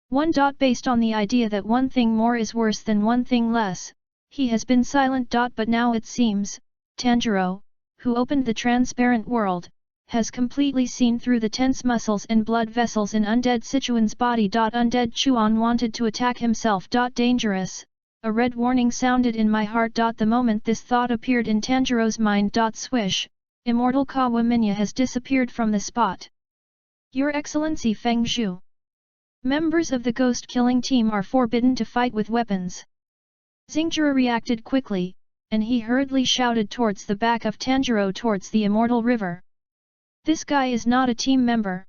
one. Based on the idea that one thing more is worse than one thing less, he has been silent. But now it seems, Tanjiro, who opened the transparent world, has completely seen through the tense muscles and blood vessels in undead Sichuan's body. Undead Chuan wanted to attack himself. Dangerous, A red warning sounded in my heart. The moment this thought appeared in Tanjuro's mind. Swish, Immortal Kawaminya has disappeared from the spot. Your Excellency Feng Zhu. Members of the ghost killing team are forbidden to fight with weapons. Xingjiro reacted quickly, and he hurriedly shouted towards the back of Tanjuro towards the immortal river. This guy is not a team member.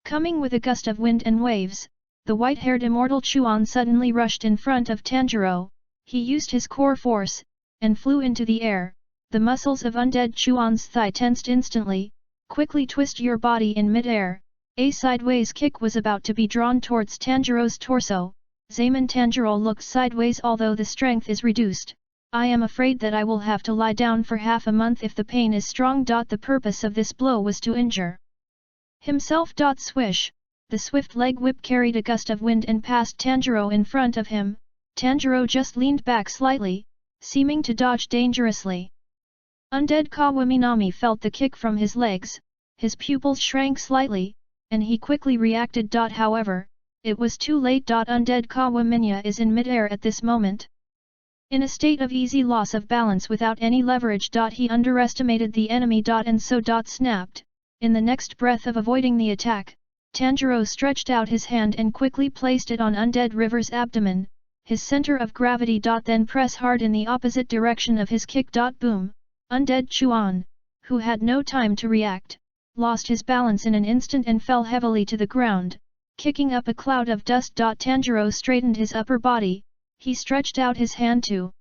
Coming with a gust of wind and waves, the white-haired immortal Chuan suddenly rushed in front of Tanjuro. He used his core force, and flew into the air. The muscles of undead Chuan's thigh tensed instantly. Quickly twist your body in mid-air. A sideways kick was about to be drawn towards Tanjiro's torso. Zaman Tanjiro looked sideways. Although the strength is reduced, I am afraid that I will have to lie down for half a month if the pain is strong. The purpose of this blow was to injure himself. Swish, the swift leg whip carried a gust of wind and passed Tanjiro in front of him. Tanjiro just leaned back slightly, seeming to dodge dangerously. Undead Kawaminami felt the kick from his legs, his pupils shrank slightly, and he quickly reacted. However, it was too late. Undead Kawaminya is in midair at this moment. In a state of easy loss of balance without any leverage. He underestimated the enemy. And so snapped. In the next breath of avoiding the attack, Tanjiro stretched out his hand and quickly placed it on Undead River's abdomen, his center of gravity. Then press hard in the opposite direction of his kick. Boom! Undead Chuan, who had no time to react, lost his balance in an instant and fell heavily to the ground, kicking up a cloud of dust. Tanjiro straightened his upper body, he stretched out his hand to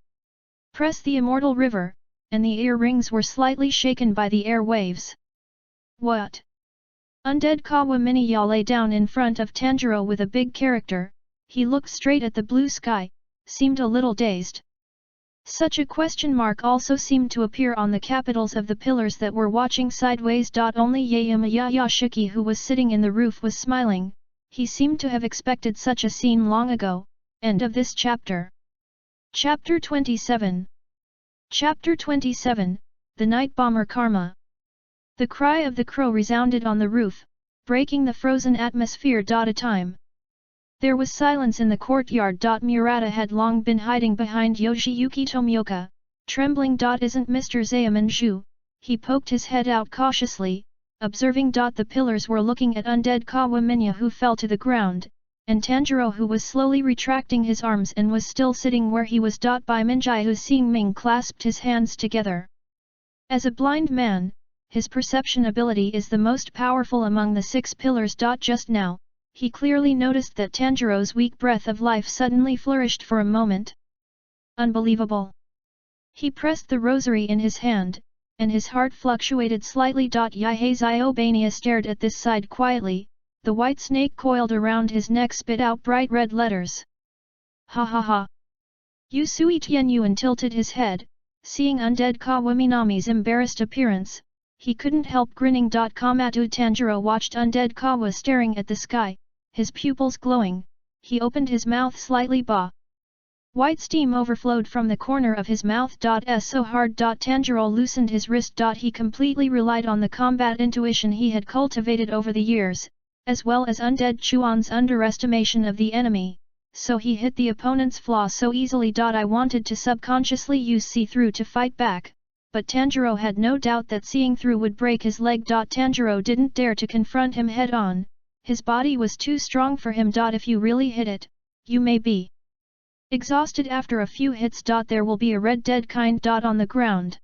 press the immortal river, and the ear-rings were slightly shaken by the air waves. What? Undead Kawaminya lay down in front of Tanjiro with a big character. He looked straight at the blue sky, seemed a little dazed. Such a question mark also seemed to appear on the capitals of the pillars that were watching sideways. Only Yayama-Yashiki, who was sitting in the roof, was smiling. He seemed to have expected such a scene long ago. End of this chapter. Chapter 27. Chapter 27, The Night Bomber Karma. The cry of the crow resounded on the roof, breaking the frozen atmosphere. A time. There was silence in the courtyard. Murata had long been hiding behind Yoshiyuki Tomioka, trembling. Isn't Mr. Zaman Zhu? He poked his head out cautiously, observing. The pillars were looking at Undead Kawaminya, who fell to the ground, and Tanjiro, who was slowly retracting his arms and was still sitting where he was. By Minjai, who seeing Ming clasped his hands together. As a blind man, his perception ability is the most powerful among the 6 pillars. Just now, he clearly noticed that Tanjiro's weak breath of life suddenly flourished for a moment. Unbelievable! He pressed the rosary in his hand, and his heart fluctuated slightly. Yahei stared at this side quietly. The white snake coiled around his neck spit out bright red letters. Ha ha ha! Yu Sui Tianyuan tilted his head, seeing Undead Kawaminami's embarrassed appearance. He couldn't help grinning. Kamado Tanjiro watched Undead Kawa staring at the sky, his pupils glowing. He opened his mouth slightly. White steam overflowed from the corner of his mouth. So hard. Tanjiro loosened his wrist. He completely relied on the combat intuition he had cultivated over the years, as well as Undead Chuan's underestimation of the enemy, so he hit the opponent's flaw so easily. I wanted to subconsciously use see-through to fight back, but Tanjiro had no doubt that seeing through would break his leg. Tanjiro didn't dare to confront him head-on. His body was too strong for him. If you really hit it, you may be exhausted after a few hits. There will be a red dead kind. On the ground.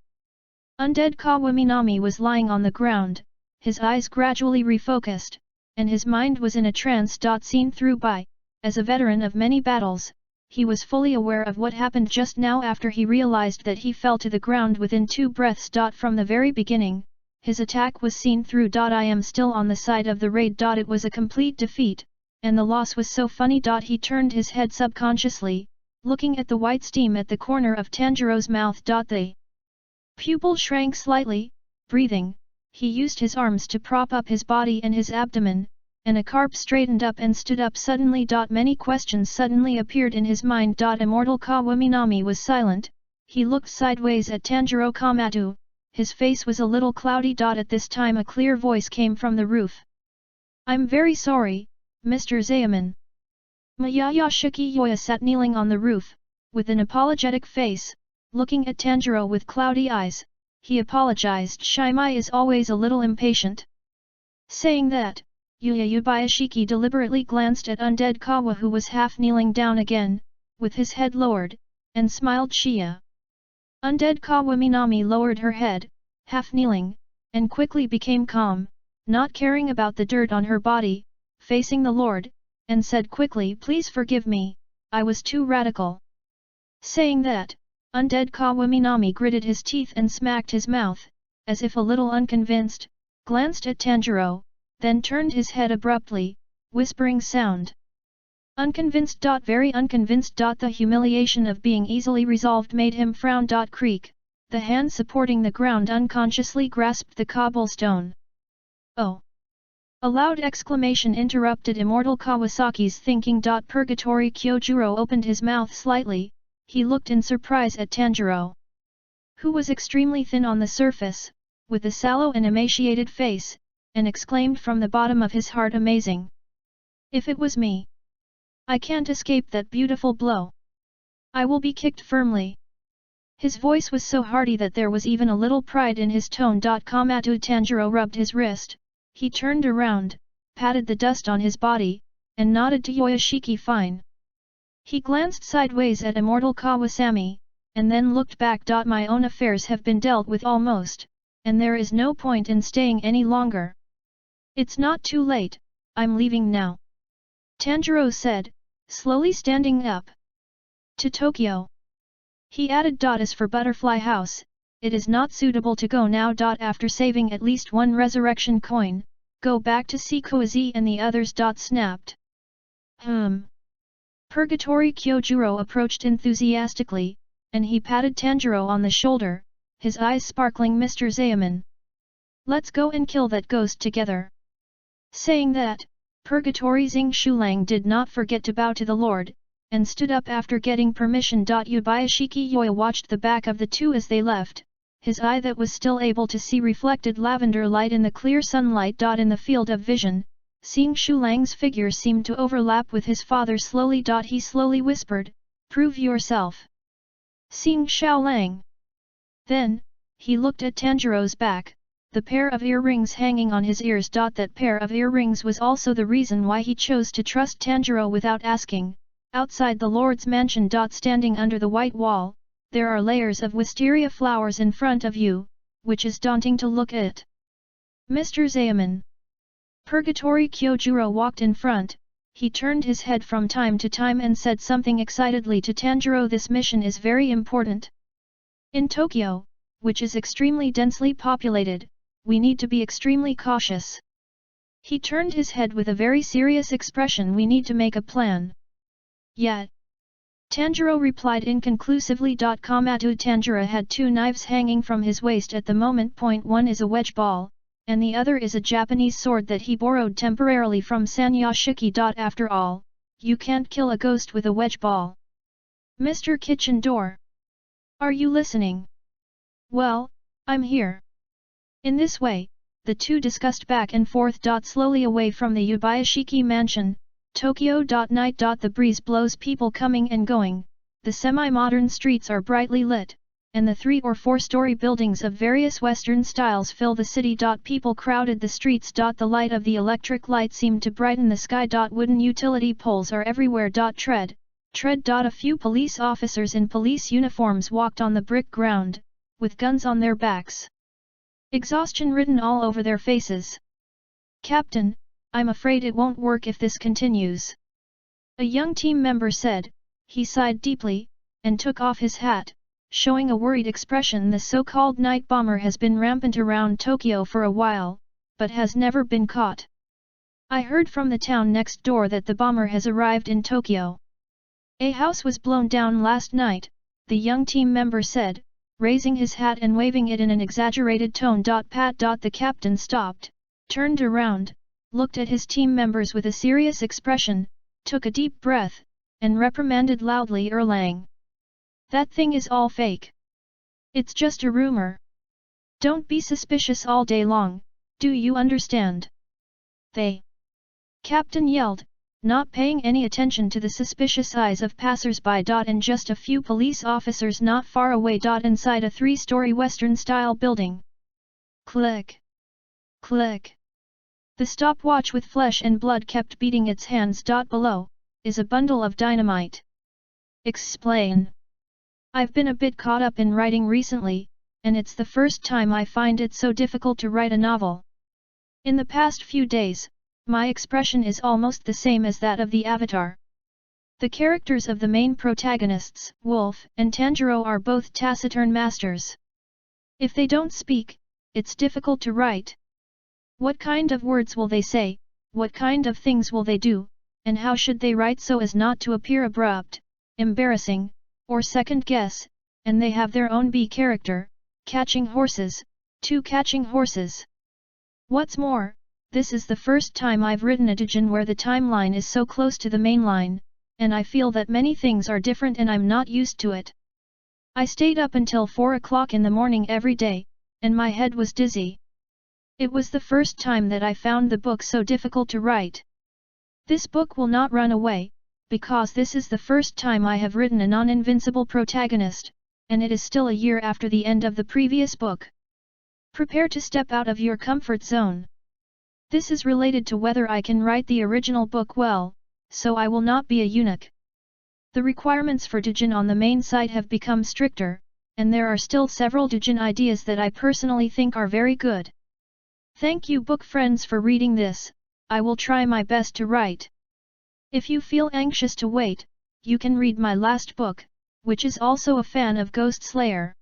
Undead Kawaminami was lying on the ground, his eyes gradually refocused, and his mind was in a trance. Seen through by, as a veteran of many battles, he was fully aware of what happened just now after he realized that he fell to the ground within 2 breaths. From the very beginning, his attack was seen through. I am still on the side of the raid. It was a complete defeat, and the loss was so funny. He turned his head subconsciously, looking at the white steam at the corner of Tanjiro's mouth. The pupil shrank slightly, breathing. He used his arms to prop up his body and his abdomen, and a carp straightened up and stood up suddenly. Many questions suddenly appeared in his mind. Immortal Kawaminami was silent. He looked sideways at Tanjiro Kamado. His face was a little cloudy. At this time a clear voice came from the roof. I'm very sorry, Mr. Zaman. Mayaya Shikiyoya sat kneeling on the roof, with an apologetic face, looking at Tanjiro with cloudy eyes, he apologized. Shimai is always a little impatient. Saying that, Yuya Yubayashiki deliberately glanced at undead Kawa who was half kneeling down again, with his head lowered, and smiled. Shia. Undead Kawa Minami lowered her head, half kneeling, and quickly became calm, not caring about the dirt on her body, facing the Lord, and said quickly, "Please forgive me, I was too radical." Saying that, undead Kawaminami gritted his teeth and smacked his mouth, as if a little unconvinced, glanced at Tanjiro, then turned his head abruptly, whispering sound. Unconvinced. Very unconvinced. The humiliation of being easily resolved made him frown. Creak, the hand supporting the ground unconsciously grasped the cobblestone. Oh! A loud exclamation interrupted Immortal Kawasaki's thinking. Purgatory Kyojuro opened his mouth slightly, he looked in surprise at Tanjiro, who was extremely thin on the surface, with a sallow and emaciated face, and exclaimed from the bottom of his heart, "Amazing! If it was me, I can't escape that beautiful blow. I will be kicked firmly." His voice was so hearty that there was even a little pride in his tone. KAMADO. Tanjiro rubbed his wrist, he turned around, patted the dust on his body, and nodded to Yoshiki. "Fine." He glanced sideways at Immortal Kawasami, and then looked back. "My own affairs have been dealt with almost, and there is no point in staying any longer. It's not too late, I'm leaving now," Tanjiro said, slowly standing up. "To Tokyo," he added. "As for Butterfly House, it is not suitable to go now. After saving at least one resurrection coin, go back to Sekuaze and the others." Snapped. Purgatory Kyojuro approached enthusiastically, and he patted Tanjiro on the shoulder, his eyes sparkling. "Mr. Zaemon, let's go and kill that ghost together." Saying that, Purgatory Xing Shulang did not forget to bow to the Lord, and stood up after getting permission. Yubayashiki Yoya watched the back of the two as they left, his eye that was still able to see reflected lavender light in the clear sunlight. In the field of vision, seeing Shulang's figure seemed to overlap with his father slowly. He slowly whispered, "Prove yourself." Seeing Xiaolang. Then, he looked at Tanjiro's back, the pair of earrings hanging on his ears. That pair of earrings was also the reason why he chose to trust Tanjiro without asking. Outside the Lord's mansion. Standing under the white wall, there are layers of wisteria flowers in front of you, which is daunting to look at. "Mr. Zaemon." Purgatory Kyojuro walked in front, he turned his head from time to time and said something excitedly to Tanjiro. "This mission is very important. In Tokyo, which is extremely densely populated, we need to be extremely cautious." He turned his head with a very serious expression. "We need to make a plan." "Yet," Tanjiro replied inconclusively. "KAMADO." Tanjiro had two knives hanging from his waist at the moment. One is a wedge ball, and the other is a Japanese sword that he borrowed temporarily from Sanyashiki. "After all, you can't kill a ghost with a wedge ball. Mr. Kitchen Door. Are you listening? Well, I'm here." In this way, the two discussed back and forth. Slowly away from the Yubayashiki mansion, Tokyo. Night. The breeze blows, people coming and going, the semi-modern streets are brightly lit, and the 3 or 4-story buildings of various Western styles fill the city. People crowded the streets. The light of the electric light seemed to brighten the sky. Wooden utility poles are everywhere. Tread. A few police officers in police uniforms walked on the brick ground, with guns on their backs. Exhaustion written all over their faces. "Captain, I'm afraid it won't work if this continues," a young team member said. He sighed deeply, and took off his hat, showing a worried expression. "The so-called night bomber has been rampant around Tokyo for a while, but has never been caught. I heard from the town next door that the bomber has arrived in Tokyo. A house was blown down last night," the young team member said, raising his hat and waving it in an exaggerated tone. Pat. The captain stopped, turned around, looked at his team members with a serious expression, took a deep breath, and reprimanded loudly, "Erlang. That thing is all fake. It's just a rumor. Don't be suspicious all day long, do you understand?" "They?" Captain yelled, not paying any attention to the suspicious eyes of passers-by. And just a few police officers not far away. Inside a 3-story Western-style building. Click! Click! The stopwatch with flesh and blood kept beating its hands. Below is a bundle of dynamite. Explain. I've been a bit caught up in writing recently, and it's the first time I find it so difficult to write a novel. In the past few days, my expression is almost the same as that of the avatar. The characters of the main protagonists, Wolf and Tanjuro, are both taciturn masters. If they don't speak, it's difficult to write. What kind of words will they say, what kind of things will they do, and how should they write so as not to appear abrupt, embarrassing, or second guess, and they have their own B character, catching horses, 2 catching horses. What's more, this is the first time I've written a doujin where the timeline is so close to the main line, and I feel that many things are different and I'm not used to it. I stayed up until 4 o'clock in the morning every day, and my head was dizzy. It was the first time that I found the book so difficult to write. This book will not run away, because this is the first time I have written a non-invincible protagonist, and it is still a year after the end of the previous book. Prepare to step out of your comfort zone. This is related to whether I can write the original book well, so I will not be a eunuch. The requirements for doujin on the main site have become stricter, and there are still several doujin ideas that I personally think are very good. Thank you book friends for reading this. I will try my best to write. If you feel anxious to wait, you can read my last book, which is also a fan of Ghost Slayer.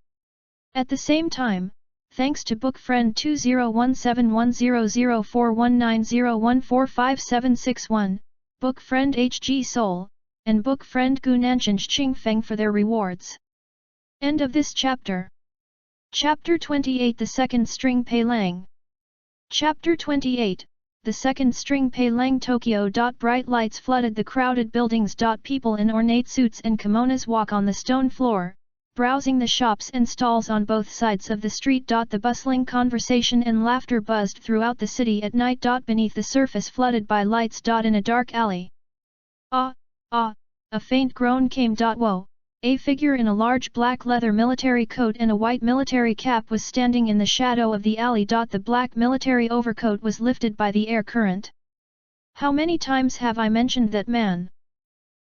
At the same time, thanks to book friend 201710041901457761, book friend HG Soul, and book friend Gunanchange Qingfeng for their rewards. End of this chapter. Chapter 28 The Second String Pei Lang. Chapter 28, The Second String Pei Lang. Tokyo. Bright lights flooded the crowded buildings. People in ornate suits and kimonos walk on the stone floor, browsing the shops and stalls on both sides of the street. The bustling conversation and laughter buzzed throughout the city at night. Beneath the surface flooded by lights. In a dark alley. A faint groan came. Whoa! A figure in a large black leather military coat and a white military cap was standing in the shadow of the alley. The black military overcoat was lifted by the air current. How many times have I mentioned that man?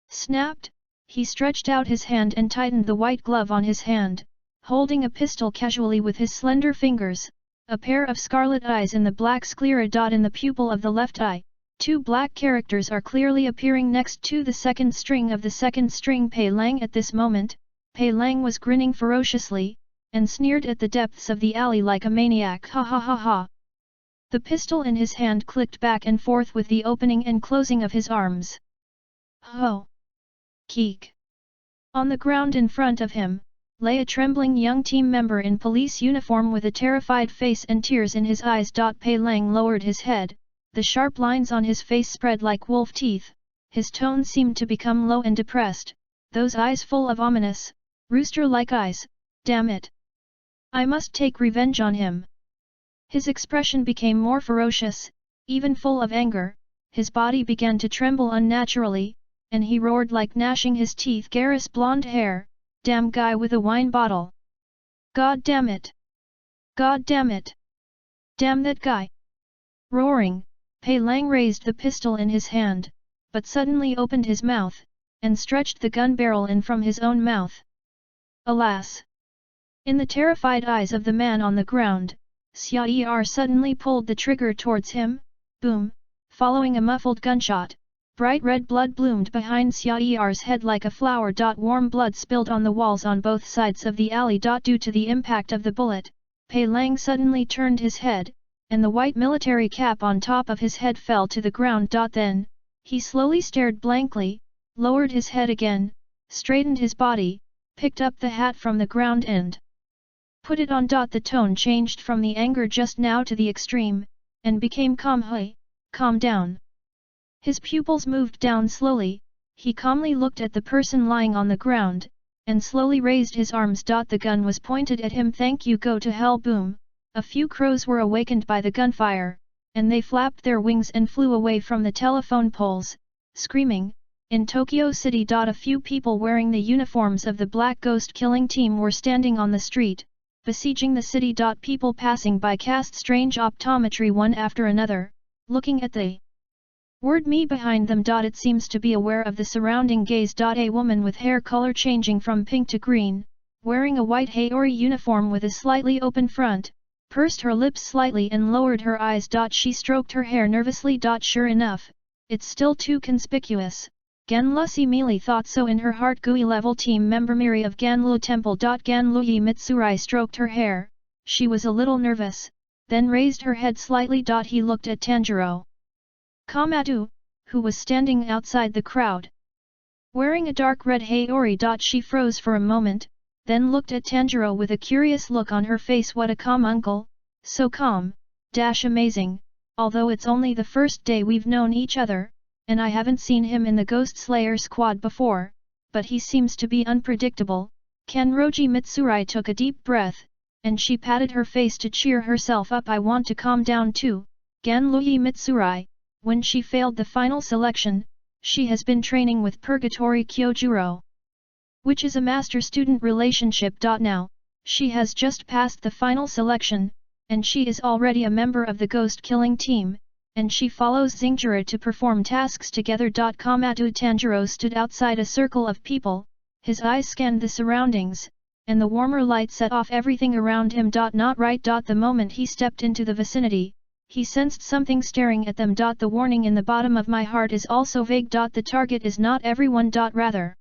Snapped, he stretched out his hand and tightened the white glove on his hand, holding a pistol casually with his slender fingers, a pair of scarlet eyes in the black sclera. In the pupil of the left eye, 2 black characters are clearly appearing next to the second string of the second string. Pei Lang. At this moment, Pei Lang was grinning ferociously, and sneered at the depths of the alley like a maniac. Ha ha ha ha. The pistol in his hand clicked back and forth with the opening and closing of his arms. Ho! Keek! On the ground in front of him, lay a trembling young team member in police uniform with a terrified face and tears in his eyes. Pei Lang lowered his head. The sharp lines on his face spread like wolf teeth, his tone seemed to become low and depressed, those eyes full of ominous, rooster-like eyes. Damn it! I must take revenge on him. His expression became more ferocious, even full of anger, his body began to tremble unnaturally, and he roared like gnashing his teeth. Garrus blonde hair, damn guy with a wine bottle. God damn it! God damn it! Damn that guy! Roaring, Pei Lang raised the pistol in his hand, but suddenly opened his mouth, and stretched the gun barrel in from his own mouth. Alas! In the terrified eyes of the man on the ground, SLAYER suddenly pulled the trigger towards him. Boom! Following a muffled gunshot, bright red blood bloomed behind SLAYER's head like a flower. Warm blood spilled on the walls on both sides of the alley. Due to the impact of the bullet, Pei Lang suddenly turned his head, and the white military cap on top of his head fell to the ground. Then, he slowly stared blankly, lowered his head again, straightened his body, picked up the hat from the ground and put it on. The tone changed from the anger just now to the extreme, and became calm. Hey, calm down. His pupils moved down slowly, he calmly looked at the person lying on the ground, and slowly raised his arms. The gun was pointed at him. Thank you. Go to hell. Boom! A few crows were awakened by the gunfire, and they flapped their wings and flew away from the telephone poles, screaming, in Tokyo City. A few people wearing the uniforms of the Black Ghost killing team were standing on the street, besieging the city. People passing by cast strange optometry one after another, looking at the word me behind them. It seems to be aware of the surrounding gaze. A woman with hair color changing from pink to green, wearing a white Haori uniform with a slightly open front, pursed her lips slightly and lowered her eyes. She stroked her hair nervously. Sure enough, it's still too conspicuous. Ganlu Mili thought so in her heart. GUI level team member Miri of Ganlu Temple. Ganlu Mitsurai stroked her hair, she was a little nervous, then raised her head slightly. He looked at Tanjuro KAMADO, who was standing outside the crowd. Wearing a dark red Haori. She froze for a moment, then looked at Tanjuro with a curious look on her face. What a calm uncle, so calm, amazing, although it's only the first day we've known each other, and I haven't seen him in the Ghost Slayer squad before, but he seems to be unpredictable. Kanroji Mitsurai took a deep breath, and she patted her face to cheer herself up. I want to calm down too. Ganlu Mitsurai, when she failed the final selection, she has been training with Purgatory Kyojuro, which is a master-student relationship. Now, she has just passed the final selection, and she is already a member of the ghost killing team, and she follows Xingjira to perform tasks together. KAMADO Tanjuro stood outside a circle of people, his eyes scanned the surroundings, and the warmer light set off everything around him. Not right. The moment he stepped into the vicinity, he sensed something staring at them. The warning in the bottom of my heart is also vague. The target is not everyone. Rather,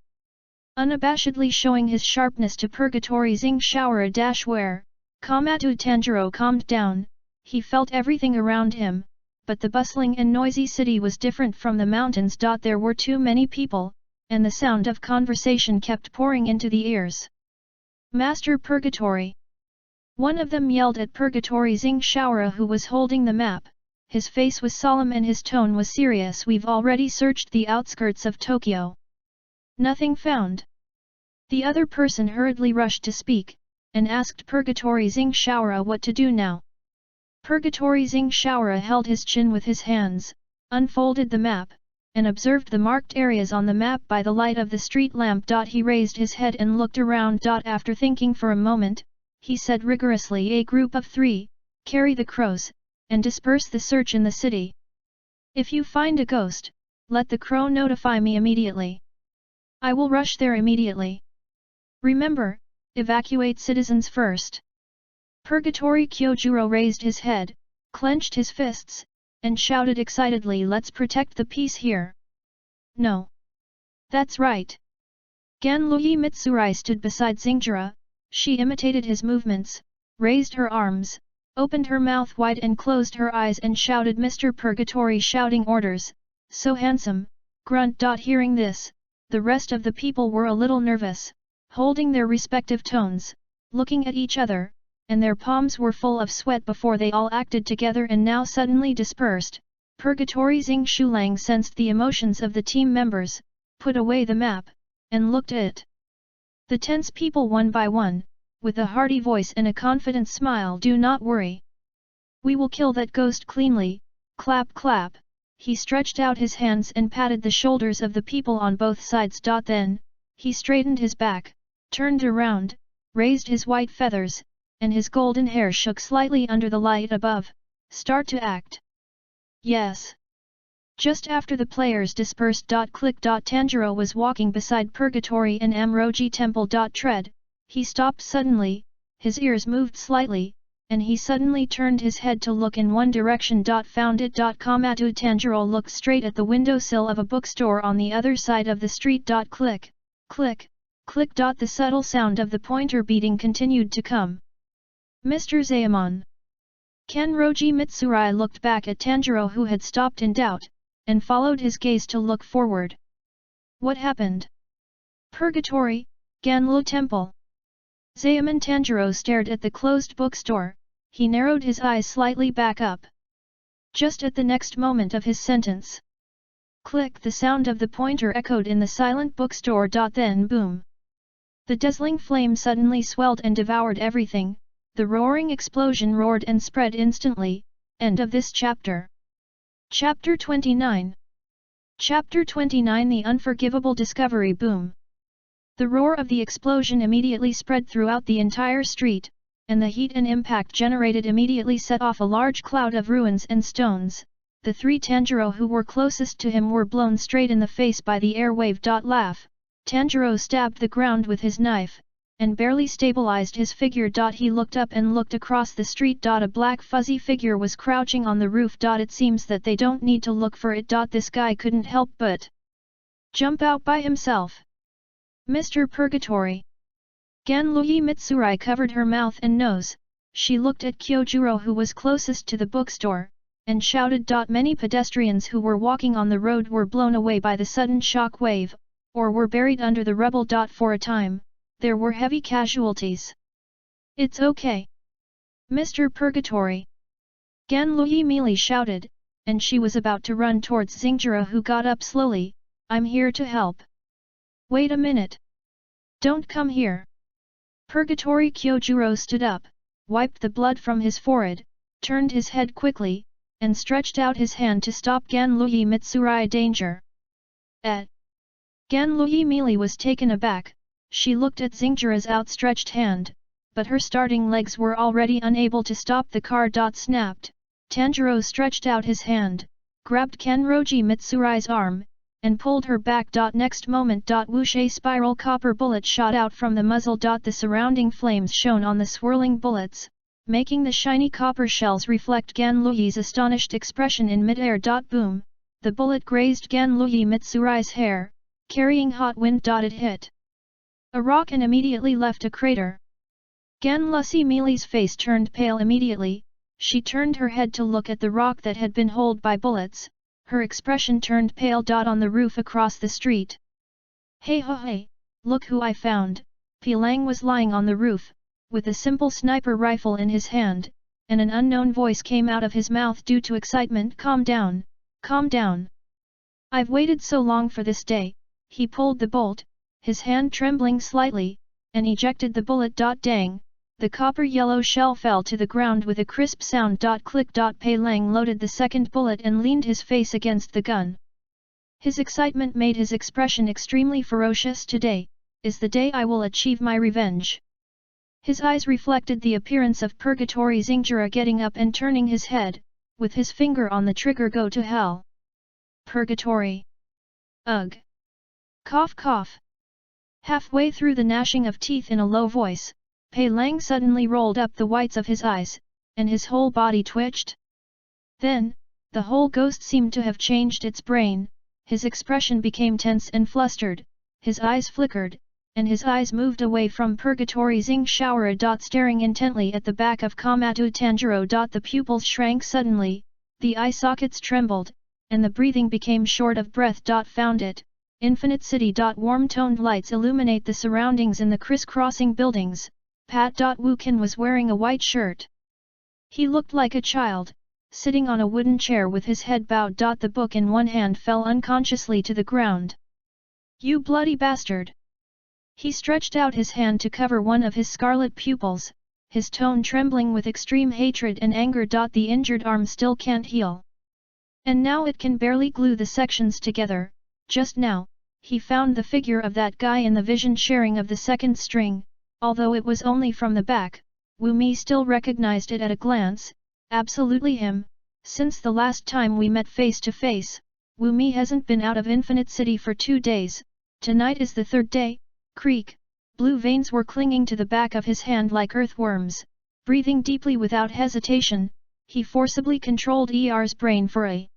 unabashedly showing his sharpness to Purgatory Xingxiaora. Where KAMADO Tanjuro calmed down, he felt everything around him, but the bustling and noisy city was different from the mountains. There were too many people, and the sound of conversation kept pouring into the ears. Master Purgatory! One of them yelled at Purgatory Xingxiaora, who was holding the map. His face was solemn and his tone was serious. We've already searched the outskirts of Tokyo. Nothing found. The other person hurriedly rushed to speak, and asked Purgatory Xingxiaora what to do now. Purgatory Xingxiaora held his chin with his hands, unfolded the map, and observed the marked areas on the map by the light of the street lamp. He raised his head and looked around. After thinking for a moment, he said rigorously, a group of 3, carry the crows, and disperse the search in the city. If you find a ghost, let the crow notify me immediately. I will rush there immediately. Remember, evacuate citizens first. Purgatory Kyojuro raised his head, clenched his fists, and shouted excitedly, let's protect the peace here. No. That's right. Ganlu Mitsurai stood beside Xingjira, she imitated his movements, raised her arms, opened her mouth wide and closed her eyes and shouted Mr. Purgatory shouting orders, so handsome, grunt. Hearing this, the rest of the people were a little nervous, holding their respective tones, looking at each other, and their palms were full of sweat before they all acted together and now suddenly dispersed. Purgatory Xingxiaolang sensed the emotions of the team members, put away the map, and looked at the tense people one by one, with a hearty voice and a confident smile. Do not worry. We will kill that ghost cleanly, clap clap. He stretched out his hands and patted the shoulders of the people on both sides. Then, he straightened his back, turned around, raised his white feathers, and his golden hair shook slightly under the light above. Start to act. Yes. Just after the players dispersed. Click. Tanjuro was walking beside Purgatory and Amroji Temple. Tread. He stopped suddenly, his ears moved slightly, and he suddenly turned his head to look in one direction. Found it. KAMADO Tanjuro looked straight at the windowsill of a bookstore on the other side of the street. Click. Click. Click. The subtle sound of the pointer beating continued to come. Mr. Zaemon. Kanroji Mitsurai looked back at Tanjuro, who had stopped in doubt, and followed his gaze to look forward. What happened? Purgatory, Ganlu Temple. Zaemon. Tanjuro stared at the closed bookstore, he narrowed his eyes slightly back up. Just at the next moment of his sentence. Click. The sound of the pointer echoed in the silent bookstore. Then boom. The dazzling flame suddenly swelled and devoured everything. The roaring explosion roared and spread instantly. End of this chapter. Chapter 29. Chapter 29 The Unforgivable Discovery Boom. The roar of the explosion immediately spread throughout the entire street, and the heat and impact generated immediately set off a large cloud of ruins and stones. The three Tanjuro who were closest to him were blown straight in the face by the air wave. Laugh. Tanjuro stabbed the ground with his knife, and barely stabilized his figure. He looked up and looked across the street. A black fuzzy figure was crouching on the roof. It seems that they don't need to look for it. This guy couldn't help but jump out by himself. Mr. Purgatory. Ganluyi Mitsurai covered her mouth and nose. She looked at Kyojuro who was closest to the bookstore, and shouted. Many pedestrians who were walking on the road were blown away by the sudden shock wave, or were buried under the rubble. For a time, there were heavy casualties. It's okay, Mr. Purgatory. Ganluyi Meili shouted, and she was about to run towards Xingjiro who got up slowly. I'm here to help. Wait a minute. Don't come here. Purgatory. Kyojuro stood up, wiped the blood from his forehead, turned his head quickly, and stretched out his hand to stop Ganluyi Mitsurai. Danger. Ganluyi Meili was taken aback. She looked at Xingjiro's outstretched hand, but her starting legs were already unable to stop the car. Snapped. Tanjiro stretched out his hand, grabbed Kenroji Mitsurai's arm, and pulled her back. Next moment. Whoosh, a spiral copper bullet shot out from the muzzle. The surrounding flames shone on the swirling bullets, making the shiny copper shells reflect Ganluyi's astonished expression in midair. Boom! The bullet grazed Ganluyi Mitsurai's hair, carrying hot wind. It hit a rock and immediately left a crater. Ganluyi Meili's face turned pale immediately. She turned her head to look at the rock that had been holed by bullets. Her expression turned pale. On the roof across the street. Hey ho hey, look who I found. Pilang was lying on the roof, with a simple sniper rifle in his hand, and an unknown voice came out of his mouth due to excitement. Calm down, calm down. I've waited so long for this day. He pulled the bolt, his hand trembling slightly, and ejected the bullet. Dang! The copper-yellow shell fell to the ground with a crisp sound. Click. Pilang loaded the second bullet and leaned his face against the gun. His excitement made his expression extremely ferocious. Today is the day I will achieve my revenge. His eyes reflected the appearance of Purgatory. Xingjiro getting up and turning his head, with his finger on the trigger. Go to hell. Purgatory. Ugh. Cough cough. Halfway through the gnashing of teeth in a low voice, Pilang suddenly rolled up the whites of his eyes, and his whole body twitched. Then, the whole ghost seemed to have changed its brain. His expression became tense and flustered, his eyes flickered, and his eyes moved away from Purgatory. Xingjiao staring intently at the back of KAMADO. Tanjuro. The pupils shrank suddenly, the eye sockets trembled, and the breathing became short of breath. Found it. Infinite City. Warm-toned lights illuminate the surroundings in the criss-crossing buildings. Pat. Wukin was wearing a white shirt. He looked like a child, sitting on a wooden chair with his head bowed. The book in one hand fell unconsciously to the ground. You bloody bastard! He stretched out his hand to cover one of his scarlet pupils, his tone trembling with extreme hatred and anger. The injured arm still can't heal. And now it can barely glue the sections together. Just now, he found the figure of that guy in the vision sharing of the second string. Although it was only from the back, Wu Mi still recognized it at a glance. Absolutely him. Since the last time we met face to face, Wu Mi hasn't been out of Infinite City for 2 days. Tonight is the 3rd day. Creak. Blue veins were clinging to the back of his hand like earthworms. Breathing deeply without hesitation, he forcibly controlled ER's brain for a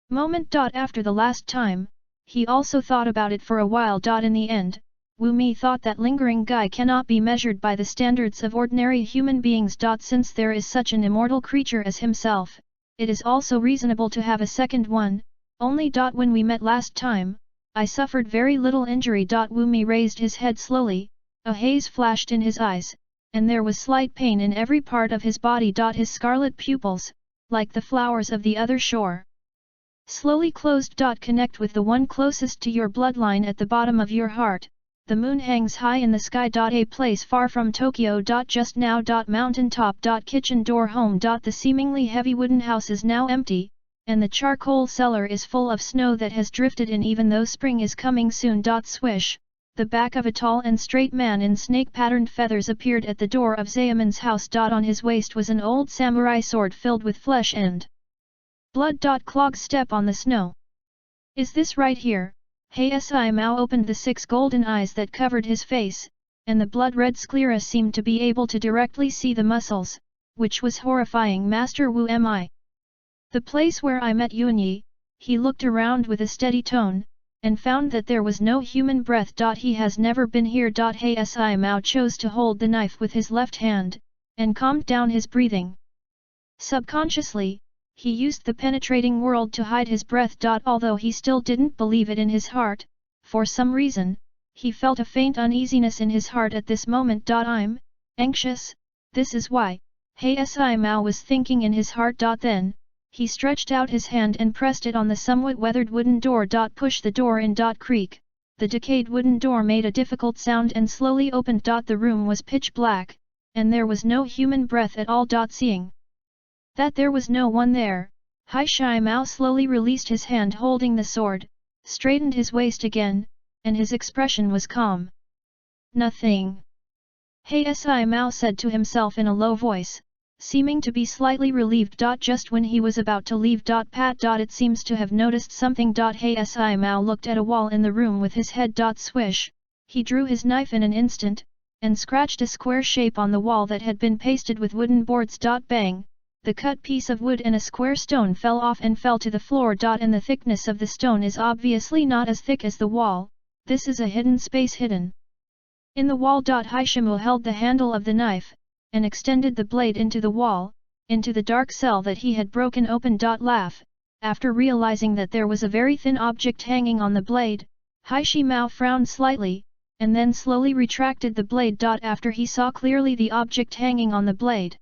moment. After the last time, he also thought about it for a while. In the end, Wu Mi thought that lingering guy cannot be measured by the standards of ordinary human beings. Since there is such an immortal creature as himself, it is also reasonable to have a second one. Only. When we met last time, I suffered very little injury. Wu Mi raised his head slowly, a haze flashed in his eyes, and there was slight pain in every part of his body. His scarlet pupils, like the flowers of the other shore, slowly closed. Connect with the one closest to your bloodline at the bottom of your heart. The moon hangs high in the sky. A place far from Tokyo. Just now. Mountain top. Kitchen door home. The seemingly heavy wooden house is now empty, and the charcoal cellar is full of snow that has drifted in even though spring is coming soon. Swish, the back of a tall and straight man in snake-patterned feathers appeared at the door of Zayaman's house. On his waist was an old samurai sword filled with flesh and blood. Clog's step on the snow. Is this right here? Si Mao opened the 6 golden eyes that covered his face, and the blood-red sclera seemed to be able to directly see the muscles, which was horrifying. Master Wu, am I? The place where I met Yuanyi. He looked around with a steady tone, and found that there was no human breath. He has never been here. Si Mao chose to hold the knife with his left hand, and calmed down his breathing. Subconsciously, he used the penetrating world to hide his breath. Although he still didn't believe it in his heart, for some reason, he felt a faint uneasiness in his heart at this moment. I'm anxious, this is why, Si Mao was thinking in his heart. Then, he stretched out his hand and pressed it on the somewhat weathered wooden door. Push the door in. Creak, the decayed wooden door made a difficult sound and slowly opened. The room was pitch black, and there was no human breath at all. Seeing that there was no one there, Si Mao slowly released his hand holding the sword, straightened his waist again, and his expression was calm. Nothing. Si Mao said to himself in a low voice, seeming to be slightly relieved. Just when he was about to leave. Pat. It seems to have noticed something. Si Mao looked at a wall in the room with his head. Swish, he drew his knife in an instant, and scratched a square shape on the wall that had been pasted with wooden boards. Bang, the cut piece of wood and a square stone fell off and fell to the floor. And the thickness of the stone is obviously not as thick as the wall, this is a hidden space hidden in the wall. Hishimu held the handle of the knife, and extended the blade into the wall, into the dark cell that he had broken open. Laugh, after realizing that there was a very thin object hanging on the blade, Hishimu frowned slightly, and then slowly retracted the blade. After he saw clearly the object hanging on the blade,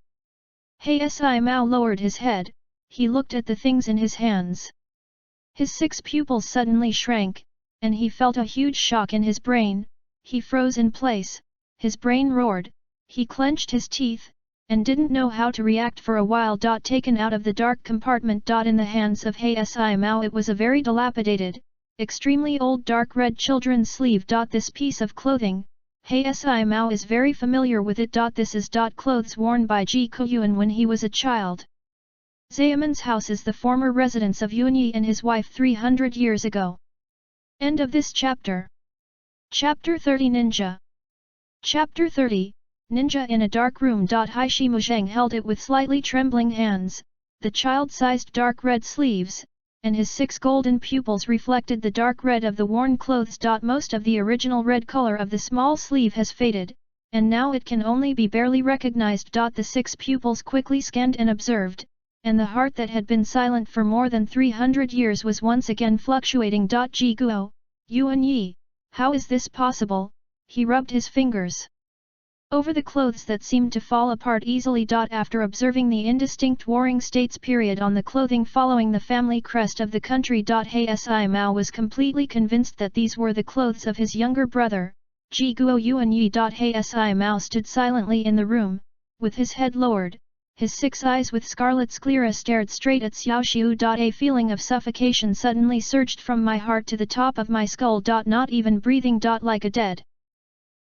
Si Mao lowered his head, he looked at the things in his hands. His 6 pupils suddenly shrank, and he felt a huge shock in his brain, he froze in place, his brain roared, he clenched his teeth, and didn't know how to react for a while. Taken out of the dark compartment. In the hands of Si Mao it was a very dilapidated, extremely old dark red children's sleeve. This piece of clothing, Si Mao is very familiar with it. This is clothes worn by Ji Koyuan when he was a child. Zayaman's house is the former residence of Yuanyi and his wife 300 years ago. End of this chapter. Chapter 30 Ninja. Chapter 30, Ninja in a dark room. Hishimu Zheng held it with slightly trembling hands, the child-sized dark red sleeves, and his 6 golden pupils reflected the dark red of the worn clothes. Most of the original red color of the small sleeve has faded, and now it can only be barely recognized. The 6 pupils quickly scanned and observed, and the heart that had been silent for more than 300 years was once again fluctuating. Ji Guo, Yuanyi, how is this possible? He rubbed his fingers over the clothes that seemed to fall apart easily. After observing the indistinct warring states period on the clothing following the family crest of the country. Si Mao was completely convinced that these were the clothes of his younger brother, Ji Guo Yuanyi. Si Mao stood silently in the room, with his head lowered, his 6 eyes with scarlet sclera stared straight at Xiao Xiu. A feeling of suffocation suddenly surged from my heart to the top of my skull. Not even breathing. Like a dead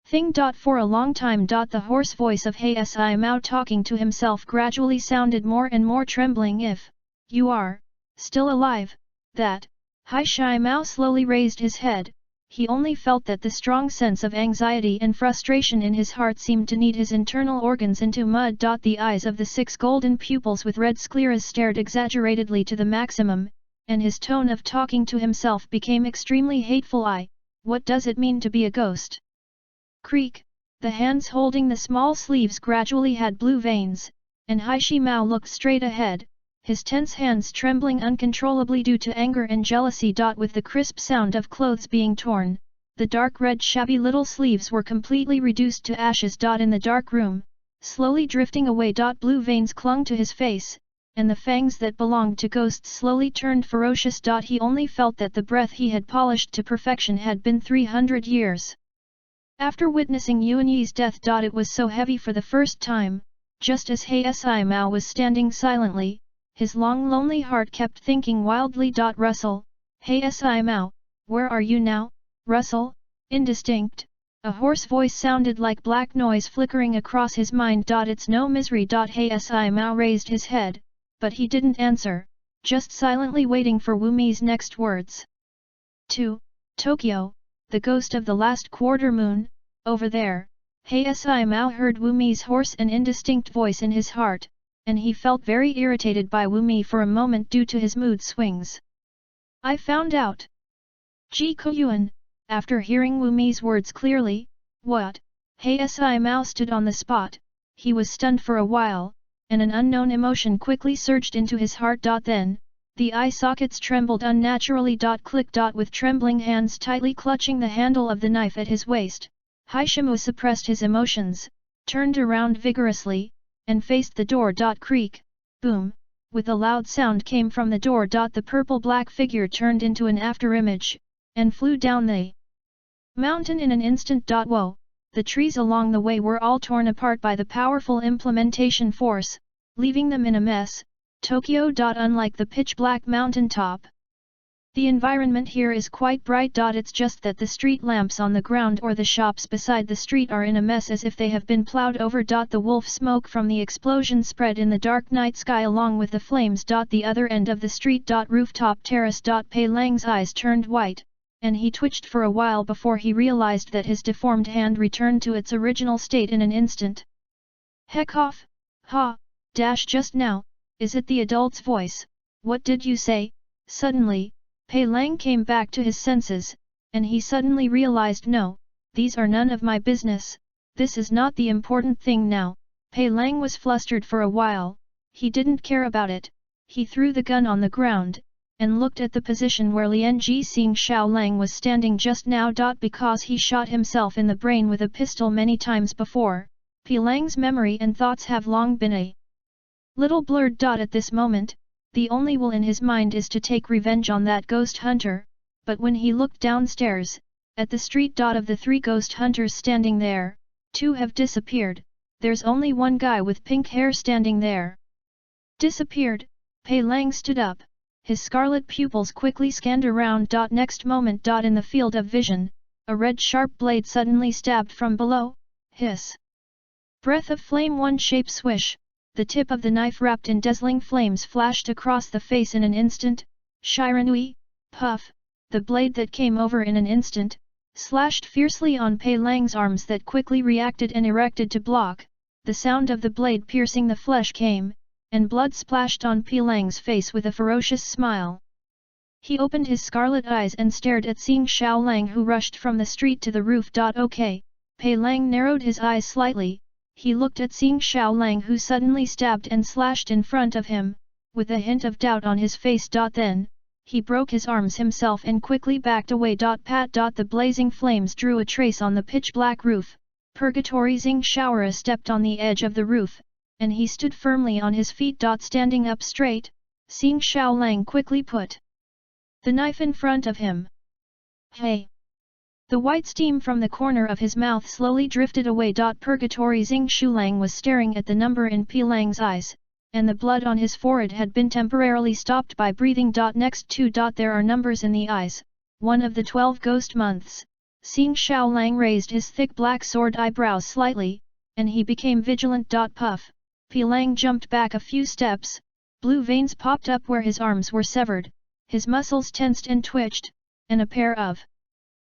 thing. For a long time. The hoarse voice of Si Mao talking to himself gradually sounded more and more trembling. If you are still alive, that. Si Mao slowly raised his head. He only felt that the strong sense of anxiety and frustration in his heart seemed to knead his internal organs into mud. The eyes of the 6 golden pupils with red scleras stared exaggeratedly to the maximum, and his tone of talking to himself became extremely hateful. What does it mean to be a ghost? Creak, the hands holding the small sleeves gradually had blue veins, and Hishimu looked straight ahead, his tense hands trembling uncontrollably due to anger and jealousy. With the crisp sound of clothes being torn, the dark red shabby little sleeves were completely reduced to ashes. In the dark room, slowly drifting away. Blue veins clung to his face, and the fangs that belonged to ghosts slowly turned ferocious. He only felt that the breath he had polished to perfection had been 300 years. After witnessing Yuanyi's death. It was so heavy for the first time, just as Si Mao was standing silently, his long lonely heart kept thinking wildly. Russell, hey Si Mao, where are you now, Russell? Indistinct, a hoarse voice sounded like black noise flickering across his mind. It's no misery. Hey Si Mao raised his head, but he didn't answer, just silently waiting for Wu Mi's next words. 2. Tokyo, the ghost of the last quarter moon, over there. Hey Si Mao heard Wu Mi's hoarse and indistinct voice in his heart, and he felt very irritated by Wu Mi for a moment due to his mood swings. I found out. Ji Koyuan, after hearing Wu Mi's words clearly, what? Hey Si Mao stood on the spot, he was stunned for a while, and an unknown emotion quickly surged into his heart. Then, the eye sockets trembled unnaturally. Click. With trembling hands tightly clutching the handle of the knife at his waist, Haishimu suppressed his emotions, turned around vigorously, and faced the door. Creak, boom, with a loud sound came from the door. The purple-black figure turned into an afterimage, and flew down the mountain in an instant. Whoa, the trees along the way were all torn apart by the powerful implementation force, leaving them in a mess. Tokyo. Unlike the pitch-black mountain top, the environment here is quite bright. It's just that the street lamps on the ground or the shops beside the street are in a mess as if they have been plowed over. The wolf smoke from the explosion spread in the dark night sky along with the flames. The other end of the street. Rooftop terrace. Pei Lang's eyes turned white, and he twitched for a while before he realized that his deformed hand returned to its original state in an instant. Heck off! Ha! Just now, is it the adult's voice? What did you say? Suddenly, Pei Lang came back to his senses, and he suddenly realized no, these are none of my business, this is not the important thing now. Pei Lang was flustered for a while, he didn't care about it, he threw the gun on the ground, and looked at the position where Lian Jixing Xiaolang was standing just now. Because he shot himself in the brain with a pistol many times before, Pei Lang's memory and thoughts have long been a little blurred. At this moment, the only will in his mind is to take revenge on that ghost hunter, but when he looked downstairs, at the street. Of the 3 ghost hunters standing there, 2 have disappeared, there's only one guy with pink hair standing there. Disappeared, Pei Lang stood up, his scarlet pupils quickly scanned around. Next moment. In the field of vision, a red sharp blade suddenly stabbed from below, hiss. Breath of flame, one shape swish. The tip of the knife wrapped in dazzling flames flashed across the face in an instant. Shiranui, puff, the blade that came over in an instant, slashed fiercely on Pei Lang's arms that quickly reacted and erected to block. The sound of the blade piercing the flesh came, and blood splashed on Pei Lang's face with a ferocious smile. He opened his scarlet eyes and stared at Xing Xiaolang who rushed from the street to the roof. Okay, Pei Lang narrowed his eyes slightly. He looked at Xing Xiaolang who suddenly stabbed and slashed in front of him, with a hint of doubt on his face. Then, he broke his arms himself and quickly backed away. Pat. The blazing flames drew a trace on the pitch-black roof. Purgatory Xing Xiaora stepped on the edge of the roof, and he stood firmly on his feet. Standing up straight, Xing Xiaolang quickly put the knife in front of him. Hey! The white steam from the corner of his mouth slowly drifted away. Purgatory Xing Xiaolang was staring at the number in Pei Lang's eyes, and the blood on his forehead had been temporarily stopped by breathing. Next to. There are numbers in the eyes, one of the 12 ghost months. Xing Xiaolang raised his thick black sword eyebrows slightly, and he became vigilant. Puff. Pei Lang jumped back a few steps, blue veins popped up where his arms were severed, his muscles tensed and twitched, and a pair of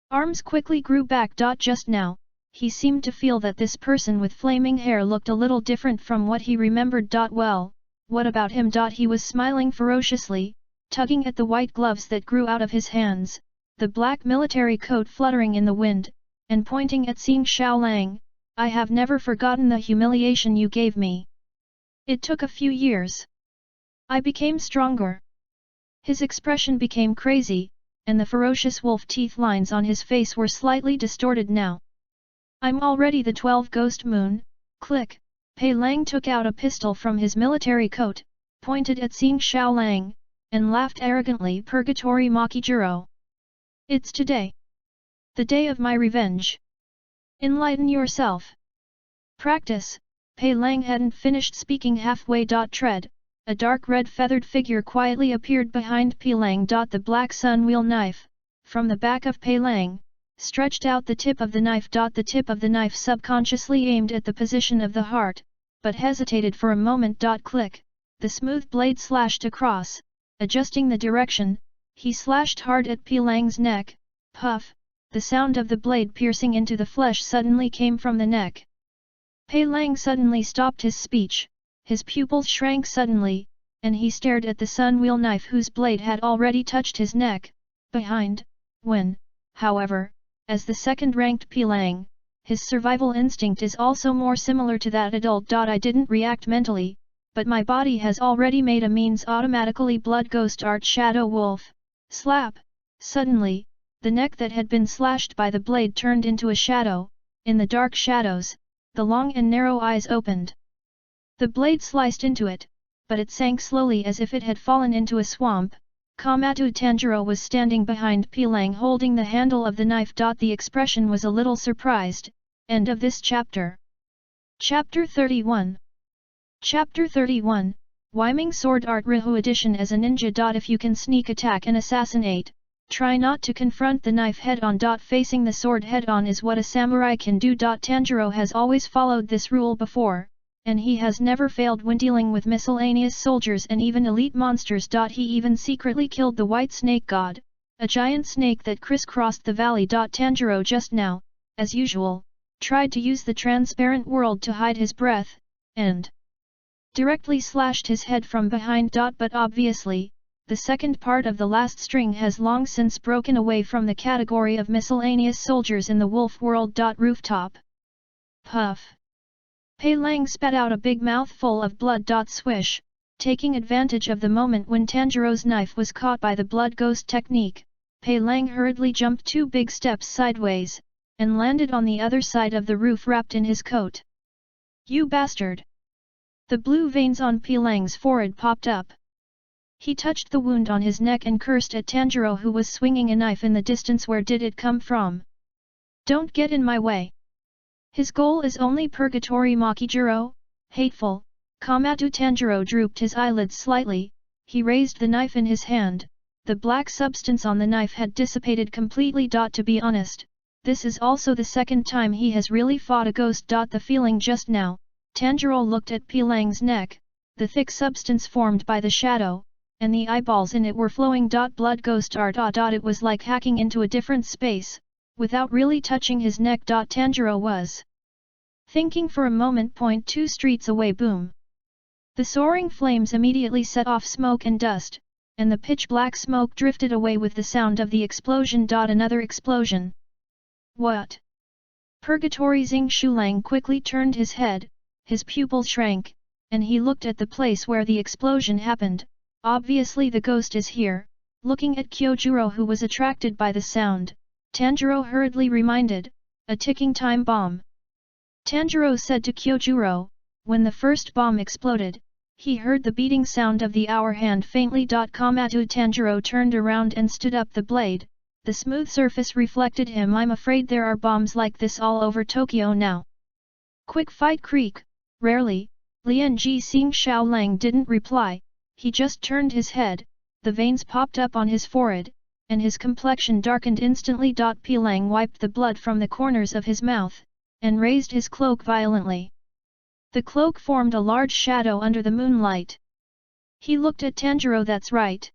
arms quickly grew back. Just now, he seemed to feel that this person with flaming hair looked a little different from what he remembered. Well, what about him? He was smiling ferociously, tugging at the white gloves that grew out of his hands, the black military coat fluttering in the wind, and pointing at Xing Xiaolang. I have never forgotten the humiliation you gave me. It took a few years. I became stronger. His expression became crazy, and the ferocious wolf teeth lines on his face were slightly distorted now. I'm already the 12 ghost moon. Click. Pei Lang took out a pistol from his military coat, pointed at Xing Xiaolang, and laughed arrogantly. Purgatory Makijuro. It's today. The day of my revenge. Enlighten yourself. Practice. Pei Lang hadn't finished speaking halfway. Tread, a dark red feathered figure quietly appeared behind Pei Lang. The black sun wheel knife, from the back of Pei Lang, stretched out the tip of the knife. The tip of the knife subconsciously aimed at the position of the heart, but hesitated for a moment. Click, the smooth blade slashed across, adjusting the direction, he slashed hard at Pei Lang's neck. Puff, the sound of the blade piercing into the flesh suddenly came from the neck. Pei Lang suddenly stopped his speech, his pupils shrank suddenly, and he stared at the sun wheel knife whose blade had already touched his neck. Behind, when, however, as the second-ranked Pei Lang, his survival instinct is also more similar to that adult. I didn't react mentally, but my body has already made a means automatically. Blood ghost art shadow wolf. Slap! Suddenly, the neck that had been slashed by the blade turned into a shadow. In the dark shadows, the long and narrow eyes opened. The blade sliced into it, but it sank slowly as if it had fallen into a swamp. KAMADO TANJURO was standing behind Pei Lang holding the handle of the knife. The expression was a little surprised. End of this chapter. Chapter 31. Chapter 31, Wyming Sword Art Rihu Edition as a ninja. If you can sneak attack and assassinate, try not to confront the knife head-on. Facing the sword head-on is what a samurai can do. Tanjiro has always followed this rule before, and he has never failed when dealing with miscellaneous soldiers and even elite monsters. He even secretly killed the White Snake God, a giant snake that crisscrossed the valley. Tanjiro just now, as usual, tried to use the transparent world to hide his breath, and directly slashed his head from behind. But obviously, the second part of the last string has long since broken away from the category of miscellaneous soldiers in the wolf world. Rooftop. Puff. Pei Lang spat out a big mouthful of blood. Swish, taking advantage of the moment when Tanjiro's knife was caught by the blood ghost technique, Pei Lang hurriedly jumped 2 big steps sideways, and landed on the other side of the roof wrapped in his coat. You bastard! The blue veins on Pei Lang's forehead popped up. He touched the wound on his neck and cursed at Tanjiro who was swinging a knife in the distance. Where did it come from? Don't get in my way! His goal is only purgatory. Makijiro? Hateful! KAMADO Tanjiro drooped his eyelids slightly, he raised the knife in his hand, the black substance on the knife had dissipated completely. To be honest, this is also the second time he has really fought a ghost. The feeling just now, Tanjiro looked at Pei Lang's neck, the thick substance formed by the shadow, and the eyeballs in it were flowing. Blood ghost art. It was like hacking into a different space, without really touching his neck. Tanjiro was thinking for a moment. 2 streets away. Boom! The soaring flames immediately set off smoke and dust, and the pitch-black smoke drifted away with the sound of the explosion. Another explosion. What? Purgatory. Xing Shulang quickly turned his head, his pupils shrank, and he looked at the place where the explosion happened. Obviously the ghost is here. Looking at Kyojuro who was attracted by the sound, Tanjiro hurriedly reminded, a ticking time bomb. Tanjiro said to Kyojuro, when the first bomb exploded, he heard the beating sound of the hour hand faintly. KAMADO Tanjiro turned around and stood up the blade, the smooth surface reflected him. I'm afraid there are bombs like this all over Tokyo now. Quick fight creak, rarely, Lianji Xing Xiaolang didn't reply, he just turned his head, the veins popped up on his forehead, and his complexion darkened instantly. Pei Lang wiped the blood from the corners of his mouth, and raised his cloak violently. The cloak formed a large shadow under the moonlight. He looked at Tanjiro. That's right.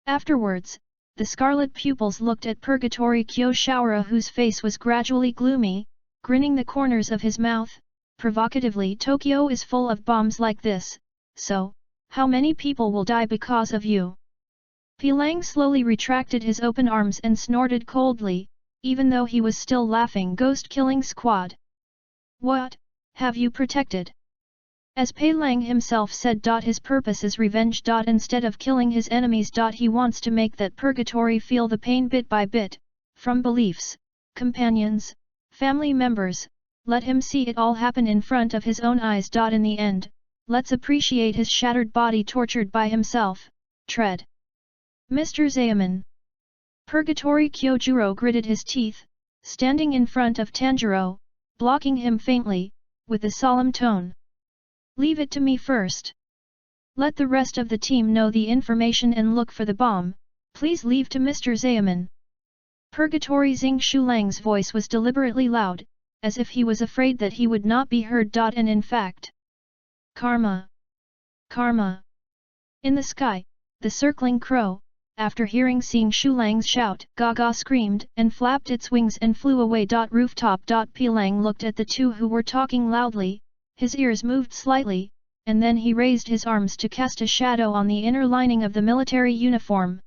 Afterwards, the scarlet pupils looked at Purgatory Kyoshaura whose face was gradually gloomy, grinning the corners of his mouth, provocatively. Tokyo is full of bombs like this, so, how many people will die because of you? Pei Lang slowly retracted his open arms and snorted coldly, even though he was still laughing. Ghost killing squad. What, have you protected? As Pei Lang himself said. His purpose is revenge. Instead of killing his enemies. He wants to make that purgatory feel the pain bit by bit, from beliefs, companions, family members, let him see it all happen in front of his own eyes. In the end, let's appreciate his shattered body tortured by himself. Tread. Mr. Zayaman. Purgatory Kyojuro gritted his teeth, standing in front of Tanjiro, blocking him faintly, with a solemn tone. Leave it to me first. Let the rest of the team know the information and look for the bomb. Please leave to Mr. Zayaman. Purgatory Xing Shulang's voice was deliberately loud, as if he was afraid that he would not be heard. And in fact, Karma! Karma! In the sky, the circling crow, after hearing Xing Shulang's shout, Gaga screamed and flapped its wings and flew away. Rooftop. Pilang looked at the two who were talking loudly, his ears moved slightly, and then he raised his arms to cast a shadow on the inner lining of the military uniform.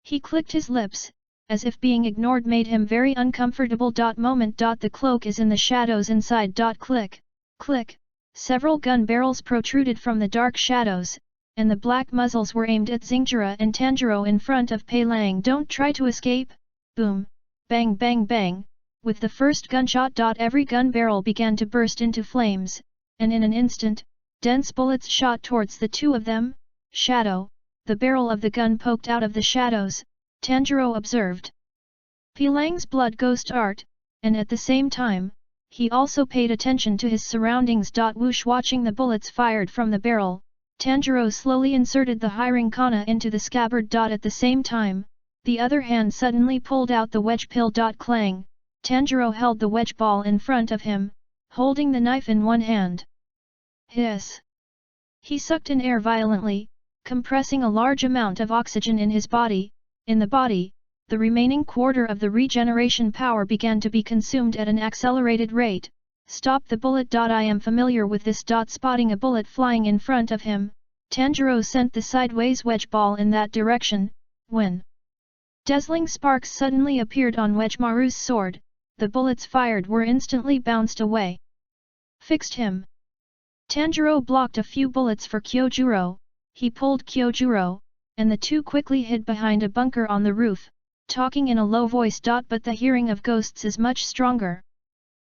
He clicked his lips, as if being ignored made him very uncomfortable. Moment. The cloak is in the shadows inside. Click, click, several gun barrels protruded from the dark shadows, and the black muzzles were aimed at Xingjira and Tanjuro in front of Pei Lang. Don't try to escape! Boom! Bang bang bang! With the first gunshot. Every gun barrel began to burst into flames, and in an instant, dense bullets shot towards the two of them. Shadow, the barrel of the gun poked out of the shadows, Tanjuro observed. Pilang's blood ghost art, and at the same time, he also paid attention to his surroundings. Whoosh! Watching the bullets fired from the barrel, Tanjuro slowly inserted the hiring kana into the scabbard. At the same time, the other hand suddenly pulled out the wedge pill. Clang! Tanjuro held the wedge ball in front of him, holding the knife in one hand. Hiss! He sucked in air violently, compressing a large amount of oxygen in his body. In the body, the remaining quarter of the regeneration power began to be consumed at an accelerated rate. Stop the bullet. I am familiar with this. Spotting a bullet flying in front of him, Tanjuro sent the sideways wedge ball in that direction, when dazzling sparks suddenly appeared on Wedgemaru's sword. The bullets fired were instantly bounced away. Fixed him! Tanjuro blocked a few bullets for Kyojuro. He pulled Kyojuro, and the two quickly hid behind a bunker on the roof, talking in a low voice. But the hearing of ghosts is much stronger.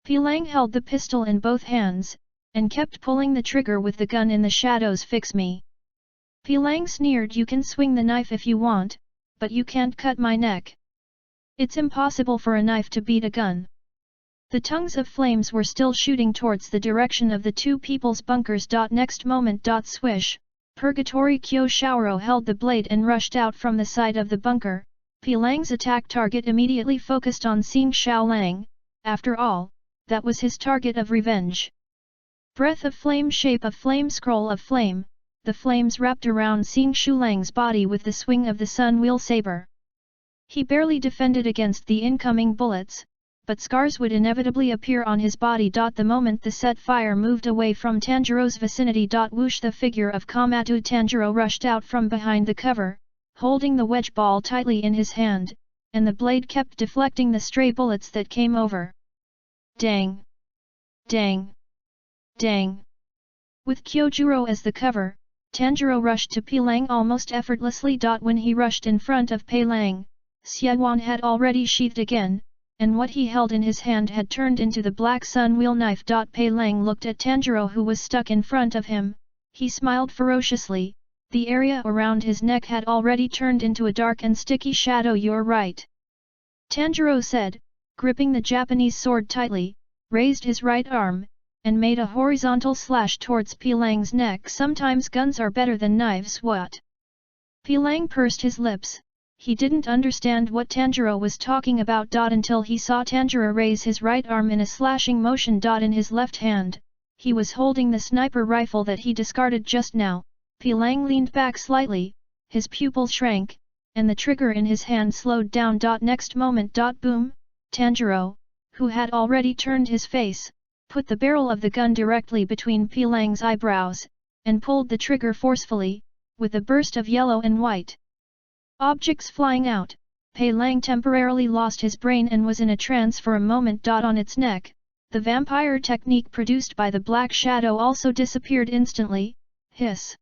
Pilang held the pistol in both hands, and kept pulling the trigger with the gun in the shadows. Fix me! Pilang sneered. You can swing the knife if you want, but you can't cut my neck. It's impossible for a knife to beat a gun. The tongues of flames were still shooting towards the direction of the two people's bunkers. Next moment. Swish! Purgatory Kyo Shaoro held the blade and rushed out from the side of the bunker. Pilang's attack target immediately focused on Xing Xiaolang. After all, that was his target of revenge. Breath of flame, shape of flame, scroll of flame. The flames wrapped around Xing Shulang's body with the swing of the sun wheel saber. He barely defended against the incoming bullets, but scars would inevitably appear on his body. The moment the set fire moved away from Tanjiro's vicinity. Whoosh! The figure of KAMADO Tanjiro rushed out from behind the cover, holding the wedge ball tightly in his hand, and the blade kept deflecting the stray bullets that came over. Dang! Dang! Dang! With Kyojuro as the cover, Tanjiro rushed to Pilang almost effortlessly. When he rushed in front of Pilang, Xiaowan had already sheathed again, and what he held in his hand had turned into the black sun wheel knife. Pilang looked at Tanjiro, who was stuck in front of him. He smiled ferociously. The area around his neck had already turned into a dark and sticky shadow. You're right, Tanjiro said, gripping the Japanese sword tightly, raised his right arm, and made a horizontal slash towards Pilang's neck. Sometimes guns are better than knives. What? Pilang pursed his lips. He didn't understand what Tanjiro was talking about. Until he saw Tanjiro raise his right arm in a slashing motion. In his left hand, he was holding the sniper rifle that he discarded just now. Pilang leaned back slightly, his pupils shrank, and the trigger in his hand slowed down. Next moment. Boom! Tanjiro, who had already turned his face, put the barrel of the gun directly between Pilang's eyebrows, and pulled the trigger forcefully, with a burst of yellow and white objects flying out. Pilang temporarily lost his brain and was in a trance for a moment. On its neck, the vampire technique produced by the black shadow also disappeared instantly. Hiss!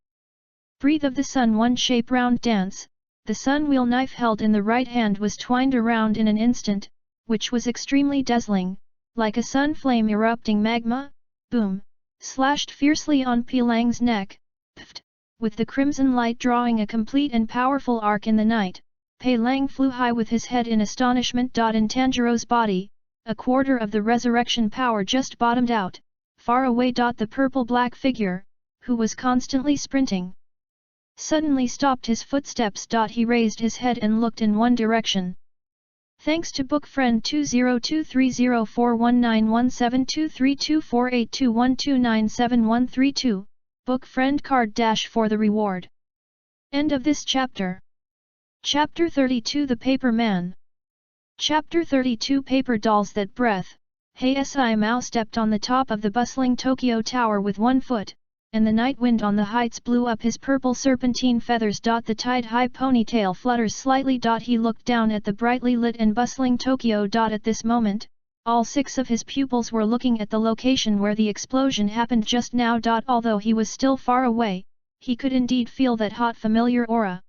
Breathe of the sun. One shape round dance. The sun wheel knife held in the right hand was twined around in an instant, which was extremely dazzling, like a sun flame erupting magma. Boom! Slashed fiercely on Pilang's neck. Pft! With the crimson light drawing a complete and powerful arc in the night, Pilang flew high with his head in astonishment. In Tanjiro's body, a quarter of the resurrection power just bottomed out. Far away. The purple-black figure, who was constantly sprinting suddenly stopped his footsteps. He raised his head and looked in one direction. Thanks to book friend 20230419172324821297132, book friend card dash for the reward. End of this chapter. Chapter 32 The Paper Man. Chapter 32 Paper Dolls. That breath, Hei Mao stepped on the top of the bustling Tokyo Tower with one foot, and the night wind on the heights blew up his purple serpentine feathers. The tide-high ponytail flutters slightly. He looked down at the brightly lit and bustling Tokyo. At this moment, all 6 of his pupils were looking at the location where the explosion happened just now. Although he was still far away, he could indeed feel that hot familiar aura.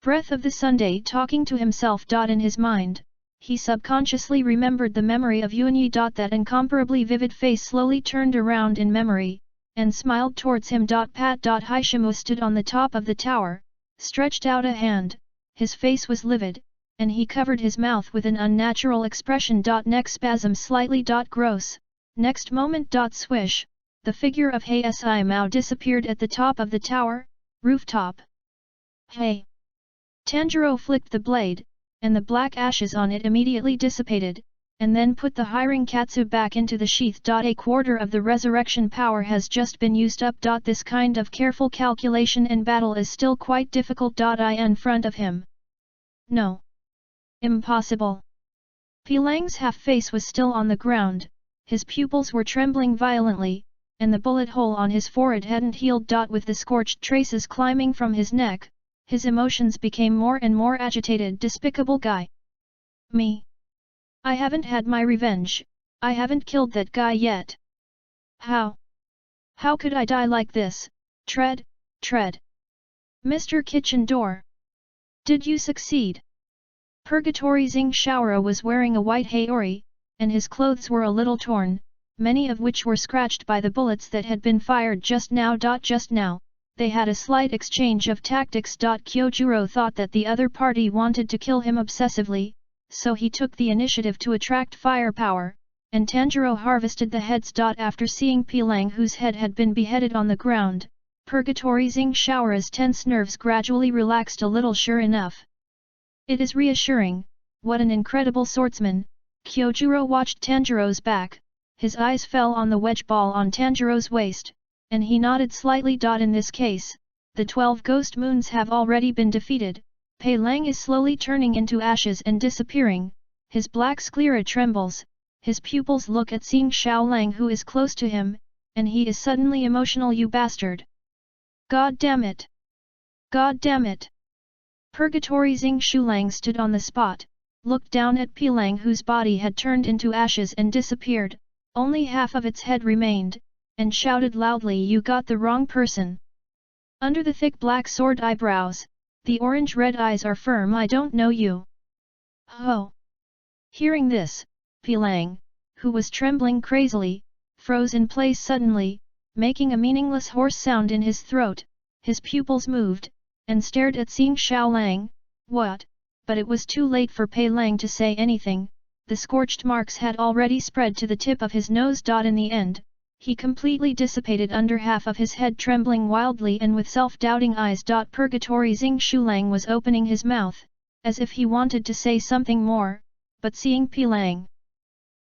Breath of the Sunday. Talking to himself. In his mind, he subconsciously remembered the memory of Yuanyi. That incomparably vivid face slowly turned around in memory, and smiled towards him. Pat. Haishimu stood on the top of the tower, stretched out a hand, his face was livid, and he covered his mouth with an unnatural expression. Neck spasm slightly. Gross. Next moment. Swish, the figure of Hei Mao disappeared at the top of the tower, rooftop. Hey! Tanjuro flicked the blade, and the black ashes on it immediately dissipated, and then put the hiring katsu back into the sheath. A quarter of the resurrection power has just been used up. This kind of careful calculation and battle is still quite difficult. In front of him. No. Impossible. Pilang's half-face was still on the ground, his pupils were trembling violently, and the bullet hole on his forehead hadn't healed. With the scorched traces climbing from his neck, his emotions became more and more agitated. Despicable guy. Me. I haven't had my revenge, I haven't killed that guy yet. How? How could I die like this? Tread, tread. Mr. Kitchen Door. Did you succeed? Purgatory Zing-Shaora was wearing a white haori, and his clothes were a little torn, many of which were scratched by the bullets that had been fired just now. Just now, they had a slight exchange of tactics. Kyojuro thought that the other party wanted to kill him obsessively, so he took the initiative to attract firepower, and Tanjuro harvested the heads. After seeing Pilang, whose head had been beheaded on the ground, Purgatory Zing-Shaora's tense nerves gradually relaxed a little. Sure enough. It is reassuring, what an incredible swordsman. Kyojuro watched Tanjiro's back, his eyes fell on the wedge ball on Tanjiro's waist, and he nodded slightly. In this case, the 12 ghost moons have already been defeated. Pei Lang is slowly turning into ashes and disappearing, his black sclera trembles, his pupils look at seeing Xiao Lang who is close to him, and he is suddenly emotional. You bastard! God damn it! God damn it! Purgatory Zing Shulang stood on the spot, looked down at Pilang whose body had turned into ashes and disappeared, only half of its head remained, and shouted loudly, you got the wrong person. Under the thick black sword eyebrows, the orange-red eyes are firm. I don't know you. Ho! Hearing this, Pilang, who was trembling crazily, froze in place suddenly, making a meaningless hoarse sound in his throat. His pupils moved, and stared at seeing Xiao Lang. What? But it was too late for Pei Lang to say anything. The scorched marks had already spread to the tip of his nose. In the end, he completely dissipated under half of his head, trembling wildly and with self-doubting eyes. Purgatory Zing Shulang was opening his mouth, as if he wanted to say something more, but seeing Pilang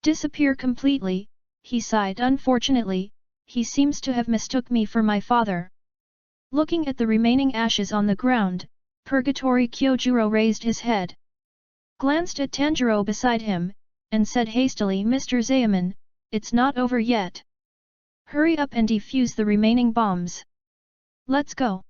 disappear completely, he sighed. Unfortunately, he seems to have mistook me for my father. Looking at the remaining ashes on the ground, Purgatory Kyojuro raised his head, glanced at Tanjuro beside him, and said hastily, Mr. Zayaman, it's not over yet. Hurry up and defuse the remaining bombs. Let's go.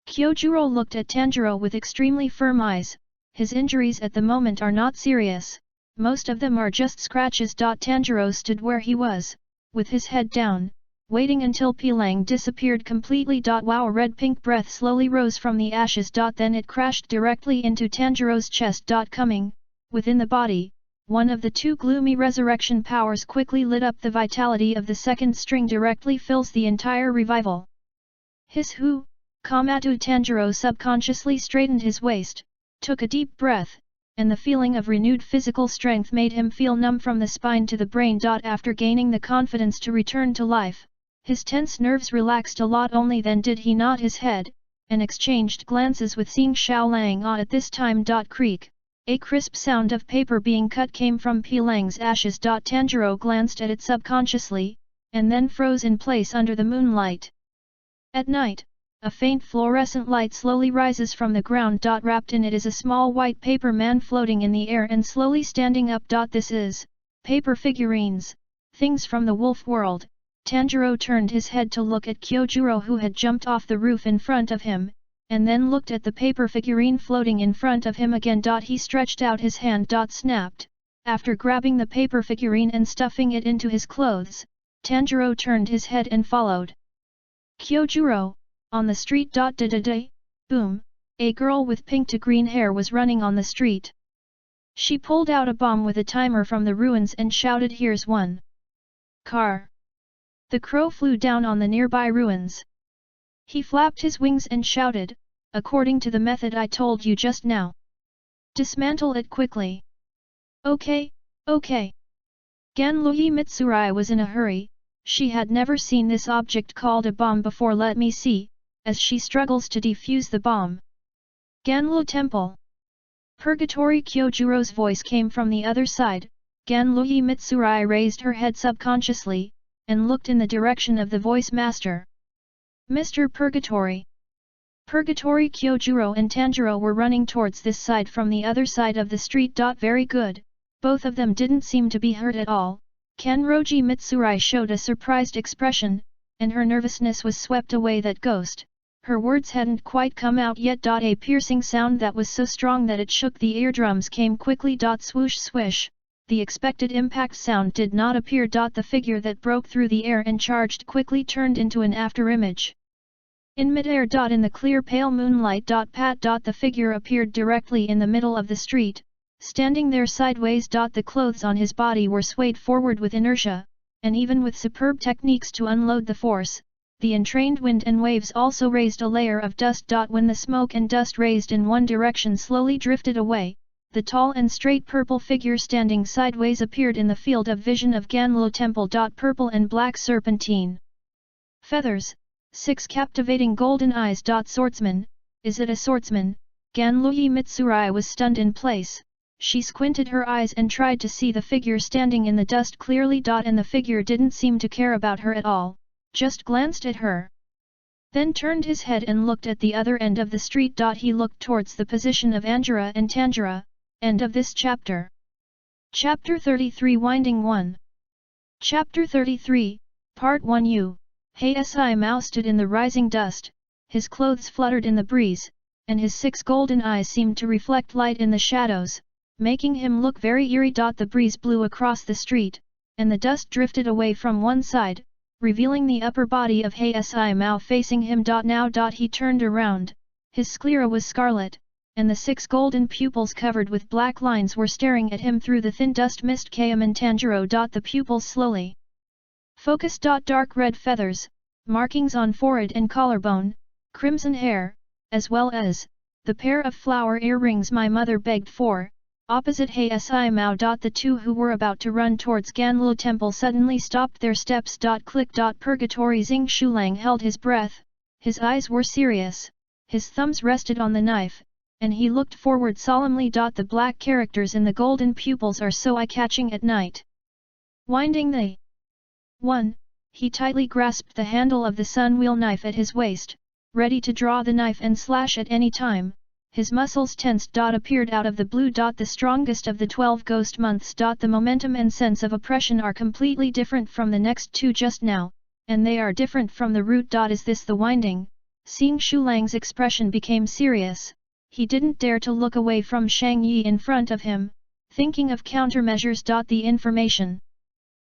Kyojuro looked at Tanjuro with extremely firm eyes. His injuries at the moment are not serious, most of them are just scratches. Tanjuro stood where he was, with his head down, waiting until Pilang disappeared completely. Wow! A red-pink breath slowly rose from the ashes. Then it crashed directly into Tanjiro's chest. Coming, within the body, one of the two gloomy resurrection powers quickly lit up. The vitality of the second string directly fills the entire revival. Hiss hu! KAMADO. Tanjiro subconsciously straightened his waist, took a deep breath, and the feeling of renewed physical strength made him feel numb from the spine to the brain. After gaining the confidence to return to life, his tense nerves relaxed a lot. Only then did he nod his head, and exchanged glances with Xing Xiaolang. At this time. Creak. A crisp sound of paper being cut came from Pilang's ashes. Tanjuro glanced at it subconsciously, and then froze in place under the moonlight. At night, a faint fluorescent light slowly rises from the ground. Wrapped in it is a small white paper man floating in the air and slowly standing up. This is paper figurines, things from the wolf world. Tanjiro turned his head to look at Kyojuro, who had jumped off the roof in front of him, and then looked at the paper figurine floating in front of him again. He stretched out his hand. Snapped. After grabbing the paper figurine and stuffing it into his clothes, Tanjiro turned his head and followed Kyojuro. On the street. Boom! A girl with pink to green hair was running on the street. She pulled out a bomb with a timer from the ruins and shouted, "Here's one!" Car! The crow flew down on the nearby ruins. He flapped his wings and shouted, "According to the method I told you just now. Dismantle it quickly." "Okay, okay." Ganluyi Mitsurai was in a hurry. She had never seen this object called a bomb before. "Let me see," as she struggles to defuse the bomb. "Ganlu Temple." Purgatory. Kyojuro's voice came from the other side. Ganluyi Mitsurai raised her head subconsciously, and looked in the direction of the voice master. "Mr. Purgatory." Purgatory. Kyojuro and Tanjiro were running towards this side from the other side of the street. Very good, both of them didn't seem to be hurt at all. Kanroji Mitsurai showed a surprised expression, and her nervousness was swept away. That ghost. Her words hadn't quite come out yet. A piercing sound that was so strong that it shook the eardrums came quickly. Swoosh swish. The expected impact sound did not appear. The figure that broke through the air and charged quickly turned into an afterimage. In midair. In the clear pale moonlight. Pat. The figure appeared directly in the middle of the street, standing there sideways. The clothes on his body were swayed forward with inertia, and even with superb techniques to unload the force, the entrained wind and waves also raised a layer of dust. When the smoke and dust raised in one direction slowly drifted away, the tall and straight purple figure standing sideways appeared in the field of vision of Ganlu Temple. Purple and black serpentine feathers, 6 captivating golden eyes. Swordsman, is it a swordsman? Ganluyi Mitsurai was stunned in place. She squinted her eyes and tried to see the figure standing in the dust clearly. And the figure didn't seem to care about her at all, just glanced at her. Then turned his head and looked at the other end of the street. He looked towards the position of Anjura and Tanjiro. End of this chapter. Chapter 33 Winding 1. Chapter 33, Part 1. Si Mao stood in the rising dust, his clothes fluttered in the breeze, and his 6 golden eyes seemed to reflect light in the shadows, making him look very eerie. The breeze blew across the street, and the dust drifted away from one side, revealing the upper body of Si Mao facing him. Now he turned around, his sclera was scarlet, and the 6 golden pupils covered with black lines were staring at him through the thin dust mist. And Tanjiro. The pupils slowly focused. Dark red feathers, markings on forehead and collarbone, crimson hair, as well as the pair of flower earrings my mother begged for. Opposite Si Mao. The two who were about to run towards Ganlu Temple suddenly stopped their steps. Click. Purgatory. Xing Shulang held his breath, his eyes were serious, his thumbs rested on the knife, and he looked forward solemnly. The black characters in the golden pupils are so eye-catching at night. Winding the 1. He tightly grasped the handle of the sun-wheel knife at his waist, ready to draw the knife and slash at any time. His muscles tensed. Appeared out of the blue. The strongest of the 12 ghost months. The momentum and sense of oppression are completely different from the next 2 just now, and they are different from the root. Is this the winding? Seeing Shulang's expression became serious. He didn't dare to look away from Shang Yi in front of him, thinking of countermeasures. The information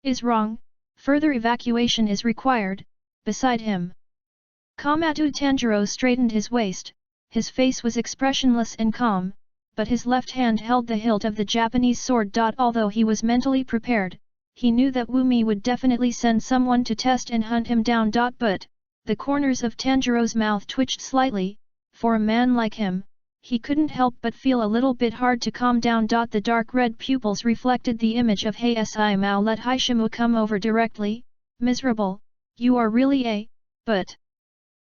is wrong, further evacuation is required. Beside him, KAMADO. Tanjiro straightened his waist, his face was expressionless and calm, but his left hand held the hilt of the Japanese sword. Although he was mentally prepared, he knew that Wu Mi would definitely send someone to test and hunt him down. But the corners of Tanjiro's mouth twitched slightly. For a man like him, he couldn't help but feel a little bit hard to calm down. The dark red pupils reflected the image of Si Mao. Let Haishimu come over directly. Miserable, you are really a, but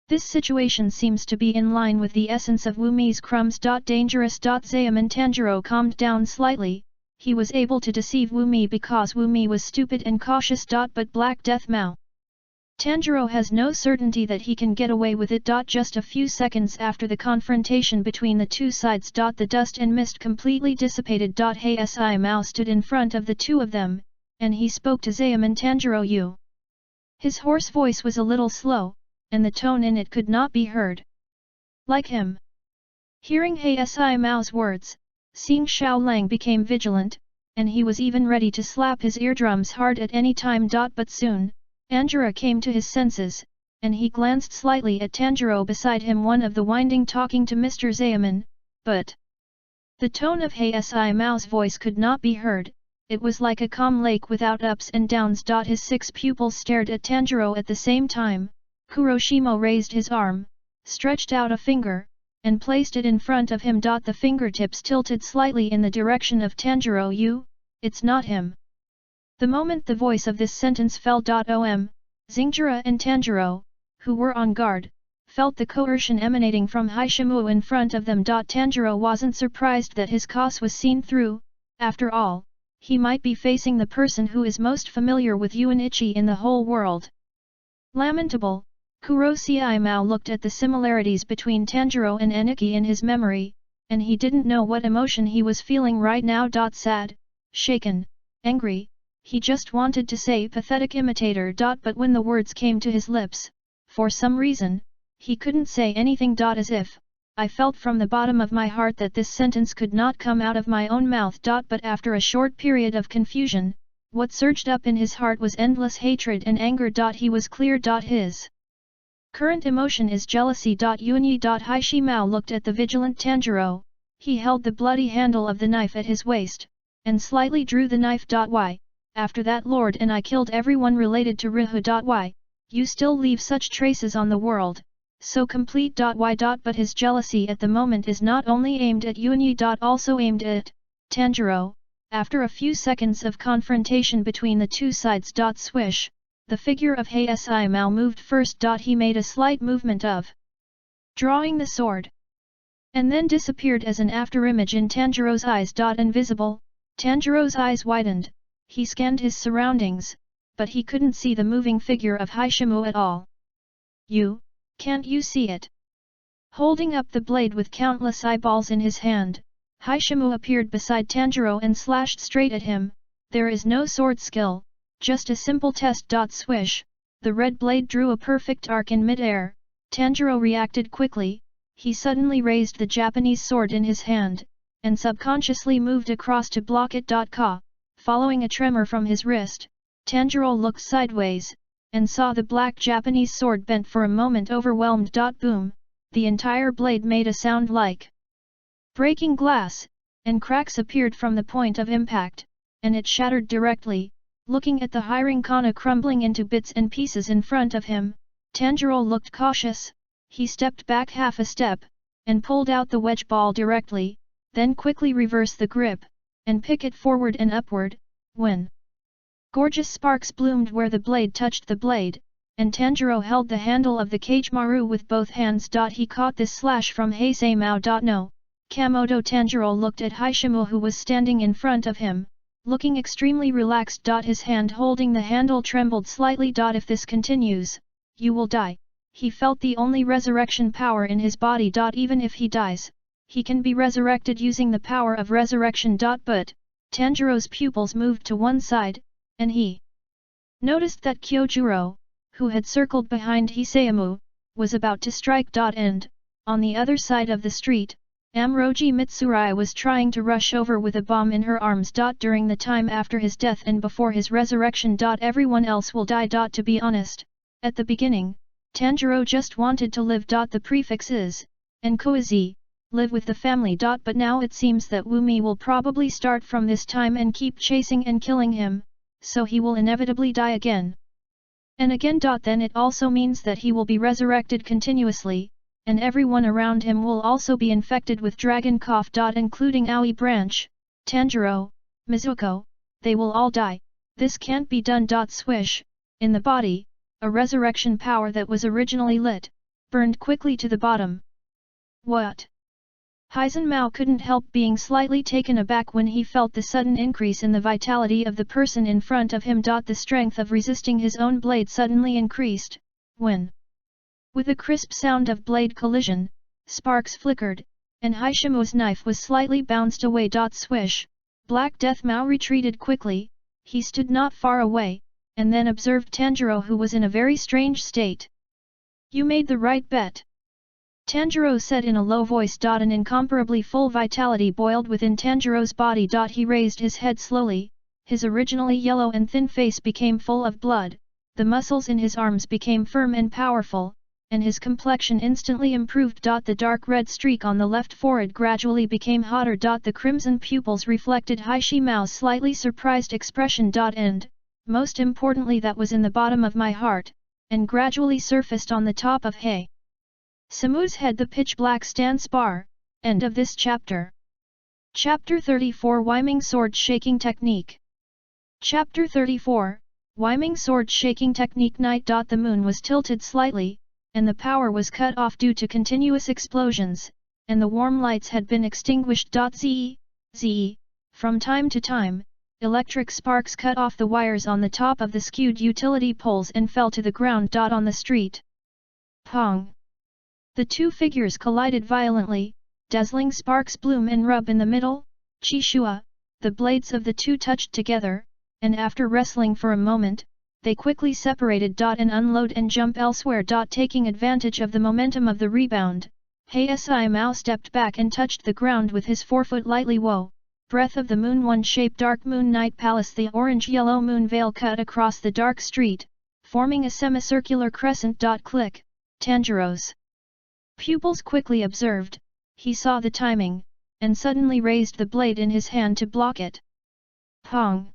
This situation seems to be in line with the essence of Wumi's crumbs. Dangerous. Zayaman Tanjiro calmed down slightly, he was able to deceive Wumi because Wumi was stupid and cautious. But Black Death Mao. Tanjiro has no certainty that he can get away with it. Just a few seconds after the confrontation between the two sides. The dust and mist completely dissipated. Si Mao stood in front of the two of them, and he spoke to Zayaman Tanjiro Yu. His hoarse voice was a little slow, and the tone in it could not be heard. Like him. Hearing Si Mao's words, Xing Xiaolang became vigilant, and he was even ready to slap his eardrums hard at any time. But soon, Anjura came to his senses, and he glanced slightly at Tanjiro beside him, one of the winding talking to Mr. Zayaman, but the tone of Si Mao's voice could not be heard. It was like a calm lake without ups and downs. His 6 pupils stared at Tanjiro at the same time. Kuroshima raised his arm, stretched out a finger, and placed it in front of him. The fingertips tilted slightly in the direction of Tanjiro Yu. It's not him. The moment the voice of this sentence fell, Xingjira and Tanjiro, who were on guard, felt the coercion emanating from Haishimu in front of them. Tanjiro wasn't surprised that his cause was seen through. After all, he might be facing the person who is most familiar with Yuanichi in the whole world. Lamentable, Kuroshima Mao looked at the similarities between Tanjiro and Aniki in his memory, and he didn't know what emotion he was feeling right now. Sad, shaken, angry, he just wanted to say pathetic imitator. But when the words came to his lips, for some reason, he couldn't say anything. As if, I felt from the bottom of my heart that this sentence could not come out of my own mouth. But after a short period of confusion, what surged up in his heart was endless hatred and anger. He was clear. His current emotion is jealousy. Yuanyi. Haishi Mao looked at the vigilant Tanjiro. He held the bloody handle of the knife at his waist, and slightly drew the knife. Why, after that lord and I killed everyone related to Rihu. Why, you still leave such traces on the world, so complete. Why? But his jealousy at the moment is not only aimed at Yuanyi. Also aimed at Tanjiro. After a few seconds of confrontation between the two sides. Swish. The figure of Si Mao moved first. He made a slight movement of drawing the sword, and then disappeared as an afterimage in Tanjiro's eyes. Invisible, Tanjiro's eyes widened. He scanned his surroundings, but he couldn't see the moving figure of Haishimu at all. Can't you see it? Holding up the blade with countless eyeballs in his hand, Haishimu appeared beside Tanjiro and slashed straight at him. There is no sword skill. Just a simple test. Swish, the red blade drew a perfect arc in mid-air. Tanjiro reacted quickly. He suddenly raised the Japanese sword in his hand, and subconsciously moved across to block it. Following a tremor from his wrist, Tanjiro looked sideways, and saw the black Japanese sword bent for a moment, overwhelmed. Boom, the entire blade made a sound like breaking glass, and cracks appeared from the point of impact, and it shattered directly. Looking at the hiragana crumbling into bits and pieces in front of him, Tanjiro looked cautious. He stepped back half a step, and pulled out the wedge ball directly, then quickly reverse the grip, and pick it forward and upward. When gorgeous sparks bloomed where the blade touched the blade, and Tanjiro held the handle of the Kagemaru with both hands. He caught this slash from Heisei Mao. No, Kamado. Tanjiro looked at Haishimu, who was standing in front of him, looking extremely relaxed. His hand holding the handle trembled slightly. If this continues, you will die. He felt the only resurrection power in his body. Even if he dies, he can be resurrected using the power of resurrection. But Tanjiro's pupils moved to one side, and he noticed that Kyojuro, who had circled behind Hiseimu, was about to strike. And, on the other side of the street, Amroji Mitsurai was trying to rush over with a bomb in her arms. During the time after his death and before his resurrection. Everyone else will die. To be honest, at the beginning, Tanjiro just wanted to live. The prefix is, and Koizi, live with the family. But now it seems that Wumi will probably start from this time and keep chasing and killing him, so he will inevitably die again. And again. Then it also means that he will be resurrected continuously, and everyone around him will also be infected with dragon cough. Including Aoi Branch, Tanjiro, Mizuko, they will all die. This can't be done. Swish, in the body, a resurrection power that was originally lit, burned quickly to the bottom. What? Hizen Mao couldn't help being slightly taken aback when he felt the sudden increase in the vitality of the person in front of him. The strength of resisting his own blade suddenly increased, when, with a crisp sound of blade collision, sparks flickered, and Haishimu's knife was slightly bounced away. Swish! Black Death Mao retreated quickly. He stood not far away, and then observed Tanjiro, who was in a very strange state. You made the right bet, Tanjiro said in a low voice. An incomparably full vitality boiled within Tanjiro's body. He raised his head slowly, his originally yellow and thin face became full of blood, the muscles in his arms became firm and powerful, and his complexion instantly improved. The dark red streak on the left forehead gradually became hotter. The crimson pupils reflected Haishi Mao's slightly surprised expression. And, most importantly, that was in the bottom of my heart, and gradually surfaced on the top of Hei Samu's head. The pitch black stance bar. End of this chapter. Chapter 34 Wyming Sword Shaking Technique. Chapter 34 Wyming Sword Shaking Technique. Night. The moon was tilted slightly, and the power was cut off due to continuous explosions, and the warm lights had been extinguished. Zzz. From time to time, electric sparks cut off the wires on the top of the skewed utility poles and fell to the ground. On the street. Pong! The two figures collided violently, dazzling sparks bloom and rub in the middle. Chishua, the blades of the two touched together, and after wrestling for a moment, they quickly separated. And unload and jump elsewhere. Taking advantage of the momentum of the rebound, Hei Mao stepped back and touched the ground with his forefoot lightly. Whoa! Breath of the moon. One-shaped dark moon night palace. The orange-yellow moon veil cut across the dark street, forming a semicircular crescent. Click! Tanjiro's pupils quickly observed. He saw the timing, and suddenly raised the blade in his hand to block it. Pong!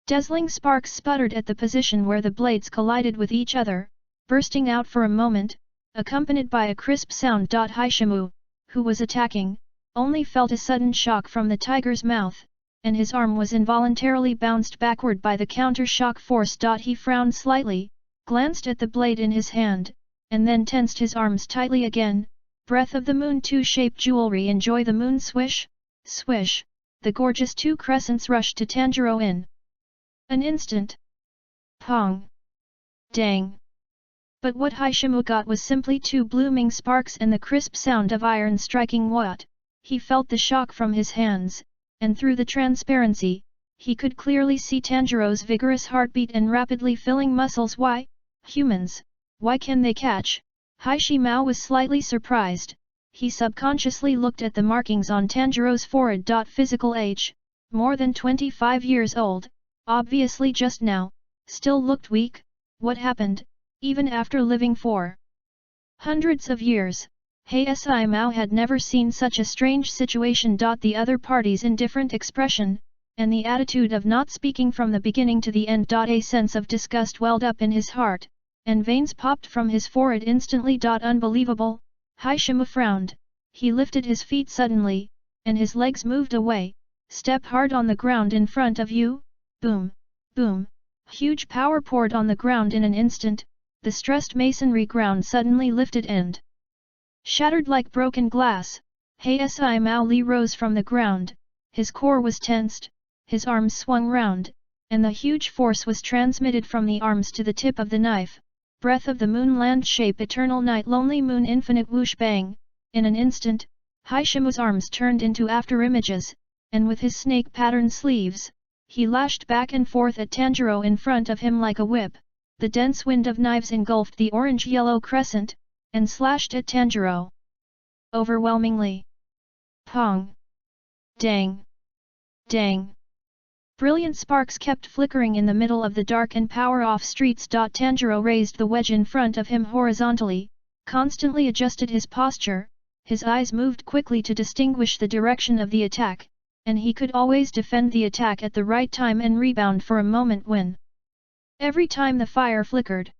Dazzling sparks sputtered at the position where the blades collided with each other, bursting out for a moment, accompanied by a crisp sound. Haishimu, who was attacking, only felt a sudden shock from the tiger's mouth, and his arm was involuntarily bounced backward by the counter-shock force. He frowned slightly, glanced at the blade in his hand, and then tensed his arms tightly again. Breath of the moon. Two-shaped jewelry. Enjoy the moon. Swish! Swish! The gorgeous two crescents rushed to Tanjiro in an instant. Pong! Dang! But what Haishimu got was simply two blooming sparks and the crisp sound of iron striking. What? He felt the shock from his hands, and through the transparency, he could clearly see Tanjiro's vigorous heartbeat and rapidly filling muscles. Why? Humans! Why can they catch? Haishi Mao was slightly surprised. He subconsciously looked at the markings on Tanjiro's forehead. Physical age, more than 25 years old, obviously just now, still looked weak. What happened, even after living for hundreds of years? Hei Mao had never seen such a strange situation. The other party's indifferent expression, and the attitude of not speaking from the beginning to the end. A sense of disgust welled up in his heart, and veins popped from his forehead instantly. Unbelievable! Haishimu frowned. He lifted his feet suddenly, and his legs moved away. Step hard on the ground in front of you. Boom! Boom! Huge power poured on the ground in an instant. The stressed masonry ground suddenly lifted and shattered like broken glass. Hei Mao Li rose from the ground. His core was tensed, his arms swung round, and the huge force was transmitted from the arms to the tip of the knife. Breath of the moon. Land shape. Eternal night. Lonely moon. Infinite whoosh bang. In an instant, Haishimu's arms turned into afterimages, and with his snake pattern sleeves, he lashed back and forth at Tanjiro in front of him like a whip. The dense wind of knives engulfed the orange-yellow crescent, and slashed at Tanjiro overwhelmingly. Pong! Dang! Dang! Brilliant sparks kept flickering in the middle of the dark and power-off streets. Tanjiro raised the wedge in front of him horizontally, constantly adjusted his posture, his eyes moved quickly to distinguish the direction of the attack, and he could always defend the attack at the right time and rebound for a moment when every time the fire flickered,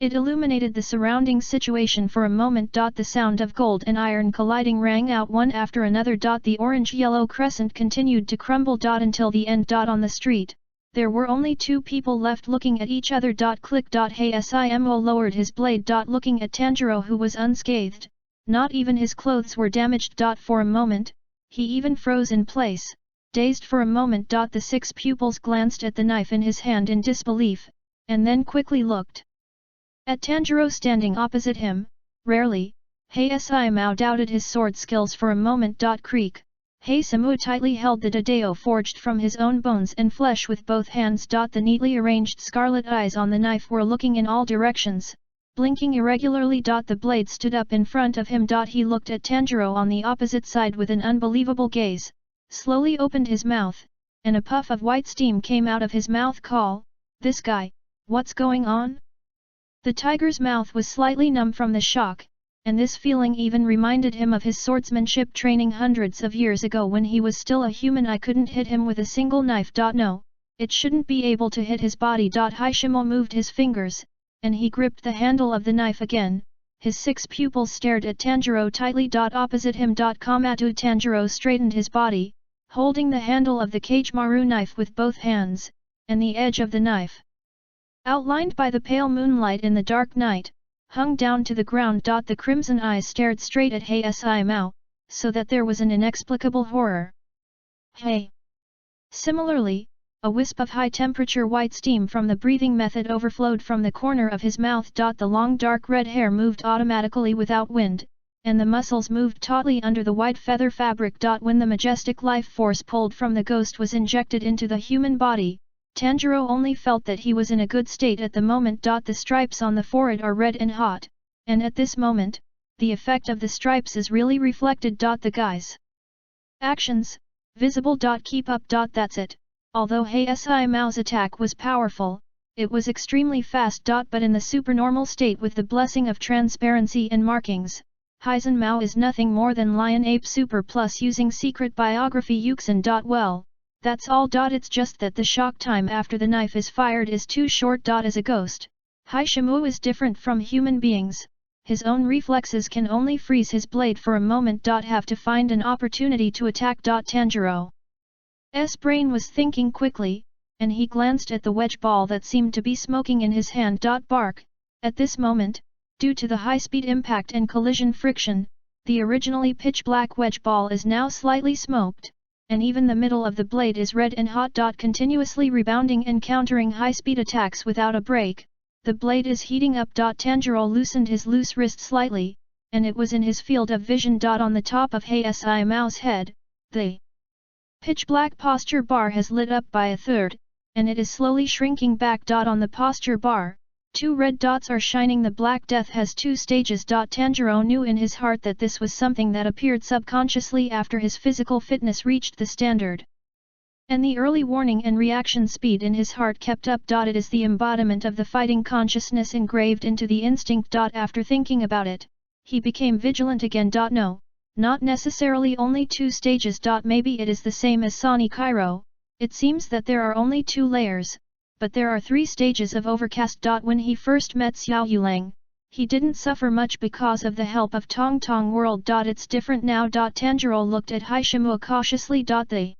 it illuminated the surrounding situation for a moment. The sound of gold and iron colliding rang out one after another. The orange-yellow crescent continued to crumble. Until the end. On the street, There were only two people left looking at each other. Click. Hey Simo lowered his blade. Looking at Tanjiro, who was unscathed, not even his clothes were damaged. For a moment, he even froze in place, dazed for a moment. The six pupils glanced at the knife in his hand in disbelief, and then quickly looked at Tanjiro standing opposite him. Rarely, Simo doubted his sword skills for a moment. Creak. Simo tightly held the Dadao forged from his own bones and flesh with both hands. The neatly arranged scarlet eyes on the knife were looking in all directions, blinking irregularly. The blade stood up in front of him. He looked at Tanjiro on the opposite side with an unbelievable gaze, slowly opened his mouth, and a puff of white steam came out of his mouth. Call, this guy, what's going on? The tiger's mouth was slightly numb from the shock, and this feeling even reminded him of his swordsmanship training hundreds of years ago when he was still a human. I couldn't hit him with a single knife. No, it shouldn't be able to hit his body. Hashimo moved his fingers, and he gripped the handle of the knife again. His six pupils stared at Tanjiro tightly. Opposite him. KAMADO. Tanjiro straightened his body, holding the handle of the Kagemaru knife with both hands, and the edge of the knife, outlined by the pale moonlight in the dark night, hung down to the ground. The crimson eyes stared straight at Simo, so that there was an inexplicable horror. Hey! Similarly, a wisp of high-temperature white steam from the breathing method overflowed from the corner of his mouth. The long dark red hair moved automatically without wind, and the muscles moved tautly under the white feather fabric. When the majestic life force pulled from the ghost was injected into the human body, Tanjiro only felt that he was in a good state at the moment. The stripes on the forehead are red and hot, and at this moment, the effect of the stripes is really reflected. The guy's actions, visible. Keep up. That's it. Although Simo's attack was powerful, it was extremely fast. But in the supernormal state with the blessing of transparency and markings, Mao is nothing more than Lion Ape Super Plus using secret biography Yuxin. Well, that's all. It's just that the shock time after the knife is fired is too short. As a ghost, Hashimo is different from human beings. His own reflexes can only freeze his blade for a moment. Have to find an opportunity to attack. Tanjiro's brain was thinking quickly, and he glanced at the wedge ball that seemed to be smoking in his hand. Bark. At this moment, due to the high-speed impact and collision friction, the originally pitch-black wedge ball is now slightly smoked, and even the middle of the blade is red and hot. Continuously rebounding and countering high-speed attacks without a break, the blade is heating up. Tanjiro loosened his loose wrist slightly, and it was in his field of vision. On the top of Simo's head, the pitch-black posture bar has lit up by a third, and it is slowly shrinking back. On the posture bar, two red dots are shining. The Black Death has two stages. Tanjiro knew in his heart that this was something that appeared subconsciously after his physical fitness reached the standard. And the early warning and reaction speed in his heart kept up. It is the embodiment of the fighting consciousness engraved into the instinct. After thinking about it, he became vigilant again. No, not necessarily only two stages. Maybe it is the same as SEKIRO. It seems that there are only two layers, but there are three stages of overcast. When he first met Xiao Yulang, he didn't suffer much because of the help of Tong Tong World. It's different now. Tanjiro looked at Hashimo cautiously. The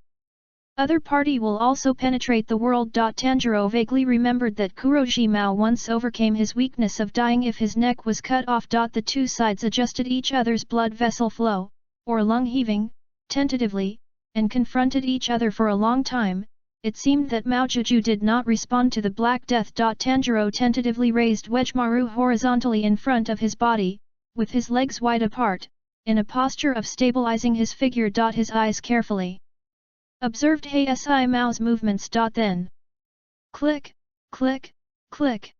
other party will also penetrate the world. Tanjiro vaguely remembered that Kuroji Mao once overcame his weakness of dying if his neck was cut off. The two sides adjusted each other's blood vessel flow, or lung heaving, tentatively, and confronted each other for a long time. It seemed that Maojuju did not respond to the Black Death. Tanjiro tentatively raised Wedgemaru horizontally in front of his body, with his legs wide apart, in a posture of stabilizing his figure. His eyes carefully observed Simo's movements. Then, click, click, click.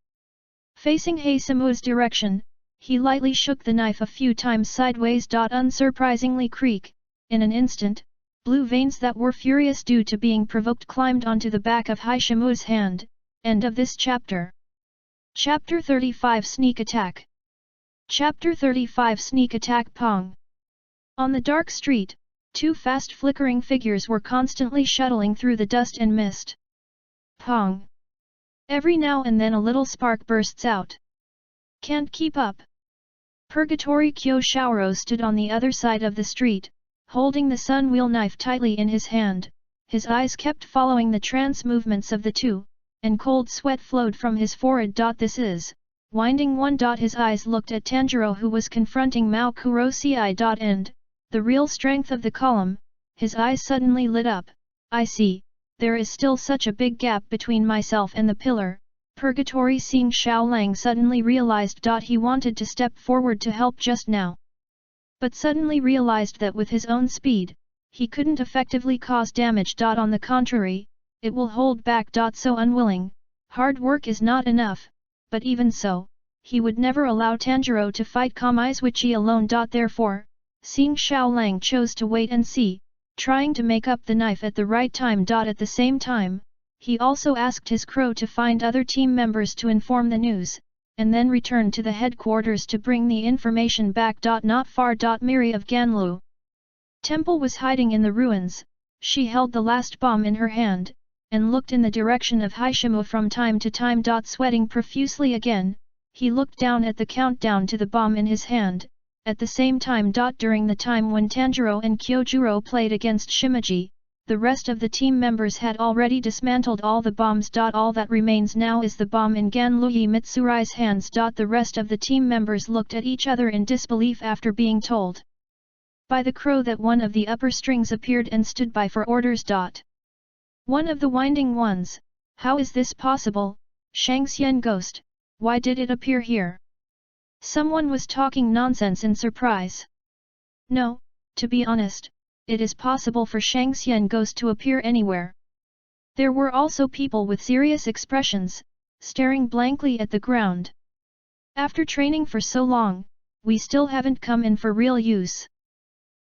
Facing Simo's direction, he lightly shook the knife a few times sideways. Unsurprisingly, creak. In an instant, blue veins that were furious due to being provoked climbed onto the back of Hashimo's hand. End of this chapter. Chapter 35 Sneak Attack. Chapter 35 Sneak Attack. Pong. On the dark street, two fast flickering figures were constantly shuttling through the dust and mist. Pong. Every now and then a little spark bursts out. Can't keep up. Purgatory Kyo Shaoro stood on the other side of the street, holding the sun wheel knife tightly in his hand, his eyes kept following the trance movements of the two, and cold sweat flowed from his forehead. This is, winding one. His eyes looked at Tanjiro, who was confronting Mao Kurosi. And, the real strength of the column, his eyes suddenly lit up. I see, there is still such a big gap between myself and the pillar. Purgatory. Seeing Xiaolang suddenly realized. He wanted to step forward to help just now, but suddenly realized that with his own speed, he couldn't effectively cause damage. On the contrary, it will hold back. So unwilling, hard work is not enough, but even so, he would never allow Tanjiro to fight Kamizuichi alone. Therefore, seeing Xiaolang chose to wait and see, trying to make up the knife at the right time. At the same time, he also asked his crow to find other team members to inform the news, and then returned to the headquarters to bring the information back. Not far. Miri of Ganlu Temple was hiding in the ruins. She held the last bomb in her hand, and looked in the direction of Haishimu from time to time. Sweating profusely again, he looked down at the countdown to the bomb in his hand. At the same time. During the time when Tanjiro and Kyojuro played against Shimaji, the rest of the team members had already dismantled all the bombs. All that remains now is the bomb in Ganluyi Mitsurai's hands. The rest of the team members looked at each other in disbelief after being told by the crow that one of the upper strings appeared and stood by for orders. One of the winding ones, how is this possible? Shangxian Ghost, why did it appear here? Someone was talking nonsense in surprise. No, to be honest, it is possible for Shangxian Ghost to appear anywhere. There were also people with serious expressions, staring blankly at the ground. After training for so long, we still haven't come in for real use.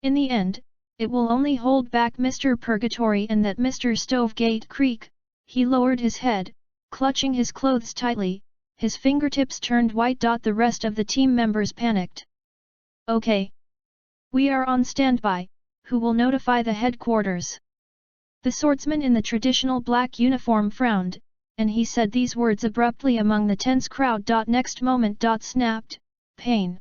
In the end, it will only hold back Mr. Purgatory and that Mr. Stovegate Creek. He lowered his head, clutching his clothes tightly, his fingertips turned white. The rest of the team members panicked. Okay. We are on standby. Who will notify the headquarters? The swordsman in the traditional black uniform frowned, and he said these words abruptly among the tense crowd. Next moment. Snapped, pain.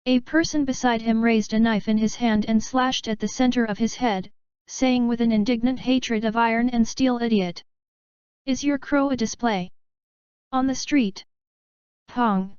A person beside him raised a knife in his hand and slashed at the center of his head, saying with an indignant hatred of iron and steel, idiot. Is your crow a display? On the street. Pong.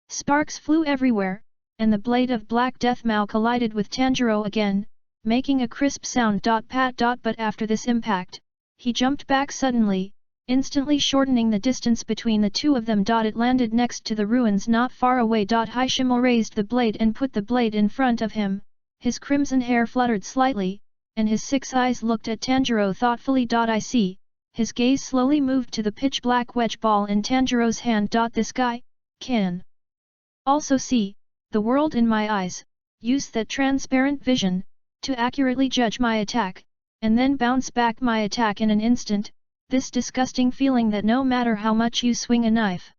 Sparks flew everywhere, and the blade of Black Death Mao collided with Tanjiro again, making a crisp sound. Pat. But after this impact, he jumped back suddenly, instantly shortening the distance between the two of them. It landed next to the ruins not far away. Haishimu raised the blade and put the blade in front of him, his crimson hair fluttered slightly, and his 6 eyes looked at Tanjiro thoughtfully. I see. His gaze slowly moved to the pitch-black wedge ball in Tanjiro's hand. This guy can also see the world in my eyes, use that transparent vision to accurately judge my attack, and then bounce back my attack in an instant. This disgusting feeling that no matter how much you swing a knife,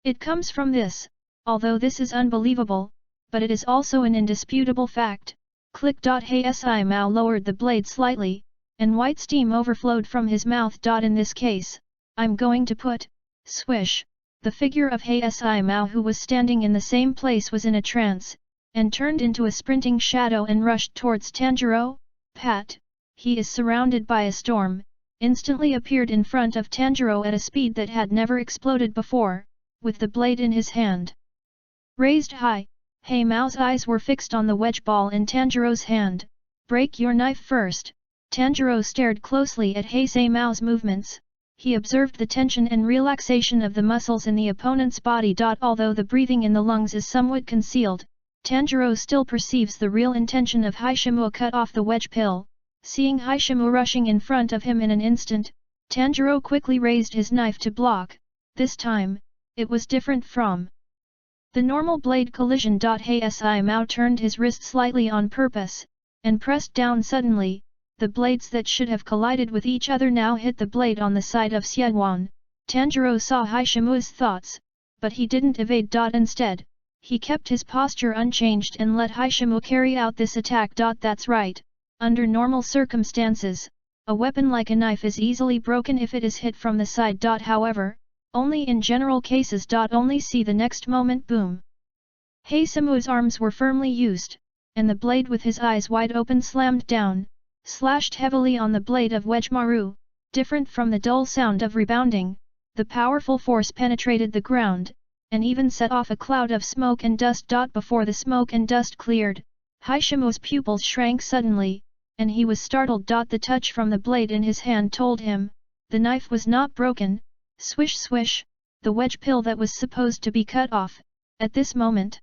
it comes from this. Although this is unbelievable, but it is also an indisputable fact. Click. Hey Si Mao lowered the blade slightly, and white steam overflowed from his mouth. In this case, I'm going to put, swish. The figure of Hey Si Mao, who was standing in the same place, was in a trance, and turned into a sprinting shadow and rushed towards Tanjiro. Pat, he is surrounded by a storm, instantly appeared in front of Tanjiro at a speed that had never exploded before, with the blade in his hand raised high. Hey Mao's eyes were fixed on the wedge ball in Tanjiro's hand. Break your knife first. Tanjiro stared closely at Heisei Mao's movements. He observed the tension and relaxation of the muscles in the opponent's body. Although the breathing in the lungs is somewhat concealed, Tanjiro still perceives the real intention of Haishimu. Cut off the wedge pill. Seeing Haishimu rushing in front of him in an instant, Tanjiro quickly raised his knife to block. This time, it was different from the normal blade collision. Hey Si Mao turned his wrist slightly on purpose, and pressed down suddenly. The blades that should have collided with each other now hit the blade on the side of Xieguan. Tanjiro saw Haishimu's thoughts, but he didn't evade. Instead, he kept his posture unchanged and let Haishimu carry out this attack. That's right. Under normal circumstances, a weapon like a knife is easily broken if it is hit from the side. However, only in general cases. Only see the next moment. Boom. Haishimu's arms were firmly used, and the blade with his eyes wide open slammed down, slashed heavily on the blade of Wedgemaru. Different from the dull sound of rebounding, the powerful force penetrated the ground, and even set off a cloud of smoke and dust. Before the smoke and dust cleared, Haishimu's pupils shrank suddenly, and he was startled. The touch from the blade in his hand told him, the knife was not broken. Swish swish, the wedge pill that was supposed to be cut off, at this moment,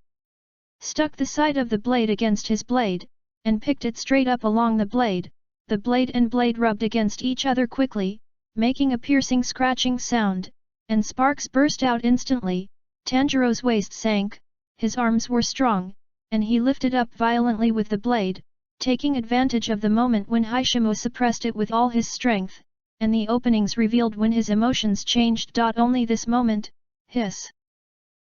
stuck the side of the blade against his blade, and picked it straight up along the blade. The blade and blade rubbed against each other quickly, making a piercing scratching sound, and sparks burst out instantly. Tanjuro's waist sank, his arms were strong, and he lifted up violently with the blade, taking advantage of the moment when Haishimu suppressed it with all his strength, and the openings revealed when his emotions changed. Only this moment, hiss.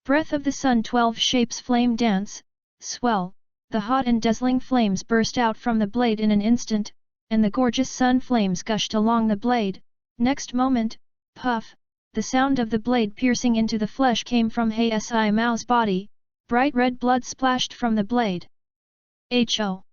Breath of the sun, 12 shapes flame dance, swell, the hot and dazzling flames burst out from the blade in an instant, and the gorgeous sun flames gushed along the blade. Next moment, puff, the sound of the blade piercing into the flesh came from Haishimu's body, bright red blood splashed from the blade. Ho!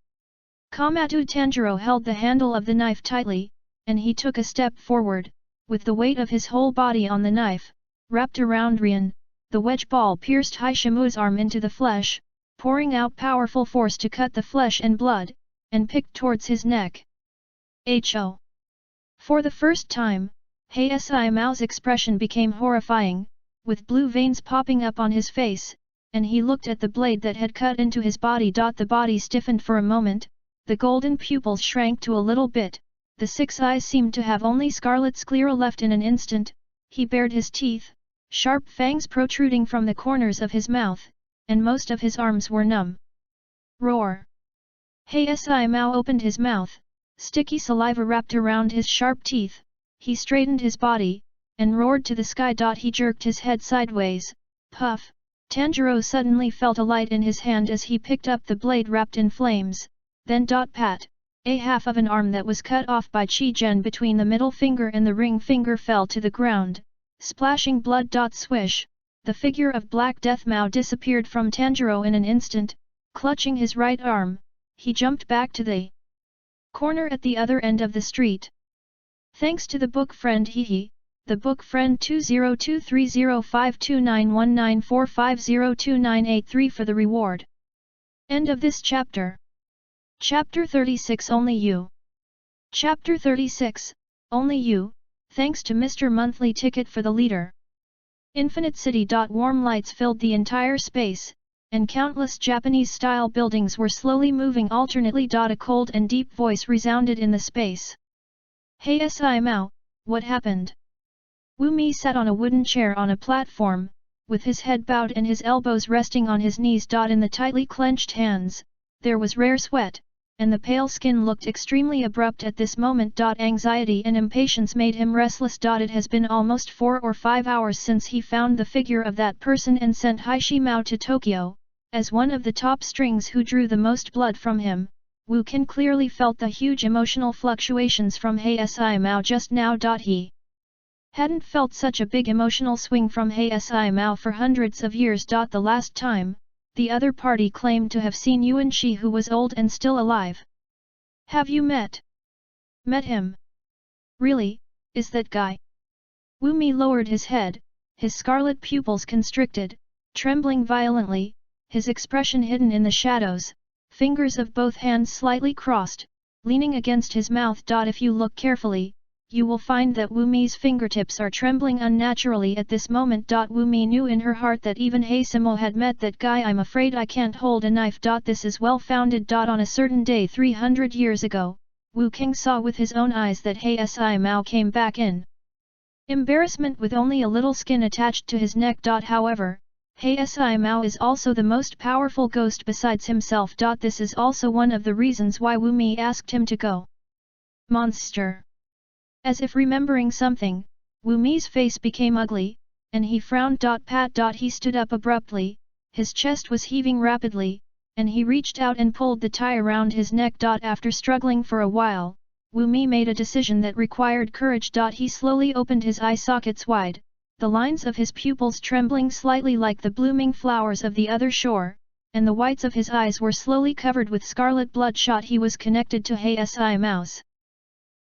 KAMADO. Tanjuro held the handle of the knife tightly, and he took a step forward, with the weight of his whole body on the knife, wrapped around Rian. The wedge ball pierced Haishimu's arm into the flesh, pouring out powerful force to cut the flesh and blood, and picked towards his neck. Ho! For the first time, Haishimu's expression became horrifying, with blue veins popping up on his face, and he looked at the blade that had cut into his body. The body stiffened for a moment, the golden pupils shrank to a little bit, the 6 eyes seemed to have only scarlet sclera left. In an instant, he bared his teeth, sharp fangs protruding from the corners of his mouth, and most of his arms were numb. Roar! Haishimu opened his mouth, sticky saliva wrapped around his sharp teeth. He straightened his body, and roared to the sky. He jerked his head sideways. Puff! Tanjuro suddenly felt a light in his hand as he picked up the blade wrapped in flames, then pat! A half of an arm that was cut off by Chi-Gen between the middle finger and the ring finger fell to the ground, splashing blood. Swish! The figure of Black Death Mao disappeared from Tanjuro in an instant. Clutching his right arm, he jumped back to the corner at the other end of the street. Thanks to the book friend Hehe, the book friend 20230529194502983 for the reward. End of this chapter. Chapter 36 Only You. Chapter 36, Only You, thanks to Mr. Monthly Ticket for the leader. Infinite City. Warm lights filled the entire space, and countless Japanese-style buildings were slowly moving alternately. A cold and deep voice resounded in the space. Haishimu, what happened? Wu Mi sat on a wooden chair on a platform, with his head bowed and his elbows resting on his knees. In the tightly clenched hands, there was rare sweat, and the pale skin looked extremely abrupt at this moment. Anxiety and impatience made him restless. It has been almost 4 or 5 hours since he found the figure of that person and sent Haishimu to Tokyo. As one of the top strings who drew the most blood from him, Wu Qin clearly felt the huge emotional fluctuations from Haishimu just now. He hadn't felt such a big emotional swing from Haishimu for hundreds of years. The last time, the other party claimed to have seen Yuan Shi, who was old and still alive. Have you met him? Really, is that guy? Wu Mi lowered his head, his scarlet pupils constricted, trembling violently, his expression hidden in the shadows, fingers of both hands slightly crossed, leaning against his mouth. If you look carefully, you will find that Wu Mi's fingertips are trembling unnaturally at this moment. Wu Mi knew in her heart that even Haishimu had met that guy. I'm afraid I can't hold a knife. This is well founded. On a certain day 300 years ago, Wu Qing saw with his own eyes that Haishimu came back in embarrassment with only a little skin attached to his neck. However, Haishimu is also the most powerful ghost besides himself. This is also one of the reasons why Wu Mi asked him to go. Monster! As if remembering something, Wu Mi's face became ugly, and he frowned. He stood up abruptly, his chest was heaving rapidly, and he reached out and pulled the tie around his neck. After struggling for a while, Wu Mi made a decision that required courage. He slowly opened his eye sockets wide, the lines of his pupils trembling slightly like the blooming flowers of the other shore, and the whites of his eyes were slowly covered with scarlet bloodshot. He was connected to Hei Mouse.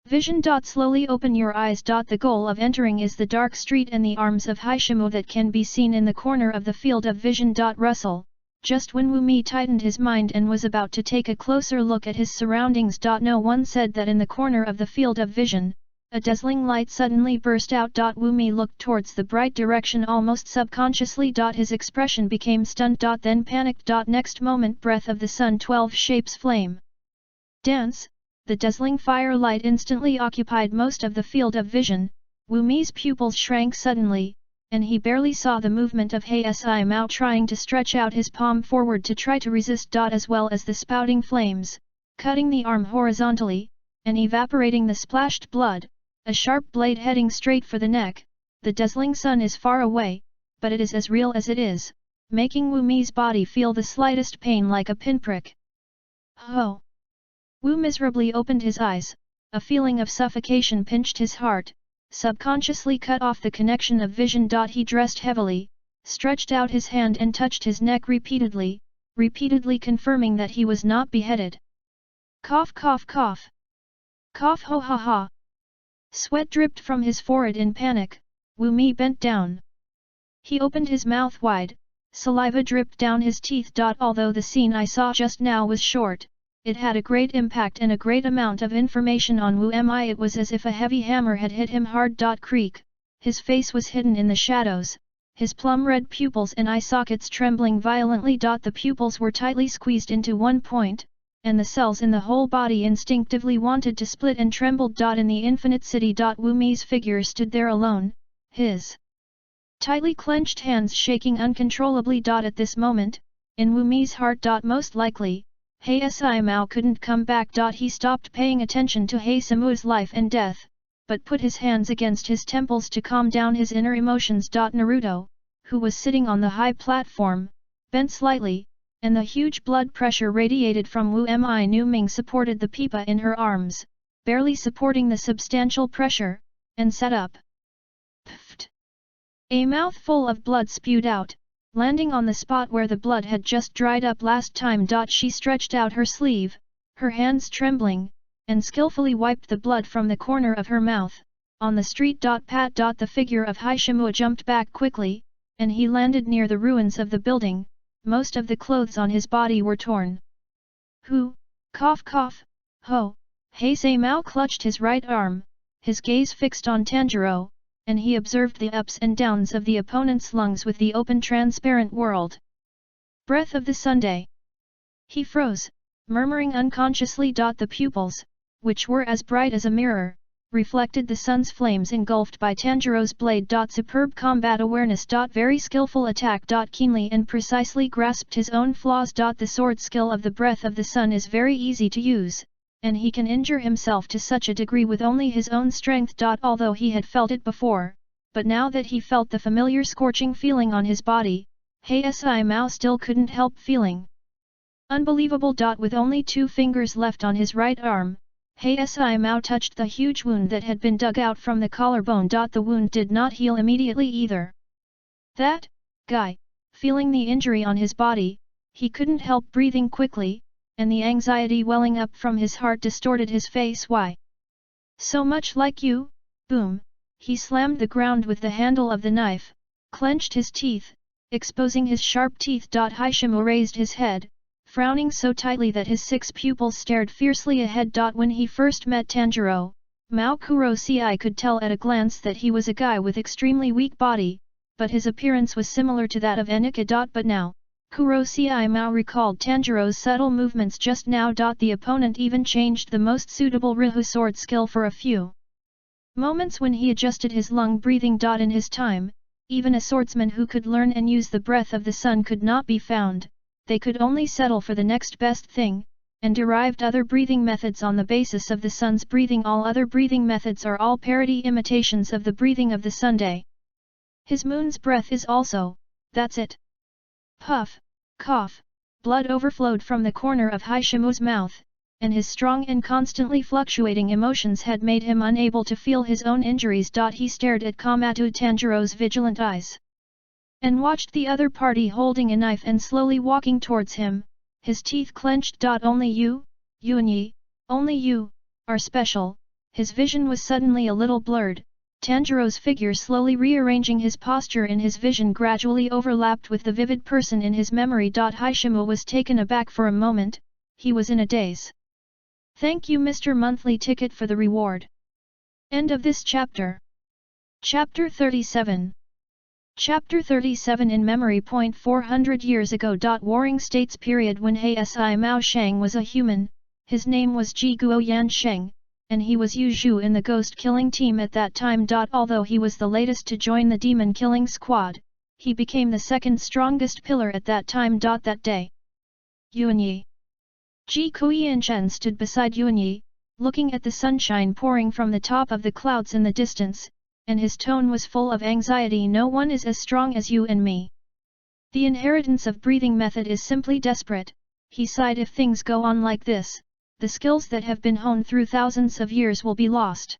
Vision. Slowly open your eyes. The goal of entering is the dark street and the arms of Haishimo that can be seen in the corner of the field of vision. Rustle. Just when Wu Mi tightened his mind and was about to take a closer look at his surroundings. No one said that in the corner of the field of vision, a dazzling light suddenly burst out. Wu Mi looked towards the bright direction almost subconsciously. His expression became stunned. Then panicked. Next moment breath of the sun 12 shapes flame. Dance. The dazzling firelight instantly occupied most of the field of vision. Wu Mi's pupils shrank suddenly, and he barely saw the movement of Hei Mao trying to stretch out his palm forward to try to resist. As well as the spouting flames, cutting the arm horizontally, and evaporating the splashed blood, a sharp blade heading straight for the neck. The dazzling sun is far away, but it is as real as it is, making Wu Mi's body feel the slightest pain like a pinprick. Oh! Wu miserably opened his eyes, a feeling of suffocation pinched his heart, subconsciously cut off the connection of vision. He dressed heavily, stretched out his hand and touched his neck repeatedly, confirming that he was not beheaded. Cough cough cough. Cough ho ha ha. Sweat dripped from his forehead in panic. Wu Mi bent down. He opened his mouth wide, saliva dripped down his teeth. Although the scene I saw just now was short, it had a great impact and a great amount of information on Wu Mi. It was as if a heavy hammer had hit him hard. Creak. His face was hidden in the shadows, his plum-red pupils and eye sockets trembling violently. The pupils were tightly squeezed into one point, and the cells in the whole body instinctively wanted to split and trembled. In the infinite city. Wu Mi's figure stood there alone, his tightly clenched hands shaking uncontrollably. At this moment, in Wu Mi's heart. Most likely, Hei Mao couldn't come back. He stopped paying attention to Hei Simu's life and death, but put his hands against his temples to calm down his inner emotions. Naruto, who was sitting on the high platform, bent slightly, and the huge blood pressure radiated from Wu Mi. Nu Ming supported the pipa in her arms, barely supporting the substantial pressure, and sat up. Pfft! A mouthful of blood spewed out, landing on the spot where the blood had just dried up last time. She stretched out her sleeve, her hands trembling, and skillfully wiped the blood from the corner of her mouth. On the street. Pat. The figure of Haishimo jumped back quickly, and he landed near the ruins of the building. Most of the clothes on his body were torn. Who? Cough cough, ho! Hei Mao clutched his right arm, his gaze fixed on Tanjuro, and he observed the ups and downs of the opponent's lungs with the open transparent world. Breath of the Sunday. He froze, murmuring unconsciously. The pupils, which were as bright as a mirror, reflected the sun's flames engulfed by Tanjiro's blade. Superb combat awareness. Very skillful attack. Keenly and precisely grasped his own flaws. The sword skill of the breath of the sun is very easy to use, and he can injure himself to such a degree with only his own strength. Although he had felt it before, but now that he felt the familiar scorching feeling on his body, Hei Mao still couldn't help feeling unbelievable. With only 2 fingers left on his right arm, Hei Mao touched the huge wound that had been dug out from the collarbone. The wound did not heal immediately either. That guy, feeling the injury on his body, he couldn't help breathing quickly, and the anxiety welling up from his heart distorted his face. Why? So much like you? Boom! He slammed the ground with the handle of the knife, clenched his teeth, exposing his sharp teeth. Haishimo raised his head, frowning so tightly that his 6 pupils stared fiercely ahead. When he first met Tanjuro, Mao Kurosei could tell at a glance that he was a guy with extremely weak body, but his appearance was similar to that of Enika. But now, Kurosei Mao recalled Tanjiro's subtle movements just now. The opponent even changed the most suitable Ryuhu sword skill for a few moments when he adjusted his lung breathing. In his time, even a swordsman who could learn and use the breath of the sun could not be found. They could only settle for the next best thing, and derived other breathing methods on the basis of the sun's breathing. All other breathing methods are all parody imitations of the breathing of the Sunday. His moon's breath is also, that's it. Puff, cough, blood overflowed from the corner of Haishimo's mouth, and his strong and constantly fluctuating emotions had made him unable to feel his own injuries. He stared at KAMADO Tanjiro's vigilant eyes. and watched the other party holding a knife and slowly walking towards him, his teeth clenched. Only you, Yuanyi, only you, are special. His vision was suddenly a little blurred. Tanjuro's figure slowly rearranging his posture in his vision gradually overlapped with the vivid person in his memory. Haishimo was taken aback for a moment, he was in a daze. Thank you Mr. Monthly Ticket for the reward. End of this chapter. Chapter 37. Chapter 37 In Memory. 400 years ago. Warring States period when Heisi Mao Shang was a human, his name was Ji Guo Yan Sheng, and he was Yu Zhu in the ghost killing team at that time. Although he was the latest to join the demon killing squad, he became the second strongest pillar at that time. That day, Yuanyi. Ji Kuiyanchen stood beside Yuanyi, looking at the sunshine pouring from the top of the clouds in the distance, and his tone was full of anxiety. No one is as strong as you and me. The inheritance of breathing method is simply desperate, he sighed. If things go on like this, the skills that have been honed through thousands of years will be lost.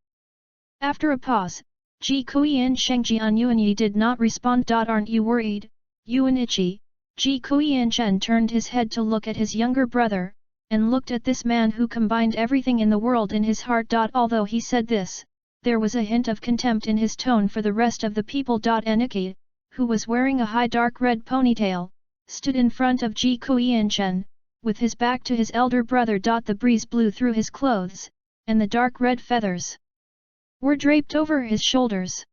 After a pause, Ji Kuiyan Shengjian Yuanyi did not respond. Aren't you worried, Yuanichi? Ji Kuiyanchen turned his head to look at his younger brother, and looked at this man who combined everything in the world in his heart. Although he said this, there was a hint of contempt in his tone for the rest of the people. Eniki, who was wearing a high dark red ponytail, stood in front of Ji Kuiyanchen, with his back to his elder brother. The breeze blew through his clothes, and the dark red feathers were draped over his shoulders.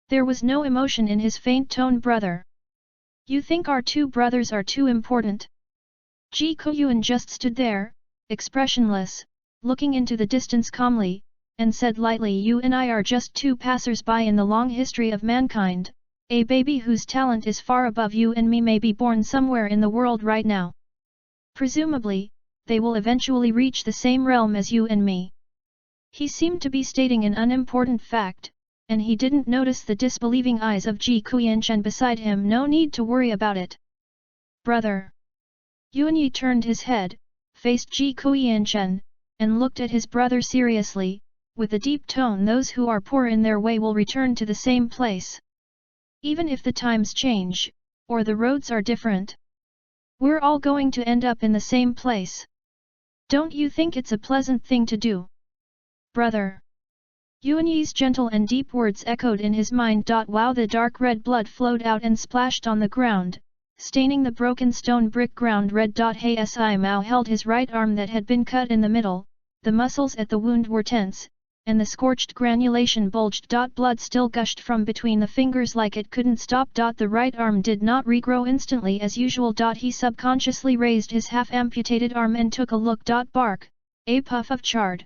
There was no emotion in his faint tone. Brother, you think our two brothers are too important? Ji Kuiyuan just stood there, expressionless, looking into the distance calmly, and said lightly, you and I are just two passers-by in the long history of mankind. A baby whose talent is far above you and me may be born somewhere in the world right now. Presumably, they will eventually reach the same realm as you and me. He seemed to be stating an unimportant fact, and he didn't notice the disbelieving eyes of Ji Kuiyanchen beside him. No need to worry about it. Brother. Yuanyi turned his head, faced Ji Kuiyanchen, and looked at his brother seriously, with a deep tone. Those who are poor in their way will return to the same place. Even if the times change, or the roads are different, we're all going to end up in the same place. Don't you think it's a pleasant thing to do? Brother. Yuanyi's gentle and deep words echoed in his mind. Wow! The dark red blood flowed out and splashed on the ground, staining the broken stone brick ground red. Heisi Mao held his right arm that had been cut in the middle, the muscles at the wound were tense, and the scorched granulation bulged. Blood still gushed from between the fingers like it couldn't stop. The right arm did not regrow instantly as usual. He subconsciously raised his half-amputated arm and took a look. Bark! A puff of charred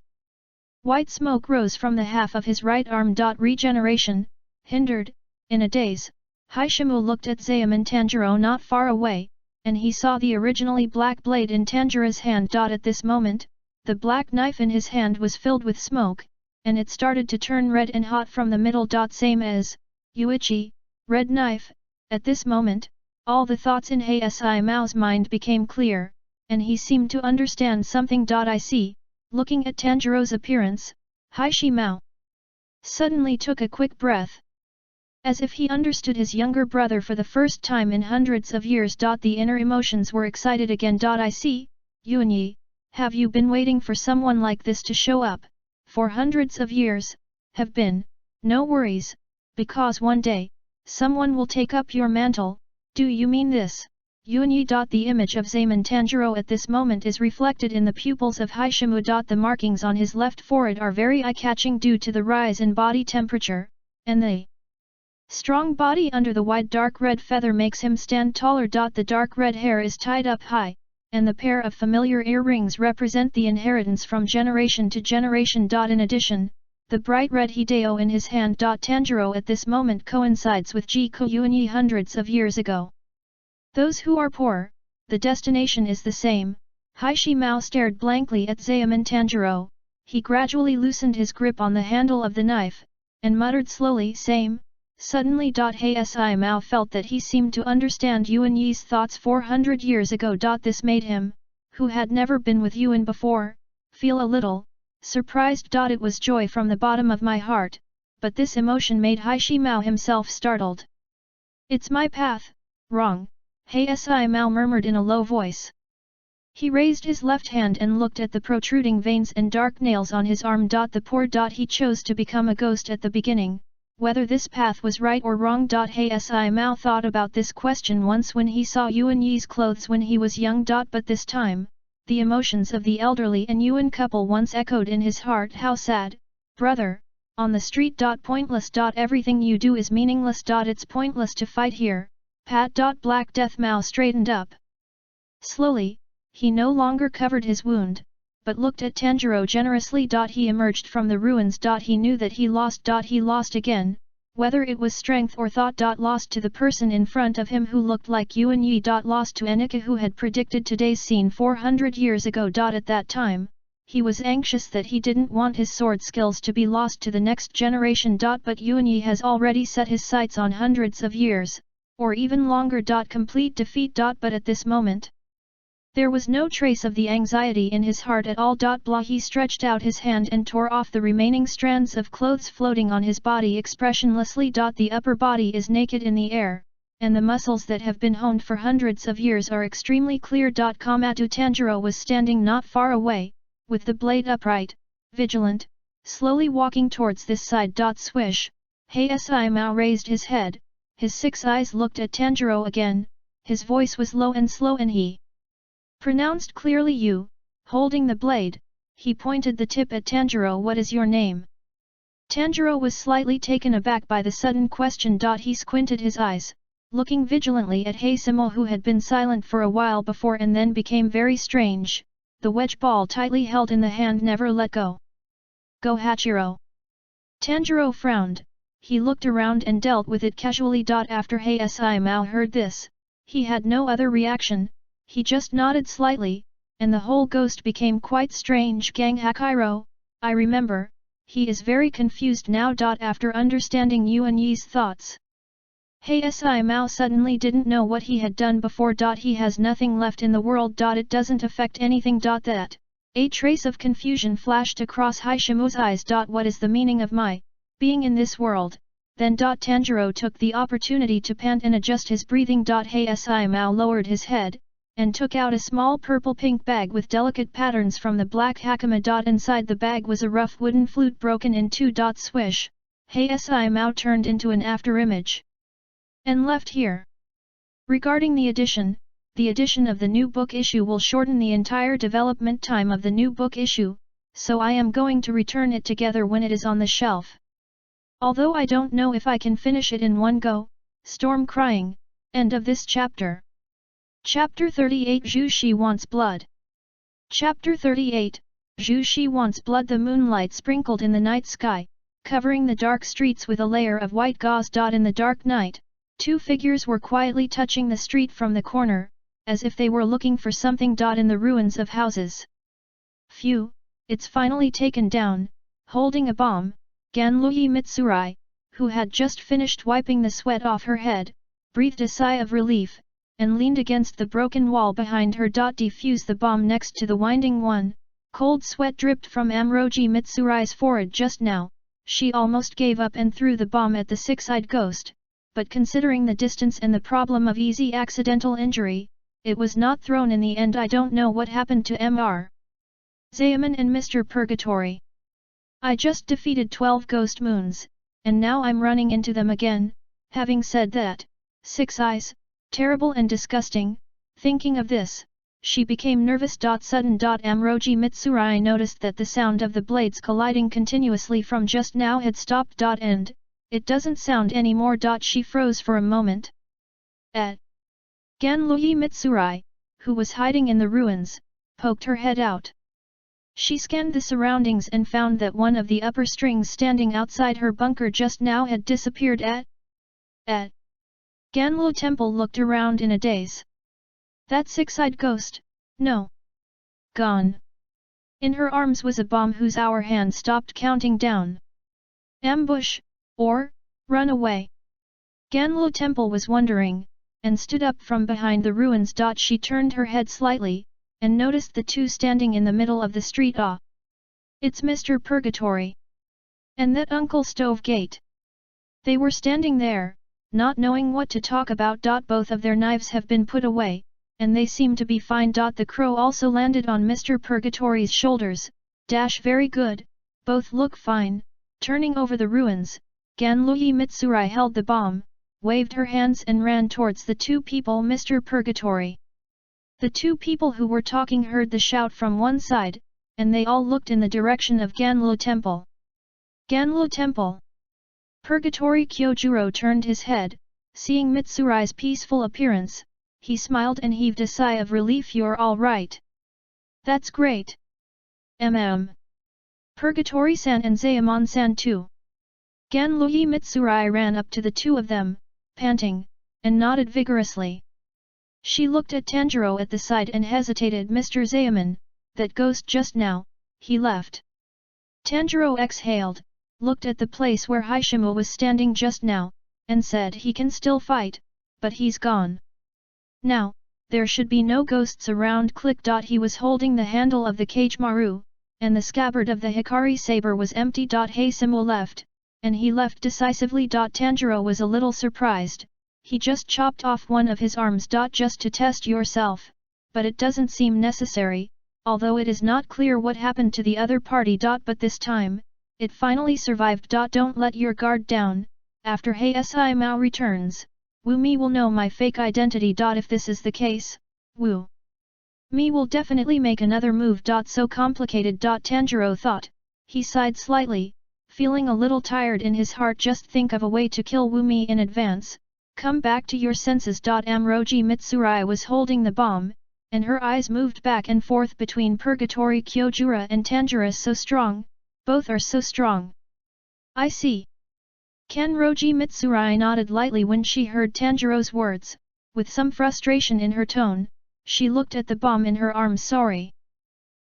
white smoke rose from the half of his right arm. Regeneration, hindered, in a daze. Haishimo looked at Zaemin Tanjuro not far away, and he saw the originally black blade in Tanjiro's hand. At this moment, the black knife in his hand was filled with smoke, and it started to turn red and hot from the middle. Same as Yuichi, red knife. At this moment, all the thoughts in Heisi Mao's mind became clear, and he seemed to understand something. I see. Looking at Tanjiro's appearance, Haishimo Mao suddenly took a quick breath. As if he understood his younger brother for the first time in hundreds of years. The inner emotions were excited again. I see, Yuanyi, have you been waiting for someone like this to show up, for hundreds of years? Have been, no worries, because one day, someone will take up your mantle. Do you mean this, Yuanyi? The image of Zaemin Tanjuro at this moment is reflected in the pupils of Haishimo. The markings on his left forehead are very eye-catching due to the rise in body temperature, and the strong body under the wide dark red feather makes him stand taller. The dark red hair is tied up high, and the pair of familiar earrings represent the inheritance from generation to generation. In addition, the bright red hideo in his hand. Tanjuro at this moment coincides with Ji Kuiyanyi hundreds of years ago. Those who are poor, the destination is the same. Haishimo Mao stared blankly at Zaemin Tanjuro. He gradually loosened his grip on the handle of the knife, and muttered slowly, same. Suddenly, Heisi Mao felt that he seemed to understand Yuanyi's thoughts 400 years ago. This made him, who had never been with Yuan before, feel a little surprised. It was joy from the bottom of my heart, but this emotion made Haishimo Mao himself startled. It's my path, wrong, Hsi Mao murmured in a low voice. He raised his left hand and looked at the protruding veins and dark nails on his arm. The poor. He chose to become a ghost at the beginning, whether this path was right or wrong. Hsi Mao thought about this question once when he saw Yuan Yi's clothes when he was young. But this time, the emotions of the elderly and Yuan couple once echoed in his heart. How sad, brother, on the street. Pointless. Everything you do is meaningless. It's pointless to fight here, Pat. Black Death Mao straightened up. Slowly, he no longer covered his wound, but looked at Tanjuro generously. He emerged from the ruins. He knew that he lost. He lost again, whether it was strength or thought. Lost to the person in front of him who looked like Yuan Yi. Lost to Anika who had predicted today's scene 400 years ago. At that time, he was anxious that he didn't want his sword skills to be lost to the next generation. But Yuan Yi has already set his sights on hundreds of years, or even longer. Complete defeat. But at this moment, there was no trace of the anxiety in his heart at all. He stretched out his hand and tore off the remaining strands of clothes floating on his body expressionlessly. The upper body is naked in the air, and the muscles that have been honed for hundreds of years are extremely clear. KAMADO Tanjuro was standing not far away, with the blade upright, vigilant, slowly walking towards this side. Swish, Hsi Mao raised his head, his 6 eyes looked at Tanjuro again, his voice was low and slow and he pronounced clearly. You, holding the blade, he pointed the tip at Tanjuro. What is your name? Tanjuro was slightly taken aback by the sudden question. He squinted his eyes, looking vigilantly at Heisimo who had been silent for a while before and then became very strange, the wedge ball tightly held in the hand never let go. Go Hachiro. Tanjuro frowned, he looked around and dealt with it casually. After Hsi Mao heard this, he had no other reaction. He just nodded slightly, and the whole ghost became quite strange. Gang Hakiro, I remember, he is very confused now. After understanding Yuan Yi's thoughts, Hsi Mao suddenly didn't know what he had done before. He has nothing left in the world. It doesn't affect anything. That. A trace of confusion flashed across Haishimu's eyes. What is the meaning of my being in this world? Then. Tanjuro took the opportunity to pant and adjust his breathing. Hsi Mao lowered his head, and took out a small purple-pink bag with delicate patterns from the black hakama. Inside the bag was a rough wooden flute broken in 2. Swish, Hsi Mao turned into an afterimage and left here. Regarding the edition of the new book issue will shorten the entire development time of the new book issue, so I am going to return it together when it is on the shelf. Although I don't know if I can finish it in one go. Storm crying. End of this chapter. Chapter 38 Zhu Shi Wants Blood. Chapter 38, Zhu Shi Wants Blood. The moonlight sprinkled in the night sky, covering the dark streets with a layer of white gauze. In the dark night, 2 figures were quietly touching the street from the corner, as if they were looking for something. In the ruins of houses. Phew, it's finally taken down, holding a bomb, Ganluyi Mitsurai, who had just finished wiping the sweat off her head, breathed a sigh of relief, and leaned against the broken wall behind her. Defuse the bomb next to the winding one. Cold sweat dripped from Amroji Mitsurai's forehead just now. She almost gave up and threw the bomb at the 6-eyed ghost, but considering the distance and the problem of easy accidental injury, it was not thrown in the end. I don't know what happened to Mr. Zayaman and Mr. Purgatory. I just defeated 12 ghost moons, and now I'm running into them again. Having said that, 6 eyes, terrible and disgusting. Thinking of this, she became nervous. Sudden. Amroji Mitsurai noticed that the sound of the blades colliding continuously from just now had stopped. And it doesn't sound anymore. She froze for a moment. Ganluyi Mitsurai, who was hiding in the ruins, poked her head out. She scanned the surroundings and found that one of the upper strings standing outside her bunker just now had disappeared. Ganlu Temple looked around in a daze. That 6-eyed ghost? No. Gone. In her arms was a bomb whose hour hand stopped counting down. Ambush, or, run away. Ganlu Temple was wondering, and stood up from behind the ruins. She turned her head slightly, and noticed the 2 standing in the middle of the street. It's Mr. Purgatory. And that Uncle Stove Gate. They were standing there, not knowing what to talk about. Both of their knives have been put away, and they seem to be fine. The crow also landed on Mr. Purgatory's shoulders. Very good, both look fine. Turning over the ruins, Ganlui Mitsurai held the bomb, waved her hands and ran towards the two people. Mr. Purgatory. The two people who were talking heard the shout from one side, and they all looked in the direction of Ganlu Temple. Ganlu Temple. Purgatory Kyojuro turned his head, seeing Mitsurai's peaceful appearance. He smiled and heaved a sigh of relief. You're all right. That's great. Purgatory-san and Zayamon-san too. Ganlui Mitsurai ran up to the two of them, panting, and nodded vigorously. She looked at Tanjiro at the side and hesitated. Mr. Zayamon, that ghost just now, he left. Tanjiro exhaled, looked at the place where Haishimo was standing just now, and said he can still fight, but he's gone. Now, there should be no ghosts around. He was holding the handle of the Kagemaru, and the scabbard of the Hikari saber was empty. Haishimo left, and he left decisively. Tanjiro was a little surprised. He just chopped off one of his arms. Just to test yourself, but it doesn't seem necessary, although it is not clear what happened to the other party. But this time, it finally survived. Don't let your guard down. After Haisi Mao returns, Wu Mi will know my fake identity. If this is the case, Wu Mi will definitely make another move. So complicated. Tanjiro thought. He sighed slightly, feeling a little tired in his heart. Just think of a way to kill Wu Mi in advance. Come back to your senses. Amroji Mitsurai was holding the bomb, and her eyes moved back and forth between Purgatory Kyojuro and Tanjiro. So strong, both are so strong. I see. Kanroji Mitsurai nodded lightly when she heard Tanjiro's words. With some frustration in her tone, she looked at the bomb in her arms. Sorry.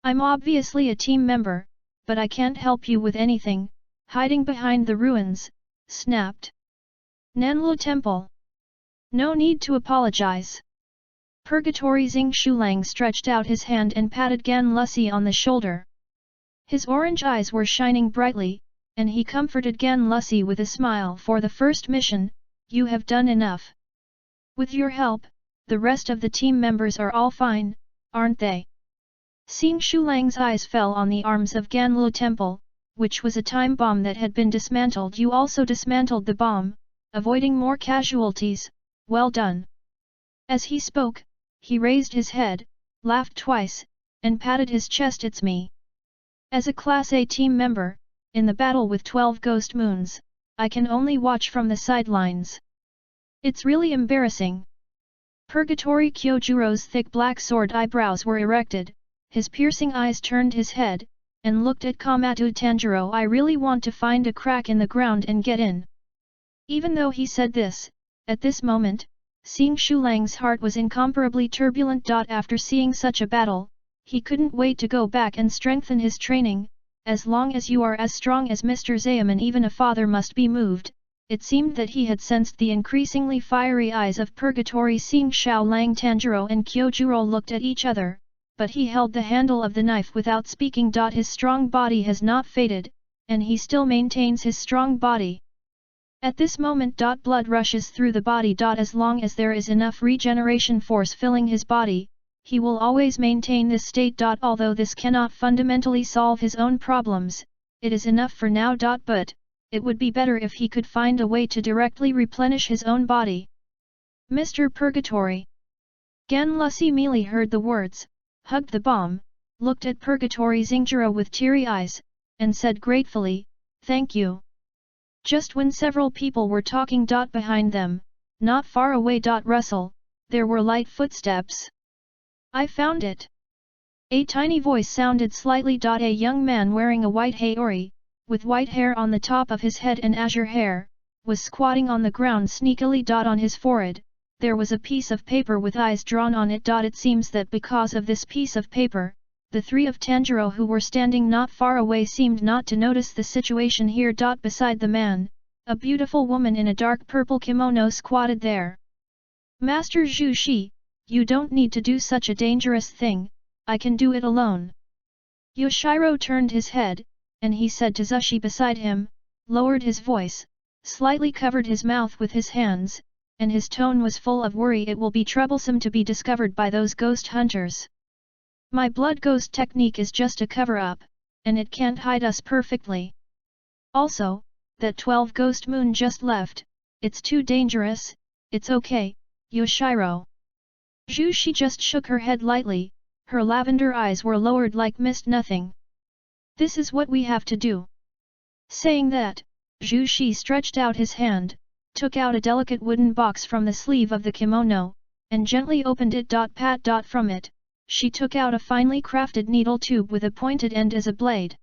I'm obviously a team member, but I can't help you with anything. Hiding behind the ruins, snapped Nanlu Temple. No need to apologize. Purgatory Xing Shulang stretched out his hand and patted Gan Lucy on the shoulder. His orange eyes were shining brightly, and he comforted Gan Lucy with a smile. For the first mission, you have done enough. With your help, the rest of the team members are all fine, aren't they? Xing Shulang's eyes fell on the arms of Ganlu Temple, which was a time bomb that had been dismantled. You also dismantled the bomb, avoiding more casualties. Well done. As he spoke, he raised his head, laughed twice, and patted his chest. It's me. As a Class A team member, in the battle with 12 ghost moons, I can only watch from the sidelines. It's really embarrassing. Purgatory Kyojuro's thick black sword eyebrows were erected, his piercing eyes turned his head, and looked at KAMADO. Tanjiro, I really want to find a crack in the ground and get in. Even though he said this, at this moment, Xing Shulang's heart was incomparably turbulent. After seeing such a battle, he couldn't wait to go back and strengthen his training. As long as you are as strong as Mr. Zayamon, even a father must be moved. It seemed that he had sensed the increasingly fiery eyes of Purgatory Xing Shulang. Tanjiro and Kyojuro looked at each other, but he held the handle of the knife without speaking. His strong body has not faded, and he still maintains his strong body. At this moment, blood rushes through the body. As long as there is enough regeneration force filling his body, he will always maintain this state. Although this cannot fundamentally solve his own problems, it is enough for now. But it would be better if he could find a way to directly replenish his own body. Mr. Purgatory. Gan Lucy Mealy heard the words, hugged the bomb, looked at Purgatory Xingjiro with teary eyes, and said gratefully, thank you. Just when several people were talking. Behind them, not far away. Russell, there were light footsteps. I found it. A tiny voice sounded slightly. A young man wearing a white haori, with white hair on the top of his head and azure hair, was squatting on the ground sneakily. On his forehead, there was a piece of paper with eyes drawn on it. It seems that because of this piece of paper, the three of Tanjiro who were standing not far away seemed not to notice the situation here. Beside the man, a beautiful woman in a dark purple kimono squatted there. Master Zhu Shi, you don't need to do such a dangerous thing, I can do it alone. Yoshiro turned his head, and he said to Zushi beside him, lowered his voice, slightly covered his mouth with his hands, and his tone was full of worry. It will be troublesome to be discovered by those ghost hunters. My blood ghost technique is just a cover-up, and it can't hide us perfectly. Also, that 12 ghost moon just left, it's too dangerous. It's okay, Yoshiro. Zhu Shi just shook her head lightly, her lavender eyes were lowered like mist. Nothing. This is what we have to do. Saying that, Zhu Shi stretched out his hand, took out a delicate wooden box from the sleeve of the kimono, and gently opened it. Pat. From it, she took out a finely crafted needle tube with a pointed end as a blade.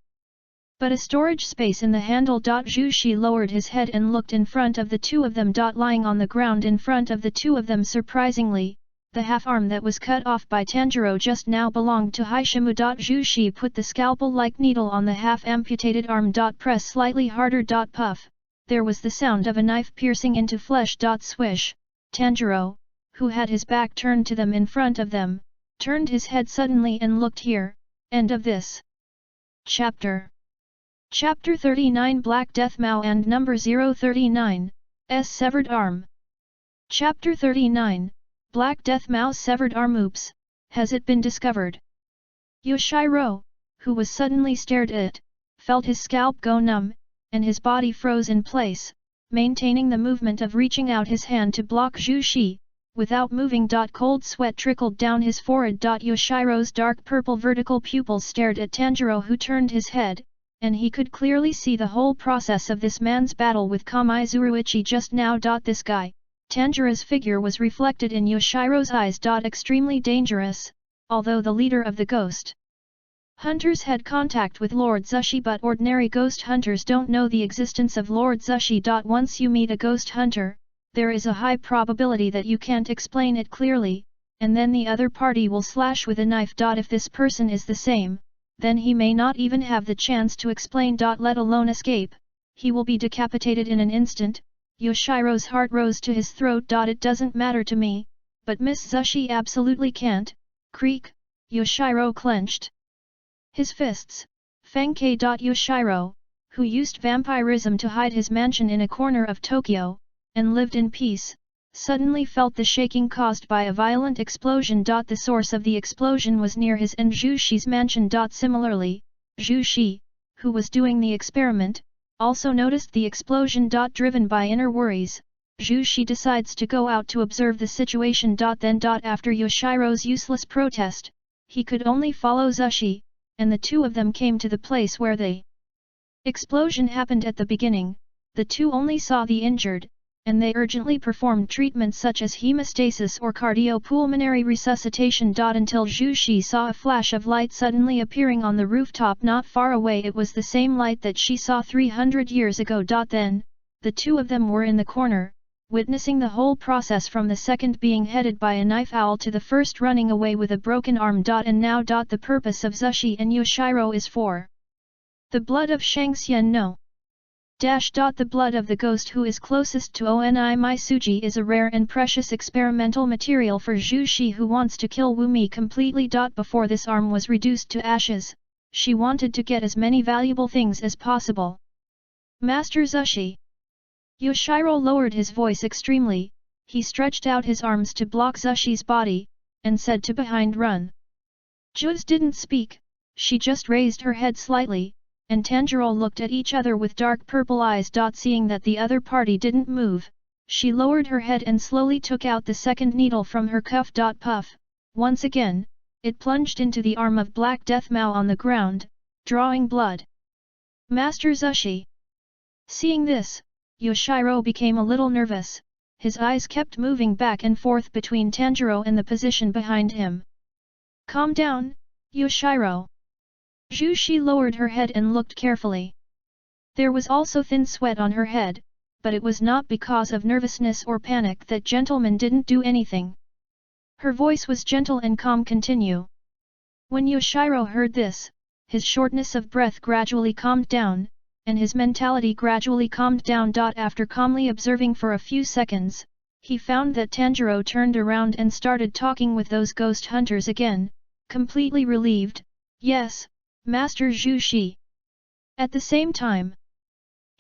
But a storage space in the handle. Zhu Shi lowered his head and looked in front of the two of them. Lying on the ground in front of the two of them, surprisingly, the half-arm that was cut off by Tanjuro just now belonged to Haishimu. Zhu Shi put the scalpel-like needle on the half-amputated arm. Press slightly harder. Puff, there was the sound of a knife piercing into flesh. Swish, Tanjuro, who had his back turned to them in front of them, turned his head suddenly and looked here. End of this chapter. Chapter 39 Black Death Mao and Number 039, S Severed Arm. Chapter 39, Black Death Mao's Severed Arm. Oops, has it been discovered? Yoshiro, who was suddenly stared at, felt his scalp go numb, and his body froze in place, maintaining the movement of reaching out his hand to block Zhu Shi, without moving. Cold sweat trickled down his forehead. Yoshiro's dark purple vertical pupils stared at Tanjiro, who turned his head, and he could clearly see the whole process of this man's battle with Kamizuruichi just now. This guy, Tanjiro's figure was reflected in Yoshiro's eyes. Extremely dangerous, although the leader of the ghost hunters had contact with Lord Zushi, but ordinary ghost hunters don't know the existence of Lord Zushi. Once you meet a ghost hunter, there is a high probability that you can't explain it clearly, and then the other party will slash with a knife. If this person is the same, then he may not even have the chance to explain. Let alone escape. He will be decapitated in an instant. Yoshiro's heart rose to his throat. It doesn't matter to me, but Miss Zushi absolutely can't. Creak, Yoshiro clenched his fists. Feng K. Yoshiro, who used vampirism to hide his mansion in a corner of Tokyo, and lived in peace, suddenly felt the shaking caused by a violent explosion. The source of the explosion was near his and Zhu Shi's mansion. Similarly, Zhu Shi, who was doing the experiment, also noticed the explosion. Driven by inner worries, Zhu Shi decides to go out to observe the situation. Then after Yoshiro's useless protest, he could only follow Zushi, and the two of them came to the place where the explosion happened. At the beginning, the two only saw the injured, and they urgently performed treatments such as hemostasis or cardiopulmonary resuscitation. Until Zhu Shi saw a flash of light suddenly appearing on the rooftop not far away. It was the same light that she saw 300 years ago. Then, the two of them were in the corner, witnessing the whole process, from the second being headed by a knife owl to the first running away with a broken arm. And now, the purpose of Zushi and Yoshiro is for the blood of Shangxian no. The blood of the ghost who is closest to Oni Maisuji is a rare and precious experimental material for Zhu Shi, who wants to kill Wu Mi completely. Before this arm was reduced to ashes, she wanted to get as many valuable things as possible. Master Zushi. Yoshiro lowered his voice extremely, he stretched out his arms to block Zushi's body, and said to behind, run. Juz didn't speak, she just raised her head slightly, and Tanjiro looked at each other with dark purple eyes. Seeing that the other party didn't move, she lowered her head and slowly took out the second needle from her cuff. Puff, once again, it plunged into the arm of Black Death Mao on the ground, drawing blood. Master Zushi. Seeing this, Yoshiro became a little nervous, his eyes kept moving back and forth between Tanjiro and the position behind him. Calm down, Yoshiro. Zhu Shi lowered her head and looked carefully. There was also thin sweat on her head, but it was not because of nervousness or panic that gentleman didn't do anything. Her voice was gentle and calm. Continue. When Yoshiro heard this, his shortness of breath gradually calmed down, and his mentality gradually calmed down. After calmly observing for a few seconds, he found that Tanjiro turned around and started talking with those ghost hunters again, completely relieved. Yes, Master Zhu Shi. At the same time,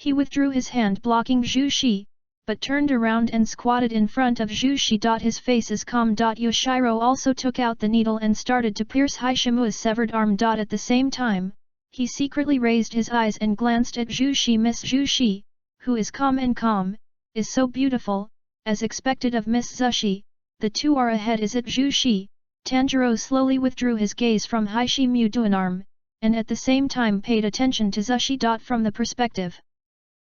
He withdrew his hand blocking Zhu Shi, but turned around and squatted in front of Zhu Shi. His face is calm. Yoshiro also took out the needle and started to pierce Haishimu's severed arm. At the same time, he secretly raised his eyes and glanced at Zhu Shi. Miss Zhu Shi, who is calm, is so beautiful, as expected of Miss Zushi, the two are ahead. Is it Zhu Shi? Tanjiro slowly withdrew his gaze from Haishimu's arm, and at the same time paid attention to Zushi. From the perspective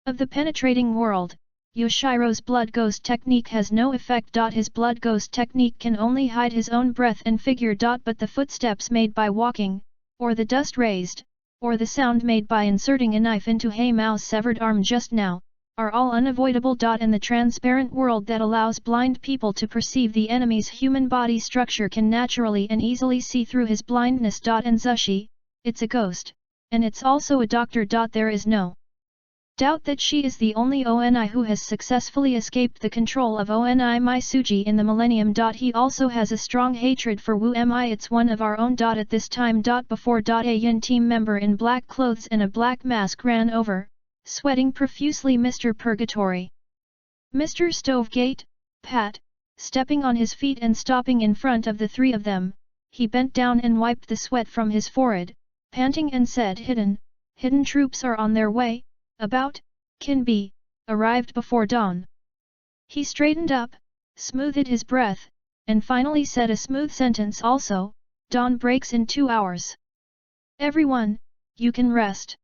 of the penetrating world, Yoshiro's blood ghost technique has no effect. His blood ghost technique can only hide his own breath and figure. But the footsteps made by walking, or the dust raised, or the sound made by inserting a knife into Heimao's severed arm just now, are all unavoidable. In the transparent world that allows blind people to perceive the enemy's human body structure can naturally and easily see through his blindness. And Zushi, it's a ghost, and it's also a doctor. There is no doubt that she is the only Oni who has successfully escaped the control of Oni Maisuji in the millennium. He also has a strong hatred for Wu Mi. It's one of our own. At this time. Before. A Yin team member in black clothes and a black mask ran over, sweating profusely. Mr. Purgatory. Mr. Stovegate, Pat, stepping on his feet and stopping in front of the three of them, he bent down and wiped the sweat from his forehead, panting and said, Hidden troops are on their way. About, can be, arrived before dawn. He straightened up, smoothed his breath, and finally said a smooth sentence also, dawn breaks in 2 hours. Everyone, you can rest.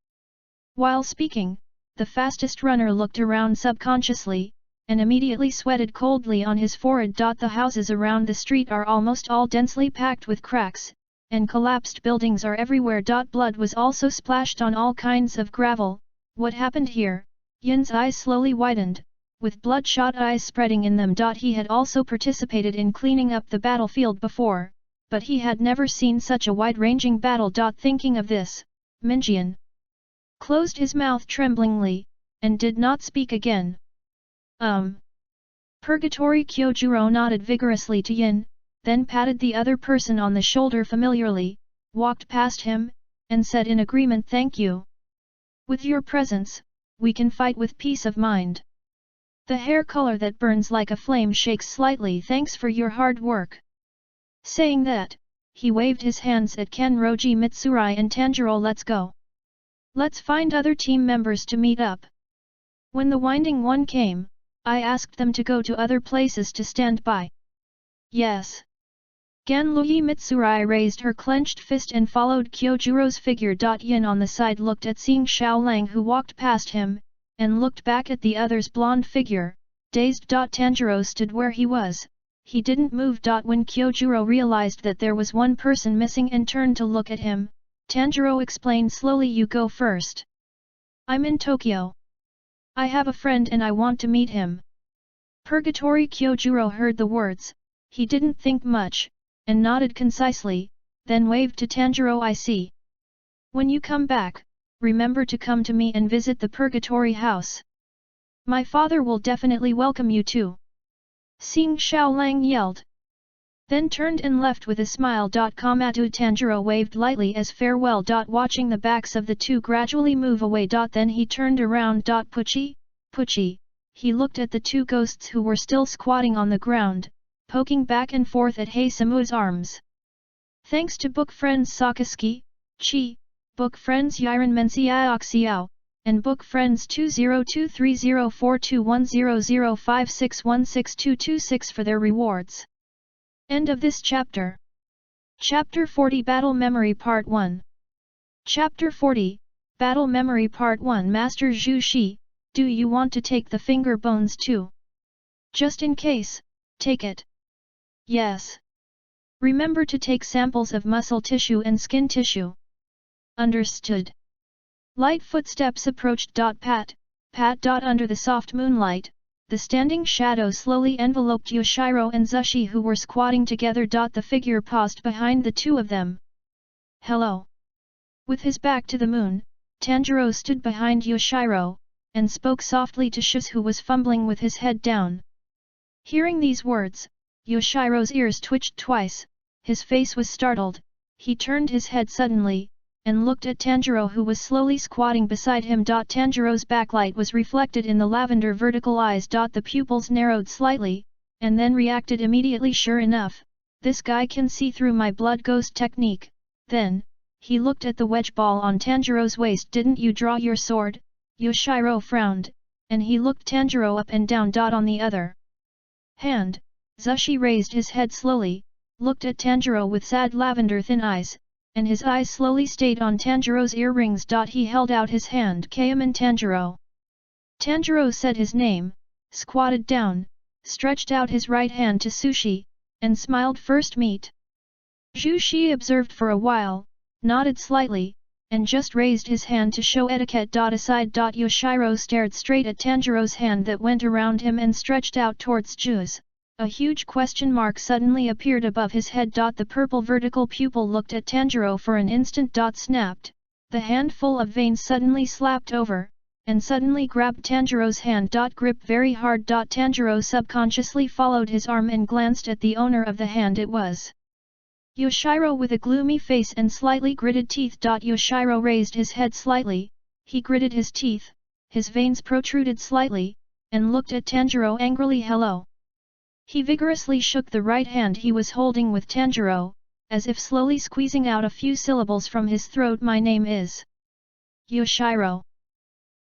While speaking, the fastest runner looked around subconsciously, and immediately sweated coldly on his forehead. The houses around the street are almost all densely packed with cracks, and collapsed buildings are everywhere. Blood was also splashed on all kinds of gravel. What happened here? Yin's eyes slowly widened, with bloodshot eyes spreading in them. He had also participated in cleaning up the battlefield before, but he had never seen such a wide-ranging battle. Thinking of this, Minjian closed his mouth tremblingly, and did not speak again. Purgatory. Kyojuro nodded vigorously to Yin, then patted the other person on the shoulder familiarly, walked past him, and said in agreement, thank you. With your presence, we can fight with peace of mind. The hair color that burns like a flame shakes slightly. Thanks for your hard work. Saying that, he waved his hands at Kenroji Mitsurai and Tanjiro. Let's go. Let's find other team members to meet up. When the winding one came, I asked them to go to other places to stand by. Yes. Genluyi Mitsurai raised her clenched fist and followed Kyojuro's figure. Yin on the side looked at seeing Xiaolang who walked past him, and looked back at the other's blonde figure, dazed. Tanjiro stood where he was, he didn't move. When Kyojuro realized that there was one person missing and turned to look at him, Tanjiro explained slowly, you go first. I'm in Tokyo. I have a friend and I want to meet him. Purgatory. Kyojuro heard the words, he didn't think much, and nodded concisely, then waved to Tanjiro. I see. When you come back, remember to come to me and visit the Purgatory house. My father will definitely welcome you too. Seeing Xiaolang yelled. Then turned and left with a smile. Kamado. Tanjiro waved lightly as farewell. Watching the backs of the two gradually move away. Then he turned around. Puchi, he looked at the two ghosts who were still squatting on the ground, poking back and forth at Heisamu's arms. Thanks to book friends Sakaski, Chi, book friends Yiren Menxiao, and book friends 20230421005616226 for their rewards. End of this chapter. Chapter 40 Battle Memory Part 1. Chapter 40, Battle Memory Part 1. Master Zhu Shi, do you want to take the finger bones too? Just in case, take it. Yes. Remember to take samples of muscle tissue and skin tissue. Understood. Light footsteps approached. Pat. Under the soft moonlight, the standing shadow slowly enveloped Yoshiro and Zushi who were squatting together. The figure paused behind the two of them. Hello. With his back to the moon, Tanjiro stood behind Yoshiro, and spoke softly to Shiz who was fumbling with his head down. Hearing these words, Yoshiro's ears twitched twice, his face was startled, he turned his head suddenly, and looked at Tanjiro who was slowly squatting beside him. Tanjiro's backlight was reflected in the lavender vertical eyes. The pupils narrowed slightly, and then reacted immediately. Sure enough, this guy can see through my blood ghost technique. Then, he looked at the wedge ball on Tanjiro's waist. Didn't you draw your sword? Yoshiro frowned, and he looked Tanjiro up and down. On the other hand, Zushi raised his head slowly, looked at Tanjiro with sad lavender thin eyes, and his eyes slowly stayed on Tanjiro's earrings. He held out his hand. Kamen Tanjiro. Tanjiro said his name, squatted down, stretched out his right hand to Sushi, and smiled. First meet. Zhu Shi observed for a while, nodded slightly, and just raised his hand to show etiquette. Aside. Yoshiro stared straight at Tanjiro's hand that went around him and stretched out towards Zhu's. A huge question mark suddenly appeared above his head. The purple vertical pupil looked at Tanjiro for an instant. Snapped. The handful of veins suddenly slapped over, and suddenly grabbed Tanjiro's hand. Grip very hard. Tanjiro subconsciously followed his arm and glanced at the owner of the hand. It was Yoshiro with a gloomy face and slightly gritted teeth. Yoshiro raised his head slightly, he gritted his teeth, his veins protruded slightly, and looked at Tanjiro angrily. Hello. He vigorously shook the right hand he was holding with Tanjiro, as if slowly squeezing out a few syllables from his throat. My name is Yoshiro.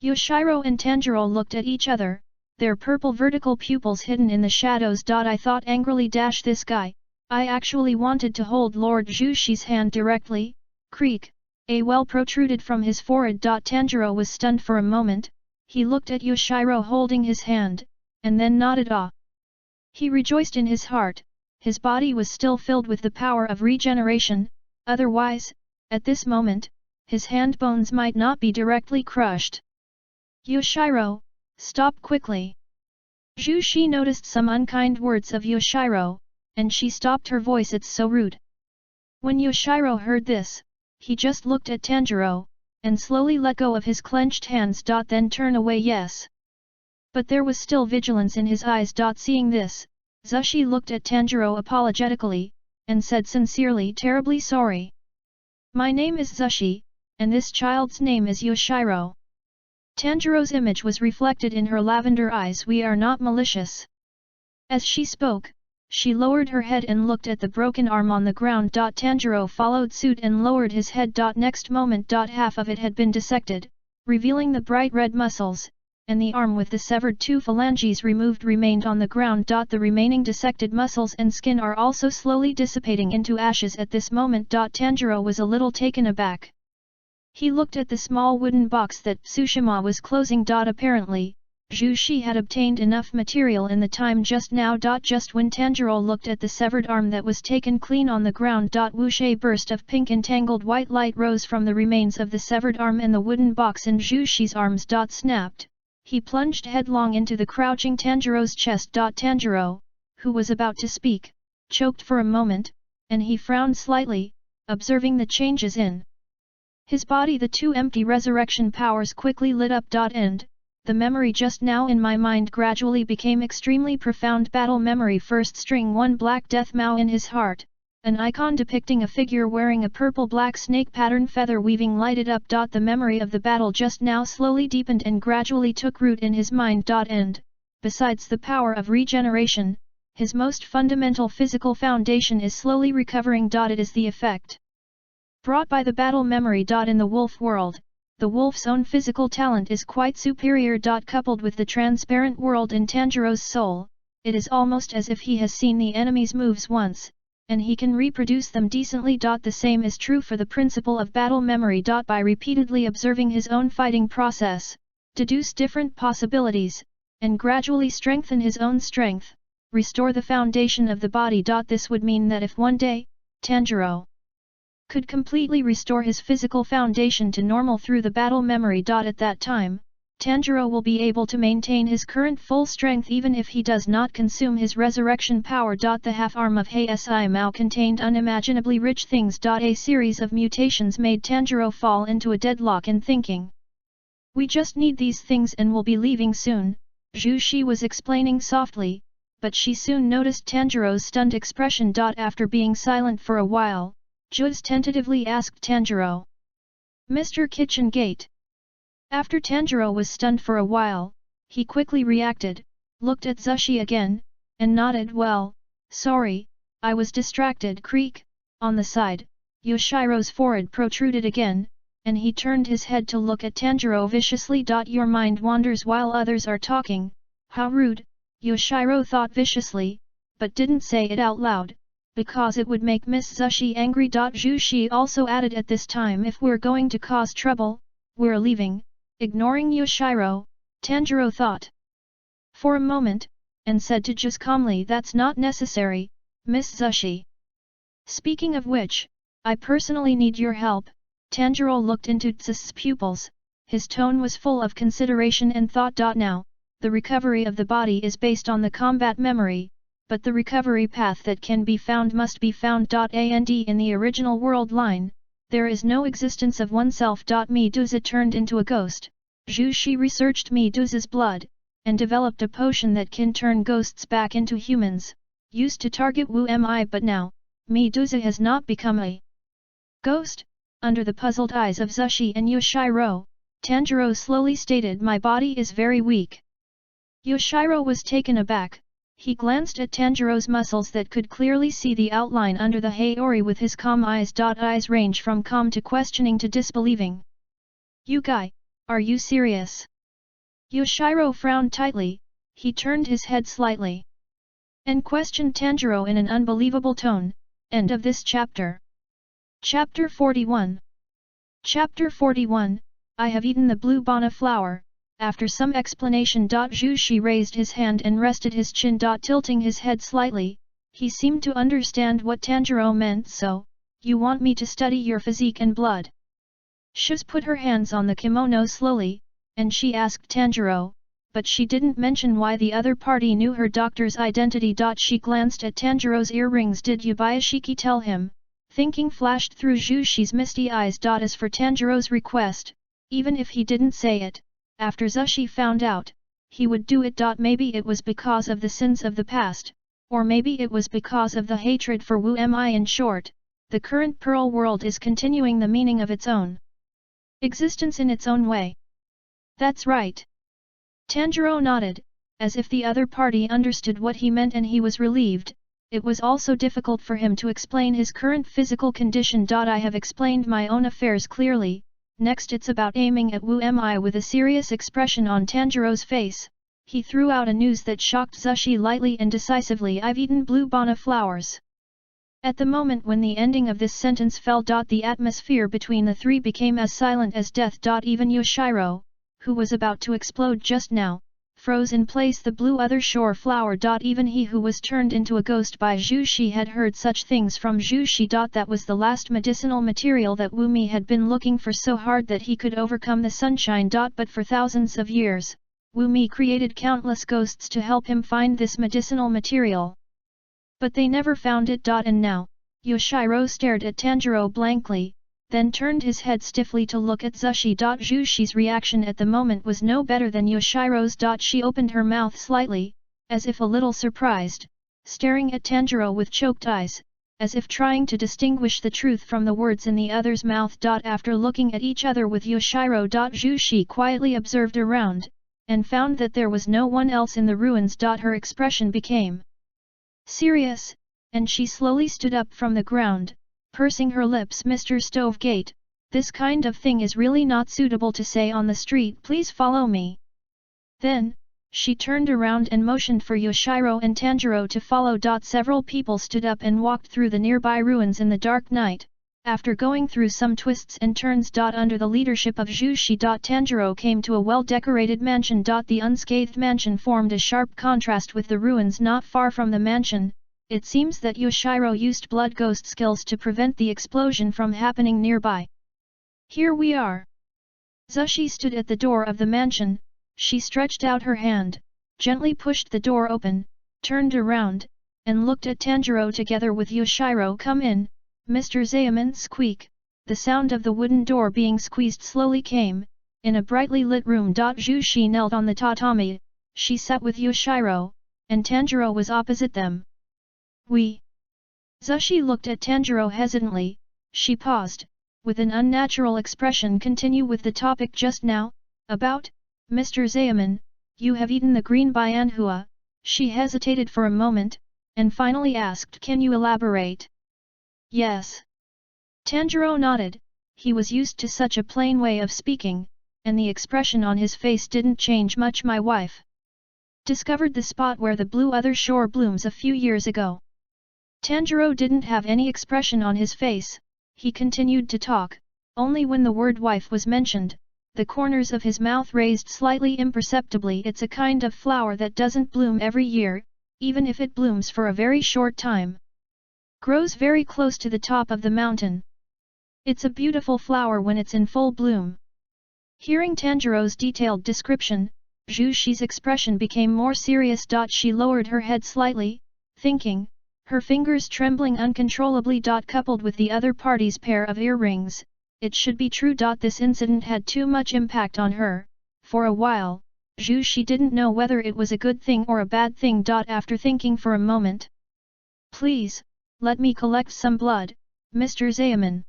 Yoshiro and Tanjiro looked at each other, their purple vertical pupils hidden in the shadows. I thought angrily. This guy, I actually wanted to hold Lord Zhu Shi's hand directly. Creak. A well protruded from his forehead. Tanjiro was stunned for a moment, he looked at Yoshiro holding his hand, and then nodded. He rejoiced in his heart, his body was still filled with the power of regeneration, otherwise, at this moment, his hand bones might not be directly crushed. Yoshiro, stop quickly. Zhu Shi noticed some unkind words of Yoshiro, and she stopped her voice. It's so rude. When Yoshiro heard this, he just looked at Tanjiro, and slowly let go of his clenched hands. Then turn away. Yes. But there was still vigilance in his eyes. Seeing this, Zushi looked at Tanjiro apologetically, and said sincerely, terribly sorry. My name is Zushi, and this child's name is Yoshiro. Tanjiro's image was reflected in her lavender eyes. We are not malicious. As she spoke, she lowered her head and looked at the broken arm on the ground. Tanjiro followed suit and lowered his head. Next moment. Half of it had been dissected, revealing the bright red muscles, and the arm with the severed two phalanges removed remained on the ground. The remaining dissected muscles and skin are also slowly dissipating into ashes at this moment. Tanjiro was a little taken aback. He looked at the small wooden box that Tsushima was closing. Apparently, Zhu Shi had obtained enough material in the time just now. Just when Tanjiro looked at the severed arm that was taken clean on the ground. Whoosh! A burst of pink entangled white light rose from the remains of the severed arm and the wooden box in Zhu Shi's arms. Snapped. He plunged headlong into the crouching Tanjiro's chest. Tanjiro, who was about to speak, choked for a moment, and he frowned slightly, observing the changes in his body. The two empty resurrection powers quickly lit up. And the memory just now in my mind gradually became extremely profound battle memory. First string 1 black death Mao in his heart, an icon depicting a figure wearing a purple-black snake pattern feather weaving lighted up. The memory of the battle just now slowly deepened and gradually took root in his mind. And, besides the power of regeneration, his most fundamental physical foundation is slowly recovering. It is the effect brought by the battle memory. In the wolf world, the wolf's own physical talent is quite superior. Coupled with the transparent world in Tanjiro's soul, it is almost as if he has seen the enemy's moves once, and he can reproduce them decently. The same is true for the principle of battle memory. By repeatedly observing his own fighting process, deduce different possibilities, and gradually strengthen his own strength, restore the foundation of the body. This would mean that if one day, Tanjiro could completely restore his physical foundation to normal through the battle memory. At that time, Tanjiro will be able to maintain his current full strength even if he does not consume his resurrection power. The half-arm of Hei Mao contained unimaginably rich things. A series of mutations made Tanjiro fall into a deadlock in thinking. We just need these things and we'll be leaving soon, Zhu Shi was explaining softly, but she soon noticed Tanjiro's stunned expression. After being silent for a while, Juz tentatively asked Tanjiro. Mr. Kitchen Gate. After Tanjuro was stunned for a while, he quickly reacted, looked at Zushi again, and nodded. Well, sorry, I was distracted. Creak. On the side, Yoshiro's forehead protruded again, and he turned his head to look at Tanjuro viciously. Your mind wanders while others are talking, how rude, Yoshiro thought viciously, but didn't say it out loud, because it would make Miss Zushi angry. Zushi also added, at this time if we're going to cause trouble, we're leaving. Ignoring Yoshiro, Tanjuro thought for a moment, and said to just calmly, that's not necessary, Miss Zushi. Speaking of which, I personally need your help. Tanjiro looked into Tsus's pupils, his tone was full of consideration and thought. Now, the recovery of the body is based on the combat memory, but the recovery path that can be found must be found. And in the original world line, there is no existence of oneself. Medusa turned into a ghost. Zushi researched Medusa's blood, and developed a potion that can turn ghosts back into humans, used to target Wu Mi. But now, Medusa has not become a ghost? Under the puzzled eyes of Zushi and Yoshiro, Tanjiro slowly stated, my body is very weak. Yoshiro was taken aback. He glanced at Tanjiro's muscles that could clearly see the outline under the Hayori with his calm eyes. Eyes range from calm to questioning to disbelieving. You guy, are you serious? Yoshiro frowned tightly, he turned his head slightly and questioned Tanjiro in an unbelievable tone. End of this chapter. Chapter 41. Chapter 41, I have eaten the blue bana flower. After some explanation. Zushi raised his hand and rested his chin. Tilting his head slightly, he seemed to understand what Tanjiro meant. So, you want me to study your physique and blood? Shuz put her hands on the kimono slowly, and she asked Tanjiro, but she didn't mention why the other party knew her doctor's identity. She glanced at Tanjiro's earrings. Did Yubayashiki tell him? Thinking flashed through Zushi's misty eyes. As for Tanjiro's request, even if he didn't say it, after Zushi found out, he would do it. Maybe it was because of the sins of the past, or maybe it was because of the hatred for Wu Mi. In short, the current Pearl world is continuing the meaning of its own existence in its own way. That's right. Tanjiro nodded, as if the other party understood what he meant, and he was relieved. It was also difficult for him to explain his current physical condition. I have explained my own affairs clearly, next it's about aiming at Wu Mi. With a serious expression on Tanjiro's face, he threw out a news that shocked Zushi lightly and decisively. I've eaten blue bana flowers. At the moment when the ending of this sentence fell, the atmosphere between the three became as silent as death. Even Yoshiro, who was about to explode just now, froze in place. The blue other shore flower. Even he who was turned into a ghost by Zushi had heard such things from Zushi. That was the last medicinal material that Wu Mi had been looking for so hard that he could overcome the sunshine. But for thousands of years, Wu Mi created countless ghosts to help him find this medicinal material. But they never found it. And now, Yoshiro stared at Tanjiro blankly, then turned his head stiffly to look at Zushi. Zushi's reaction at the moment was no better than Yoshiro's. She opened her mouth slightly, as if a little surprised, staring at Tanjiro with choked eyes, as if trying to distinguish the truth from the words in the other's mouth. After looking at each other with Yoshiro, Zushi quietly observed around, and found that there was no one else in the ruins. Her expression became serious, and she slowly stood up from the ground, pursing her lips. Mr. Stovegate, this kind of thing is really not suitable to say on the street. Please follow me. Then, she turned around and motioned for Yoshiro and Tanjiro to follow. Several people stood up and walked through the nearby ruins in the dark night. After going through some twists and turns. Under the leadership of Zushi. Tanjiro came to a well-decorated mansion. The unscathed mansion formed a sharp contrast with the ruins not far from the mansion. It seems that Yoshiro used blood ghost skills to prevent the explosion from happening nearby. Here we are. Zushi stood at the door of the mansion. She stretched out her hand, gently pushed the door open, turned around, and looked at Tanjiro together with Yoshiro. Come in, Mr. Zayaman. Squeak. The sound of the wooden door being squeezed slowly came. In a brightly lit room. Zushi knelt on the tatami. She sat with Yoshiro, and Tanjiro was opposite them. We. Zushi looked at Tanjiro hesitantly. She paused, with an unnatural expression continue with the topic just now, about, Mr. Zayaman, you have eaten the green bianhua. She hesitated for a moment, and finally asked, can you elaborate? Yes. Tanjiro nodded. He was used to such a plain way of speaking, and the expression on his face didn't change much. My wife discovered the spot where the blue other shore blooms a few years ago. Tanjiro didn't have any expression on his face. He continued to talk. Only when the word wife was mentioned, the corners of his mouth raised slightly imperceptibly. It's a kind of flower that doesn't bloom every year, even if it blooms for a very short time. Grows very close to the top of the mountain. It's a beautiful flower when it's in full bloom. Hearing Tanjiro's detailed description, Zhu Shi's expression became more serious. She lowered her head slightly, thinking, her fingers trembling uncontrollably. Coupled with the other party's pair of earrings, it should be true. This incident had too much impact on her. For a while, Zhu Shi didn't know whether it was a good thing or a bad thing. After thinking for a moment, please, let me collect some blood, Mr. Zayaman.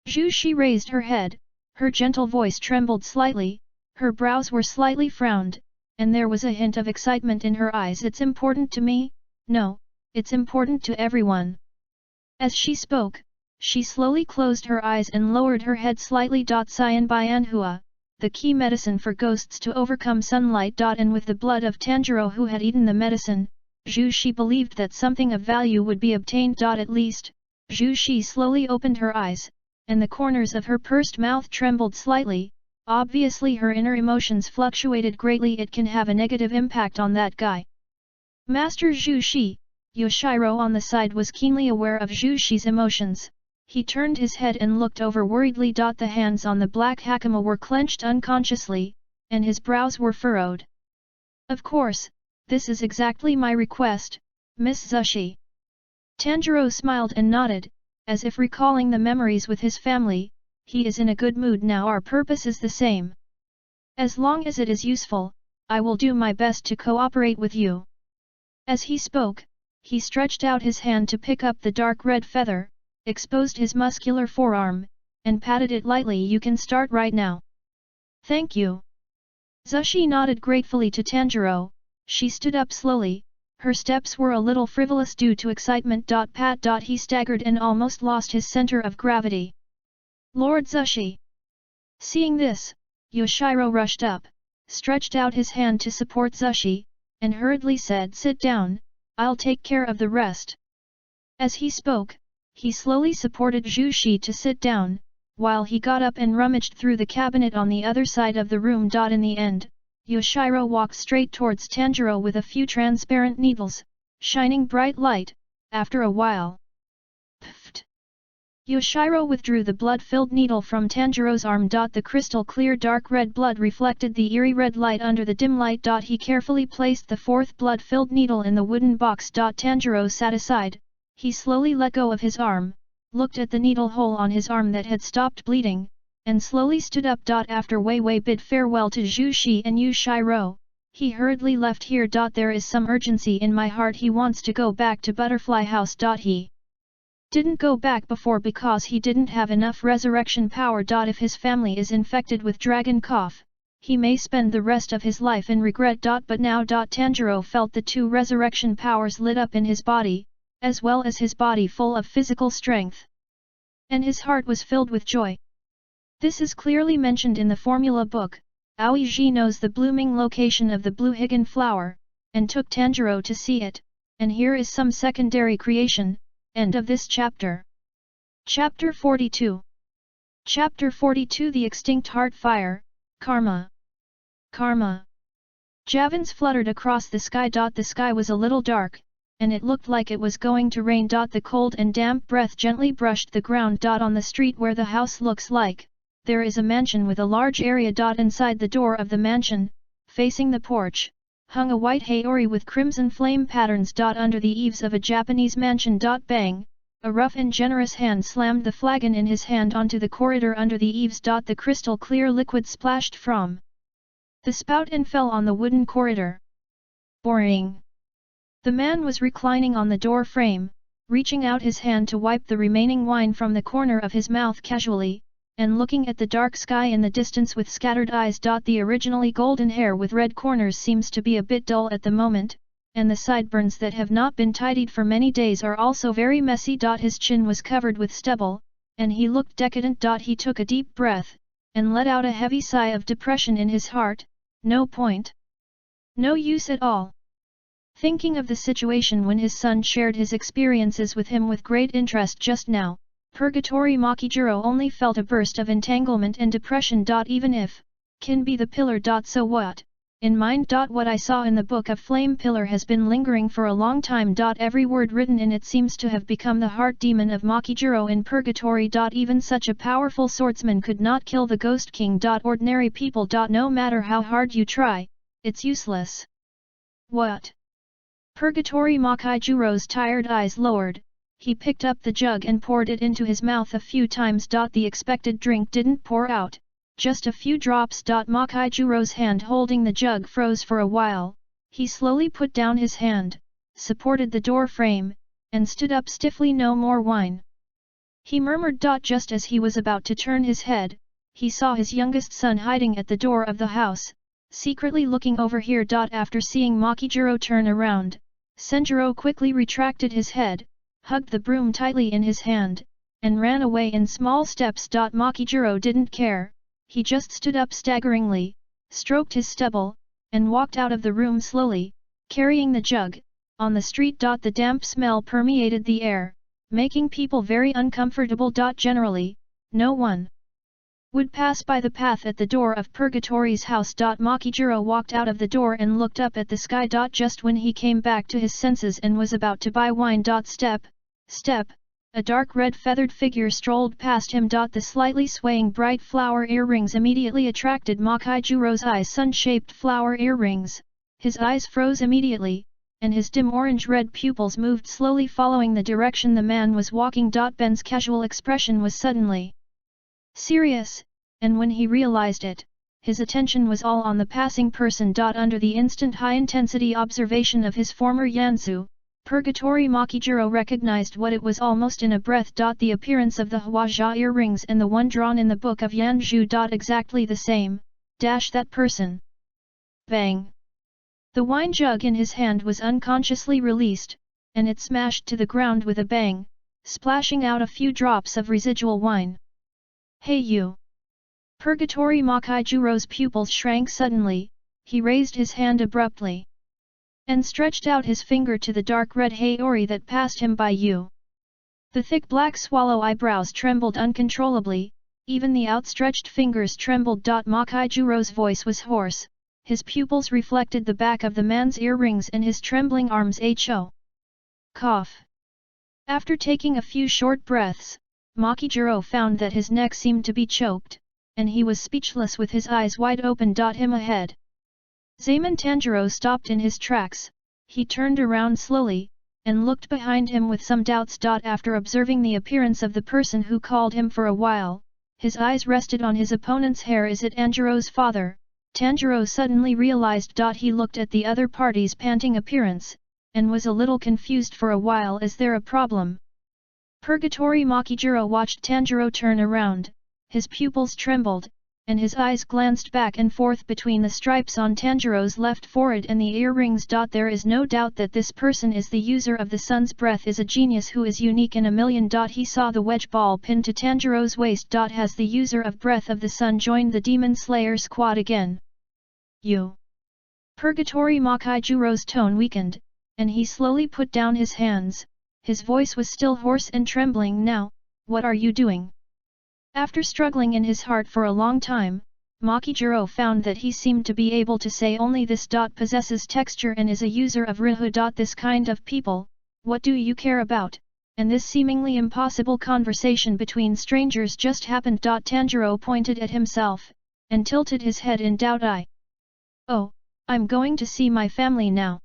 Zhu Shi raised her head, her gentle voice trembled slightly, her brows were slightly frowned, and there was a hint of excitement in her eyes. It's important to me? No, it's important to everyone. As she spoke, she slowly closed her eyes and lowered her head slightly. Cyan Bianhua, the key medicine for ghosts to overcome sunlight. And with the blood of Tanjiro who had eaten the medicine, Zhu Shi believed that something of value would be obtained. At least, Zhu Shi slowly opened her eyes, and the corners of her pursed mouth trembled slightly. Obviously her inner emotions fluctuated greatly. It can have a negative impact on that guy. Master Zhu Shi, Yoshiro on the side was keenly aware of Zhu Shi's emotions. He turned his head and looked over worriedly. The hands on the black hakama were clenched unconsciously, and his brows were furrowed. Of course, this is exactly my request, Miss Zushi. Tanjiro smiled and nodded, as if recalling the memories with his family. He is in a good mood now. Our purpose is the same. As long as it is useful, I will do my best to cooperate with you. As he spoke, he stretched out his hand to pick up the dark red feather, exposed his muscular forearm, and patted it lightly. You can start right now. Thank you. Zushi nodded gratefully to Tanjiro. She stood up slowly. Her steps were a little frivolous due to excitement. Pat. He staggered and almost lost his center of gravity. Lord Zushi. Seeing this, Yoshiro rushed up, stretched out his hand to support Zushi, and hurriedly said, sit down, I'll take care of the rest. As he spoke, he slowly supported Zhu Shi to sit down, while he got up and rummaged through the cabinet on the other side of the room. In the end, Yoshiro walked straight towards Tanjiro with a few transparent needles, shining bright light. After a while, pfft! Yoshiro withdrew the blood-filled needle from Tanjiro's arm. The crystal clear dark red blood reflected the eerie red light under the dim light. He carefully placed the fourth blood-filled needle in the wooden box. Tanjiro sat aside. He slowly let go of his arm, looked at the needle hole on his arm that had stopped bleeding, and slowly stood up. After Wei Wei bid farewell to Zhu Shi and Yoshiro, he hurriedly left here. There is some urgency in my heart. He wants to go back to Butterfly House. He didn't go back before because he didn't have enough resurrection power. If his family is infected with dragon cough, he may spend the rest of his life in regret. But now Tanjiro felt the two resurrection powers lit up in his body, as well as his body full of physical strength. And his heart was filled with joy. This is clearly mentioned in the formula book. Aoiji knows the blooming location of the blue higan flower, and took Tanjiro to see it, and here is some secondary creation. End of this chapter. Chapter 42. Chapter 42. The Extinct Heart Fire, Karma. Karma. Javans fluttered across the sky. The sky was a little dark, and it looked like it was going to rain. The cold and damp breath gently brushed the ground. On the street where the house looks like, there is a mansion with a large area. Inside the door of the mansion, facing the porch, hung a white haori with crimson flame patterns. Under the eaves of a Japanese mansion. Bang! A rough and generous hand slammed the flagon in his hand onto the corridor under the eaves. The crystal clear liquid splashed from the spout and fell on the wooden corridor. Boring! The man was reclining on the door frame, reaching out his hand to wipe the remaining wine from the corner of his mouth casually, and looking at the dark sky in the distance with scattered eyes. The originally golden hair with red corners seems to be a bit dull at the moment, and the sideburns that have not been tidied for many days are also very messy. His chin was covered with stubble, and he looked decadent. He took a deep breath, and let out a heavy sigh of depression in his heart. No point. No use at all. Thinking of the situation when his son shared his experiences with him with great interest just now, Purgatory Makijiro only felt a burst of entanglement and depression. Even if can be the pillar. So what? In mind. What I saw in the book of Flame Pillar has been lingering for a long time. Every word written in it seems to have become the heart demon of Makijiro in Purgatory. Even such a powerful swordsman could not kill the Ghost King. Ordinary people. No matter how hard you try, it's useless. What? Purgatory Makijiro's tired eyes lowered. He picked up the jug and poured it into his mouth a few times. The expected drink didn't pour out, just a few drops. Makijiro's hand holding the jug froze for a while. He slowly put down his hand, supported the door frame, and stood up stiffly. No more wine. He murmured. Just as he was about to turn his head, he saw his youngest son hiding at the door of the house, secretly looking over here. After seeing Makijiro turn around, Senjuro quickly retracted his head, hugged the broom tightly in his hand, and ran away in small steps. Makijiro didn't care, he just stood up staggeringly, stroked his stubble, and walked out of the room slowly, carrying the jug. On the street. The damp smell permeated the air, making people very uncomfortable. Generally, no one would pass by the path at the door of Purgatory's house. Makijiro walked out of the door and looked up at the sky. Just when he came back to his senses and was about to buy wine. Step, a dark red feathered figure strolled past him. The slightly swaying bright flower earrings immediately attracted Makijiro's eyes. Sun-shaped flower earrings. His eyes froze immediately, and his dim orange-red pupils moved slowly following the direction the man was walking. Ben's casual expression was suddenly serious, and when he realized it, his attention was all on the passing person. Under the instant high-intensity observation of his former Yansu, Purgatory Makijiro recognized what it was almost in a breath. The appearance of the Huaxia earrings and the one drawn in the book of Yanzhu. Exactly the same. That person. Bang! The wine jug in his hand was unconsciously released, and it smashed to the ground with a bang, splashing out a few drops of residual wine. Hey you! Purgatory Makijiro's pupils shrank suddenly. He raised his hand abruptly and stretched out his finger to the dark red Hayori that passed him by. You. The thick black swallow eyebrows trembled uncontrollably, even the outstretched fingers trembled. Makijiro's voice was hoarse, his pupils reflected the back of the man's earrings and his trembling arms. Cough. After taking a few short breaths, Makijiro found that his neck seemed to be choked, and he was speechless with his eyes wide open. Him ahead. Zaman Tanjuro stopped in his tracks. He turned around slowly, and looked behind him with some doubts. After observing the appearance of the person who called him for a while, his eyes rested on his opponent's hair. Is it Tanjiro's father? Tanjiro suddenly realized. He looked at the other party's panting appearance, and was a little confused for a while. Is there a problem? Purgatory Makijiro watched Tanjiro turn around, his pupils trembled, and his eyes glanced back and forth between the stripes on Tanjiro's left forehead and the earrings. There is no doubt that this person is the user of the sun's breath, is a genius who is unique in a million. He saw the wedge ball pinned to Tanjiro's waist. Has the user of breath of the sun joined the demon slayer squad again? You. Purgatory Makijiro's tone weakened, and he slowly put down his hands. His voice was still hoarse and trembling. Now, what are you doing? After struggling in his heart for a long time, Makijiro found that he seemed to be able to say only this. Possesses texture and is a user of Rihu. This kind of people, what do you care about? And this seemingly impossible conversation between strangers just happened. Tanjiro pointed at himself, and tilted his head in doubt. Oh, I'm going to see my family now.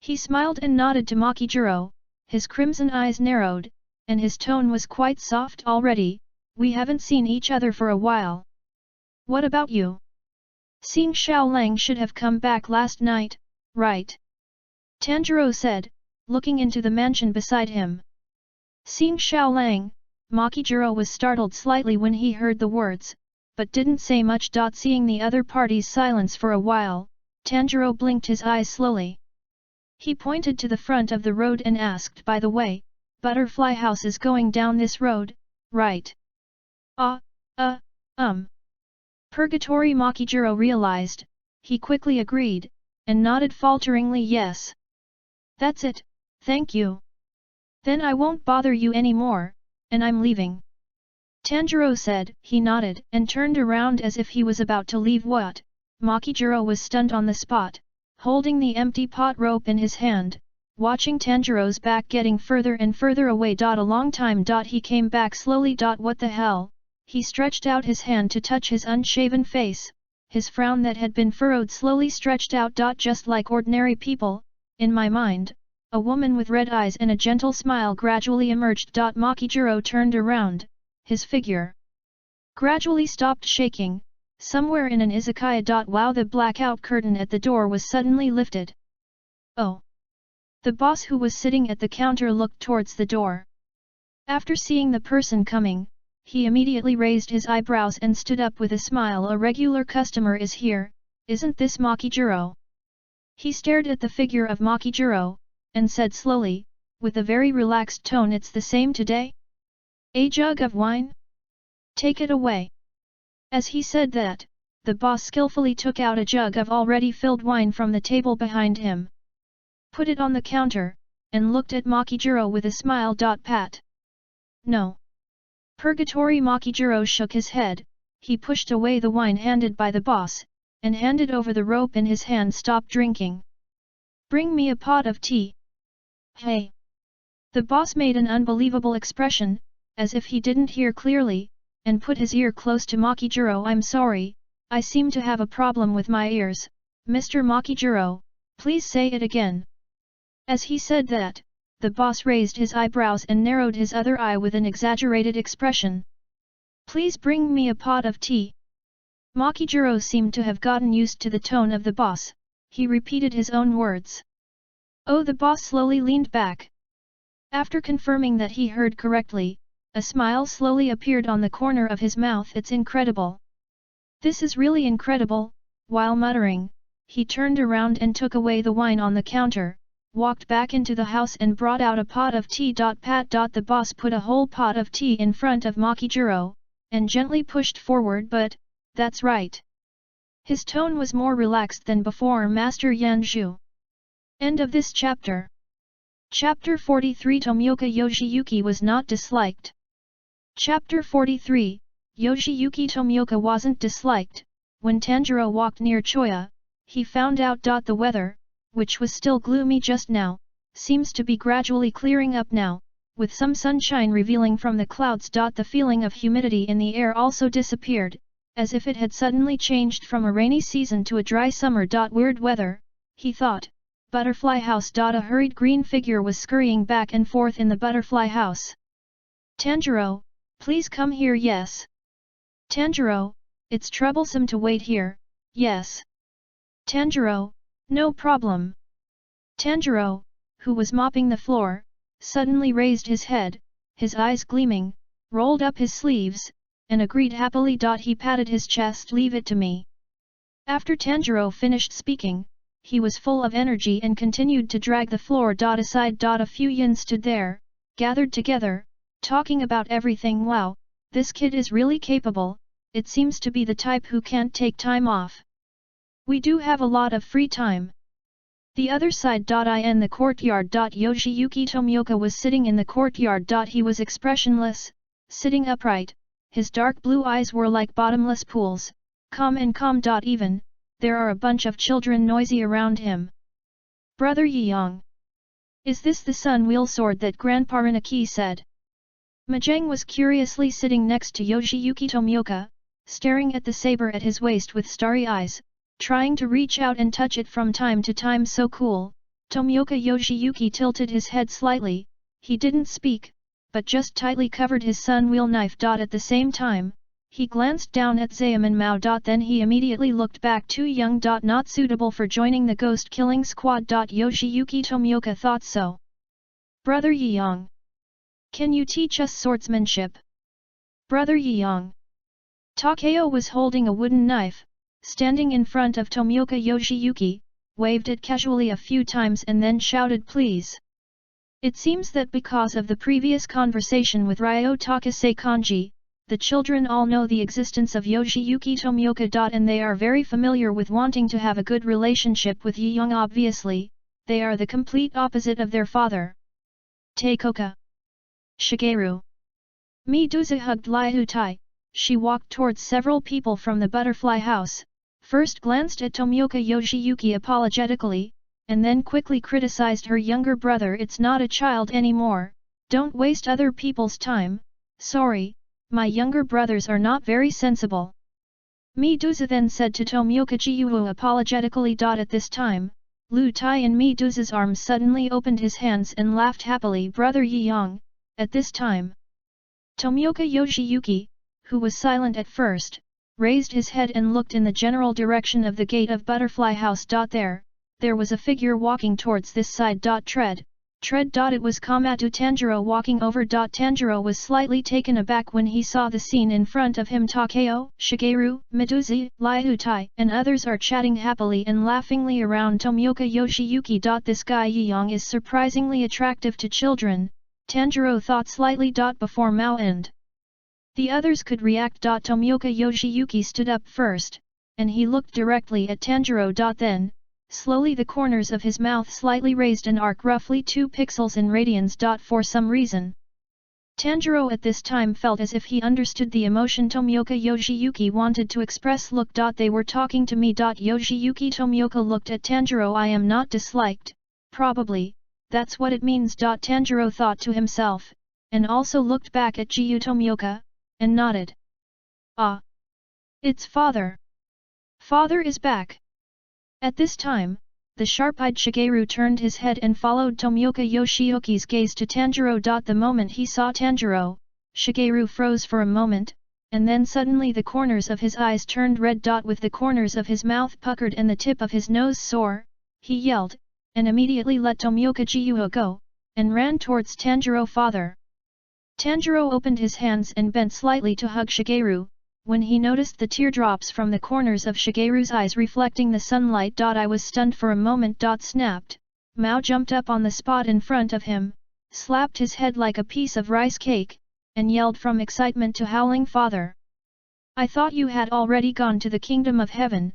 He smiled and nodded to Makijiro. His crimson eyes narrowed, and his tone was quite soft already. We haven't seen each other for a while. What about you? Xing Xiaolang should have come back last night, right? Tanjiro said, looking into the mansion beside him. Seeing Xiao Lang, Makijiro was startled slightly when he heard the words, but didn't say much. Seeing the other party's silence for a while, Tanjiro blinked his eyes slowly. He pointed to the front of the road and asked, "By the way, Butterfly House is going down this road, right?" Purgatory." Makijiro realized. He quickly agreed, and nodded falteringly yes. "That's it, thank you. Then I won't bother you anymore, and I'm leaving." Tanjiro said. He nodded and turned around as if he was about to leave. What? Makijiro was stunned on the spot, holding the empty pot rope in his hand, watching Tanjiro's back getting further and further away. A long time. He came back slowly. What the hell? He stretched out his hand to touch his unshaven face, his frown that had been furrowed slowly stretched out. Just like ordinary people, in my mind, a woman with red eyes and a gentle smile gradually emerged. Makijiro turned around, his figure gradually stopped shaking, somewhere in an izakaya. Wow! The blackout curtain at the door was suddenly lifted. Oh! The boss who was sitting at the counter looked towards the door. After seeing the person coming, he immediately raised his eyebrows and stood up with a smile. "A regular customer is here, isn't this Makijiro?" He stared at the figure of Makijiro, and said slowly, with a very relaxed tone, "It's the same today? A jug of wine? Take it away." As he said that, the boss skillfully took out a jug of already filled wine from the table behind him, put it on the counter, and looked at Makijiro with a smile. "Pat. No." Purgatory. Makijiro shook his head. He pushed away the wine handed by the boss, and handed over the rope in his hand. "Stop drinking. Bring me a pot of tea." "Hey!" The boss made an unbelievable expression, as if he didn't hear clearly, and put his ear close to Makijiro. "I'm sorry, I seem to have a problem with my ears, Mr. Makijiro, please say it again." As he said that, the boss raised his eyebrows and narrowed his other eye with an exaggerated expression. "Please bring me a pot of tea." Makijiro seemed to have gotten used to the tone of the boss. He repeated his own words. "Oh!" The boss slowly leaned back. After confirming that he heard correctly, a smile slowly appeared on the corner of his mouth. "It's incredible. This is really incredible." While muttering, he turned around and took away the wine on the counter, walked back into the house and brought out a pot of tea. "Pat." The boss put a whole pot of tea in front of Makijiro, and gently pushed forward. "But, that's right." His tone was more relaxed than before. "Master Yanzhu." End of this chapter. Chapter 43. Tomioka Yoshiyuki was not disliked. Chapter 43. Yoshiyuki. Tomioka wasn't disliked. When Tanjiro walked near Choya, he found out. The weather, which was still gloomy just now, seems to be gradually clearing up now, with some sunshine revealing from the clouds. The feeling of humidity in the air also disappeared, as if it had suddenly changed from a rainy season to a dry summer. Weird weather, he thought. Butterfly House. A hurried green figure was scurrying back and forth in the butterfly house. "Tanjiro, please come here." "Yes." "Tanjiro, it's troublesome to wait here." "Yes." "Tanjiro, no problem." Tanjiro, who was mopping the floor, suddenly raised his head, his eyes gleaming, rolled up his sleeves, and agreed happily. He patted his chest. "Leave it to me." After Tanjiro finished speaking, he was full of energy and continued to drag the floor. Aside. A few yin stood there, gathered together, talking about everything. "Wow, this kid is really capable, it seems to be the type who can't take time off. We do have a lot of free time." The other side. In the courtyard. Yoshiyuki Tomioka was sitting in the courtyard. He was expressionless, sitting upright, his dark blue eyes were like bottomless pools, calm and calm. Even, there are a bunch of children noisy around him. "Brother Yang. Is this the sun wheel sword that Grandpa Rinaki said?" Majang was curiously sitting next to Yoshiyuki Tomioka, staring at the saber at his waist with starry eyes, trying to reach out and touch it from time to time. "So cool." Tomioka. Yoshiyuki tilted his head slightly, he didn't speak, but just tightly covered his sun wheel knife. At the same time, he glanced down at Zaemin Mao. Then he immediately looked back. "Too young. Not suitable for joining the ghost killing squad." Yoshiyuki Tomioka thought so. "Brother Yang. Can you teach us swordsmanship? Brother Yang. Takeo was holding a wooden knife, standing in front of Tomioka Yoshiyuki, waved it casually a few times and then shouted please. It seems that because of the previous conversation with Ryo Takase Kanji, the children all know the existence of Yoshiyuki Tomioka. And they are very familiar with wanting to have a good relationship with Yi Young. Obviously, they are the complete opposite of their father. Taikoka. Shigeru. Medusa hugged Liu Tai. She walked towards several people from the butterfly house, first glanced at Tomioka Yoshiyuki apologetically, and then quickly criticized her younger brother. It's not a child anymore, don't waste other people's time, sorry, my younger brothers are not very sensible. Medusa then said to Tomioka Jiuhu apologetically. At this time, Liu Tai in Medusa's arms suddenly opened his hands and laughed happily. Brother Yi Yang, at this time. Tomioka Yoshiyuki, who was silent at first, raised his head and looked in the general direction of the gate of Butterfly House. There was a figure walking towards this side. Tread. It was KAMADO Tanjuro walking over. Tanjuro was slightly taken aback when he saw the scene in front of him. Takeo, Shigeru, Medusa, Liu Tai, and others are chatting happily and laughingly around Tomioka Yoshiyuki. This guy Yi Yang is surprisingly attractive to children, Tanjuro thought slightly. Before Mao and the others could react. Tomioka Yoshiyuki stood up first, and he looked directly at Tanjuro. Then, slowly the corners of his mouth slightly raised an arc roughly 2 pixels in radians. For some reason, Tanjuro at this time felt as if he understood the emotion Tomioka Yoshiyuki wanted to express. Look. They were talking to me. Yoshiyuki Tomioka looked at Tanjuro. I am not disliked, probably, that's what it means. Tanjuro thought to himself, and also looked back at Jiu Tomioka, and nodded. Ah! It's father! Father is back! At this time, the sharp-eyed Shigeru turned his head and followed Tomioka Yoshiyuki's gaze to Tanjuro. The moment he saw Tanjuro, Shigeru froze for a moment, and then suddenly the corners of his eyes turned red. With the corners of his mouth puckered and the tip of his nose sore, he yelled, and immediately let Tomioka Jiuho go, and ran towards Tanjuro. Father! Tanjuro opened his hands and bent slightly to hug Shigeru, when he noticed the teardrops from the corners of Shigeru's eyes reflecting the sunlight. I was stunned for a moment. Snapped. Mao jumped up on the spot in front of him, slapped his head like a piece of rice cake, and yelled from excitement to howling father. I thought you had already gone to the kingdom of heaven.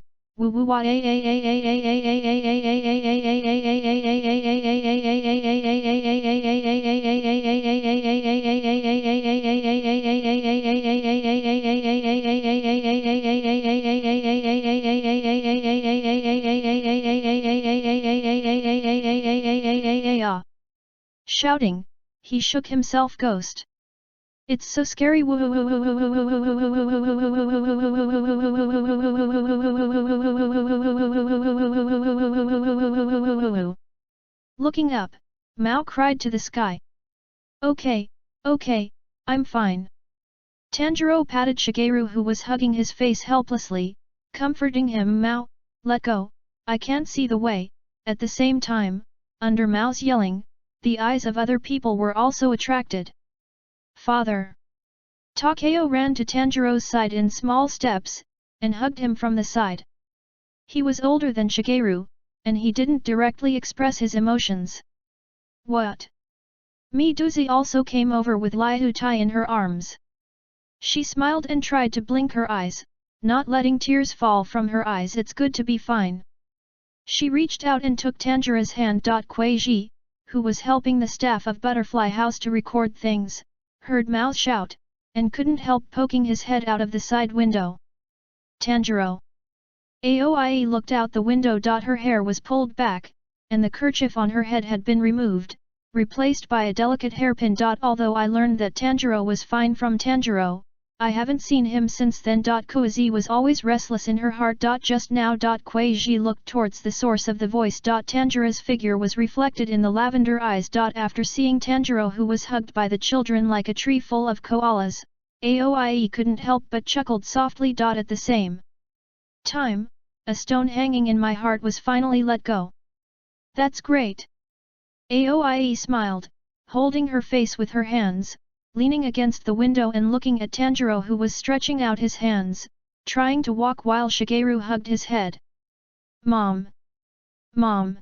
Shouting, he shook himself. Ghost. It's so scary. Looking up, Mao cried to the sky. Okay, I'm fine. Tanjuro patted Shigeru who was hugging his face helplessly, comforting him. Mao, let go, I can't see the way. At the same time, under Mao's yelling, the eyes of other people were also attracted. Father! Takeo ran to Tanjiro's side in small steps, and hugged him from the side. He was older than Shigeru, and he didn't directly express his emotions. What? Medusa also came over with Liu Tai in her arms. She smiled and tried to blink her eyes, not letting tears fall from her eyes. It's good to be fine. She reached out and took Tanjira's hand. Kuei-ji, who was helping the staff of Butterfly House to record things, heard Mao shout, and couldn't help poking his head out of the side window. Tanjiro. Aoie looked out the window. Her hair was pulled back, and the kerchief on her head had been removed, replaced by a delicate hairpin. Although I learned that Tanjiro was fine from Tanjiro, I haven't seen him since then. Kuei was always restless in her heart. Just now. Kuei looked towards the source of the voice. Tanjira's figure was reflected in the lavender eyes. After seeing Tanjiro who was hugged by the children like a tree full of koalas, Aoie couldn't help but chuckled softly. At the same time, a stone hanging in my heart was finally let go. That's great! Aoie smiled, holding her face with her hands, leaning against the window and looking at Tanjiro who was stretching out his hands, trying to walk while Shigeru hugged his head. Mom! Mom!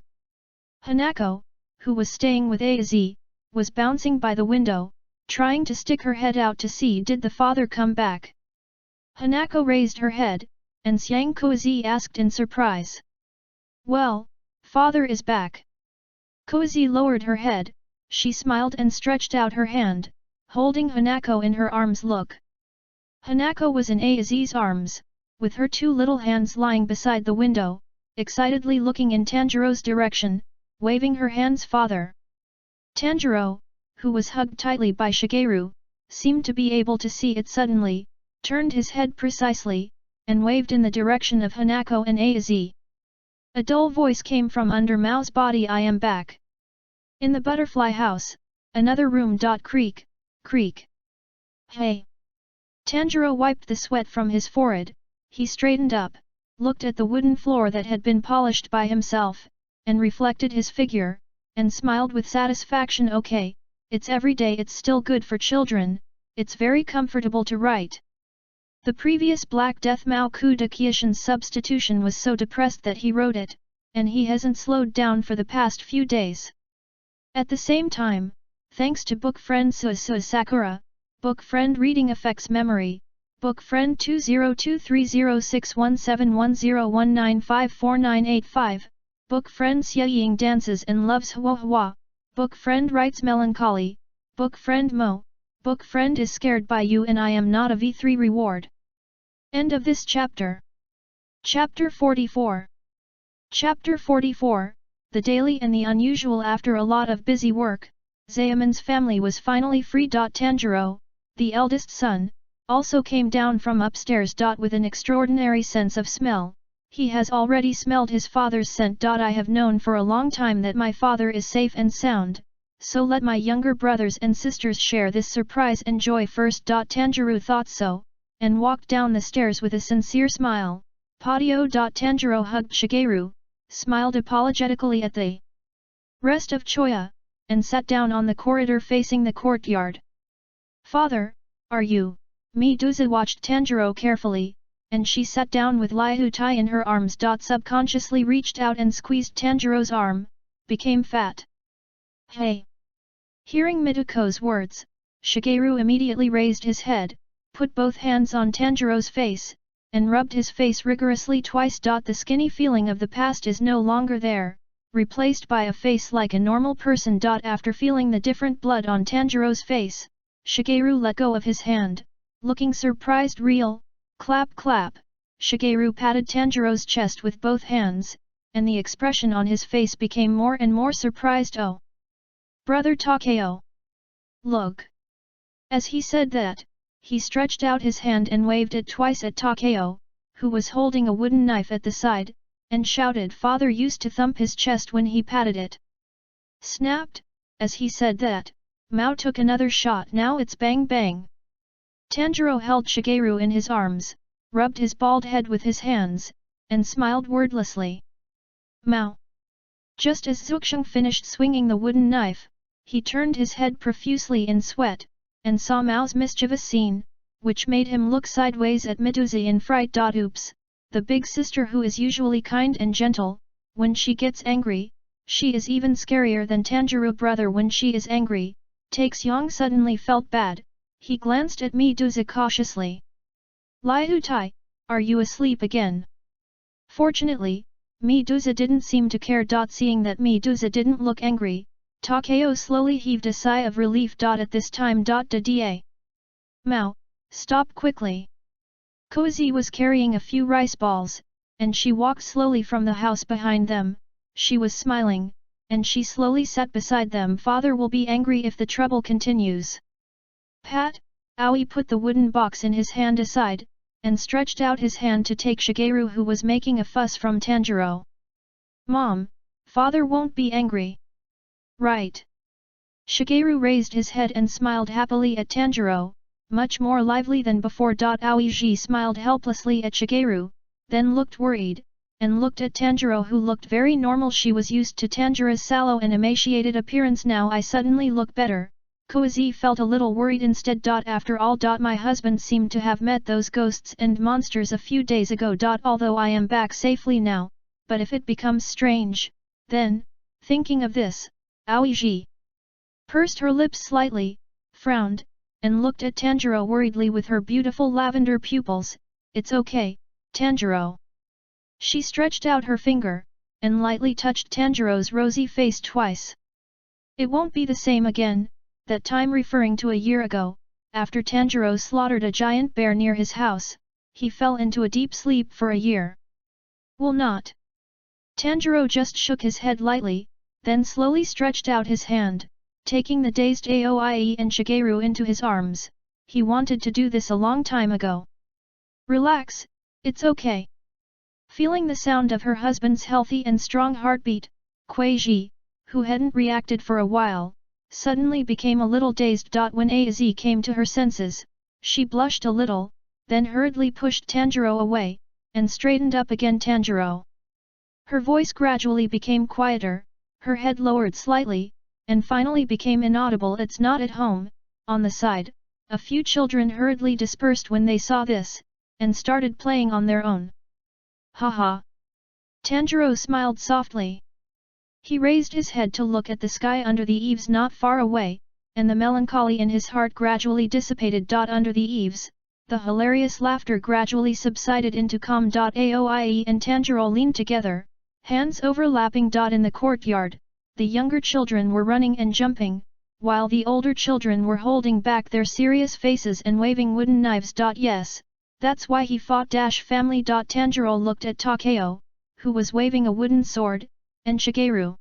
Hanako, who was staying with Aiz, was bouncing by the window, trying to stick her head out to see did the father come back. Hanako raised her head, and Xiang Koizi asked in surprise. Well, father is back. Koizi lowered her head, she smiled and stretched out her hand, holding Hanako in her arms. Look. Hanako was in Aiz's arms, with her two little hands lying beside the window, excitedly looking in Tanjiro's direction, waving her hands. Father. Tanjiro, who was hugged tightly by Shigeru, seemed to be able to see it suddenly, turned his head precisely, and waved in the direction of Hanako and Aiz. A dull voice came from under Mao's body. I am back. In the butterfly house, another room. Creak, creak. Hey! Tanjiro wiped the sweat from his forehead, he straightened up, looked at the wooden floor that had been polished by himself, and reflected his figure, and smiled with satisfaction. Okay, it's every day, it's still good for children, it's very comfortable to write. The previous Black Death Mao Ku de Qiushan's substitution was so depressed that he wrote it, and he hasn't slowed down for the past few days. At the same time, thanks to book friend Suzu Sakura, book friend Reading affects memory, book friend 20230617101954985, book friend Xieying dances and loves Hua Hua, book friend writes melancholy, book friend Mo, book friend is scared by you and I am not a V3 reward. End of this chapter. Chapter 44. Chapter 44, The Daily and the Unusual. After a lot of busy work, Zaemon's family was finally free. Tanjiro, the eldest son, also came down from upstairs. With an extraordinary sense of smell, he has already smelled his father's scent. I have known for a long time that my father is safe and sound, so let my younger brothers and sisters share this surprise and joy first. Tanjiro thought so, and walked down the stairs with a sincere smile. Patio. Tanjiro hugged Shigeru, smiled apologetically at the rest of Choya, and sat down on the corridor facing the courtyard. Father, are you? Medusa watched Tanjiro carefully, and she sat down with Liu Tai in her arms. Subconsciously reached out and squeezed Tanjiro's arm, became fat. Hey! Hearing Miduko's words, Shigeru immediately raised his head, put both hands on Tanjiro's face, and rubbed his face rigorously twice. The skinny feeling of the past is no longer there, replaced by a face like a normal person. After feeling the different blood on Tanjiro's face, Shigeru let go of his hand, looking surprised. Real, clap clap. Shigeru patted Tanjiro's chest with both hands, and the expression on his face became more and more surprised. Oh! Brother Takeo! Look! As he said that, he stretched out his hand and waved it twice at Takeo, who was holding a wooden knife at the side, and shouted. Father used to thump his chest when he patted it. Snapped, as he said that, Mao took another shot. Now it's bang bang. Tanjiro held Shigeru in his arms, rubbed his bald head with his hands, and smiled wordlessly. Mao! Just as Zuxiang finished swinging the wooden knife, he turned his head profusely in sweat, and saw Mao's mischievous scene, which made him look sideways at Medusa in fright. Oops, the big sister who is usually kind and gentle, when she gets angry, she is even scarier than Tanjiro brother when she is angry. Taexiong suddenly felt bad, he glanced at Medusa cautiously. Liu Tai, are you asleep again? Fortunately, Medusa didn't seem to care. Seeing that Medusa didn't look angry, Takeo slowly heaved a sigh of relief. At this time. Da. Mao, stop quickly. Koizi was carrying a few rice balls, and she walked slowly from the house behind them. She was smiling, and she slowly sat beside them. Father will be angry if the trouble continues. Pat, Aoi put the wooden box in his hand aside, and stretched out his hand to take Shigeru who was making a fuss from Tanjiro. Mom, father won't be angry. Right. Shigeru raised his head and smiled happily at Tanjiro, much more lively than before. Aoiji smiled helplessly at Shigeru, then looked worried, and looked at Tanjiro, who looked very normal. She was used to Tanjiro's sallow and emaciated appearance. Now I suddenly look better. Koizi felt a little worried instead. After all, my husband seemed to have met those ghosts and monsters a few days ago. Although I am back safely now, but if it becomes strange, then, thinking of this, Aoiji pursed her lips slightly, frowned, and looked at Tanjiro worriedly with her beautiful lavender pupils. It's okay, Tanjiro. She stretched out her finger, and lightly touched Tanjiro's rosy face twice. It won't be the same again, that time referring to a year ago, after Tanjiro slaughtered a giant bear near his house, he fell into a deep sleep for a year. Will not. Tanjiro just shook his head lightly, then slowly stretched out his hand, taking the dazed Aoie and Shigeru into his arms. He wanted to do this a long time ago. Relax, it's okay. Feeling the sound of her husband's healthy and strong heartbeat, Kuei-ji, who hadn't reacted for a while, suddenly became a little dazed. When Aozi came to her senses, she blushed a little, then hurriedly pushed Tanjiro away, and straightened up again. Tanjiro. Her voice gradually became quieter, her head lowered slightly, and finally became inaudible. It's not at home. On the side, a few children hurriedly dispersed when they saw this, and started playing on their own. Haha. Tanjiro smiled softly. He raised his head to look at the sky under the eaves not far away, and the melancholy in his heart gradually dissipated. Under the eaves, the hilarious laughter gradually subsided into calm. Aoie and Tanjiro leaned together, hands overlapping. In the courtyard, the younger children were running and jumping, while the older children were holding back their serious faces and waving wooden knives. Yes, that's why he fought. Family. Tanjiro looked at Takeo, who was waving a wooden sword, and Shigeru,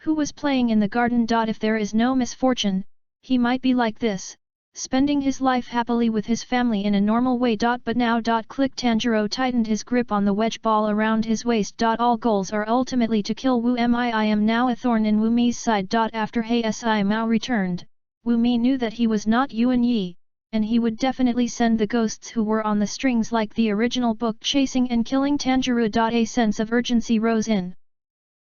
who was playing in the garden. If there is no misfortune, he might be like this, spending his life happily with his family in a normal way. But now. Click. Tanjiro tightened his grip on the wedge ball around his waist. All goals are ultimately to kill Wu Mi. I am now a thorn in Wu Mi's side. After Si Mao returned, Wu Mi knew that he was not Yuan Yi, and he would definitely send the ghosts who were on the strings like the original book chasing and killing Tanjiro. A sense of urgency rose in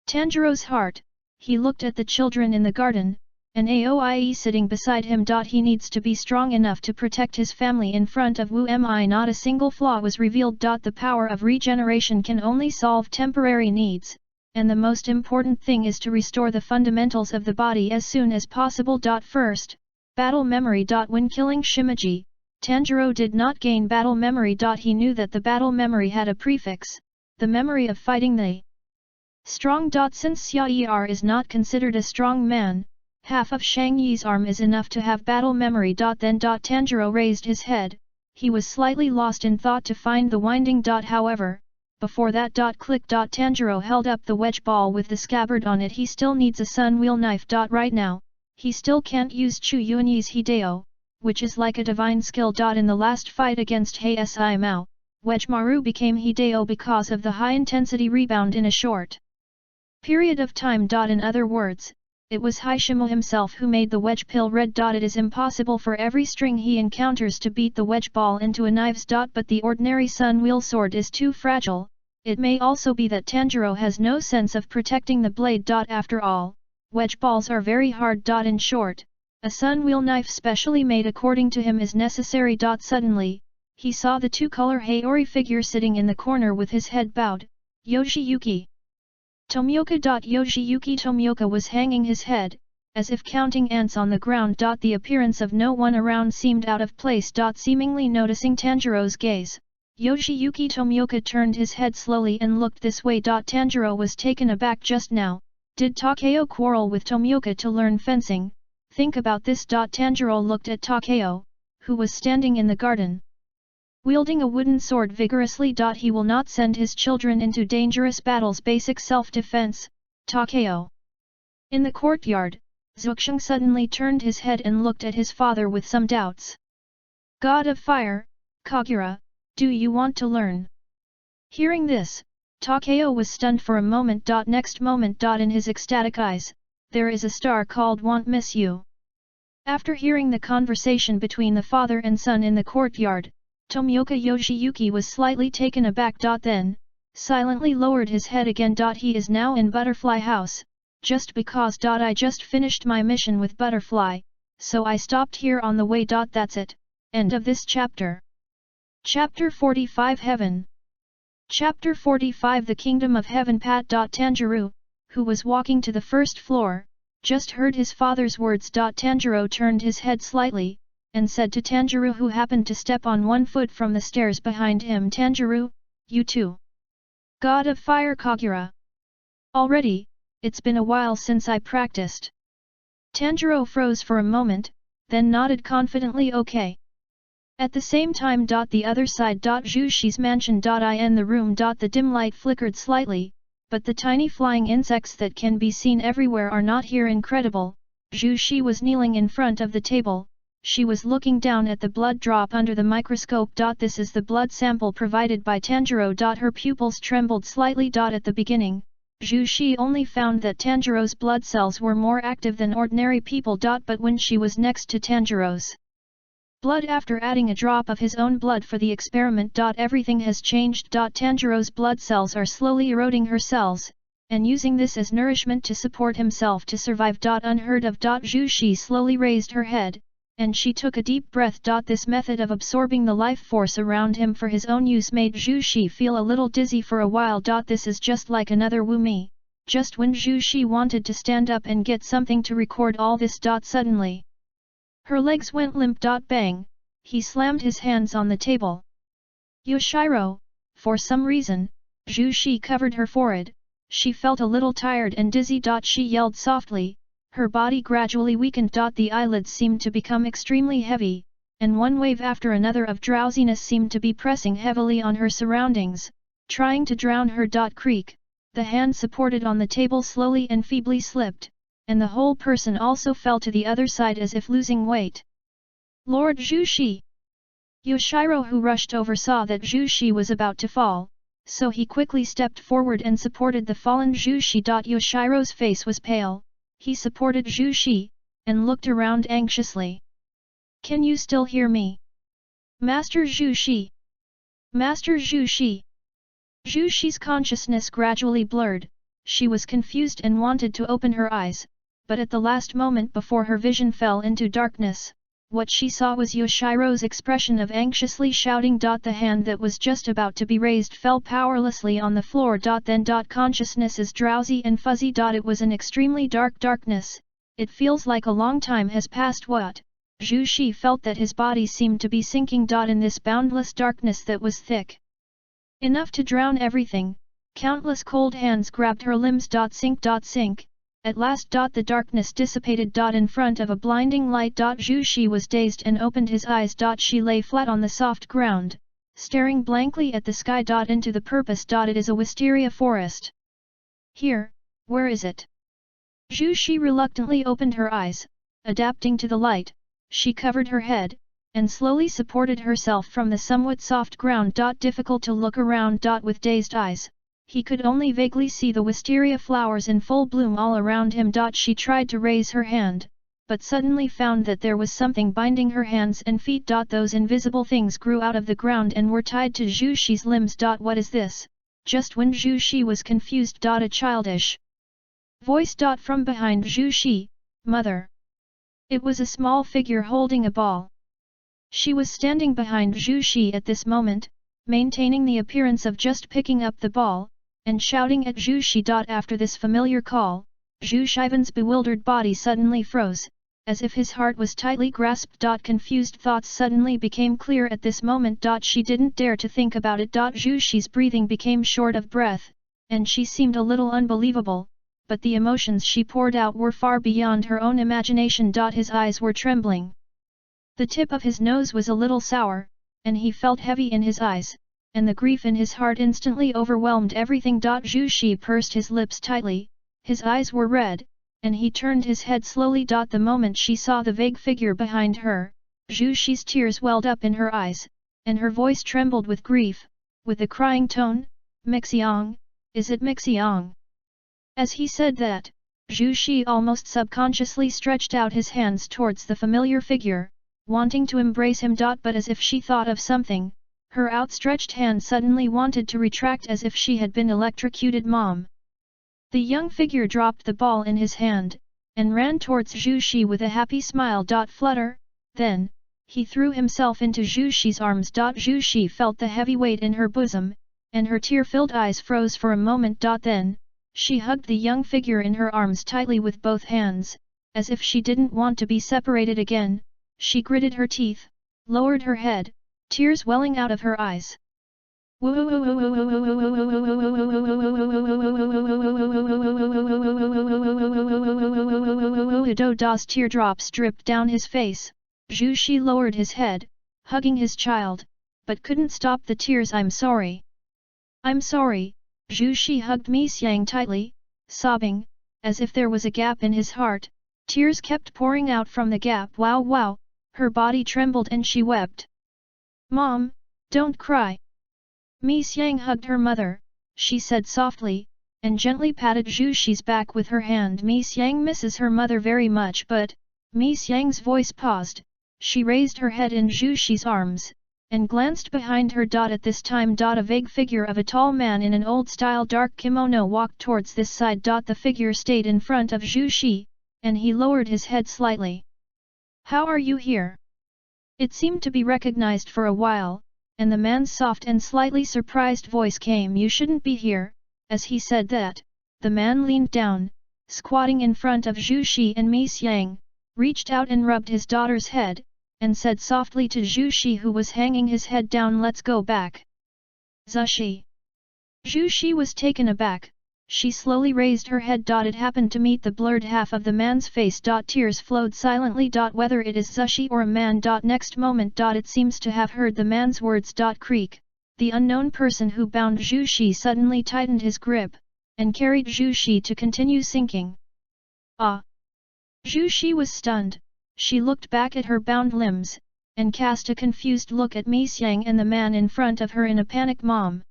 Tanjiro's heart. He looked at the children in the garden, and Aoie sitting beside him. He needs to be strong enough to protect his family in front of Wu Mi. Not a single flaw was revealed. The power of regeneration can only solve temporary needs, and the most important thing is to restore the fundamentals of the body as soon as possible. First, battle memory. When killing Shimaji, Tanjiro did not gain battle memory. He knew that the battle memory had a prefix, the memory of fighting the strong. Since Xia is not considered a strong man, half of Shang Yi's arm is enough to have battle memory. Then. Tanjiro raised his head. He was slightly lost in thought to find the winding. However, before that. Click. Tanjiro held up the wedge ball with the scabbard on it. He still needs a sun wheel knife. Right now, he still can't use Chu Yuanyi's Hideo, which is like a divine skill. In the last fight against Si Mao, Wedge-maru became Hideo because of the high-intensity rebound in a short period of time. In other words, it was Haishimo himself who made the wedge pill red. It is impossible for every string he encounters to beat the wedge ball into a knives. But the ordinary sun wheel sword is too fragile. It may also be that Tanjiro has no sense of protecting the blade. After all, wedge balls are very hard. In short, a sun wheel knife specially made according to him is necessary. Suddenly, he saw the two-color Haori figure sitting in the corner with his head bowed, Yoshiyuki Tomioka. Yoshiyuki Tomioka was hanging his head, as if counting ants on the ground. The appearance of no one around seemed out of place. Seemingly noticing Tanjiro's gaze, Yoshiyuki Tomioka turned his head slowly and looked this way. Tanjiro was taken aback just now. Did Takeo quarrel with Tomioka to learn fencing? Think about this. Tanjiro looked at Takeo, who was standing in the garden, wielding a wooden sword vigorously. He will not send his children into dangerous battles. Basic self-defense, Takeo. In the courtyard, Zuoxiang suddenly turned his head and looked at his father with some doubts. God of Fire, Kagura, do you want to learn? Hearing this, Takeo was stunned for a moment. Next moment. In his ecstatic eyes, there is a star called Won't Miss You. After hearing the conversation between the father and son in the courtyard, Tomioka Yoshiyuki was slightly taken aback. Then, silently lowered his head again. He is now in Butterfly House, just because I just finished my mission with Butterfly, so I stopped here on the way. That's it, end of this chapter. Chapter 45 Heaven. Chapter 45 The Kingdom of Heaven. Tanjiro, who was walking to the first floor, just heard his father's words. Tanjiro turned his head slightly, and said to Tanjiro, who happened to step on one foot from the stairs behind him, Tanjiro, you too. God of Fire Kagura. Already, it's been a while since I practiced. Tanjiro froze for a moment, then nodded confidently. Okay. At the same time. The other side. Zhu Shi's mansion. In the room. The dim light flickered slightly, but the tiny flying insects that can be seen everywhere are not here. Incredible. Zhu Shi was kneeling in front of the table. She was looking down at the blood drop under the microscope. This is the blood sample provided by Tanjiro. Her pupils trembled slightly. At the beginning, Zhu Shi only found that Tanjiro's blood cells were more active than ordinary people. But when she was next to Tanjiro's blood after adding a drop of his own blood for the experiment, everything has changed. Tanjiro's blood cells are slowly eroding her cells, and using this as nourishment to support himself to survive. Unheard of. Zhu Shi slowly raised her head, and she took a deep breath. This method of absorbing the life force around him for his own use made Zhu Shi feel a little dizzy for a while. This is just like another Wu Mi. Just when Zhu Shi wanted to stand up and get something to record all this. Suddenly, her legs went limp. Bang! He slammed his hands on the table. Yoshiro! For some reason, Zhu Shi covered her forehead. She felt a little tired and dizzy. She yelled softly. Her body gradually weakened. The eyelids seemed to become extremely heavy, and one wave after another of drowsiness seemed to be pressing heavily on her surroundings, trying to drown her. Creak! The hand supported on the table slowly and feebly slipped, and the whole person also fell to the other side as if losing weight. Lord Zhu Shi! Yoshiro, who rushed over, saw that Zhu Shi was about to fall, so he quickly stepped forward and supported the fallen Zhu Shi. Yoshiro's face was pale. He supported Zhu Shi, and looked around anxiously. Can you still hear me? Master Zhu Shi! Master Zhu Shi! Zhu Shi's consciousness gradually blurred. She was confused and wanted to open her eyes, but at the last moment before her vision fell into darkness, what she saw was Yoshiro's expression of anxiously shouting. The hand that was just about to be raised fell powerlessly on the floor. Then consciousness is drowsy and fuzzy. It was an extremely dark darkness. It feels like a long time has passed. What? Zhu Shi felt that his body seemed to be sinking. In this boundless darkness that was thick enough to drown everything, countless cold hands grabbed her limbs. Sink. At last. The darkness dissipated. In front of a blinding light. Zhu Shi was dazed and opened his eyes. She lay flat on the soft ground, staring blankly at the sky. Into the purpose. It is a wisteria forest. Here, where is it? Zhu Shi reluctantly opened her eyes, adapting to the light. She covered her head, and slowly supported herself from the somewhat soft ground. Difficult to look around. With dazed eyes, he could only vaguely see the wisteria flowers in full bloom all around him. She tried to raise her hand, but suddenly found that there was something binding her hands and feet. Those invisible things grew out of the ground and were tied to Zhu Shi's limbs. What is this? Just when Zhu Shi was confused. A childish voice. From behind Zhu Shi, Mother. It was a small figure holding a ball. She was standing behind Zhu Shi at this moment, maintaining the appearance of just picking up the ball, and shouting at Zhu Shi. After this familiar call, Zhu Shivan's bewildered body suddenly froze, as if his heart was tightly grasped. Confused thoughts suddenly became clear at this moment. She didn't dare to think about it. Zhu Shi's breathing became short of breath, and she seemed a little unbelievable, but the emotions she poured out were far beyond her own imagination. His eyes were trembling. The tip of his nose was a little sour, and he felt heavy in his eyes, and the grief in his heart instantly overwhelmed everything. Zhu Shi pursed his lips tightly, his eyes were red, and he turned his head slowly. The moment she saw the vague figure behind her, Zhu Shi's tears welled up in her eyes, and her voice trembled with grief, with a crying tone, Mixiang, is it Mixiang? As he said that, Zhu Shi almost subconsciously stretched out his hands towards the familiar figure, wanting to embrace him. But as if she thought of something, Her outstretched hand suddenly wanted to retract as if she had been electrocuted. Mom! The young figure dropped the ball in his hand, and ran towards Zhu Xi with a happy smile. Flutter, then, he threw himself into Zhu Xi's arms. Zhu Xi felt the heavy weight in her bosom, and her tear-filled eyes froze for a moment. Then, she hugged the young figure in her arms tightly with both hands, as if she didn't want to be separated again. She gritted her teeth, lowered her head, tears welling out of her eyes. Do's teardrops dripped down his face. Zhu Xi lowered his head, hugging his child, but couldn't stop the tears. I'm sorry. I'm sorry. Zhu Xi hugged Mi Xiang tightly, sobbing, as if there was a gap in his heart. Tears kept pouring out from the gap. Wow! Her body trembled and she wept. Mom, don't cry. Mi Xiang hugged her mother, she said softly, and gently patted Zhu Xi's back with her hand. Mi Xiang misses her mother very much, but, Mi Xiang's voice paused, she raised her head in Zhu Xi's arms, and glanced behind her. At this time a vague figure of a tall man in an old-style dark kimono walked towards this side. The figure stayed in front of Zhu Xi, and he lowered his head slightly. How are you here? It seemed to be recognized for a while, and the man's soft and slightly surprised voice came. You shouldn't be here. As he said that, the man leaned down, squatting in front of Zhu Xi and Mi Xiang, reached out and rubbed his daughter's head, and said softly to Zhu Xi, who was hanging his head down, let's go back. Zushi. Zhu Xi was taken aback. She slowly raised her head. It happened to meet the blurred half of the man's face. Tears flowed silently. Whether it is Zushi or a man. Next moment. It seems to have heard the man's words. Creak. The unknown person who bound Zhu Xi suddenly tightened his grip, and carried Zhu Xi to continue sinking. Ah! Zhu Xi was stunned. She looked back at her bound limbs, and cast a confused look at Mi Xiang and the man in front of her in a panic. Mom!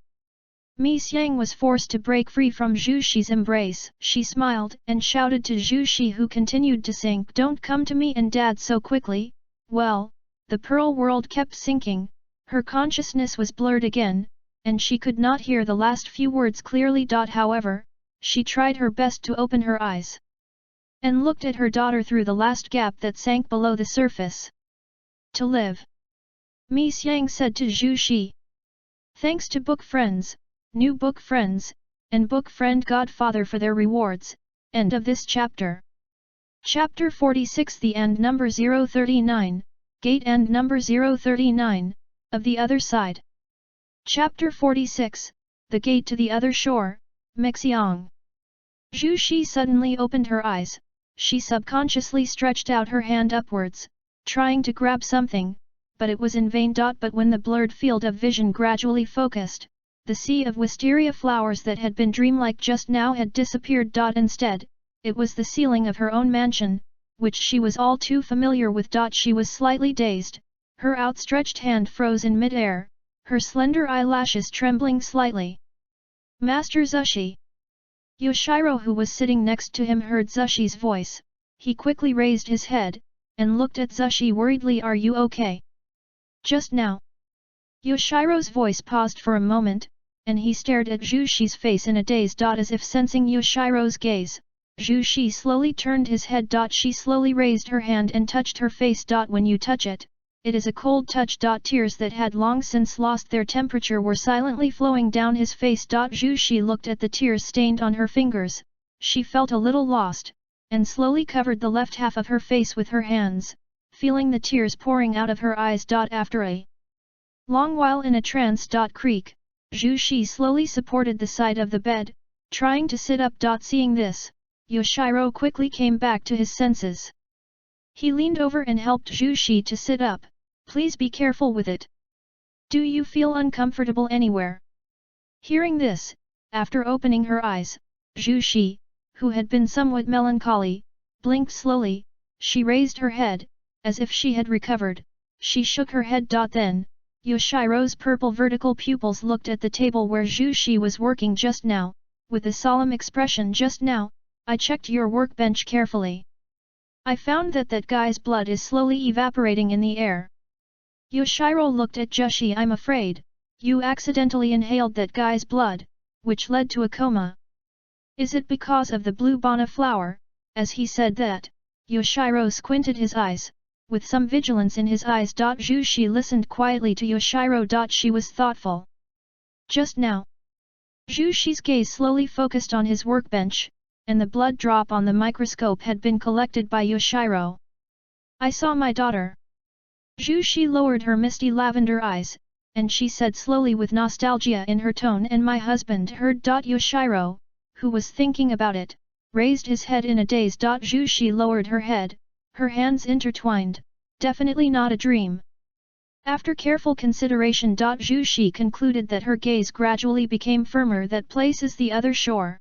Mi Xiang was forced to break free from Zhu Xi's embrace. She smiled and shouted to Zhu Xi, who continued to sink. Don't come to me and Dad so quickly. Well, the pearl world kept sinking. Her consciousness was blurred again, and she could not hear the last few words clearly. However, she tried her best to open her eyes, and looked at her daughter through the last gap that sank below the surface. To live. Mi Xiang said to Zhu Xi. Thanks to book friends, new book friends, and book friend godfather for their rewards. End of this chapter. Chapter 46. The end. Number 039, Gate. End. Number 039, of the other side. Chapter 46, The Gate to the Other Shore, Mixiang. Zhu Xi suddenly opened her eyes. She subconsciously stretched out her hand upwards, trying to grab something, but it was in vain. But when the blurred field of vision gradually focused, the sea of wisteria flowers that had been dreamlike just now had disappeared. Instead, it was the ceiling of her own mansion, which she was all too familiar with. She was slightly dazed, her outstretched hand froze in mid-air, her slender eyelashes trembling slightly. Master Zushi! Yoshiro, who was sitting next to him, heard Zushi's voice. He quickly raised his head, and looked at Zushi worriedly. Are you okay? Just now. Yoshiro's voice paused for a moment, and he stared at Zhu Xi's face in a daze. As if sensing Yoshiro's gaze, Zhu Xi slowly turned his head. She slowly raised her hand and touched her face. When you touch it, it is a cold touch. Tears that had long since lost their temperature were silently flowing down his face. Zhu Xi looked at the tears stained on her fingers. She felt a little lost, and slowly covered the left half of her face with her hands, feeling the tears pouring out of her eyes. After a long while in a trance. Creak. Zhu Xi slowly supported the side of the bed, trying to sit up. Seeing this, Yoshiro quickly came back to his senses. He leaned over and helped Zhu Xi to sit up. Please be careful with it. Do you feel uncomfortable anywhere? Hearing this, after opening her eyes, Zhu Xi, who had been somewhat melancholy, blinked slowly. She raised her head, as if she had recovered. She shook her head. Then, Yoshiro's purple vertical pupils looked at the table where Zhu Xi was working just now, with a solemn expression. Just now, I checked your workbench carefully. I found that guy's blood is slowly evaporating in the air. Yoshiro looked at Zhu Xi. I'm afraid, You accidentally inhaled that guy's blood, which led to a coma. Is it because of the blue bana flower? As he said that, Yoshiro squinted his eyes, with some vigilance in his eyes. Zhu Shi listened quietly to Yoshiro. She was thoughtful. Just now, Zhu Shi's gaze slowly focused on his workbench, and the blood drop on the microscope had been collected by Yoshiro. I saw my daughter. Zhu Shi lowered her misty lavender eyes, and she said slowly with nostalgia in her tone, and my husband heard. Yoshiro, who was thinking about it, raised his head in a daze. Zhu Shi lowered her head, her hands intertwined. Definitely not a dream. After careful consideration, Zhu Shi concluded that her gaze gradually became firmer. That place is the other shore.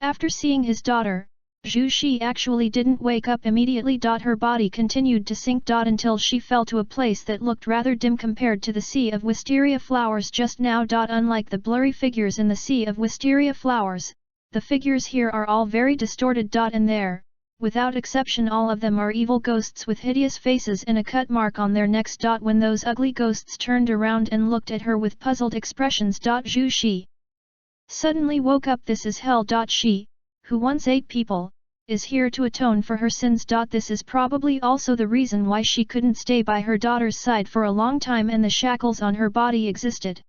After seeing his daughter, Zhu Shi actually didn't wake up immediately. Her body continued to sink until she fell to a place that looked rather dim compared to the sea of wisteria flowers just now. Unlike the blurry figures in the sea of wisteria flowers, the figures here are all very distorted. And there, without exception, all of them are evil ghosts with hideous faces and a cut mark on their necks. When those ugly ghosts turned around and looked at her with puzzled expressions, Zhu Shi suddenly woke up. This is hell. She, who once ate people, is here to atone for her sins. This is probably also the reason why she couldn't stay by her daughter's side for a long time and the shackles on her body existed.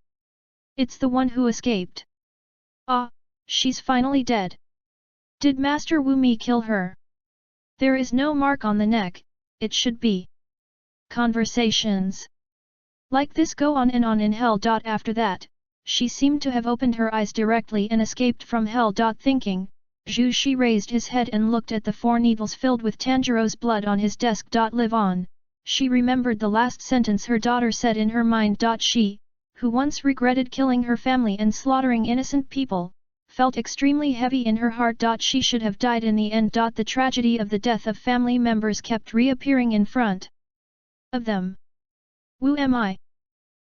It's the one who escaped. Ah, she's finally dead. Did Master Wu Mi kill her? There is no mark on the neck, it should be. Conversations like this go on in hell. After that, she seemed to have opened her eyes directly and escaped from hell. Thinking, Zhu Shi raised his head and looked at the 4 needles filled with Tanjuro's blood on his desk. Live on. She remembered the last sentence her daughter said in her mind. She, who once regretted killing her family and slaughtering innocent people, felt extremely heavy in her heart. She should have died in the end. The tragedy of the death of family members kept reappearing in front of them. Who am I?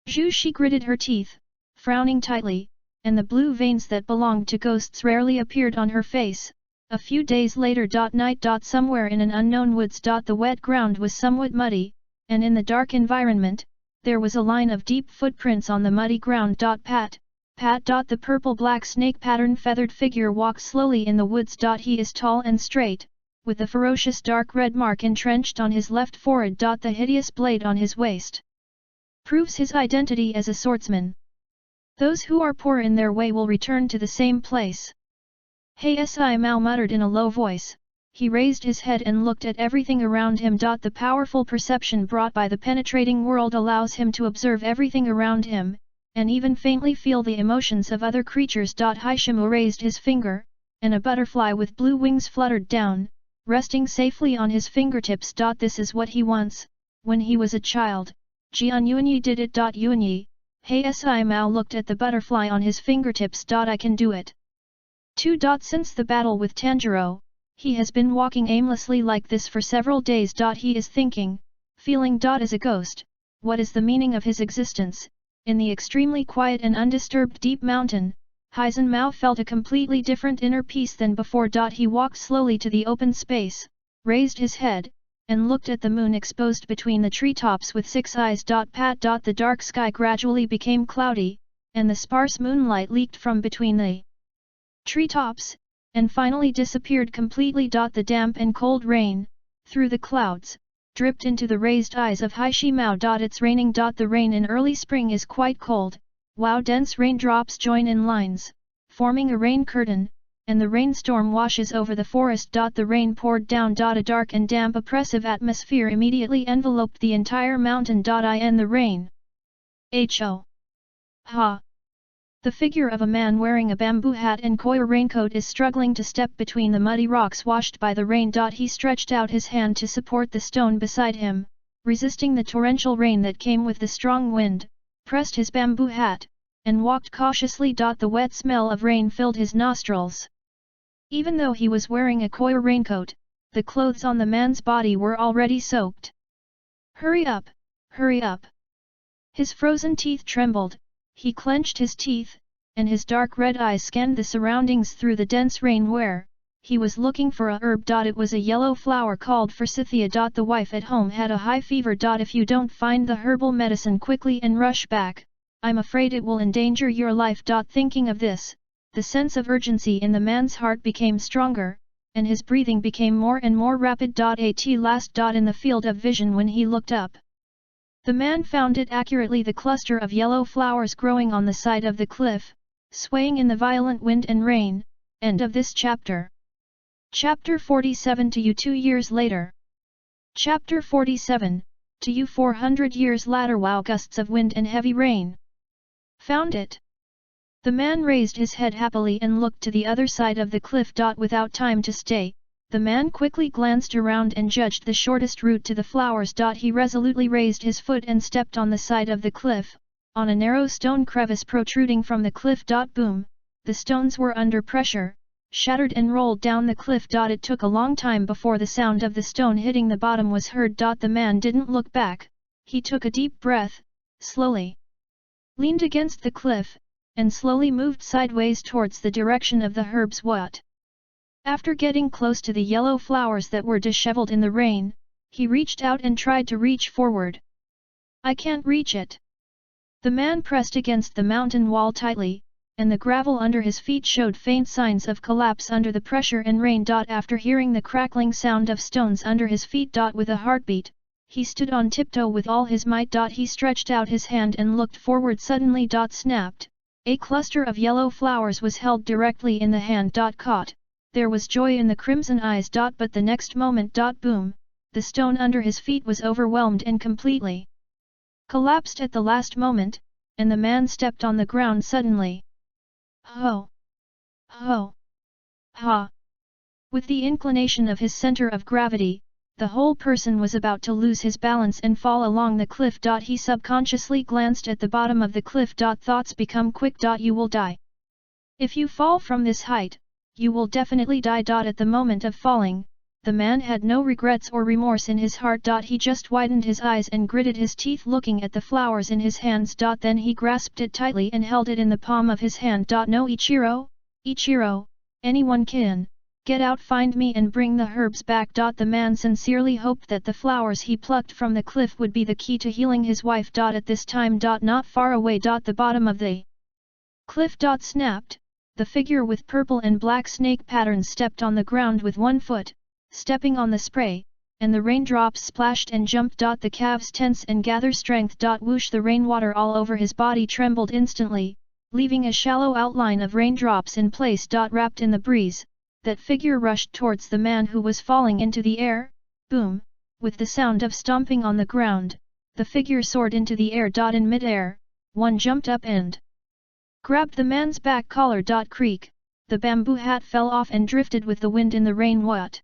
Zhu Shi gritted her teeth, frowning tightly, and the blue veins that belonged to ghosts rarely appeared on her face. A few days later. Night. Somewhere in an unknown woods. The wet ground was somewhat muddy, and in the dark environment, there was a line of deep footprints on the muddy ground. Pat, pat. The purple-black snake pattern feathered figure walks slowly in the woods. He is tall and straight, with a ferocious dark red mark entrenched on his left forehead. The hideous blade on his waist proves his identity as a swordsman. Those who are poor in their way will return to the same place. Hey Si Mao muttered in a low voice. He raised his head and looked at everything around him. The powerful perception brought by the penetrating world allows him to observe everything around him, and even faintly feel the emotions of other creatures. Haishimu raised his finger, and a butterfly with blue wings fluttered down, resting safely on his fingertips. This is what he wants. When he was a child, Jian Yuanyi did it. Yuanyi. Hey Si Mao looked at the butterfly on his fingertips. I can do it. 2. Since the battle with Tanjuro, he has been walking aimlessly like this for several days. He is thinking, feeling. As a ghost, what is the meaning of his existence? In the extremely quiet and undisturbed deep mountain, Haisen Mao felt a completely different inner peace than before. He walked slowly to the open space, raised his head, and looked at the moon exposed between the treetops with 6 eyes. Pat. The dark sky gradually became cloudy, and the sparse moonlight leaked from between the treetops, and finally disappeared completely. The damp and cold rain, through the clouds, dripped into the raised eyes of Haishi Mao. It's raining. The rain in early spring is quite cold, while dense raindrops join in lines, forming a rain curtain, and the rainstorm washes over the forest. The rain poured down. A dark and damp oppressive atmosphere immediately enveloped the entire mountain. In the rain. Ho! Ha! The figure of a man wearing a bamboo hat and coir raincoat is struggling to step between the muddy rocks washed by the rain. He stretched out his hand to support the stone beside him, resisting the torrential rain that came with the strong wind, pressed his bamboo hat, and walked cautiously. The wet smell of rain filled his nostrils. Even though he was wearing a coir raincoat, the clothes on the man's body were already soaked. Hurry up! Hurry up! His frozen teeth trembled, he clenched his teeth, and his dark red eyes scanned the surroundings through the dense rain where he was looking for a herb. It was a yellow flower called forsythia. The wife at home had a high fever. If you don't find the herbal medicine quickly and rush back, I'm afraid it will endanger your life. Thinking of this, the sense of urgency in the man's heart became stronger, and his breathing became more and more rapid. At last in the field of vision when he looked up, the man found it accurately the cluster of yellow flowers growing on the side of the cliff, swaying in the violent wind and rain. End of this chapter. Chapter 47 to you 2 years later. Chapter 47, to you 400 years later. Wow, gusts of wind and heavy rain. Found it. The man raised his head happily and looked to the other side of the cliff. Without time to stay, the man quickly glanced around and judged the shortest route to the flowers. He resolutely raised his foot and stepped on the side of the cliff, on a narrow stone crevice protruding from the cliff. Boom! The stones were under pressure, shattered and rolled down the cliff. It took a long time before the sound of the stone hitting the bottom was heard. The man didn't look back. He took a deep breath, slowly leaned against the cliff, and slowly moved sideways towards the direction of the herbs. What? After getting close to the yellow flowers that were disheveled in the rain, he reached out and tried to reach forward. I can't reach it. The man pressed against the mountain wall tightly, and the gravel under his feet showed faint signs of collapse under the pressure and rain. After hearing the crackling sound of stones under his feet. With a heartbeat, he stood on tiptoe with all his might. He stretched out his hand and looked forward. Suddenly. Snapped. A cluster of yellow flowers was held directly in the hand. Caught. There was joy in the crimson eyes. But the next moment. Boom! The stone under his feet was overwhelmed and completely collapsed at the last moment, and the man stepped on the ground suddenly. Ho! Ho! Ha! With the inclination of his center of gravity, the whole person was about to lose his balance and fall along the cliff. He subconsciously glanced at the bottom of the cliff. Thoughts become quick. You will die. If you fall from this height, you will definitely die. At the moment of falling, the man had no regrets or remorse in his heart. He just widened his eyes and gritted his teeth looking at the flowers in his hands. Then he grasped it tightly and held it in the palm of his hand. No, Ichiro! Ichiro! Anyone can! Get out, find me and bring the herbs back. The man sincerely hoped that the flowers he plucked from the cliff would be the key to healing his wife. At this time. Not far away. The bottom of the cliff. Snapped. The figure with purple and black snake patterns stepped on the ground with one foot, stepping on the spray, and the raindrops splashed and jumped. The calves tense and gather strength. Whoosh! The rainwater all over his body trembled instantly, leaving a shallow outline of raindrops in place. Wrapped in the breeze, that figure rushed towards the man who was falling into the air. Boom! With the sound of stomping on the ground, the figure soared into the air. In mid-air, one jumped up and grabbed the man's back collar. Creak! The bamboo hat fell off and drifted with the wind in the rain. What?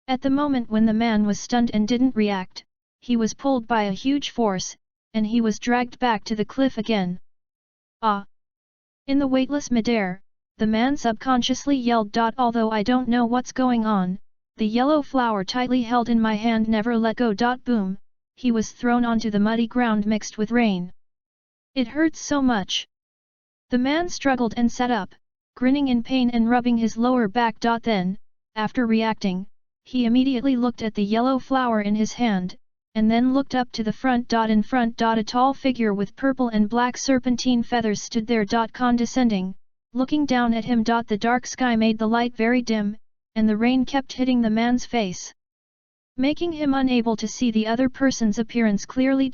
At the moment when the man was stunned and didn't react, he was pulled by a huge force, and he was dragged back to the cliff again. Ah! In the weightless midair, the man subconsciously yelled. Although I don't know what's going on, the yellow flower tightly held in my hand never let go. Boom! He was thrown onto the muddy ground mixed with rain. It hurts so much. The man struggled and sat up, grinning in pain and rubbing his lower back. Then, after reacting, he immediately looked at the yellow flower in his hand, and then looked up to the front. In front. A tall figure with purple and black serpentine feathers stood there. Condescending, looking down at him. The dark sky made the light very dim, and the rain kept hitting the man's face, making him unable to see the other person's appearance clearly.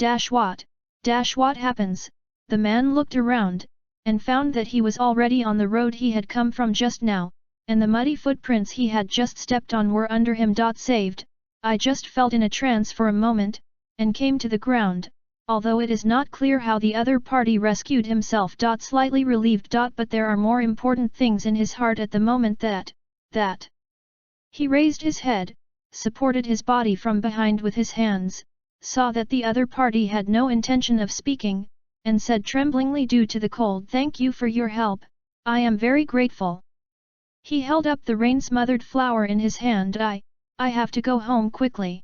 What happens? The man looked around, and found that he was already on the road he had come from just now, and the muddy footprints he had just stepped on were under him. Saved! I just felt in a trance for a moment, and came to the ground, although it is not clear how the other party rescued himself. Slightly relieved. But there are more important things in his heart at the moment. That. He raised his head, supported his body from behind with his hands, saw that the other party had no intention of speaking, and said tremblingly, due to the cold, "Thank you for your help, I am very grateful." He held up the rain-smothered flower in his hand. I have to go home quickly.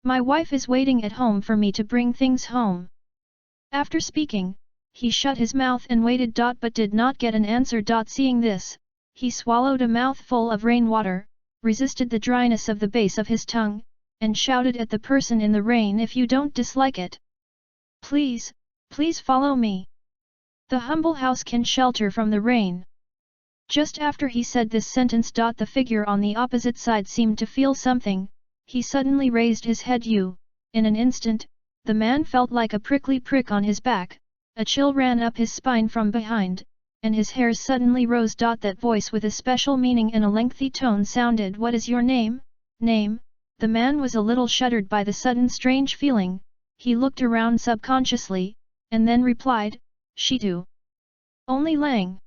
My wife is waiting at home for me to bring things home. After speaking, he shut his mouth and waited. But did not get an answer. Seeing this, he swallowed a mouthful of rainwater, resisted the dryness of the base of his tongue, and shouted at the person in the rain, "If you don't dislike it, please follow me." The humble house can shelter from the rain. Just after he said this sentence. The figure on the opposite side seemed to feel something, he suddenly raised his head. In an instant, the man felt like a prickly prick on his back, a chill ran up his spine from behind, and his hairs suddenly rose. That voice with a special meaning and a lengthy tone sounded, "What is your name?" Name? The man was a little shuddered by the sudden strange feeling, he looked around subconsciously, and then replied, "Shitu. Only Lang."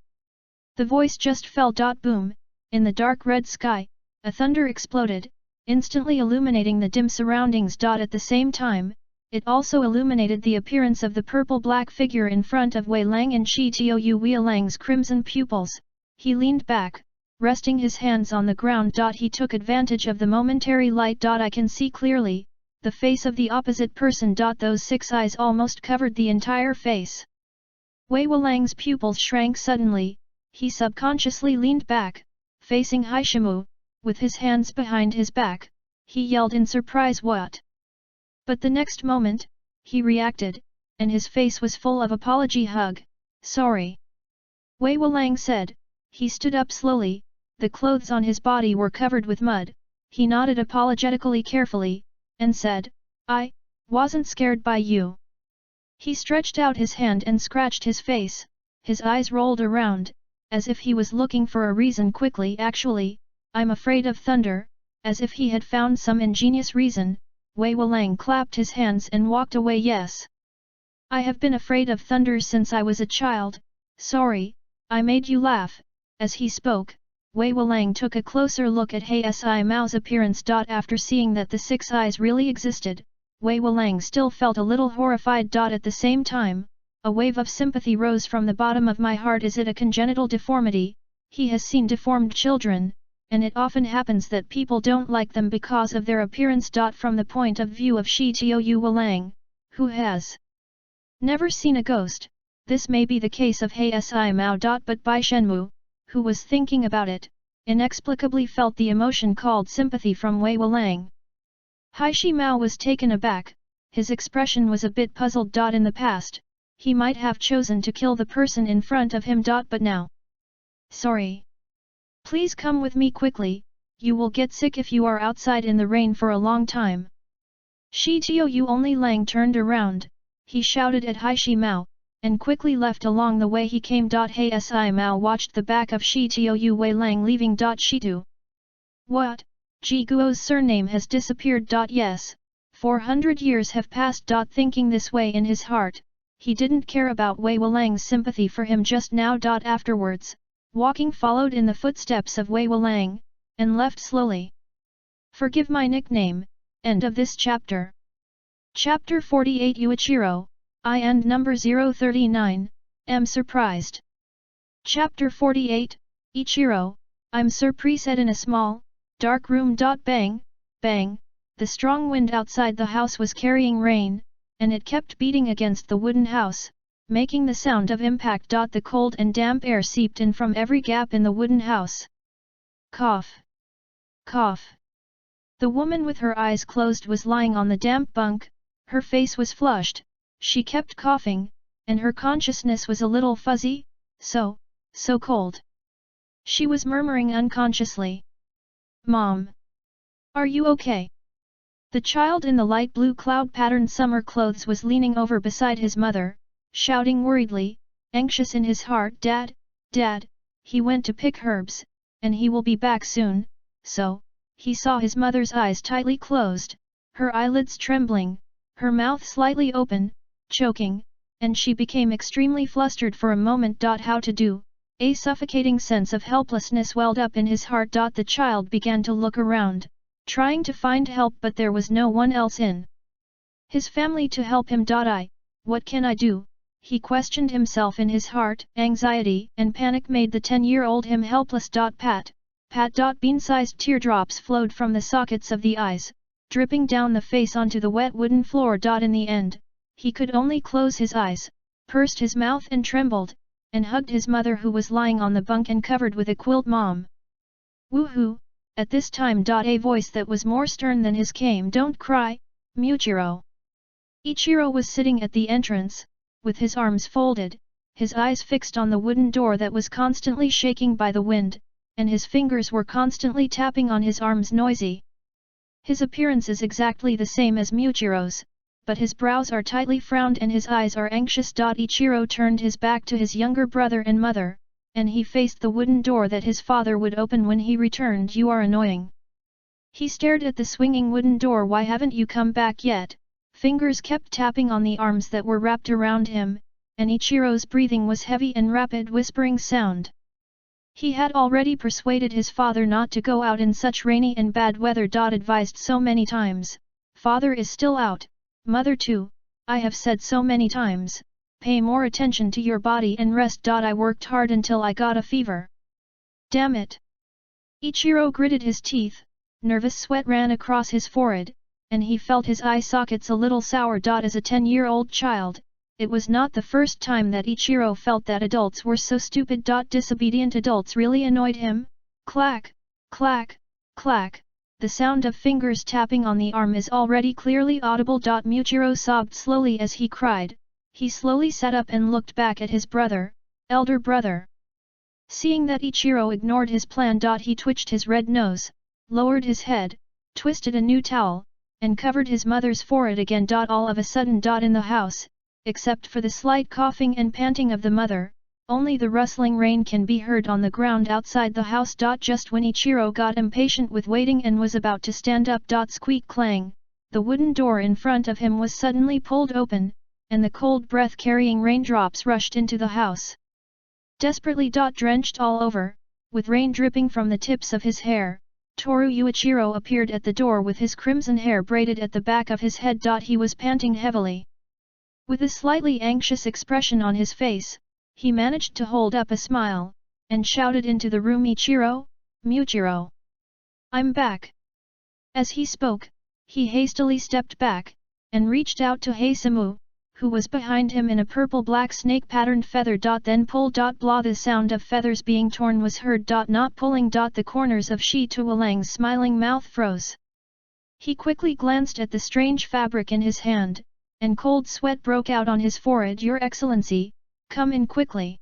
The voice just fell. Boom, in the dark red sky, a thunder exploded, instantly illuminating the dim surroundings. At the same time, it also illuminated the appearance of the purple-black figure in front of Wei Lang and Shitou Wei Lang's crimson pupils. He leaned back, resting his hands on the ground. He took advantage of the momentary light. I can see clearly the face of the opposite person. Those 6 eyes almost covered the entire face. Wei Lang's pupils shrank suddenly, he subconsciously leaned back, facing Haishimu, with his hands behind his back. He yelled in surprise, "What?" But the next moment, he reacted, and his face was full of apology. "Hug. Sorry." Wei Lang said. He stood up slowly, the clothes on his body were covered with mud, he nodded apologetically carefully, and said, "I wasn't scared by you." He stretched out his hand and scratched his face, his eyes rolled around, as if he was looking for a reason. Quickly, "Actually, I'm afraid of thunder," as if he had found some ingenious reason. Wei Lang clapped his hands and walked away. "Yes. I have been afraid of thunder since I was a child, sorry, I made you laugh." As he spoke, Wei Lang took a closer look at Hsi Mao's appearance. After seeing that the 6 eyes really existed, Wei Lang still felt a little horrified. At the same time, a wave of sympathy rose from the bottom of my heart. Is it a congenital deformity? He has seen deformed children, and it often happens that people don't like them because of their appearance. From the point of view of Shitou Wei Lang, who has never seen a ghost, this may be the case of Hsi Mao. But Bai Shenmu, who was thinking about it, inexplicably felt the emotion called sympathy from Wei Lang. Haishi Mao was taken aback, his expression was a bit puzzled. In the past, he might have chosen to kill the person in front of him. But now, "Sorry. Please come with me quickly, you will get sick if you are outside in the rain for a long time." Shitou Only Lang turned around, he shouted at Haishi Mao, and quickly left along the way he came. Hsi Mao watched the back of Shitou Wei Lang leaving. Shitu. What? Ji Guo's surname has disappeared. Yes, 400 years have passed. Thinking this way in his heart, he didn't care about Wei Lang's sympathy for him just now. Afterwards, walking followed in the footsteps of Wei Lang, and left slowly. Forgive my nickname. End of this chapter. Chapter 48 Yuichiro, I and number 039, am surprised. Chapter 48, Ichiro, I'm surprised. In a small, dark room. Bang, bang, the strong wind outside the house was carrying rain, and it kept beating against the wooden house, making the sound of impact. The cold and damp air seeped in from every gap in the wooden house. Cough. Cough. The woman with her eyes closed was lying on the damp bunk, her face was flushed, she kept coughing, and her consciousness was a little fuzzy, so cold. She was murmuring unconsciously. "Mom! Are you okay?" The child in the light blue cloud-patterned summer clothes was leaning over beside his mother, shouting worriedly, anxious in his heart, "Dad, Dad, he went to pick herbs, and he will be back soon." So, he saw his mother's eyes tightly closed, her eyelids trembling, her mouth slightly open, choking, and she became extremely flustered for a moment. How to do? A suffocating sense of helplessness welled up in his heart. The child began to look around, trying to find help, but there was no one else in his family to help him. What can I do? He questioned himself in his heart. Anxiety and panic made the 10-year-old him helpless. Pat. Bean-sized teardrops flowed from the sockets of the eyes, dripping down the face onto the wet wooden floor. In the end, he could only close his eyes, pursed his mouth and trembled, and hugged his mother who was lying on the bunk and covered with a quilt. "Mom! Woohoo!" At this time. A voice that was more stern than his came. "Don't cry, Muichiro." Ichiro was sitting at the entrance, with his arms folded, his eyes fixed on the wooden door that was constantly shaking by the wind, and his fingers were constantly tapping on his arms noisy. His appearance is exactly the same as Muchiro's, but his brows are tightly frowned and his eyes are anxious. Ichiro turned his back to his younger brother and mother, and he faced the wooden door that his father would open when he returned. You are annoying. He stared at the swinging wooden door. Why haven't you come back yet? Fingers kept tapping on the arms that were wrapped around him, and Ichiro's breathing was heavy and rapid whispering sound. He had already persuaded his father not to go out in such rainy and bad weather. Advised so many times, father is still out, mother too, I have said so many times, pay more attention to your body and rest. I worked hard until I got a fever. Damn it! Ichiro gritted his teeth, nervous sweat ran across his forehead, and he felt his eye sockets a little sour. As a 10-year-old child, it was not the first time that Ichiro felt that adults were so stupid. Disobedient adults really annoyed him. Clack, clack, clack, the sound of fingers tapping on the arm is already clearly audible. Muchiro sobbed slowly as he cried. He slowly sat up and looked back at his brother, elder brother. Seeing that Ichiro ignored his plan. He twitched his red nose, lowered his head, twisted a new towel, and covered his mother's forehead again. All of a sudden. In the house, except for the slight coughing and panting of the mother, only the rustling rain can be heard on the ground outside the house. Just when Ichiro got impatient with waiting and was about to stand up. Squeak clang, the wooden door in front of him was suddenly pulled open, and the cold breath carrying raindrops rushed into the house. Desperately. Drenched all over, with rain dripping from the tips of his hair, Toru Yuichiro appeared at the door with his crimson hair braided at the back of his head. He was panting heavily. With a slightly anxious expression on his face, he managed to hold up a smile, and shouted into the room, Ichiro, Muchiro, I'm back. As he spoke, he hastily stepped back, and reached out to Heisamu, who was behind him in a purple-black snake-patterned feather. Then pull. Blah, the sound of feathers being torn was heard. Not pulling. The corners of Shi Tuolang's smiling mouth froze. He quickly glanced at the strange fabric in his hand, and cold sweat broke out on his forehead. Your Excellency, come in quickly.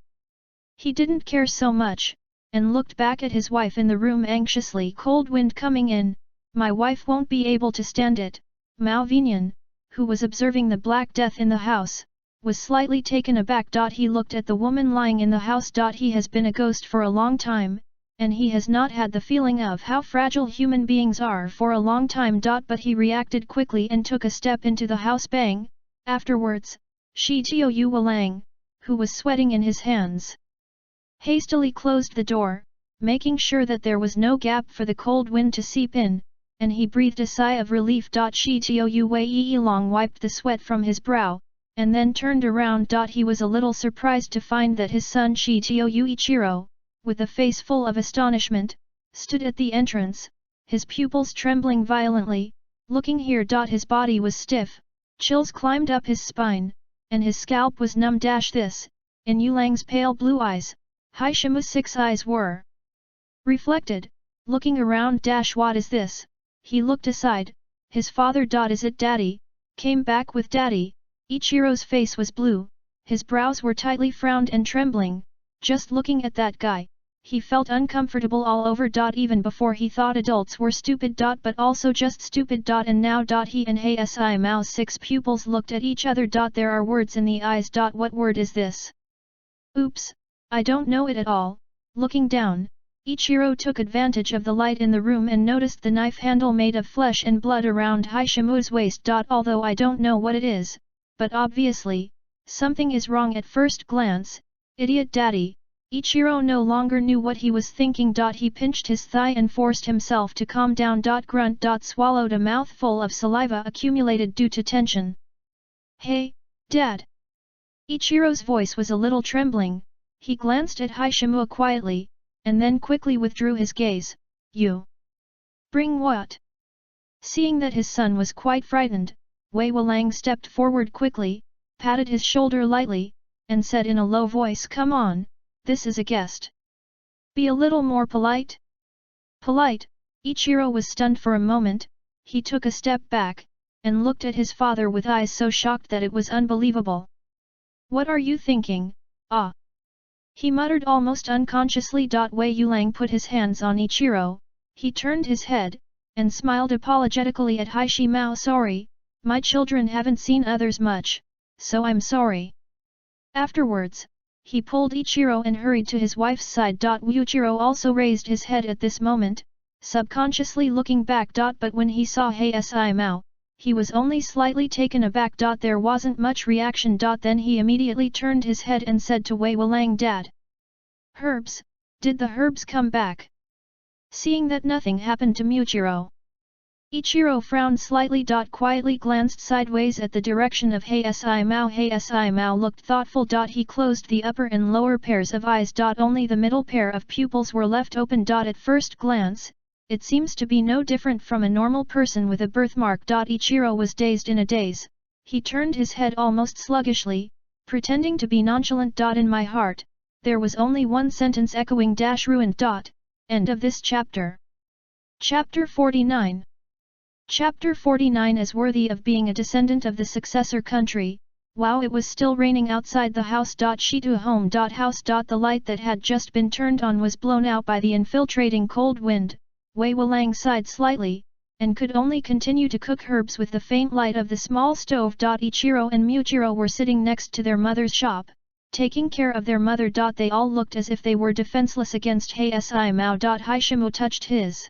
He didn't care so much, and looked back at his wife in the room anxiously. Cold wind coming in, my wife won't be able to stand it. Mao Vinian, who was observing the Black Death in the house, was slightly taken aback. He looked at the woman lying in the house. He has been a ghost for a long time, and he has not had the feeling of how fragile human beings are for a long time. But he reacted quickly and took a step into the house. Bang! Afterwards, Shi Tuolang, who was sweating in his hands, hastily closed the door, making sure that there was no gap for the cold wind to seep in, and he breathed a sigh of relief. Shi Tuolang wiped the sweat from his brow, and then turned around. He was a little surprised to find that his son Shi Tuoichiro, with a face full of astonishment, stood at the entrance, his pupils trembling violently, looking here. His body was stiff, chills climbed up his spine, and his scalp was numb. This, in Yulang's pale blue eyes, Haishimu's 6 eyes were reflected, looking around. What is this? He looked aside, his father. Is it Daddy? Came back with Daddy? Ichiro's face was blue, his brows were tightly frowned and trembling. Just looking at that guy, he felt uncomfortable all over. Even before he thought adults were stupid. But also just stupid. And now. He and Hei Mao's 6 pupils looked at each other. There are words in the eyes. What word is this? Oops, I don't know it at all. Looking down, Ichiro took advantage of the light in the room and noticed the knife handle made of flesh and blood around Haishimu's waist. Although I don't know what it is, but obviously, something is wrong at first glance. Idiot Daddy. Ichiro no longer knew what he was thinking. He pinched his thigh and forced himself to calm down. Grunt. Swallowed a mouthful of saliva accumulated due to tension. Hey, Dad. Ichiro's voice was a little trembling. He glanced at Haishimu quietly, and then quickly withdrew his gaze. You bring what? Seeing that his son was quite frightened, Wei Wulang stepped forward quickly, patted his shoulder lightly, and said in a low voice, come on, this is a guest. Be a little more polite. Polite? Ichiro was stunned for a moment. He took a step back, and looked at his father with eyes so shocked that it was unbelievable. What are you thinking, Ah! He muttered almost unconsciously. Wei Yulang put his hands on Ichiro, he turned his head, and smiled apologetically at Haishi Mao. Sorry, my children haven't seen others much, so I'm sorry. Afterwards, he pulled Ichiro and hurried to his wife's side. Ichiro also raised his head at this moment, subconsciously looking back. But when he saw Haishi Mao, he was only slightly taken aback. There wasn't much reaction. Then he immediately turned his head and said to Wei Wulang, Dad. Herbs, did the herbs come back? Seeing that nothing happened to Muichiro, Ichiro frowned slightly. Quietly glanced sideways at the direction of Haishi Mao. Haishi Mao looked thoughtful. He closed the upper and lower pairs of eyes. Only the middle pair of pupils were left open. At first glance, it seems to be no different from a normal person with a birthmark. Ichiro was dazed in a daze. He turned his head almost sluggishly, pretending to be nonchalant. In my heart, there was only one sentence echoing ruined. End of this chapter. Chapter 49. Chapter 49 is worthy of being a descendant of the successor country. Wow, it was still raining outside the house. Shitu home. House. The light that had just been turned on was blown out by the infiltrating cold wind. Wei Wulang sighed slightly, and could only continue to cook herbs with the faint light of the small stove. Ichiro and Muichiro were sitting next to their mother's shop, taking care of their mother. They all looked as if they were defenseless against Haishi Mao. Haishimu touched his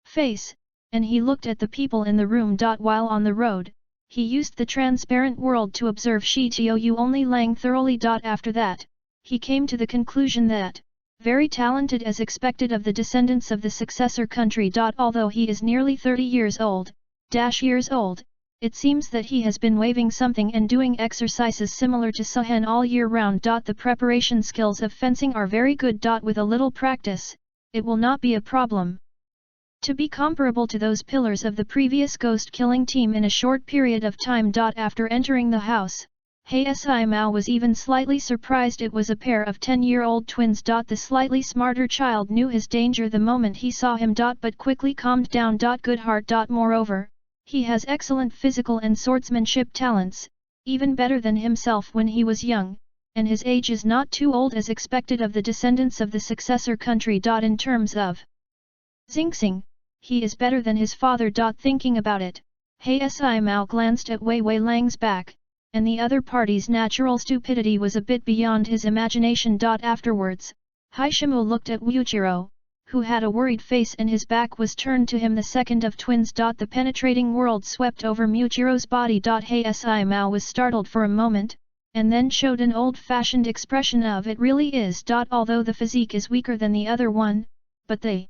face, and he looked at the people in the room. While on the road, he used the transparent world to observe Shitou only Lang thoroughly. After that, he came to the conclusion that, very talented as expected of the descendants of the successor country. Although he is nearly 30 years old, it seems that he has been waving something and doing exercises similar to Suhen all year round. The preparation skills of fencing are very good. With a little practice, it will not be a problem to be comparable to those pillars of the previous ghost-killing team in a short period of time. After entering the house, Haishi Mao was even slightly surprised it was a pair of 10-year-old twins. The slightly smarter child knew his danger the moment he saw him. But quickly calmed down. Good heart. Moreover, he has excellent physical and swordsmanship talents, even better than himself when he was young, and his age is not too old as expected of the descendants of the successor country. In terms of Xingxing, he is better than his father. Thinking about it, Haishi Mao glanced at Wei Wulang's back, and the other party's natural stupidity was a bit beyond his imagination. Afterwards, Haishimu looked at Muichiro, who had a worried face and his back was turned to him. The second of twins. The penetrating world swept over Muichiro's body. Haishi Mao was startled for a moment, and then showed an old-fashioned expression of it really is. Although the physique is weaker than the other one, but the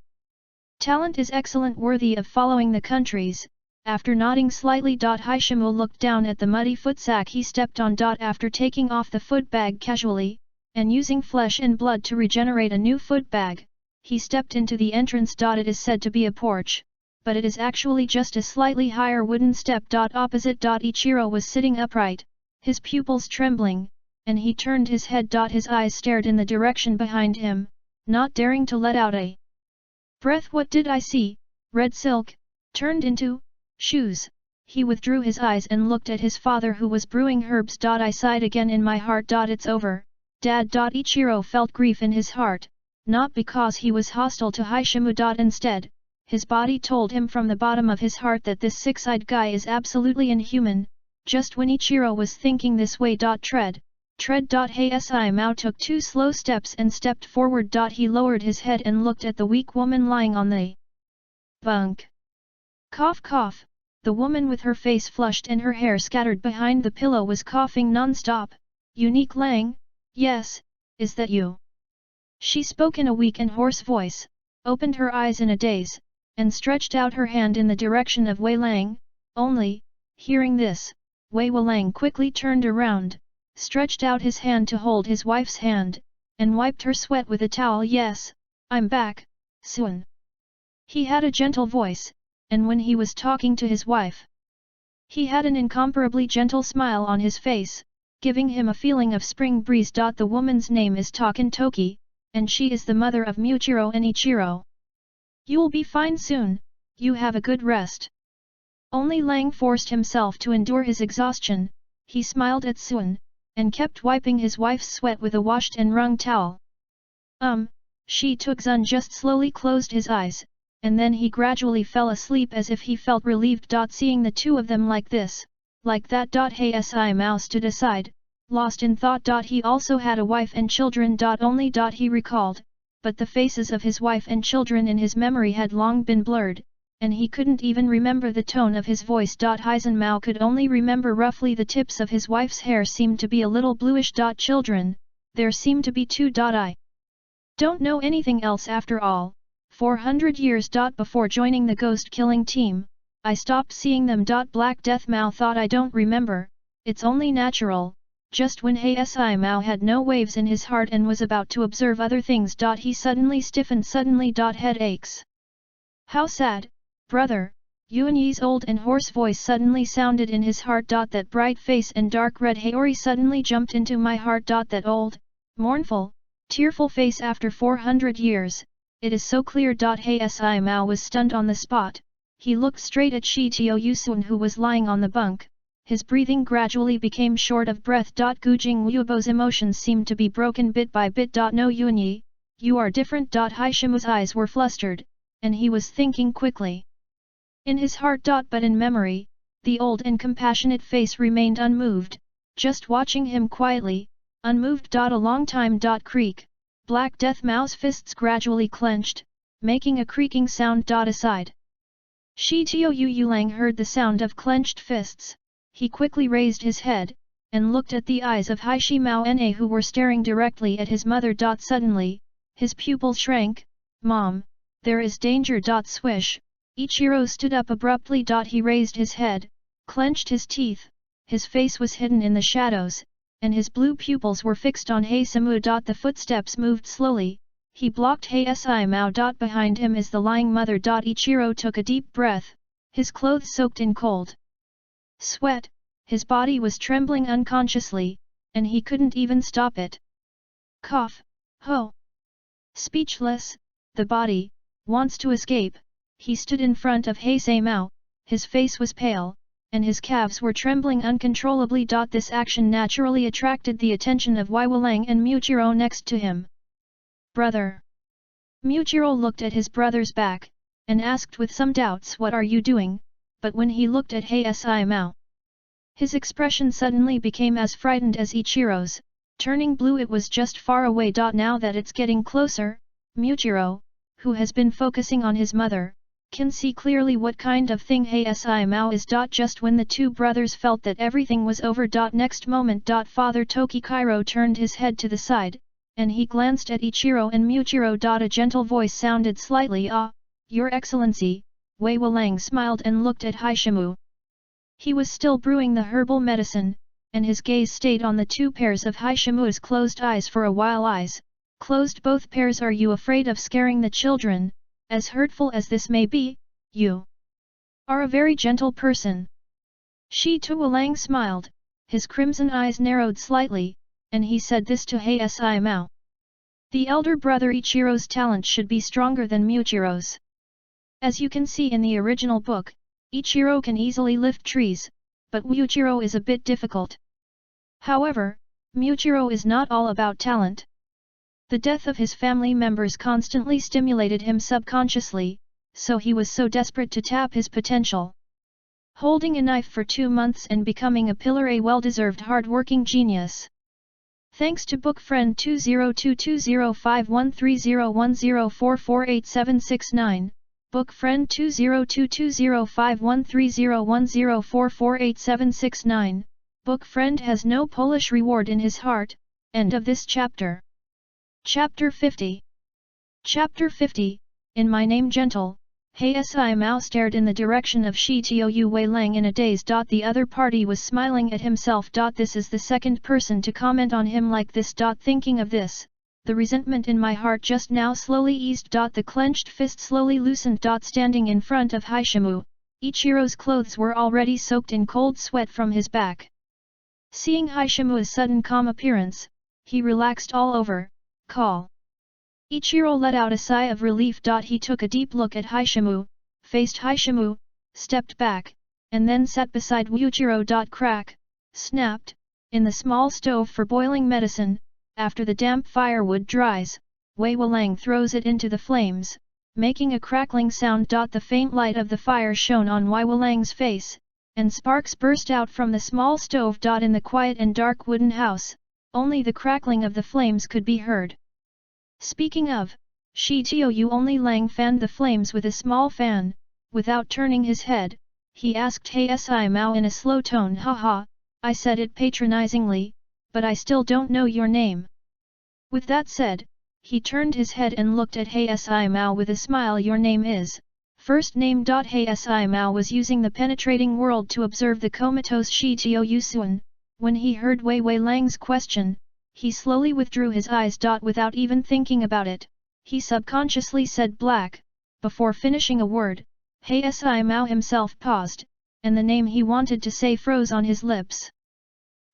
talent is excellent, worthy of following the countries. After nodding slightly, Haishimu looked down at the muddy footsack he stepped on. After taking off the footbag casually, and using flesh and blood to regenerate a new footbag, he stepped into the entrance. It is said to be a porch, but it is actually just a slightly higher wooden step. Opposite. Ichiro was sitting upright, his pupils trembling, and he turned his head. His eyes stared in the direction behind him, not daring to let out a breath. What did I see? Red silk, turned into shoes. He withdrew his eyes and looked at his father who was brewing herbs. I sighed again in my heart. It's over, Dad. Ichiro felt grief in his heart, not because he was hostile to Haishimu. Instead, his body told him from the bottom of his heart that this six-eyed guy is absolutely inhuman. Just when Ichiro was thinking this way. Tread. Haishi Mao took 2 slow steps and stepped forward. He lowered his head and looked at the weak woman lying on the bunk. Cough cough. The woman with her face flushed and her hair scattered behind the pillow was coughing non-stop. Unique Lang? Yes, is that you? She spoke in a weak and hoarse voice, opened her eyes in a daze, and stretched out her hand in the direction of Wei Lang. Only, hearing this, Wei Wulang quickly turned around, stretched out his hand to hold his wife's hand, and wiped her sweat with a towel. Yes, I'm back, soon. He had a gentle voice, and when he was talking to his wife, he had an incomparably gentle smile on his face, giving him a feeling of spring breeze. The woman's name is Taken Toki, and she is the mother of Muichiro and Ichiro. You'll be fine soon, you have a good rest. Only Lang forced himself to endure his exhaustion. He smiled at Suan, and kept wiping his wife's sweat with a washed and wrung towel. Shi Tuxun just slowly closed his eyes, and then he gradually fell asleep as if he felt relieved. Seeing the two of them like this, like that. He Si Mao stood aside, lost in thought. He also had a wife and children. Only he recalled, but the faces of his wife and children in his memory had long been blurred, and he couldn't even remember the tone of his voice. Hizen Mao could only remember roughly the tips of his wife's hair seemed to be a little bluish. Children, there seemed to be two. I don't know anything else after all. 400 years. Before joining the ghost-killing team, I stopped seeing them. Black Death Mao thought, I don't remember, it's only natural. Just when Si Mao had no waves in his heart and was about to observe other things. He suddenly stiffened. Head aches. How sad, brother. Yuan Yi's old and hoarse voice suddenly sounded in his heart. That bright face and dark red haori suddenly jumped into my heart. That old, mournful, tearful face after 400 years, it is so clear. Si Mao was stunned on the spot. He looked straight at Shi Tuoyusun who was lying on the bunk. His breathing gradually became short of breath. Gujing Wubo's emotions seemed to be broken bit by bit. No Yuanyi, you are different. Haishimu's eyes were flustered, and he was thinking quickly. In his heart. But in memory, the old and compassionate face remained unmoved, just watching him quietly, unmoved. A long time. Creak. Black Death Mao's fists gradually clenched, making a creaking sound. Aside. Shi Tuoyulang heard the sound of clenched fists. He quickly raised his head, and looked at the eyes of Haishi Mao Na who were staring directly at his mother. Suddenly, his pupil shrank. Mom, there is danger. Swish. Ichiro stood up abruptly. He raised his head, clenched his teeth, his face was hidden in the shadows, and his blue pupils were fixed on Heisamu. The footsteps moved slowly, he blocked Si Mao. Behind him is the lying mother. Ichiro took a deep breath, his clothes soaked in cold sweat, his body was trembling unconsciously, and he couldn't even stop it. Cough. Ho! Speechless, the body wants to escape. He stood in front of Heisei Mao, his face was pale, and his calves were trembling uncontrollably. This action naturally attracted the attention of Waiwalang and Muchiro next to him. Brother! Muchiro looked at his brother's back, and asked with some doubts, what are you doing? But when he looked at Si Mao, his expression suddenly became as frightened as Ichiro's, turning blue. It was just far away. Now that it's getting closer, Muchiro, who has been focusing on his mother, can see clearly what kind of thing Si Mao is. Just when the two brothers felt that everything was over. Next moment. Father Tokikiro turned his head to the side, and he glanced at Ichiro and Muchiro. A gentle voice sounded slightly, Your Excellency. Wei Walang smiled and looked at Haishimu. He was still brewing the herbal medicine, and his gaze stayed on the two pairs of Haishimu's closed eyes for a while. Eyes closed both pairs. Are you afraid of scaring the children? As hurtful as this may be, you are a very gentle person. Shi Tuolang smiled, his crimson eyes narrowed slightly, and he said this to Si Mao. The elder brother Ichiro's talent should be stronger than Muchiro's. As you can see in the original book, Ichiro can easily lift trees, but Muchiro is a bit difficult. However, Muchiro is not all about talent. The death of his family members constantly stimulated him subconsciously, so he was so desperate to tap his potential. Holding a knife for 2 months and becoming a pillar, a well-deserved hard-working genius. Thanks to book friend 2022051301044876 book friend 2022051301044876 book friend has no Polish reward in his heart. End of this chapter. Chapter 50. Chapter 50, In My Name Gentle. Si Mao stared in the direction of Shi Tuoyu Wei Lang in a daze. The other party was smiling at himself. This is the second person to comment on him like this. Thinking of this, the resentment in my heart just now slowly eased. The clenched fist slowly loosened. Standing in front of Haishimu, Ichiro's clothes were already soaked in cold sweat from his back. Seeing Haishimu's sudden calm appearance, he relaxed all over. Call. Ichiro let out a sigh of relief. He took a deep look at Haishimu, faced Haishimu, stepped back, and then sat beside Wuchiro. Crack, snapped, In the small stove for boiling medicine, after the damp firewood dries, Wei Wulang throws it into the flames, making a crackling sound. The faint light of the fire shone on Wei Wulang's face, and sparks burst out from the small stove. In the quiet and dark wooden house, only the crackling of the flames could be heard. Speaking of, Shi Tiu only Lang fanned the flames with a small fan. Without turning his head, he asked Hey Si Mao in a slow tone. Haha, I said it patronizingly, but I still don't know your name. With that said, he turned his head and looked at Hey Si Mao with a smile. Your name is, first name. Hey Si Mao was using the penetrating world to observe the comatose Shi Tiu Suan. When he heard Wei Lang's question, he slowly withdrew his eyes. Without even thinking about it, he subconsciously said black. Before finishing a word, Hey Si Mao himself paused, and the name he wanted to say froze on his lips.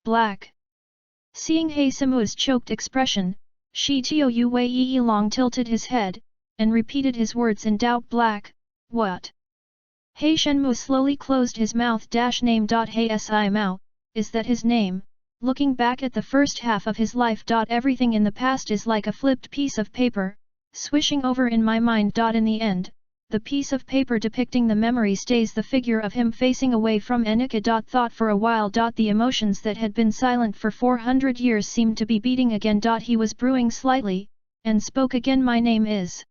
Black. Seeing He Simu's choked expression, Shi Tiu Wei Yilong tilted his head, and repeated his words in doubt. Black, what? He Shenmu slowly closed his mouth. Name. He Si Mao, is that his name? Looking back at the first half of his life. Everything in the past is like a flipped piece of paper, swishing over in my mind. In the end, the piece of paper depicting the memory stays the figure of him facing away from Anika. Thought for a while. The emotions that had been silent for 400 years seemed to be beating again. He was brewing slightly, and spoke again. My name is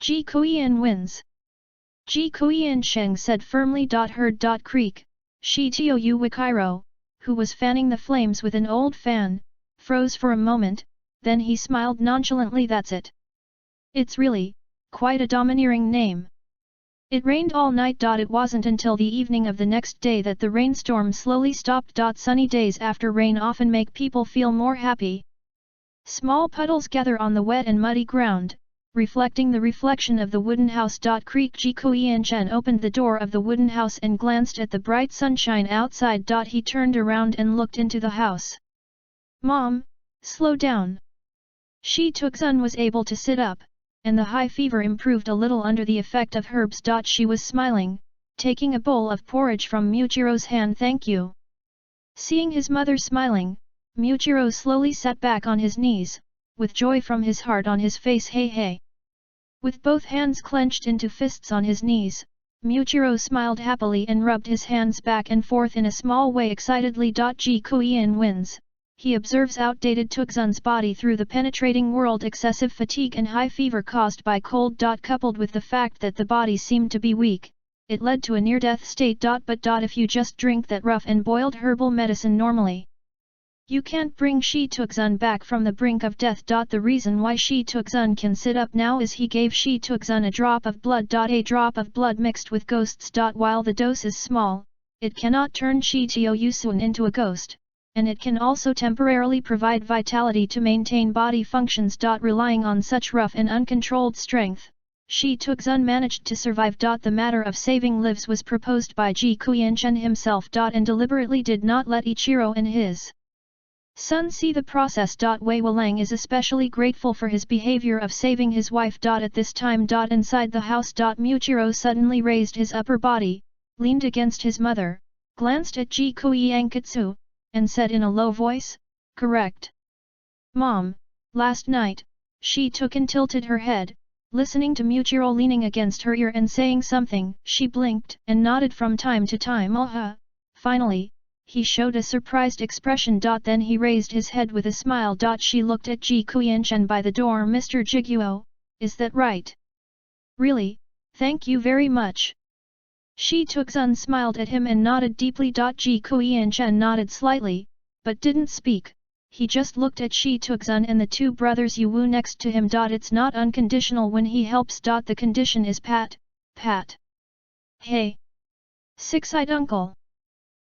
Ji Kuiyan Wins. Ji Kuiyan Sheng said firmly. Heard. Creak. Shi Tiu Wikairo, who was fanning the flames with an old fan, froze for a moment, then he smiled nonchalantly. That's it. It's really quite a domineering name. It rained all night. It wasn't until the evening of the next day that the rainstorm slowly stopped. Sunny days after rain often make people feel more happy. Small puddles gather on the wet and muddy ground, reflecting the reflection of the wooden house. Creak. Ji Kuiyan opened the door of the wooden house and glanced at the bright sunshine outside. He turned around and looked into the house. Mom, slow down. Shi Tuxun was able to sit up, and the high fever improved a little under the effect of herbs. She was smiling, taking a bowl of porridge from Mujiro's hand. Thank you. Seeing his mother smiling, Mujiro slowly sat back on his knees, with joy from his heart on his face. Hey. With both hands clenched into fists on his knees, Mujiro smiled happily and rubbed his hands back and forth in a small way excitedly. Ji Kuiyan Wins. He observes outdated Tuxun's body through the penetrating world. Excessive fatigue and high fever caused by cold. Coupled with the fact that the body seemed to be weak, it led to a near-death state. But if you just drink that rough and boiled herbal medicine normally, you can't bring Shi Tuxun back from the brink of death. The reason why Shi Tuxun can sit up now is he gave Shi Tuxun a drop of blood. A drop of blood mixed with ghosts. While the dose is small, it cannot turn Shi Tiu Suan into a ghost, and it can also temporarily provide vitality to maintain body functions. Relying on such rough and uncontrolled strength, Shi Tuxun managed to survive. The matter of saving lives was proposed by Ji Kuiyan himself. And deliberately did not let Ichiro and his son see the process. Wei Wulang is especially grateful for his behavior of saving his wife. At this time. Inside the house. Mujiro suddenly raised his upper body, leaned against his mother, glanced at Ji Kuiyankatsu, and said in a low voice, correct. Mom, last night, she took and tilted her head, listening to Mujiro leaning against her ear and saying something. She blinked and nodded from time to time. Finally, he showed a surprised expression. Then he raised his head with a smile. She looked at Ji Kuiyan by the door. Mr. Jiguo, is that right? Really, thank you very much. Shi Tuxun smiled at him and nodded deeply. Ji Kuiyan nodded slightly, but didn't speak. He just looked at Shi Tuxun and the two brothers Yuwu next to him. It's not unconditional when he helps. The condition is pat. Hey! Six-eyed uncle!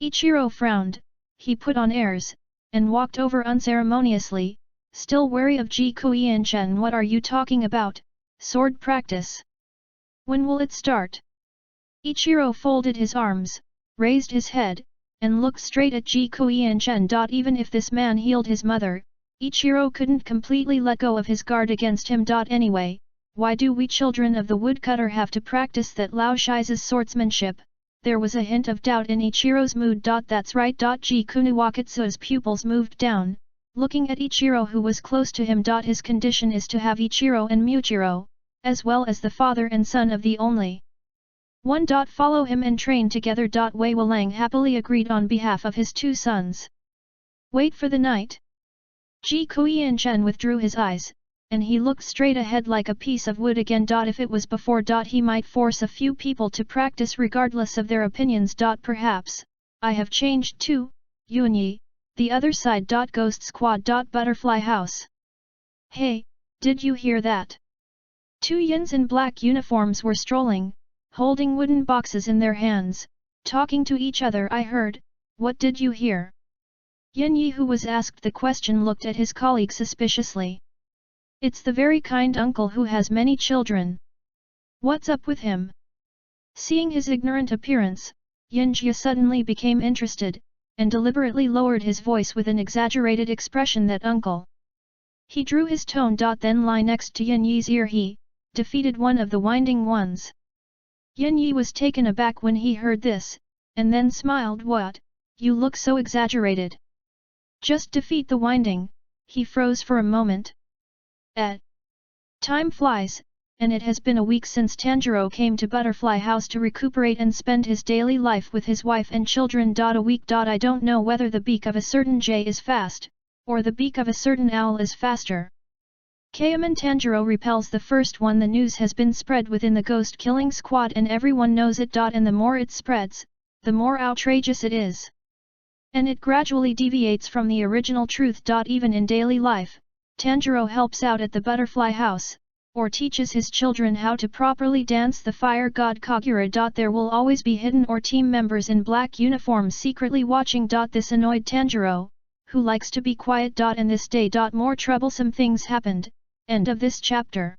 Ichiro frowned, he put on airs, and walked over unceremoniously, still wary of Ji Kuiyan. What are you talking about? Sword practice? When will it start? Ichiro folded his arms, raised his head, and looked straight at Ji Kuiyan. Even if this man healed his mother, Ichiro couldn't completely let go of his guard against him. Anyway, why do we children of the woodcutter have to practice that Lao Shi's swordsmanship? there was a hint of doubt in Ichiro's mood. That's right. Ji Kunuwakatsu's pupils moved down, looking at Ichiro who was close to him. His condition is to have Ichiro and Muchiro, as well as the father and son of the only one. Follow him and train together. Wei Wulang happily agreed on behalf of his two sons. Wait for the night. Ji Kuiyanchen withdrew his eyes, and he looked straight ahead like a piece of wood again. If it was before, he might force a few people to practice regardless of their opinions. Perhaps, I have changed too, Yunyi, the other side. Ghost Squad. Butterfly House. Hey, did you hear that? Two yins in black uniforms were strolling, holding wooden boxes in their hands, talking to each other. I heard, what did you hear? Yin Yi, who was asked the question, looked at his colleague suspiciously. It's the very kind uncle who has many children. What's up with him? Seeing his ignorant appearance, Yin Jia suddenly became interested, and deliberately lowered his voice with an exaggerated expression. That uncle. He drew his tone. Then lie next to Yin Yi's ear. He defeated one of the winding ones. Yin Yi was taken aback when he heard this, and then smiled. What? You look so exaggerated. Just defeat the winding. He froze for a moment. Time flies, and it has been a week since Tanjuro came to Butterfly House to recuperate and spend his daily life with his wife and children. A week. I don't know whether the beak of a certain jay is fast, or the beak of a certain owl is faster. Kaiman Tanjiro repels the first one. The news has been spread within the ghost killing squad and everyone knows it. And the more it spreads, the more outrageous it is. And it gradually deviates from the original truth. Even in daily life, Tanjiro helps out at the Butterfly House, or teaches his children how to properly dance the fire god Kagura. There will always be hidden or team members in black uniforms secretly watching. This annoyed Tanjiro, who likes to be quiet. And this day. More troublesome things happened. End of this chapter.